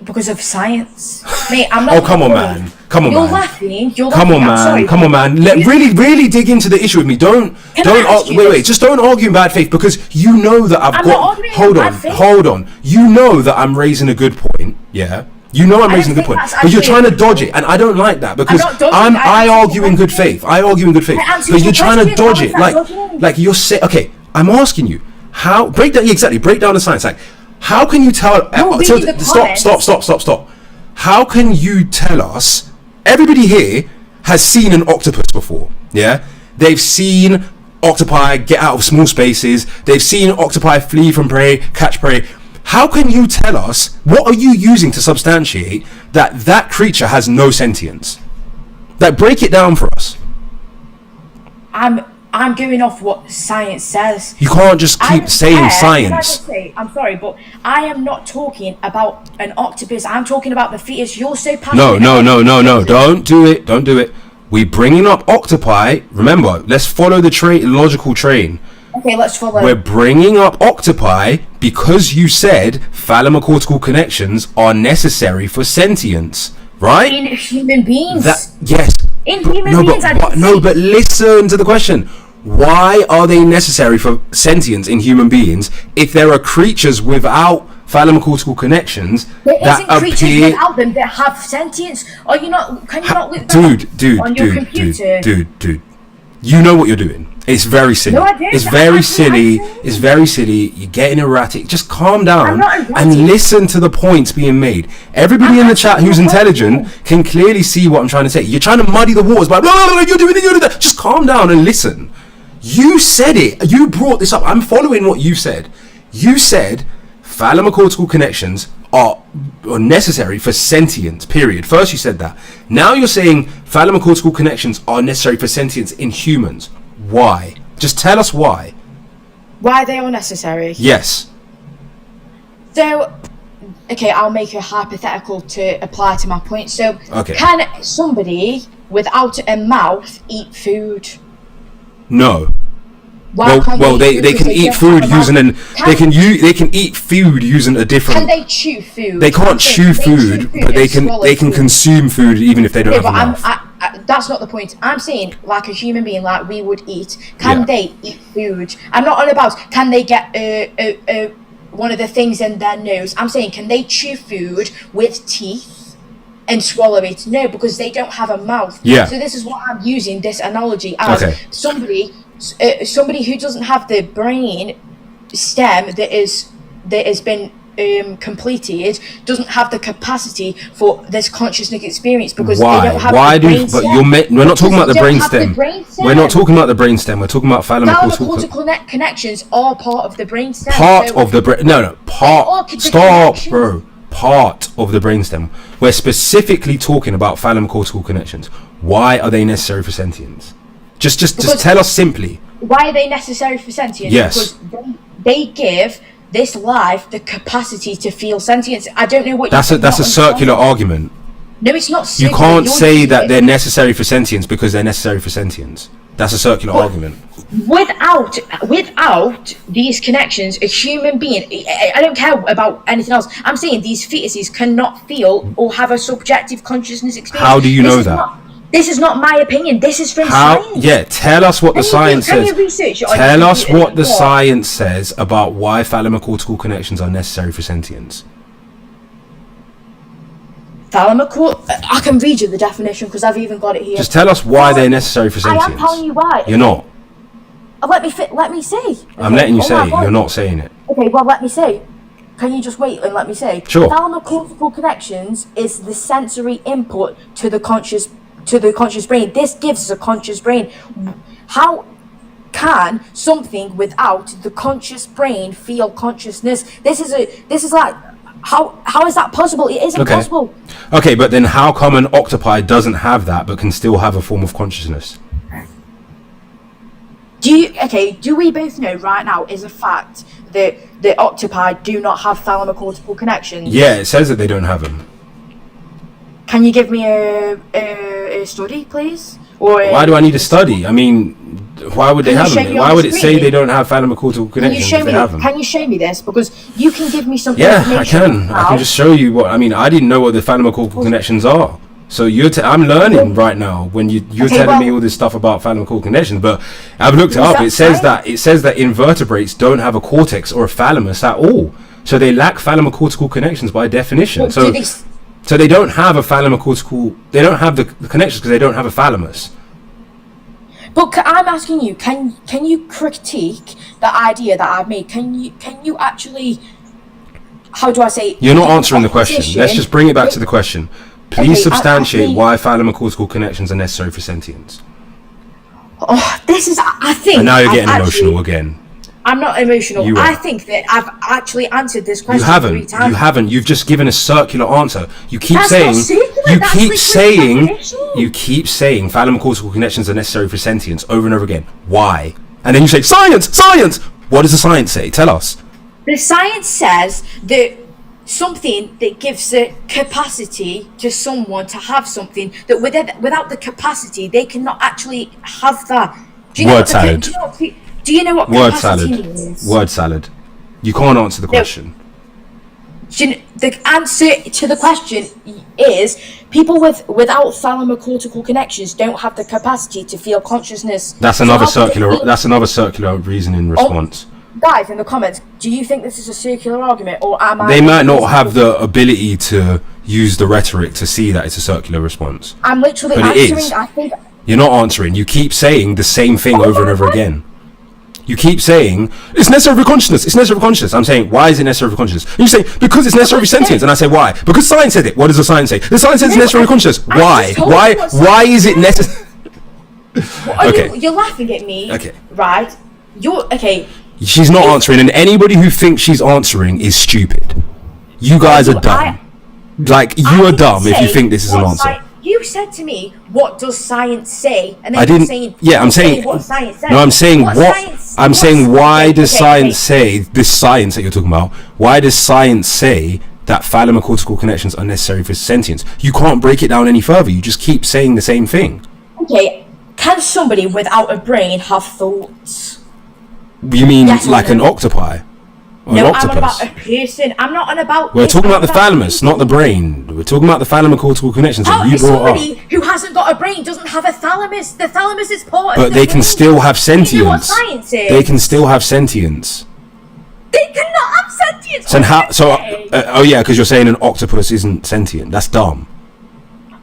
Because of science. Mate, I'm not. Oh, come on, man. Come on, You're man. laughing. You're Come laughing. on, I'm sorry. man. Come on, man. Really dig into the issue with me. Don't wait. Just don't argue in bad faith, because you know that I'm not arguing in bad faith. Hold on. You know that I'm raising a good point. Yeah. You know I'm raising a good point, but you're trying to dodge it, and I don't like that, because I argue in good faith. I argue in good faith, but you're trying to dodge it. Like you're saying. Okay, I'm asking you how break down the science. Like, how can you tell? Stop. How can you tell us? Everybody here has seen an octopus before. Yeah, they've seen octopi get out of small spaces. They've seen octopi flee from prey, catch prey. How can you tell us, what are you using to substantiate that creature has no sentience? Like, break it down for us. I'm going off what science says. You can't just keep saying science. I'm sorry, but I am not talking about an octopus. I'm talking about the fetus. You're so passionate. No. Don't do it. We're bringing up octopi. Remember, let's follow the logical train. Okay, let's follow. We're bringing up octopi because you said thalamocortical connections are necessary for sentience, right? In human beings. Yes. In human beings. But listen to the question. Why are they necessary for sentience in human beings if there are creatures without thalamocortical connections that appear without them that have sentience? Are you not? Can you not look that on your computer? Dude. You know what you're doing. It's very silly. No, I don't. It's very silly. It's very silly. You're getting erratic. Just calm down and listen to the points being made. Everybody in the chat who's intelligent can clearly see what I'm trying to say. You're trying to muddy the waters by blah, blah, blah, you're doing that. Just calm down and listen. You said it. You brought this up. I'm following what you said. You said thalamocortical connections are necessary for sentience, period. First you said that. Now you're saying thalamocortical connections are necessary for sentience in humans. Why? Just tell us why. Why they are necessary? Yes. So, okay, I'll make a hypothetical to apply to my point. So, okay. Can somebody without a mouth eat food? No. Well, they can eat food using they can eat food using a different. Can they chew food? They can't chew food, but they can consume food even if they don't have a mouth. That's not the point. I'm saying, like a human being, like we would eat. Can they eat food? I'm not on about can they get one of the things in their nose. I'm saying, can they chew food with teeth and swallow it? No, because they don't have a mouth. Yeah. So this is what I'm using this analogy as. Somebody who doesn't have the brain stem that has been completed doesn't have the capacity for this consciousness experience because they don't have the brain stem. We're not talking about the brain stem. We're not talking about the brain stem. We're talking about thalamocortical connections are part of the brain stem. Part of the brain. No. Stop, bro. Part of the brainstem. We're specifically talking about thalamocortical connections. Why are they necessary for sentience? Just tell us simply. Why are they necessary for sentience? Yes. Because they give this life the capacity to feel sentience. I don't know what that's a circular argument. No, it's not circular. You can't say that they're necessary for sentience because they're necessary for sentience. That's a circular argument. Without these connections, a human being, I don't care about anything else. I'm saying these fetuses cannot feel or have a subjective consciousness experience. How do you know that? This is not my opinion. This is from science. Yeah, tell us what the science says. Can you research it? Tell us what the science says about why thalamocortical connections are necessary for sentience. I can read you the definition because I've even got it here. Just tell us why they're necessary for sentience. I am telling you why. You're not. Let me say. Okay, I'm letting you say it. You're not saying it. Okay, well, let me say. Can you just wait and let me say? Sure. Thalamocortical connections is the sensory input to the conscious brain. This gives us a conscious brain. How can something without the conscious brain feel consciousness? This is like how is that possible? It isn't possible. Okay, but then how come an octopi doesn't have that but can still have a form of consciousness? Do we both know right now is a fact that the octopi do not have thalamocortical connections? Yeah, it says that they don't have them. Can you give me a study, please? Or why do I need a study? I mean, why would they have them? Why would it say they don't have thalamocortical connections if they have them? Can you show me this? Because you can give me some Yeah, information. I can just show you what. I mean, I didn't know what the thalamocortical connections are. So I'm learning right now when you're telling me all this stuff about thalamocortical connections. But I've looked it up. It says that invertebrates don't have a cortex or a thalamus at all. So they lack thalamocortical connections by definition. So they don't have a thalamocortical. They don't have the connections because they don't have a thalamus. But I'm asking you, can you critique the idea that I've made? Can you actually? How do I say? You're not answering the question. Let's just bring it back to the question. Please substantiate why thalamocortical connections are necessary for sentience. Oh, this is. I think. And now you're getting emotional again. I'm not emotional. I think that I've actually answered this question. You haven't. 3 times. You haven't. You've just given a circular answer. You keep That's saying. Not circular. You That's keep saying. definition. You keep saying thalamocortical connections are necessary for sentience over and over again. Why? And then you say science, science. What does the science say? Tell us. The science says that something that gives a capacity to someone to have something that without the capacity they cannot actually have that. Word salad. Do you know what Word capacity salad. means? Word salad. You can't answer the question. The answer to the question is people without thalamocortical connections don't have the capacity to feel consciousness. That's another circular. That's another circular reasoning response. Guys, in the comments, do you think this is a circular argument, or am I? They might not have the ability to use the rhetoric to see that it's a circular response. I'm literally But it answering. is. I think. You're not answering. You keep saying the same thing over and over again. You keep saying it's necessary for consciousness. It's necessary for consciousness. I'm saying why is it necessary for consciousness? And you say because it's necessary for sentience. And I say why? Because science said it. What does the science say? The science says it's necessary for consciousness. Why? Why is it necessary? Okay. You're laughing at me. Okay. Right. You're okay. She's not answering, and anybody who thinks she's answering is stupid. You guys are dumb. You are dumb if you think this is an answer. You said to me, "What does science say?" And then I didn't. you're saying, Yeah, I'm saying. what science says. No, I'm saying I'm saying why does science say say this science that you're talking about? Why does science say that thalamocortical connections are necessary for sentience? You can't break it down any further. You just keep saying the same thing. Okay, can somebody without a brain have thoughts? You mean Yes or like no? an octopi? Or No, an I'm on octopus? about a person. I'm not on about. We're this, talking I'm about the about thalamus, not the brain. We're talking about the thalamocortical connections that you if brought up. somebody who hasn't got a brain doesn't have a thalamus, the thalamus is part of But the they can brain. still have Do you know what sentience. science is? They can still have sentience. They cannot have sentience. So how? Oh yeah, because you're saying an octopus isn't sentient. That's dumb.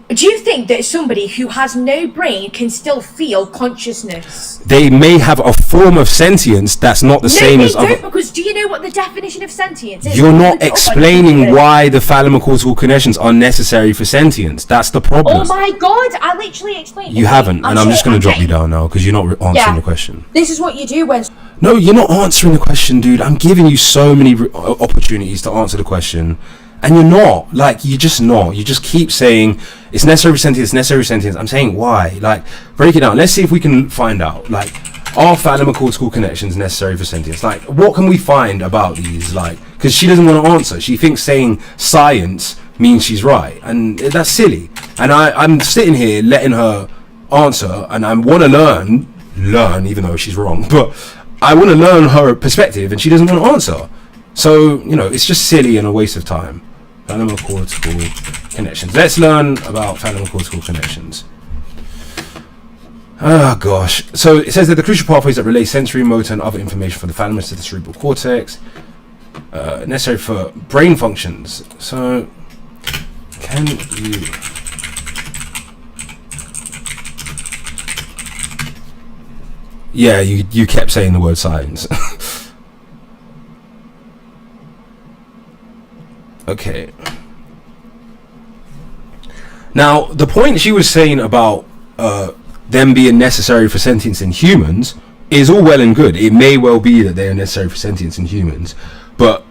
Do you think that somebody who has no brain can still feel consciousness? They may have a form of sentience that's not the same as No, other. they don't, because do you know what the definition of sentience is? You're not Look it up on explaining Google. why the thalamocortical connections are necessary for sentience. That's the problem. Oh my god, I literally explained You it. haven't, and I'm just going to drop okay. you down now because you're not answering Yeah. the question. This is what you do when... No, you're not answering the question, dude. I'm giving you so many opportunities to answer the question, and you're not. Like, you're just not. You just keep saying it's necessary for sentience, necessary for sentience. I'm saying why. Like, break it down. Let's see if we can find out. Like, are thalamocortical connections necessary for sentience? Like, what can we find about these? Like, because she doesn't want to answer. She thinks saying science means she's right, and that's silly. And I'm sitting here letting her answer, and I want to learn, even though she's wrong. But I want to learn her perspective, and she doesn't want to answer. So, you know, it's just silly and a waste of time. Thalamocortical connections. Let's learn about thalamocortical connections. Oh gosh. So it says that the crucial pathways that relay sensory, motor and other information from the thalamus to the cerebral cortex necessary for brain functions. So can you... Yeah, you kept saying the word science. Okay. Now, the point she was saying about them being necessary for sentience in humans is all well and good. It may well be that they are necessary for sentience in humans, but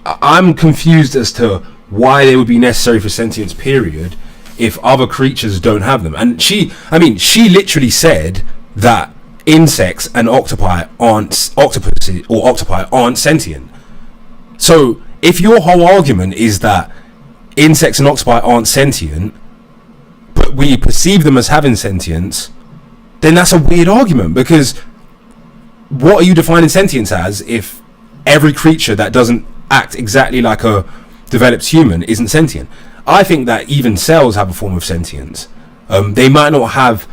I'm confused as to why they would be necessary for sentience, period, if other creatures don't have them. And she literally said that insects and octopuses or octopi aren't sentient. So if your whole argument is that insects and octopi aren't sentient, but we perceive them as having sentience, then that's a weird argument, because what are you defining sentience as if every creature that doesn't act exactly like a developed human isn't sentient? I think that even cells have a form of sentience. They might not have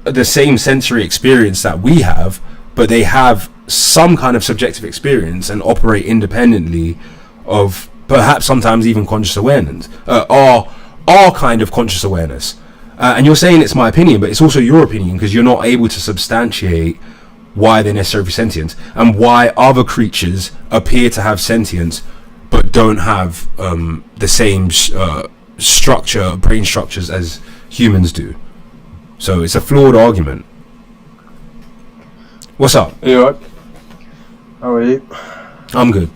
the same sensory experience that we have, but they have some kind of subjective experience and operate independently of perhaps sometimes even conscious awareness, our kind of conscious awareness. And you're saying it's my opinion, but it's also your opinion, because you're not able to substantiate why they're necessarily sentient and why other creatures appear to have sentience but don't have the same brain structures as humans do. So it's a flawed argument. What's up? Are you alright? How are you? I'm good.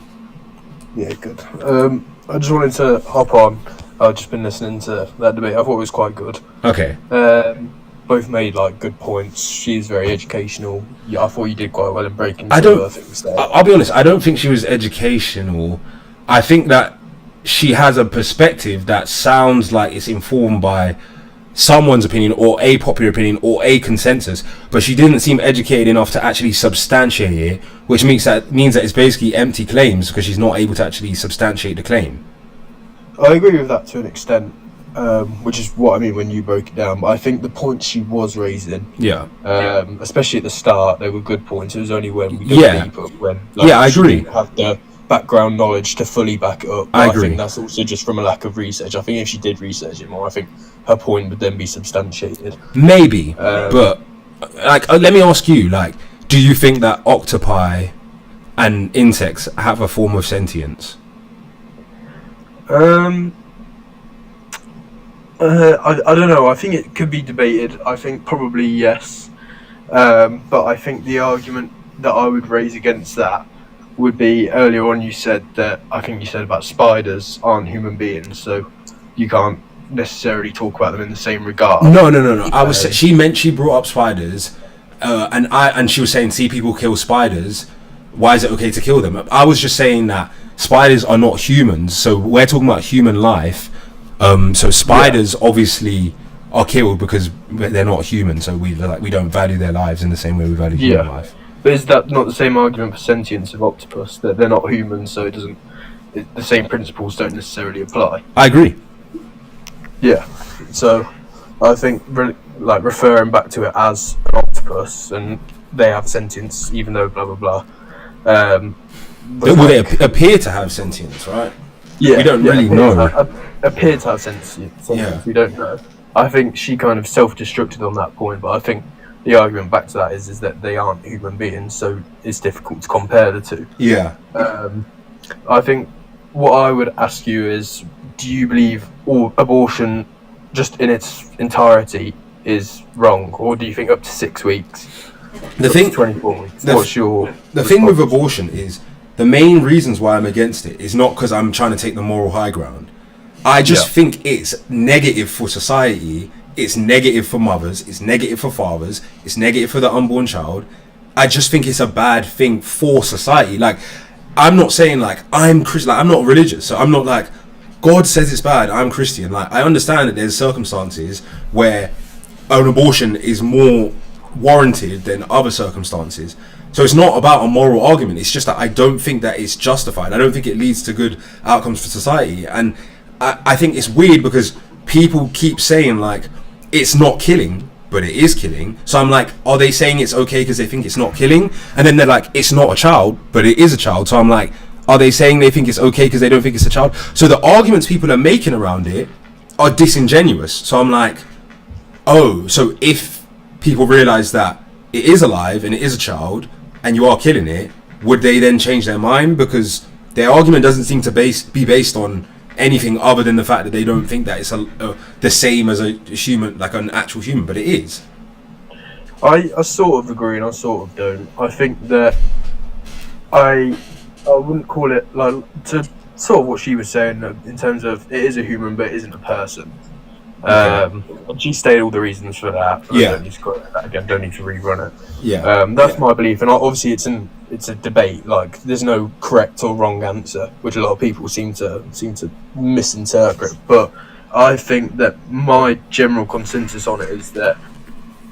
Yeah, good. I just wanted to hop on. I've just been listening to that debate. I thought it was quite good. Okay. Both made like good points. She's very educational. Yeah, I thought you did quite well in breaking some other things there. I'll be honest, I don't think she was educational. I think that she has a perspective that sounds like it's informed by someone's opinion or a popular opinion or a consensus, but she didn't seem educated enough to actually substantiate it, which means that it's basically empty claims because she's not able to actually substantiate the claim. I agree with that to an extent, which is what I mean when you broke it down. But I think the points she was raising, especially at the start, they were good points. It was only when we dug deeper, when I agree. She didn't have the background knowledge to fully back it up. But I agree. I think that's also just from a lack of research. I think if she did research it more, I think her point would then be substantiated. Maybe, but let me ask you: do you think that octopi and insects have a form of sentience? I don't know. I think it could be debated. I think probably yes, but I think the argument that I would raise against that would be earlier on. You said that about spiders aren't human beings, so you can't necessarily talk about them in the same regard. No. She brought up spiders, and she was saying, see, people kill spiders. Why is it okay to kill them? I was just saying that spiders are not humans, so we're talking about human life. So spiders obviously are killed because they're not human, so we don't value their lives in the same way we value human life. But is that not the same argument for sentience of octopus, that they're not humans, so the same principles don't necessarily apply? I agree. Yeah, so I think referring back to it as an octopus and they have sentience, even though blah blah blah. They appear to have sentience, right? Yeah, we don't really know. Appear to have sentience. We don't know. I think she kind of self-destructed on that point, but I think the argument back to that is that they aren't human beings, so it's difficult to compare the two. Yeah. I think what I would ask you is, do you believe abortion just in its entirety is wrong, or do you think up to 6 weeks? The thing, 24 weeks. The thing with abortion is the main reasons why I'm against it is not because I'm trying to take the moral high ground. I just think it's negative for society. It's negative for mothers. It's negative for fathers. It's negative for the unborn child. I just think it's a bad thing for society. I'm not saying I'm Christian. I'm not religious, so I'm not God says it's bad. I'm Christian. I understand that there's circumstances where an abortion is more warranted than other circumstances. So it's not about a moral argument. It's just that I don't think that it's justified. I don't think it leads to good outcomes for society. And I think it's weird because people keep saying it's not killing, but it is killing. So I'm are they saying it's okay because they think it's not killing? And then they're it's not a child, but it is a child. So I'm are they saying they think it's okay because they don't think it's a child? So the arguments people are making around it are disingenuous. So I'm oh, so if people realize that it is alive and it is a child and you are killing it, would they then change their mind? Because their argument doesn't seem to be based on anything other than the fact that they don't think that it's the same as a human, an actual human, but it is. I sort of agree and I sort of don't. I think that I wouldn't call it to sort of what she was saying in terms of it is a human but it isn't a person. She stated all the reasons for that. Yeah. Don't need to rerun it. Yeah. That's my belief, and obviously it's a debate. Like, there's no correct or wrong answer, which a lot of people seem to misinterpret. But I think that my general consensus on it is that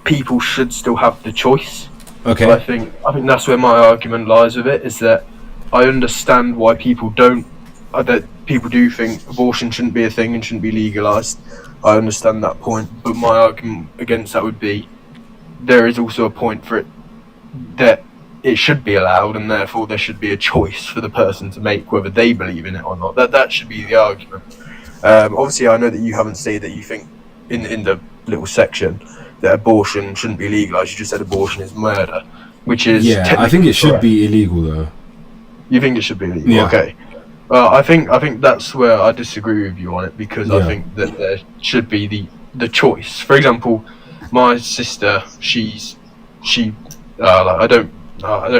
people should still have the choice. Okay. So I think that's where my argument lies with it, is that I understand why people don't. That people do think abortion shouldn't be a thing and shouldn't be legalised. I understand that point, but my argument against that would be there is also a point for it that it should be allowed, and therefore there should be a choice for the person to make whether they believe in it or not. That should be the argument. Obviously, I know that you haven't said that you think in the little section that abortion shouldn't be legalised. You just said abortion is murder, which is I think it should be illegal though. You think it should be illegal? Yeah. Okay. I think that's where I disagree with you on it, because I think that there should be the choice. For example, my sister, I don't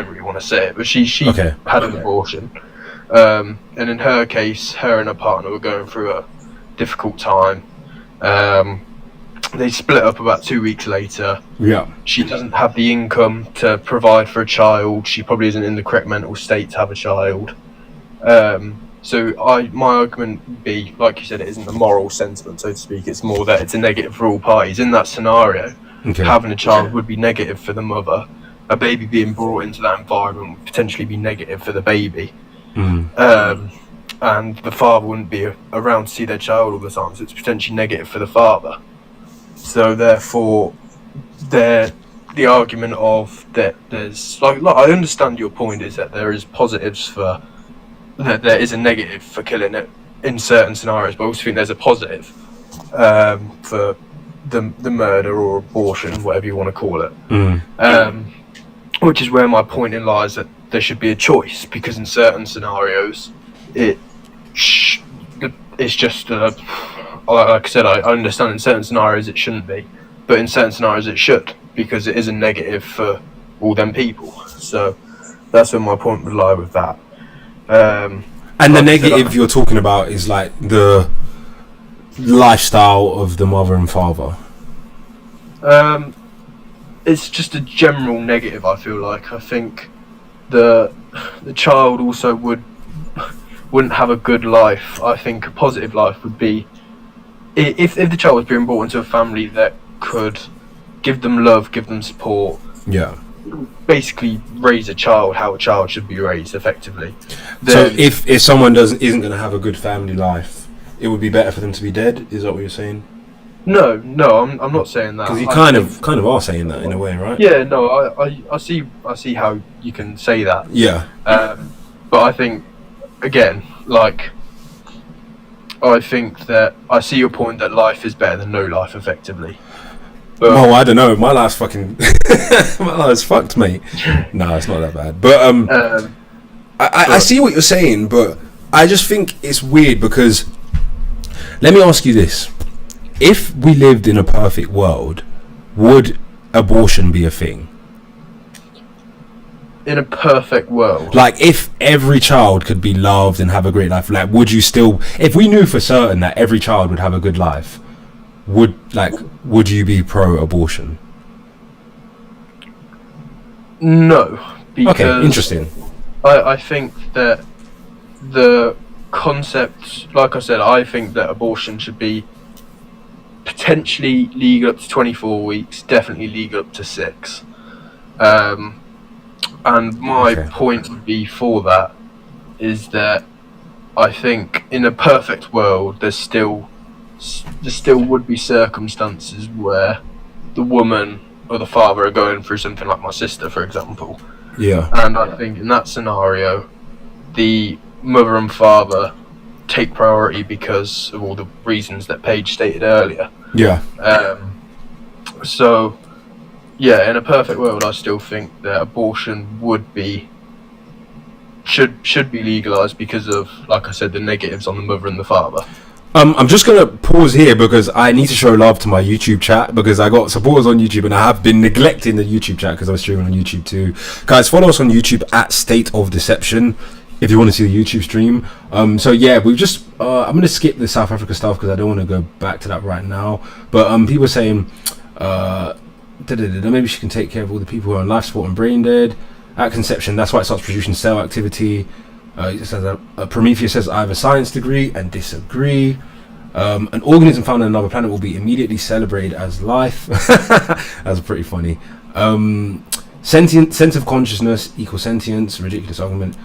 really want to say it, but she had an abortion, and in her case, her and her partner were going through a difficult time. They split up about 2 weeks later. Yeah. She doesn't have the income to provide for a child. She probably isn't in the correct mental state to have a child. So my argument would be, like you said, it isn't a moral sentiment, so to speak. It's more that it's a negative for all parties. In that scenario, having a child would be negative for the mother. A baby being brought into that environment would potentially be negative for the baby. And the father wouldn't be around to see their child all the time, so it's potentially negative for the father. So therefore, the argument of that there's like I understand your point is that there is positives for that there is a negative for killing it in certain scenarios, but I also think there's a positive for the murder or abortion, whatever you want to call it. Which is where my point in lies, that there should be a choice, because in certain scenarios it's just like I said, I understand in certain scenarios it shouldn't be, but in certain scenarios it should, because it is a negative for all them people. So that's where my point would lie with that. And the negative you're talking about is like the lifestyle of the mother and father. It's just a general negative. I feel like I think the child also wouldn't have a good life. I think a positive life would be if the child was being brought into a family that could give them love, give them support. Yeah. Basically raise a child how a child should be raised effectively. So if someone isn't going to have a good family life, it would be better for them to be dead. Is that what you're saying? No, I'm not saying that. Because you kind of are saying that in a way, right? Yeah, no, I see how you can say that. Yeah. But I think again, like, I think that I see your point that life is better than no life, effectively. But well, I don't know. My life's fucking my life's fucked, mate. No, it's not that bad. But I see what you're saying, but I just think it's weird because let me ask you this: if we lived in a perfect world, would abortion be a thing? In a perfect world, like if every child could be loved and have a great life, like would you still, if we knew for certain that every child would have a good life, would you be pro-abortion? No, because okay, interesting. I think that the concept, like I said, I think that abortion should be potentially legal up to 24 weeks, definitely legal up to 6. And my point would be for that is that I think in a perfect world there still would be circumstances where the woman or the father are going through something like my sister, for example. Yeah. And I think in that scenario, the mother and father take priority because of all the reasons that Paige stated earlier. Yeah. So, yeah, in a perfect world, I still think that abortion should be legalised because of, like I said, the negatives on the mother and the father. I'm just going to pause here because I need to show love to my YouTube chat because I got supporters on YouTube and I have been neglecting the YouTube chat because I'm streaming on YouTube too. Guys, follow us on YouTube at State of Deception. if you want to see the YouTube stream. So yeah, we've just I'm gonna skip the South Africa stuff because I don't want to go back to that right now. But people are saying maybe she can take care of all the people who are on life support and brain dead at conception. That's why it starts producing cell activity. It says Prometheus says I have a science degree and disagree. An organism found on another planet will be immediately celebrated as life. That's pretty funny. Sentient sense of consciousness equals sentience. Ridiculous argument.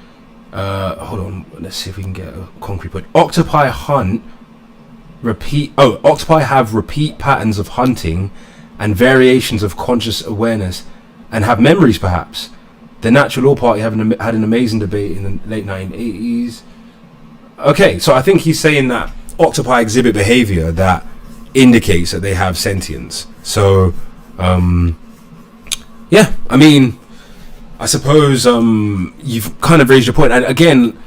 Hold on, let's see if we can get a concrete point. Octopi have repeat patterns of hunting and variations of conscious awareness and have memories perhaps. The Natural Law Party had an amazing debate in the late 1980s. Okay, so I think he's saying that octopi exhibit behavior that indicates that they have sentience. So yeah, I mean, I suppose you've kind of raised your point, and again,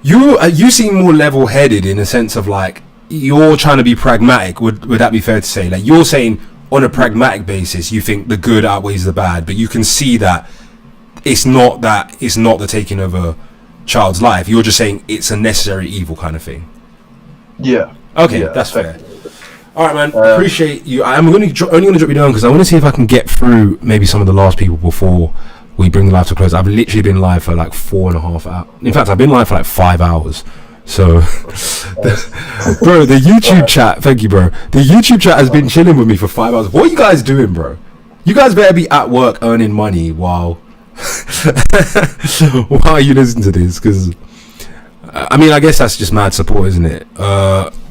you seem more level-headed in a sense of like you're trying to be pragmatic. Would that be fair to say? Like you're saying on a pragmatic basis, you think the good outweighs the bad, but you can see that it's not the taking of a child's life. You're just saying it's a necessary evil kind of thing. Yeah. Okay, yeah, that's fair. All right, man. Appreciate you. I'm only going to drop you down because I want to see if I can get through maybe some of the last people before we bring the live to a close. I've literally been live for like 4.5 hours. In fact, I've been live for like 5 hours. So, bro, the YouTube chat. Thank you, bro. The YouTube chat has been chilling with me for 5 hours. What are you guys doing, bro? You guys better be at work earning money while you listen to this, because I mean, I guess that's just mad support, isn't it?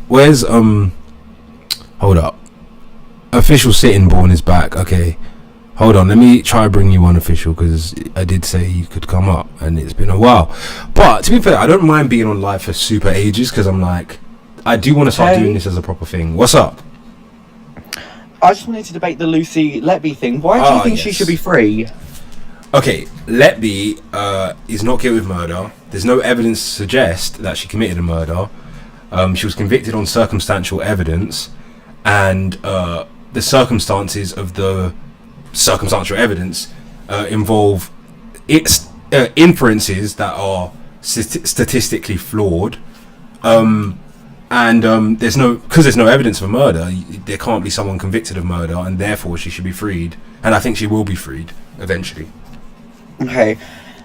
Where's hold up, official sitting born is back. Okay, hold on, let me try bring you on official, because I did say you could come up and it's been a while. But to be fair, I don't mind being on live for super ages, because I'm like, I do want to start doing this as a proper thing. What's up? I just wanted to debate the Lucy Letby thing. Why do you think she should be free? Okay, Letby is not guilty of murder. There's no evidence to suggest that she committed a murder. She was convicted on circumstantial evidence, and the circumstances of the circumstantial evidence involve inferences that are statistically flawed. There's no evidence of a murder, there can't be someone convicted of murder, and therefore she should be freed. And I think she will be freed eventually. Okay,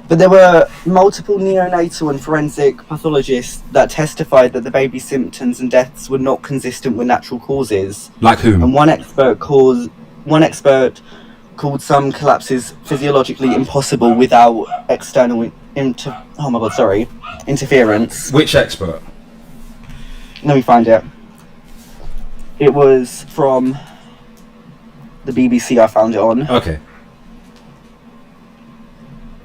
but there were multiple neonatal and forensic pathologists that testified that the baby's symptoms and deaths were not consistent with natural causes. Like whom? And one expert called some collapses physiologically impossible without external interference. Which expert? Let me find it. It was from the BBC. I found it on. Okay.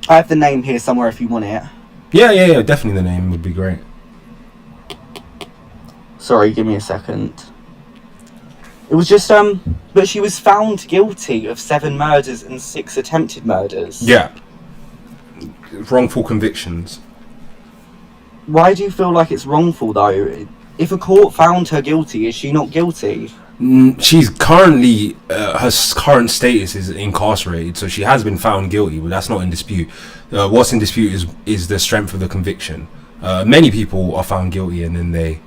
I have the name here somewhere if you want it. Yeah, definitely the name would be great. Sorry, give me a second. It was just, but she was found guilty of 7 murders and 6 attempted murders. Yeah. Wrongful convictions. Why do you feel like it's wrongful, though? If a court found her guilty, is she not guilty? She's currently, her current status is incarcerated, so she has been found guilty, but that's not in dispute. What's in dispute is the strength of the conviction. Many people are found guilty and then they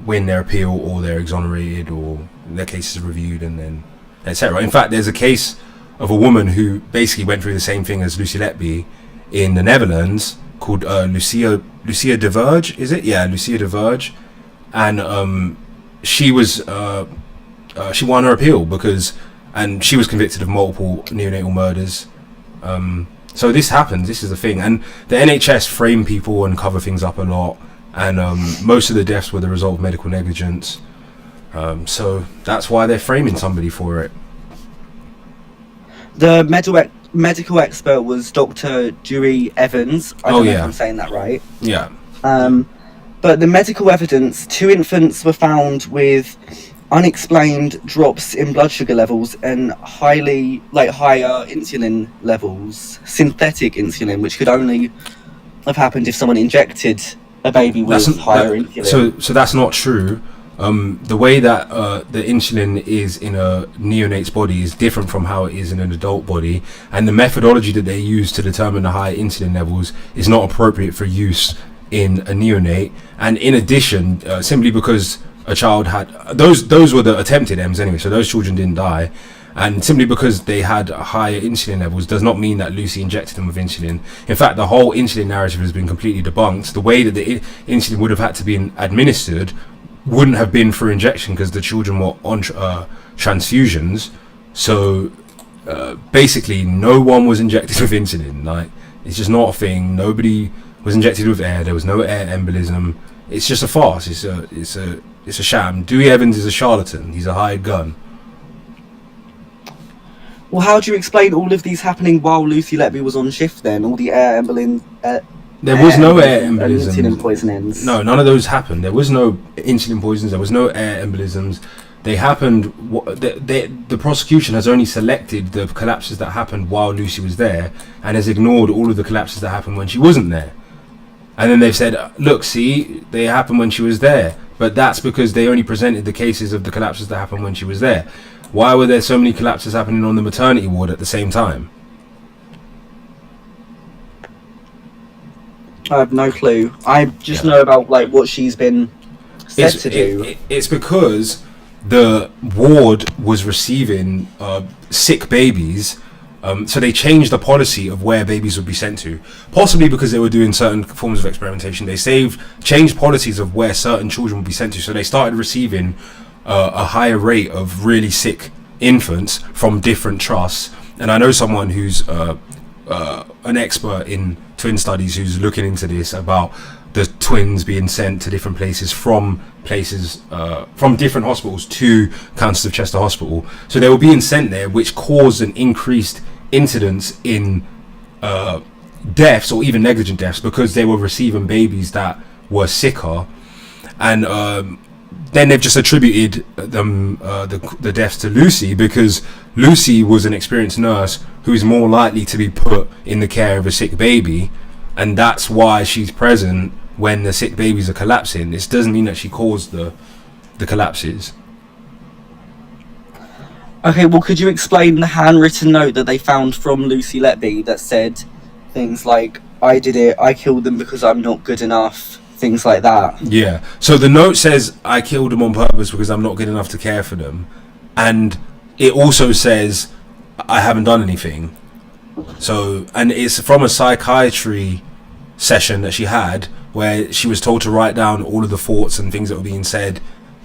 win their appeal, or they're exonerated, or their case is reviewed, and then etc. In fact, there's a case of a woman who basically went through the same thing as Lucy Letby in the Netherlands, called Lucia de Verge, is it? Yeah, Lucia de Verge. And she was she won her appeal and she was convicted of multiple neonatal murders. So this happens, this is the thing, and the NHS frame people and cover things up a lot, and most of the deaths were the result of medical negligence. So that's why they're framing somebody for it. The medical expert was Dr. Dewey Evans. I don't know if I'm saying that right. Yeah. But the medical evidence, 2 infants were found with unexplained drops in blood sugar levels and higher insulin levels, synthetic insulin, which could only have happened if someone injected a baby with higher insulin. So that's not true. The way that the insulin is in a neonate's body is different from how it is in an adult body, and the methodology that they use to determine the high insulin levels is not appropriate for use in a neonate. And in addition, simply because a child had those were the attempted M's anyway, so those children didn't die. And simply because they had higher insulin levels does not mean that Lucy injected them with insulin. In fact, the whole insulin narrative has been completely debunked. The way that the insulin would have had to be administered wouldn't have been through injection because the children were on transfusions. So basically, no one was injected with insulin. Like, it's just not a thing. Nobody was injected with air. There was no air embolism. It's just a farce. It's a sham. Dewey Evans is a charlatan. He's a hired gun. Well, how do you explain all of these happening while Lucy Letby was on shift then? All the air embolism... There was no air embolism. Insulin poisonings. No, none of those happened. There was no insulin poisons. There was no air embolisms. They happened... The prosecution has only selected the collapses that happened while Lucy was there and has ignored all of the collapses that happened when she wasn't there. And then they've said, look, see, they happened when she was there. But that's because they only presented the cases of the collapses that happened when she was there. Why were there so many collapses happening on the maternity ward at the same time? I have no clue. I just know about like what she's been said to do. It's because the ward was receiving sick babies, so they changed the policy of where babies would be sent to. Possibly because they were doing certain forms of experimentation. They changed policies of where certain children would be sent to, so they started receiving a higher rate of really sick infants from different trusts. And I know someone who's an expert in twin studies who's looking into this, about the twins being sent to different places from different hospitals to Countess of Chester Hospital. So they were being sent there, which caused an increased incidence in deaths or even negligent deaths because they were receiving babies that were sicker. And then they've just attributed the deaths to Lucy because Lucy was an experienced nurse who is more likely to be put in the care of a sick baby, and that's why she's present when the sick babies are collapsing. This doesn't mean that she caused the collapses. Okay, well, could you explain the handwritten note that they found from Lucy Letby that said things like, I did it, I killed them because I'm not good enough, things like that? Yeah, so the note says, I killed them on purpose because I'm not good enough to care for them. And it also says, I haven't done anything. So, and it's from a psychiatry session that she had where she was told to write down all of the thoughts and things that were being said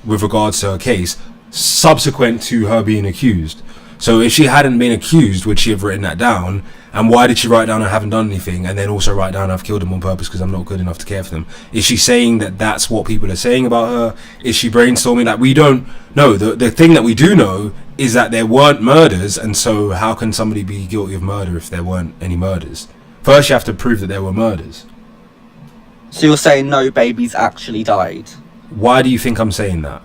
with regards to her case subsequent to her being accused. So if she hadn't been accused, would she have written that down? And why did she write down I haven't done anything and then also write down I've killed them on purpose because I'm not good enough to care for them? Is she saying that that's what people are saying about her? Is she brainstorming? Like, we don't know. The thing that we do know is that there weren't murders, and so how can somebody be guilty of murder if there weren't any murders? First you have to prove that there were murders. So you're saying no babies actually died? Why do you think I'm saying that?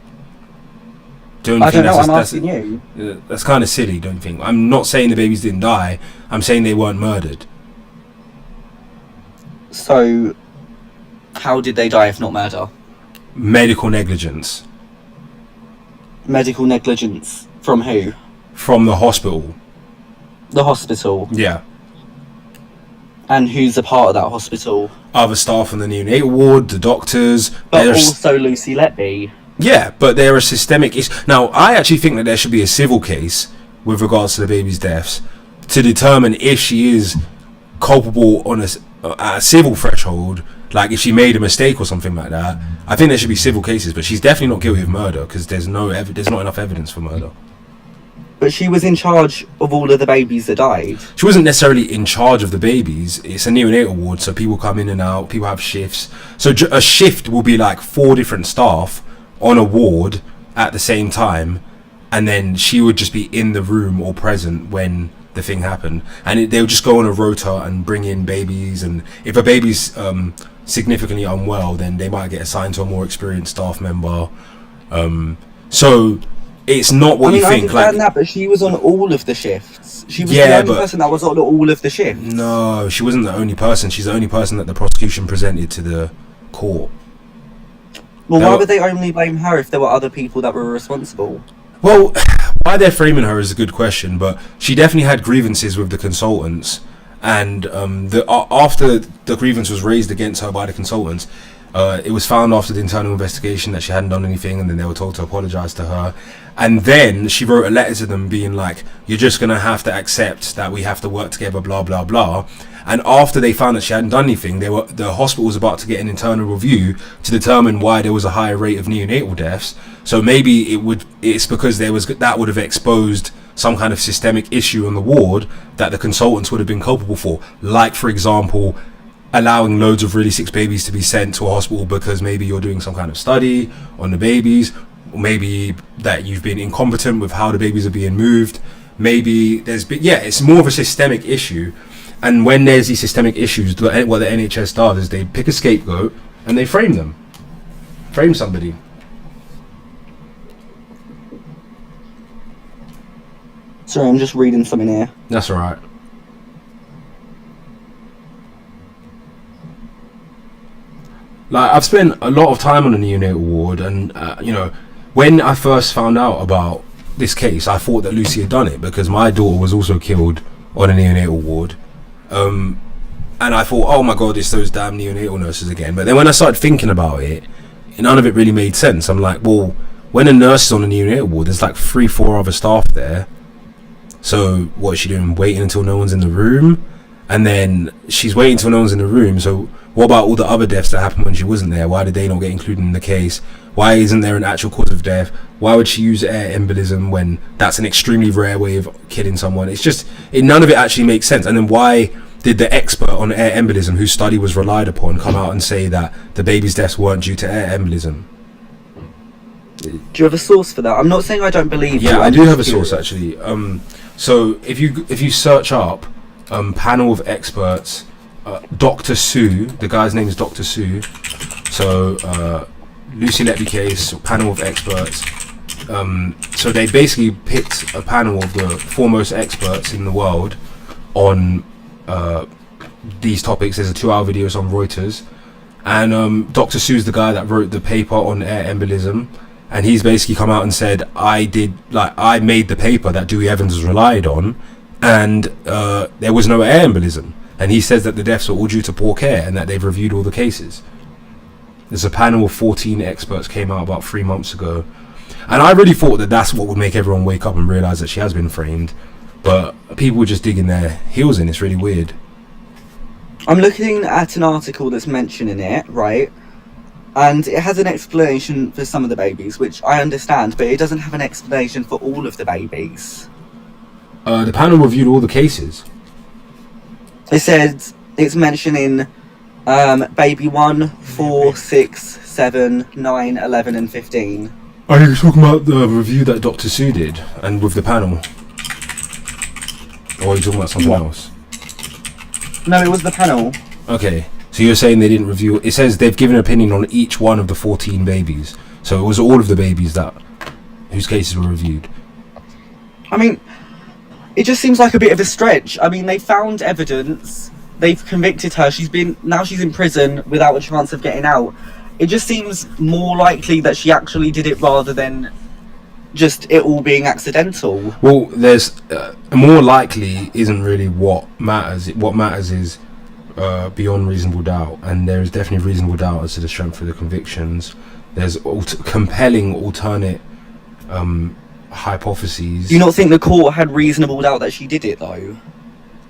I don't know, I'm asking you. That's kind of silly, don't you think? I'm not saying the babies didn't die. I'm saying they weren't murdered. So, how did they die if not murder? Medical negligence. Medical negligence from who? From the hospital. The hospital? Yeah. And who's a part of that hospital? Other staff on the neonatal ward, the doctors. But also Lucy Letby. Yeah, but they're a systemic issue. Now, I actually think that there should be a civil case with regards to the baby's deaths to determine if she is culpable on at a civil threshold, like if she made a mistake or something like that. I think there should be civil cases, but she's definitely not guilty of murder because there's not enough evidence for murder. But she was in charge of all of the babies that died. She wasn't necessarily in charge of the babies. It's a neonatal ward, so people come in and out, people have shifts. So a shift will be like 4 different staff on a ward at the same time, and then she would just be in the room or present when the thing happened, and they would just go on a rota and bring in babies, and if a baby's significantly unwell, then they might get assigned to a more experienced staff member. So it's not what you think. I understand that, but she was on all of the shifts. She was the only person that was on all of the shifts. No, she wasn't the only person. She's the only person that the prosecution presented to the court. Well, why would they only blame her if there were other people that were responsible? Well, why they're framing her is a good question, but she definitely had grievances with the consultants, and after the grievance was raised against her by the consultants, it was found after the internal investigation that she hadn't done anything, and then they were told to apologise to her. And then she wrote a letter to them being like, you're just going to have to accept that we have to work together, blah, blah, blah. And after they found that she hadn't done anything, the hospital was about to get an internal review to determine why there was a higher rate of neonatal deaths. So maybe it's because that would have exposed some kind of systemic issue on the ward that the consultants would have been culpable for. Like, for example, allowing loads of really sick babies to be sent to a hospital because maybe you're doing some kind of study on the babies, or maybe that you've been incompetent with how the babies are being moved. Maybe it's more of a systemic issue. And when there's these systemic issues, what the NHS does is they pick a scapegoat and they frame somebody. Sorry, I'm just reading something here. That's all right. Like, I've spent a lot of time on the neonatal ward, and when I first found out about this case, I thought that Lucy had done it because my daughter was also killed on a neonatal ward. And I thought, oh my god, it's those damn neonatal nurses again. But then when I started thinking about it, none of it really made sense. I'm like, well, when a nurse is on a neonatal ward, there's like 3-4 other staff there. So what is she doing? Waiting until no one's in the room? And then she's waiting until no one's in the room. So what about all the other deaths that happened when she wasn't there? Why did they not get included in the case? Why isn't there an actual cause of death? Why would she use air embolism when that's an extremely rare way of killing someone? It's just, none of it actually makes sense. And then why did the expert on air embolism, whose study was relied upon, come out and say that the baby's deaths weren't due to air embolism? Do you have a source for that? I'm not saying I don't believe you. Yeah, I do have a source actually. So if you search up panel of experts, Dr. Sue, the guy's name is Dr. Sue. So Lucy Letby case, panel of experts. So they basically picked a panel of the foremost experts in the world on these topics. There's a 2-hour video, it's on Reuters, and Dr. Sue's the guy that wrote the paper on air embolism, and he's basically come out and said, I made the paper that Dewey Evans was relied on, and there was no air embolism. And he says that the deaths are all due to poor care and that they've reviewed all the cases. There's a panel of 14 experts came out about 3 months ago, and I really thought that that's what would make everyone wake up and realise that she has been framed. But people were just digging their heels in. It's really weird. I'm looking at an article that's mentioning it, right? And it has an explanation for some of the babies, which I understand, but it doesn't have an explanation for all of the babies. The panel reviewed all the cases. It said it's mentioning baby 1, 4, 6, 7, 9, 11 and 15. Are you talking about the review that Dr. Sue did and with the panel? Or are you talking about something else? No, it was the panel. Okay, so you're saying they didn't review. It says they've given an opinion on each one of the 14 babies. So it was all of the babies whose cases were reviewed. I mean, it just seems like a bit of a stretch. I mean, they found evidence. They've convicted her. Now she's in prison without a chance of getting out. It just seems more likely that she actually did it rather than just it all being accidental. Well, there's more likely isn't really what matters. What matters is beyond reasonable doubt, and there is definitely reasonable doubt as to the strength of the convictions. There's compelling alternate hypotheses. Do you not think the court had reasonable doubt that she did it, though?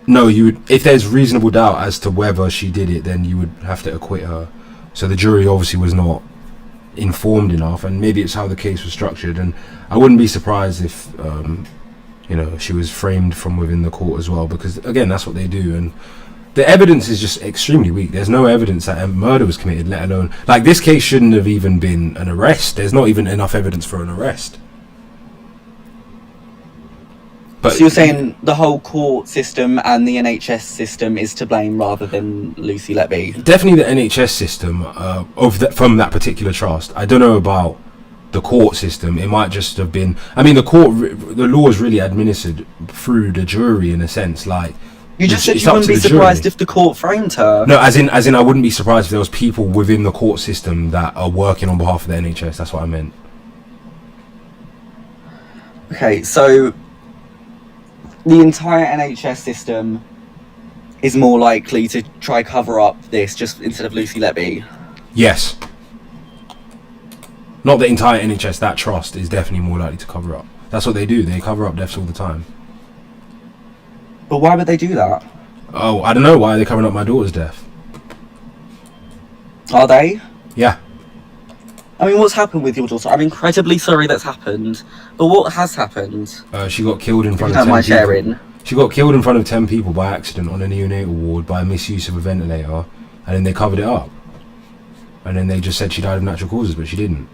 No, you would. If there's reasonable doubt as to whether she did it, then you would have to acquit her. So the jury obviously was not informed enough, and maybe it's how the case was structured. And I wouldn't be surprised if she was framed from within the court as well, because again, that's what they do. And the evidence is just extremely weak. There's no evidence that a murder was committed, let alone, like, this case shouldn't have even been an arrest. There's not even enough evidence for an arrest. But so you're saying the whole court system and the NHS system is to blame rather than Lucy Letby? Definitely the NHS system from that particular trust. I don't know about the court system. It might just have been. I mean, the law is really administered through the jury in a sense. Like, You just said It's you up wouldn't to be the surprised jury. if the court framed her. No, as in, I wouldn't be surprised if there was people within the court system that are working on behalf of the NHS. That's what I meant. Okay, so the entire NHS system is more likely to try cover up this just instead of Lucy Letby. Yes. Not the entire NHS. That trust is definitely more likely to cover up. That's what they do. They cover up deaths all the time. But why would they do that? Oh, I don't know. Why are they covering up my daughter's death? Are they? Yeah. I mean, what's happened with your daughter? I'm incredibly sorry that's happened. But what has happened? She got killed in front If you of 10 don't mind people. sharing. She got killed in front of 10 people by accident on a neonatal ward by misuse of a ventilator, and then they covered it up. And then they just said she died of natural causes, but she didn't.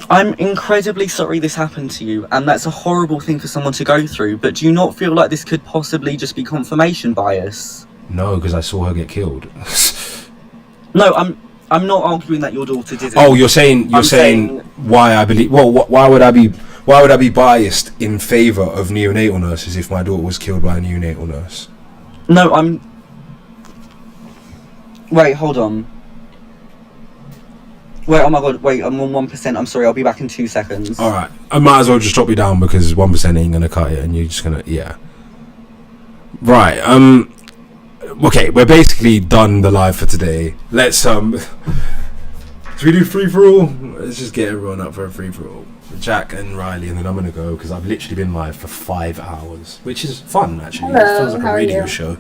I'm incredibly sorry this happened to you, and that's a horrible thing for someone to go through, but do you not feel like this could possibly just be confirmation bias? No, because I saw her get killed. No, I'm not arguing that your daughter did it. Oh, you're saying why I believe? Well, why would I be biased in favour of neonatal nurses if my daughter was killed by a neonatal nurse? No, Wait, hold on. Wait, oh my god, wait, I'm on 1%. I'm sorry, I'll be back in 2 seconds. Alright, I might as well just drop you down because 1% ain't gonna cut it and you're just gonna, yeah. Right, okay, we're basically done the live for today. Let's, should we do free-for-all? Let's just get everyone up for a free-for-all. Jack and Riley, and then I'm gonna go because I've literally been live for 5 hours, which is fun, actually. Hello, It feels like how a are radio you? show.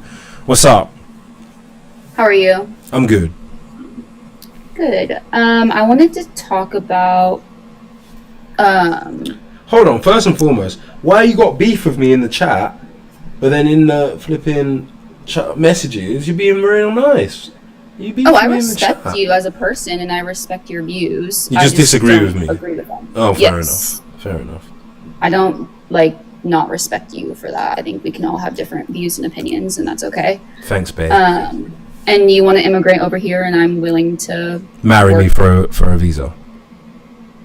What's up? How are you? I'm good. Good. I wanted to talk about Hold on, first and foremost, why you got beef with me in the chat, but then in the flipping messages, you're being real nice. You beef I with me in the respect chat. you as a person and I respect your views. You I just disagree don't with me. Agree with them. Oh, fair Yes. enough. Fair enough. I don't not respect you for that. I think we can all have different views and opinions, and that's okay. Thanks, babe. And you want to immigrate over here, and I'm willing to Marry me work- for a visa.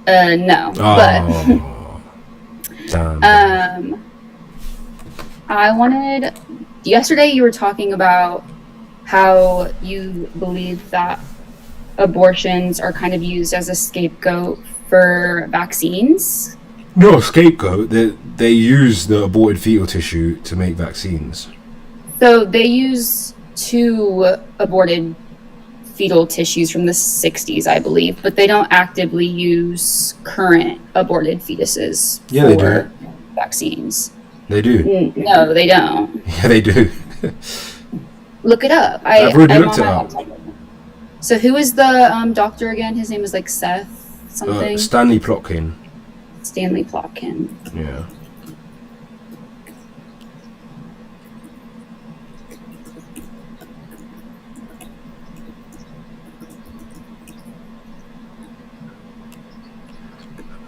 No, Oh, damn. but I wanted. Yesterday, you were talking about how you believe that abortions are kind of used as a scapegoat for vaccines. No scapegoat. They use the aborted fetal tissue to make vaccines. So they use 2 aborted fetal tissues from the 60s, I believe, but they don't actively use current aborted fetuses Yeah, they for do. vaccines. They do. No, they don't. Yeah, they do. Look it up. I've already I'm looked on it my up. laptop. So who is the doctor again? His name is like Seth something. Stanley Plotkin. Stanley Plotkin. Yeah.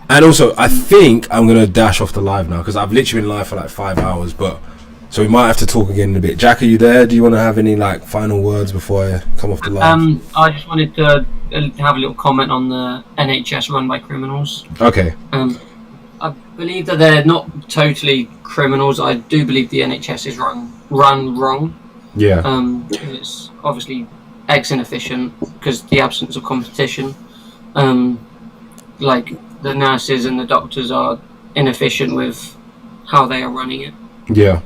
And also, I think I'm gonna dash off the live now because I've literally been live for like 5 hours. But so we might have to talk again in a bit. Jack, are you there? Do you want to have any like final words before I come off the live? I just wanted to have a little comment on the NHS run by criminals. Okay. I believe that they're not totally criminals. I do believe the NHS is run wrong. Yeah. It's obviously inefficient because the absence of competition. Like the nurses and the doctors are inefficient with how they are running it. Yeah.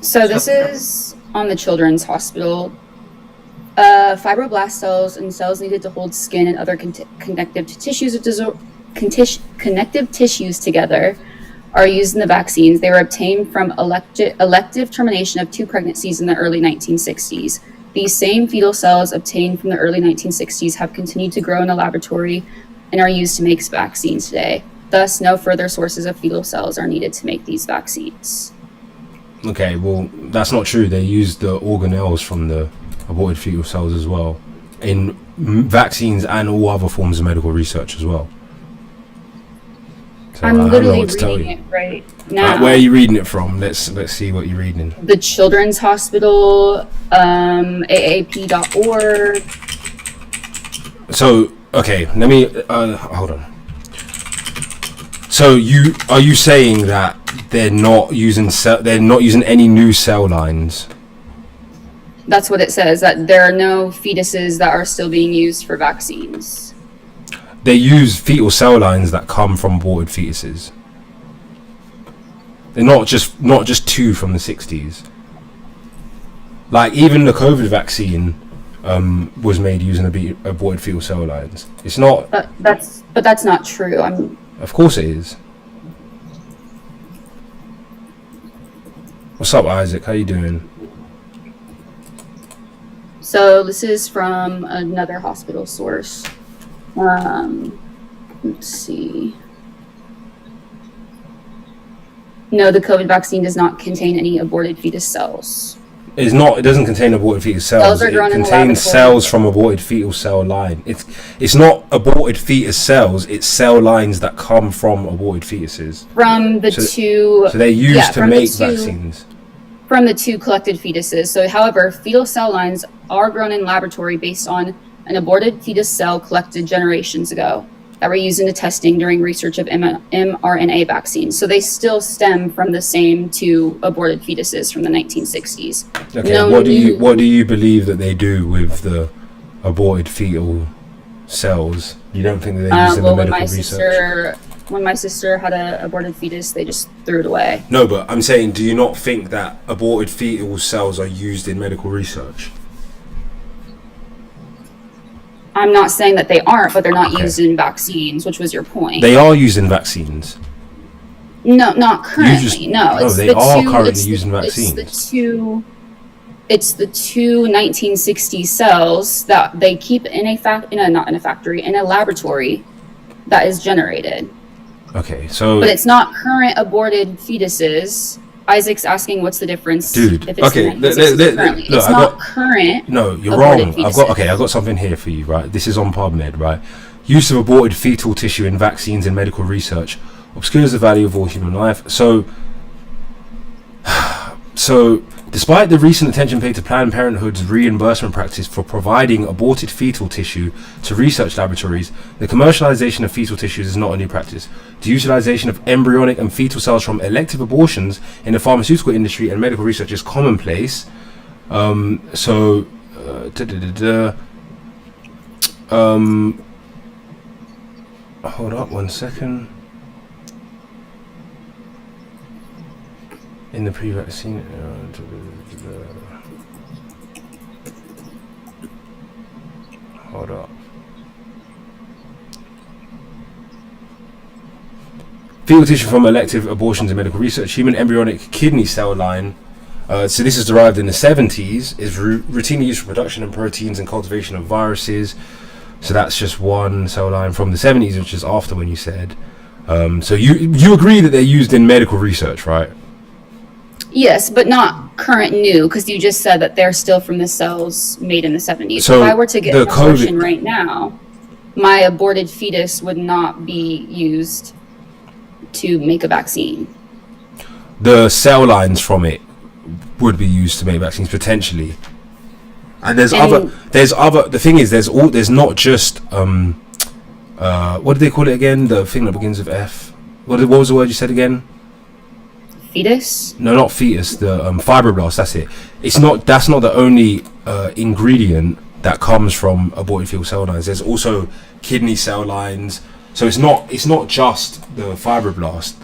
So this is on the Children's Hospital. Fibroblast cells and cells needed to hold skin and other connective tissues together are used in the vaccines. They were obtained from elective termination of 2 pregnancies in the early 1960s. These same fetal cells obtained from the early 1960s have continued to grow in a laboratory and are used to make vaccines today. Thus, no further sources of fetal cells are needed to make these vaccines. Okay, well, that's not true. They use the organelles from the aborted fetal cells as well in vaccines and all other forms of medical research as well. So I'm I don't know literally what to tell reading you. it right now. Where are you reading it from? Let's see what you're reading. The Children's Hospital, AAP.org. So, okay, let me hold on. So are you saying that they're not using any new cell lines. That's what it says, that there are no fetuses that are still being used for vaccines. They use fetal cell lines that come from aborted fetuses. They're not just two from the 60s. Like even the COVID vaccine was made using aborted fetal cell lines. It's not. But that's not true. Of course it is. What's up, Isaac? How you doing? So this is from another hospital source. Let's see. No, the COVID vaccine does not contain any aborted fetus cells. It doesn't contain aborted fetal cells. Cells are grown it in the contains laboratory. cells from aborted fetal cell line. It's not aborted fetus cells. It's cell lines that come from aborted fetuses. From the two. So they're used to make vaccines. From the two collected fetuses. So, however, fetal cell lines are grown in laboratory based on an aborted fetus cell collected generations ago that were used in the testing during research of mRNA vaccines. So they still stem from the same two aborted fetuses from the 1960s. Okay, what do you believe that they do with the aborted fetal cells? You don't think that they use in the medical research? When my sister had an aborted fetus, they just threw it away. No, but I'm saying, do you not think that aborted fetal cells are used in medical research? I'm not saying that they aren't, but they're not used in vaccines, which was your point. They are used in vaccines. No, not currently. They are currently used in vaccines. It's the two 1960 cells that they keep in a laboratory that is generated. Okay, so. But it's not current aborted fetuses. Isaac's asking what's the difference. Dude, if it's okay, currently. It's not current. No, you're wrong. Fetuses. I've got something here for you, right? This is on PubMed, right? Use of aborted fetal tissue in vaccines and medical research obscures the value of all human life. So despite the recent attention paid to Planned Parenthood's reimbursement practice for providing aborted fetal tissue to research laboratories, the commercialization of fetal tissues is not a new practice. The utilization of embryonic and fetal cells from elective abortions in the pharmaceutical industry and medical research is commonplace. Hold up 1 second. In the pre-vaccine, hold up. Fetal tissue from elective abortions in medical research. Human embryonic kidney cell line. So this is derived in the 70s. Is routinely used for production of proteins and cultivation of viruses. So that's just one cell line from the 70s, which is after when you said. So you agree that they're used in medical research, right? Yes, but not current new, because you just said that they're still from the cells made in the 70s. So if I were to get an abortion right now, my aborted fetus would not be used to make a vaccine. The cell lines from it would be used to make vaccines potentially. And the thing is, there's not just what do they call it again? The thing that begins with F. What was the word you said again? Fetus? No, not fetus. The fibroblast. That's it. That's not the only ingredient that comes from aborted fetal cell lines. There's also kidney cell lines. So it's not just the fibroblast.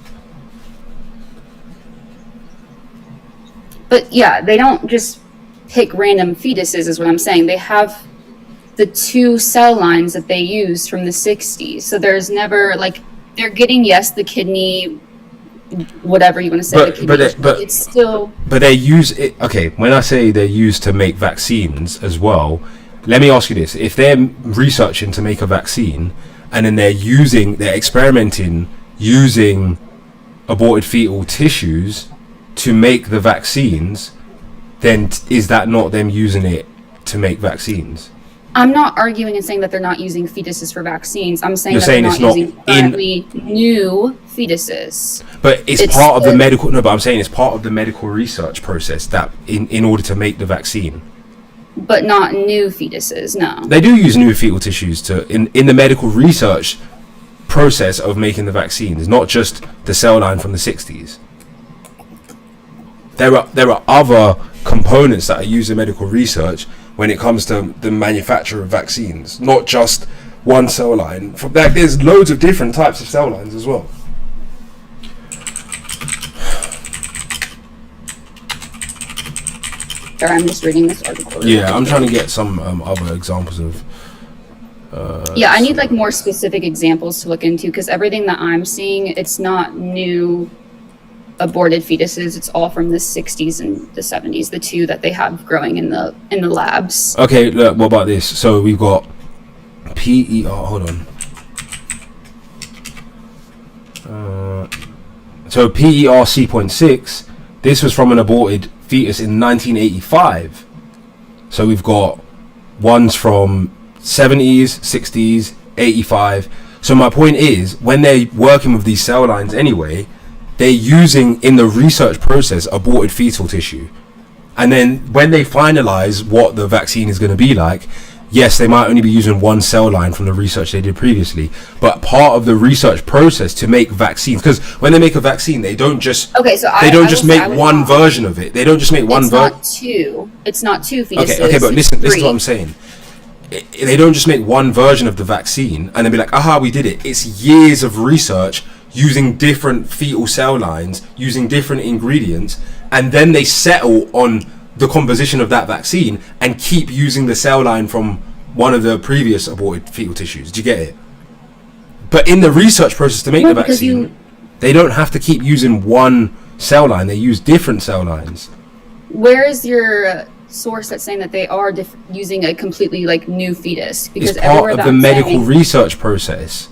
But yeah, they don't just pick random fetuses, is what I'm saying. They have the two cell lines that they use from the 60s. So there's never they're getting the kidney. Whatever you want to say, but it's still. But they use it. Okay, when I say they're used to make vaccines as well, let me ask you this: if they're researching to make a vaccine, and then they're experimenting using aborted fetal tissues to make the vaccines, then is that not them using it to make vaccines? I'm not arguing and saying that they're not using fetuses for vaccines. I'm saying they're not using currently new fetuses. But it's part of the medical. No, but I'm saying it's part of the medical research process that in order to make the vaccine. But not new fetuses. No. They do use new fetal tissues in the medical research process of making the vaccines, not just the cell line from the 60s. there are other components that are used in medical research when it comes to the manufacture of vaccines, not just one cell line. There's loads of different types of cell lines as well. Sorry, I'm just reading this article. Yeah, I'm trying to get some other examples of. Yeah, I need like more specific examples to look into, because everything that I'm seeing, it's not new aborted fetuses. It's all from the 60s and the 70s, the two that they have growing in the labs. Okay, look, what about this? So we've got PER. Hold on. So PER C.6. This was from an aborted fetus in 1985. So we've got ones from 70s, 60s, 85. So my point is, when they're working with these cell lines anyway, they're using in the research process aborted fetal tissue. And then when they finalize what the vaccine is going to be like, yes, they might only be using one cell line from the research they did previously, but part of the research process to make vaccines, because when they make a vaccine, they don't just make one version of it. They don't just make one version. It's not two fetuses. Okay, but listen to what I'm saying. They don't just make one version of the vaccine and then be like, aha, we did it. It's years of research using different fetal cell lines, using different ingredients, and then they settle on the composition of that vaccine and keep using the cell line from one of the previous aborted fetal tissues. Do you get it? But in the research process to make the vaccine, they don't have to keep using one cell line. They use different cell lines. Where is your source that's saying that they are using a completely like new fetus? Because it's part of the medical research process.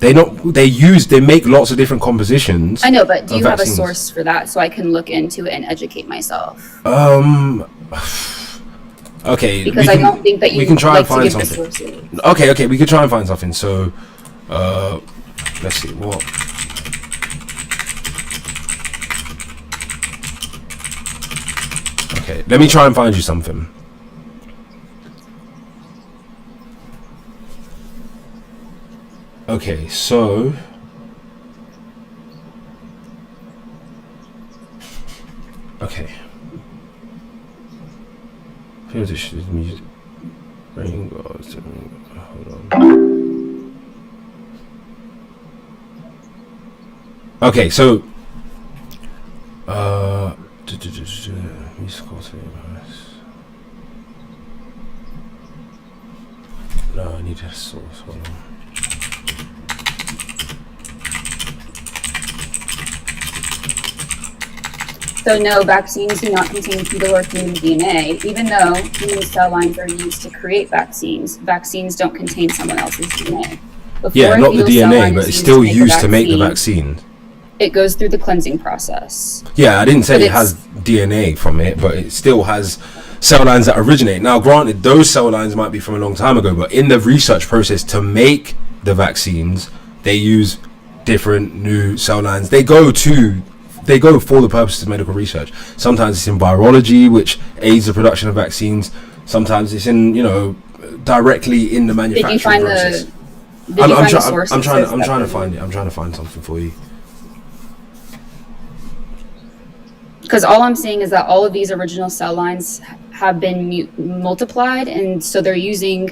They make lots of different compositions. I know, but do you have a vaccines. source for that so I can look into it and educate myself? Okay. Because I don't think that you we can try like and to find give the something. sources. Okay, we could try and find something. So, let's see what. Okay, let me try and find you something. Okay, so okay. Here's the music. Hold on. Okay, so musical theories. No, I need a source. Hold on. So no, vaccines do not contain fetal or human DNA. Even though human cell lines are used to create vaccines, vaccines don't contain someone else's DNA. Yeah, not the DNA, but it's still used to make the vaccine. It goes through the cleansing process. Yeah, I didn't say it has DNA from it, but it still has cell lines that originate. Now, granted, those cell lines might be from a long time ago, but in the research process to make the vaccines, they use different new cell lines. They go for the purposes of medical research. Sometimes it's in virology, which aids the production of vaccines. Sometimes it's in, directly in the manufacturing process. I'm trying to find it. I'm trying to find something for you. Because all I'm saying is that all of these original cell lines have been multiplied, and so they're using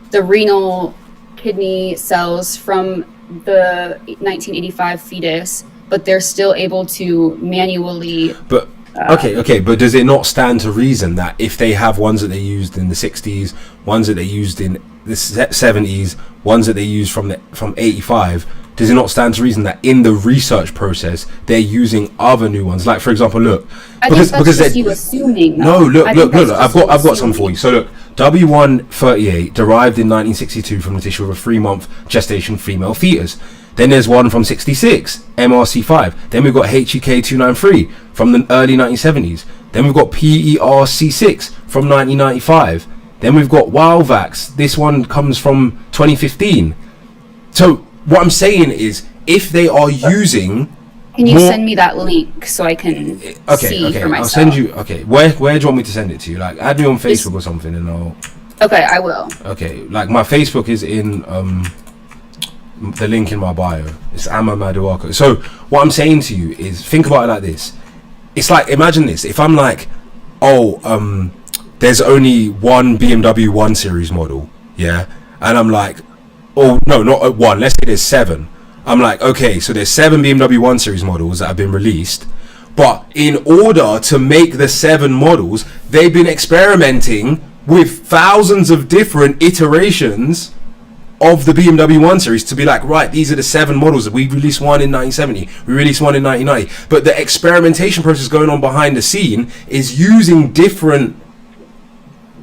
the renal kidney cells from the 1985 fetus, but they're still able to manually. But okay, but does it not stand to reason that if they have ones that they used in the 60s, ones that they used in the 70s, ones that they used from 85, does it not stand to reason that in the research process they're using other new ones? Like, for example, look, because just you assuming. No, look. I've got some for you. So look, W138 derived in 1962 from the tissue of a 3-month gestation female fetus. Then there's one from 66, MRC5. Then we've got HEK293 from the early 1970s. Then we've got PERC6 from 1995. Then we've got Wildvax. This one comes from 2015. So what I'm saying is, if they are using, can you send me that link so I can see for myself? I'll send you. Okay, where do you want me to send it to you? Like, add me on Facebook or something, and I'll. Okay, I will. Okay, like my Facebook is in the link in my bio. It's Amma Maduaka. So what I'm saying to you is, think about it like this: it's like, imagine this. If I'm like, there's only one BMW 1 Series model, yeah, and I'm like, oh no, not one. Let's say there's 7. I'm like, okay, so there's 7 BMW 1 Series models that have been released, but in order to make the 7 models, they've been experimenting with thousands of different iterations of the BMW 1 Series to be like, right, these are the 7 models. We released one in 1970, we released one in 1990. But the experimentation process going on behind the scene is using different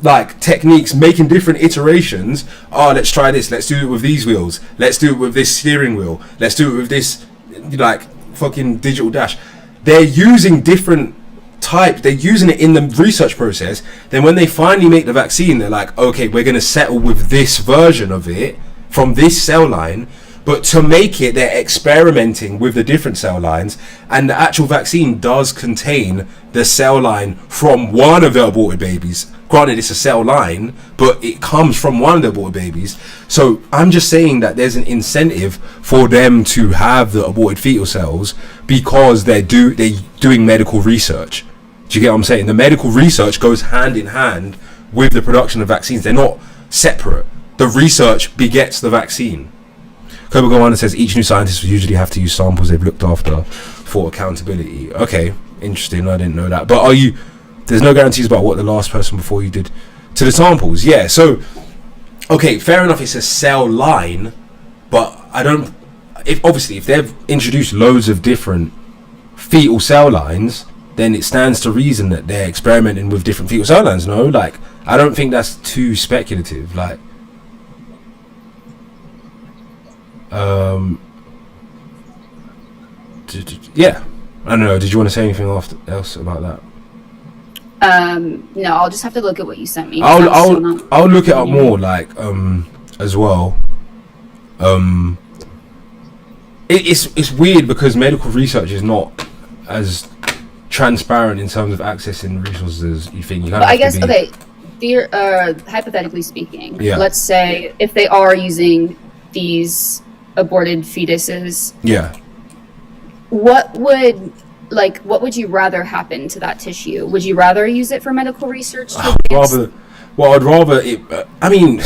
like techniques, making different iterations. Oh, let's try this. Let's do it with these wheels. Let's do it with this steering wheel. Let's do it with this like fucking digital dash. They're using different types. They're using it in the research process. Then when they finally make the vaccine, they're like, okay, we're going to settle with this version of it from this cell line. But to make it, they're experimenting with the different cell lines, and the actual vaccine does contain the cell line from one of the aborted babies. Granted, it's a cell line, but it comes from one of the aborted babies. So I'm just saying that there's an incentive for them to have the aborted fetal cells because they're doing medical research. Do you get what I'm saying? The medical research goes hand in hand with the production of vaccines. They're not separate. The research begets the vaccine. Kobe Gowanda says each new scientist will usually have to use samples they've looked after for accountability. Okay, interesting. I didn't know that. But there's no guarantees about what the last person before you did to the samples. Yeah, so okay, fair enough, it's a cell line, but if they've introduced loads of different fetal cell lines, then it stands to reason that they're experimenting with different fetal cell lines. No, like, I don't think that's too speculative. Like, yeah, I don't know. Did you want to say anything else about that? No, I'll just have to look at what you sent me. I'll look it up more, like, as well. It's weird because medical research is not as transparent in terms of accessing resources as you think. But I guess, okay, hypothetically speaking, yeah. Let's say if they are using these aborted fetuses, yeah, what would you rather happen to that tissue? Would you rather use it for medical research? I'd rather it. I mean,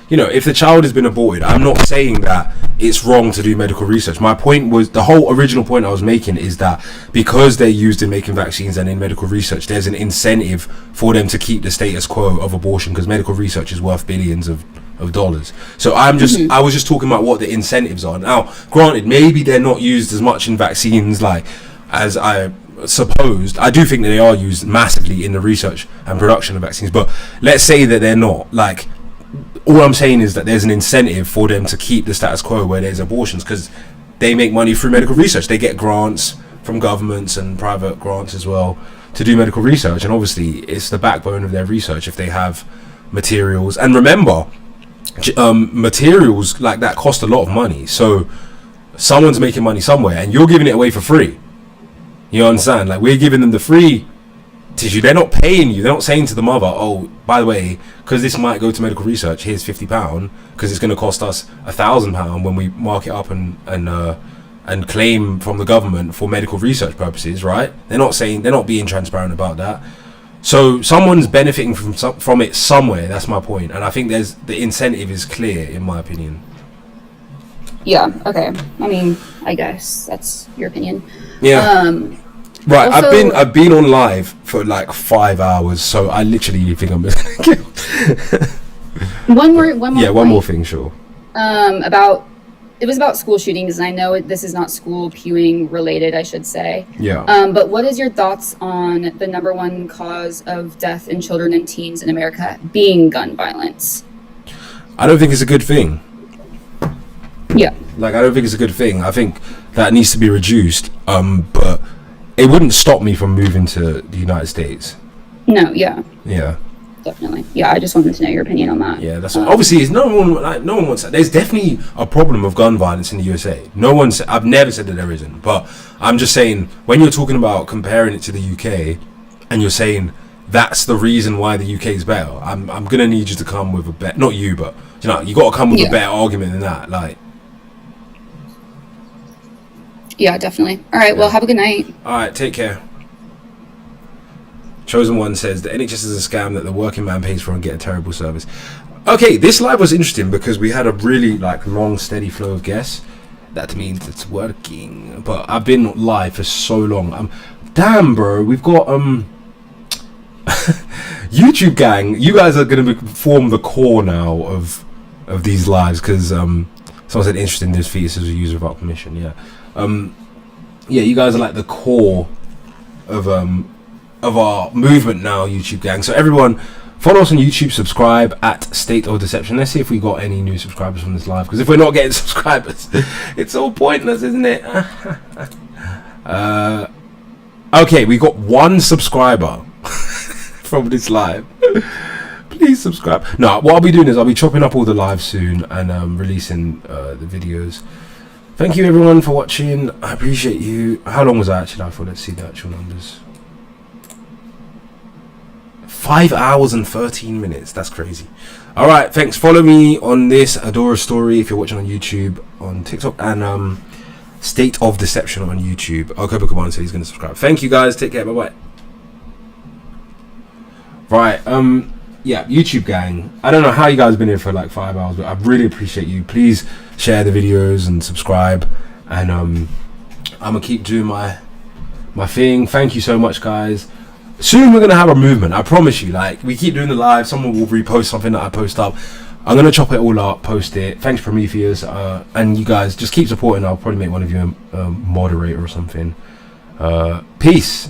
you know, if the child has been aborted, I'm not saying that it's wrong to do medical research. My point was, the whole original point I was making is that because they're used in making vaccines and in medical research, there's an incentive for them to keep the status quo of abortion, because medical research is worth billions of dollars. So I was just talking about what the incentives are. Now, granted, maybe they're not used as much in vaccines like as I supposed. I do think that they are used massively in the research and production of vaccines, but let's say that they're not. Like, all I'm saying is that there's an incentive for them to keep the status quo where there's abortions, because they make money through medical research. They get grants from governments and private grants as well to do medical research, and obviously it's the backbone of their research if they have materials. And remember, materials like that cost a lot of money, so someone's making money somewhere and you're giving it away for free. You understand? Like, we're giving them the free tissue. They're not paying you. They're not saying to the mother, oh, by the way, because this might go to medical research, here's £50, because it's going to cost us £1,000 when we mark it up and claim from the government for medical research purposes, right? They're not being transparent about that. So someone's benefiting from it somewhere. That's my point, and I think the incentive is clear, in my opinion. Yeah. Okay. I mean, I guess that's your opinion. Yeah. Right. Also, I've been on live for like 5 hours, so I literally think I'm one more. Yeah. One more thing, sure. It was about school shootings, and I know this is not school pewing related, I should say. Yeah. But what is your thoughts on the number one cause of death in children and teens in America being gun violence? I don't think it's a good thing. Yeah. Like, I don't think it's a good thing. I think that needs to be reduced. But it wouldn't stop me from moving to the United States. No. Yeah. Yeah. Definitely. Yeah, I just wanted to know your opinion on that. Yeah, that's obviously no one wants that. There's definitely a problem of gun violence in the USA. I've never said that there isn't, but I'm just saying, when you're talking about comparing it to the UK and you're saying that's the reason why the UK is better, I'm gonna need you to come with a better, not you, but you know, you got to come with a better argument than that. Like, yeah, definitely. All right, well, have a good night. All right, take care. Chosen One says the NHS is a scam that the working man pays for and get a terrible service. Okay, this live was interesting because we had a really like long, steady flow of guests. That means it's working. But I've been live for so long. Damn, bro, we've got YouTube gang. You guys are gonna form the core now of these lives because someone said interesting. This fetus is a user without permission. Yeah, yeah, you guys are like the core of our movement now, YouTube gang. So everyone, follow us on YouTube, subscribe at State of Deception. Let's see if we got any new subscribers from this live, because if we're not getting subscribers, it's all pointless, isn't it? Okay, we got 1 subscriber from this live. Please subscribe. No, what I'll be doing is I'll be chopping up all the lives soon and releasing the videos. Thank you everyone for watching. I appreciate you. How long was I actually live for? Let's see the actual numbers. 5 hours and 13 minutes. That's crazy. Alright, thanks. Follow me on this Adora story if you're watching on YouTube, on TikTok, and State of Deception on YouTube. Koba Kaban said he's going to subscribe. Thank you guys. Take care. Bye bye. Right. Yeah, YouTube gang. I don't know how you guys have been here for like 5 hours, but I really appreciate you. Please share the videos and subscribe. And I'm gonna keep doing my thing. Thank you so much, guys. Soon we're gonna have a movement, I promise you. Like, we keep doing the live, someone will repost something that I post up. I'm gonna chop it all up, post it. Thanks Prometheus, and you guys just keep supporting. I'll probably make one of you a moderator or something. Peace.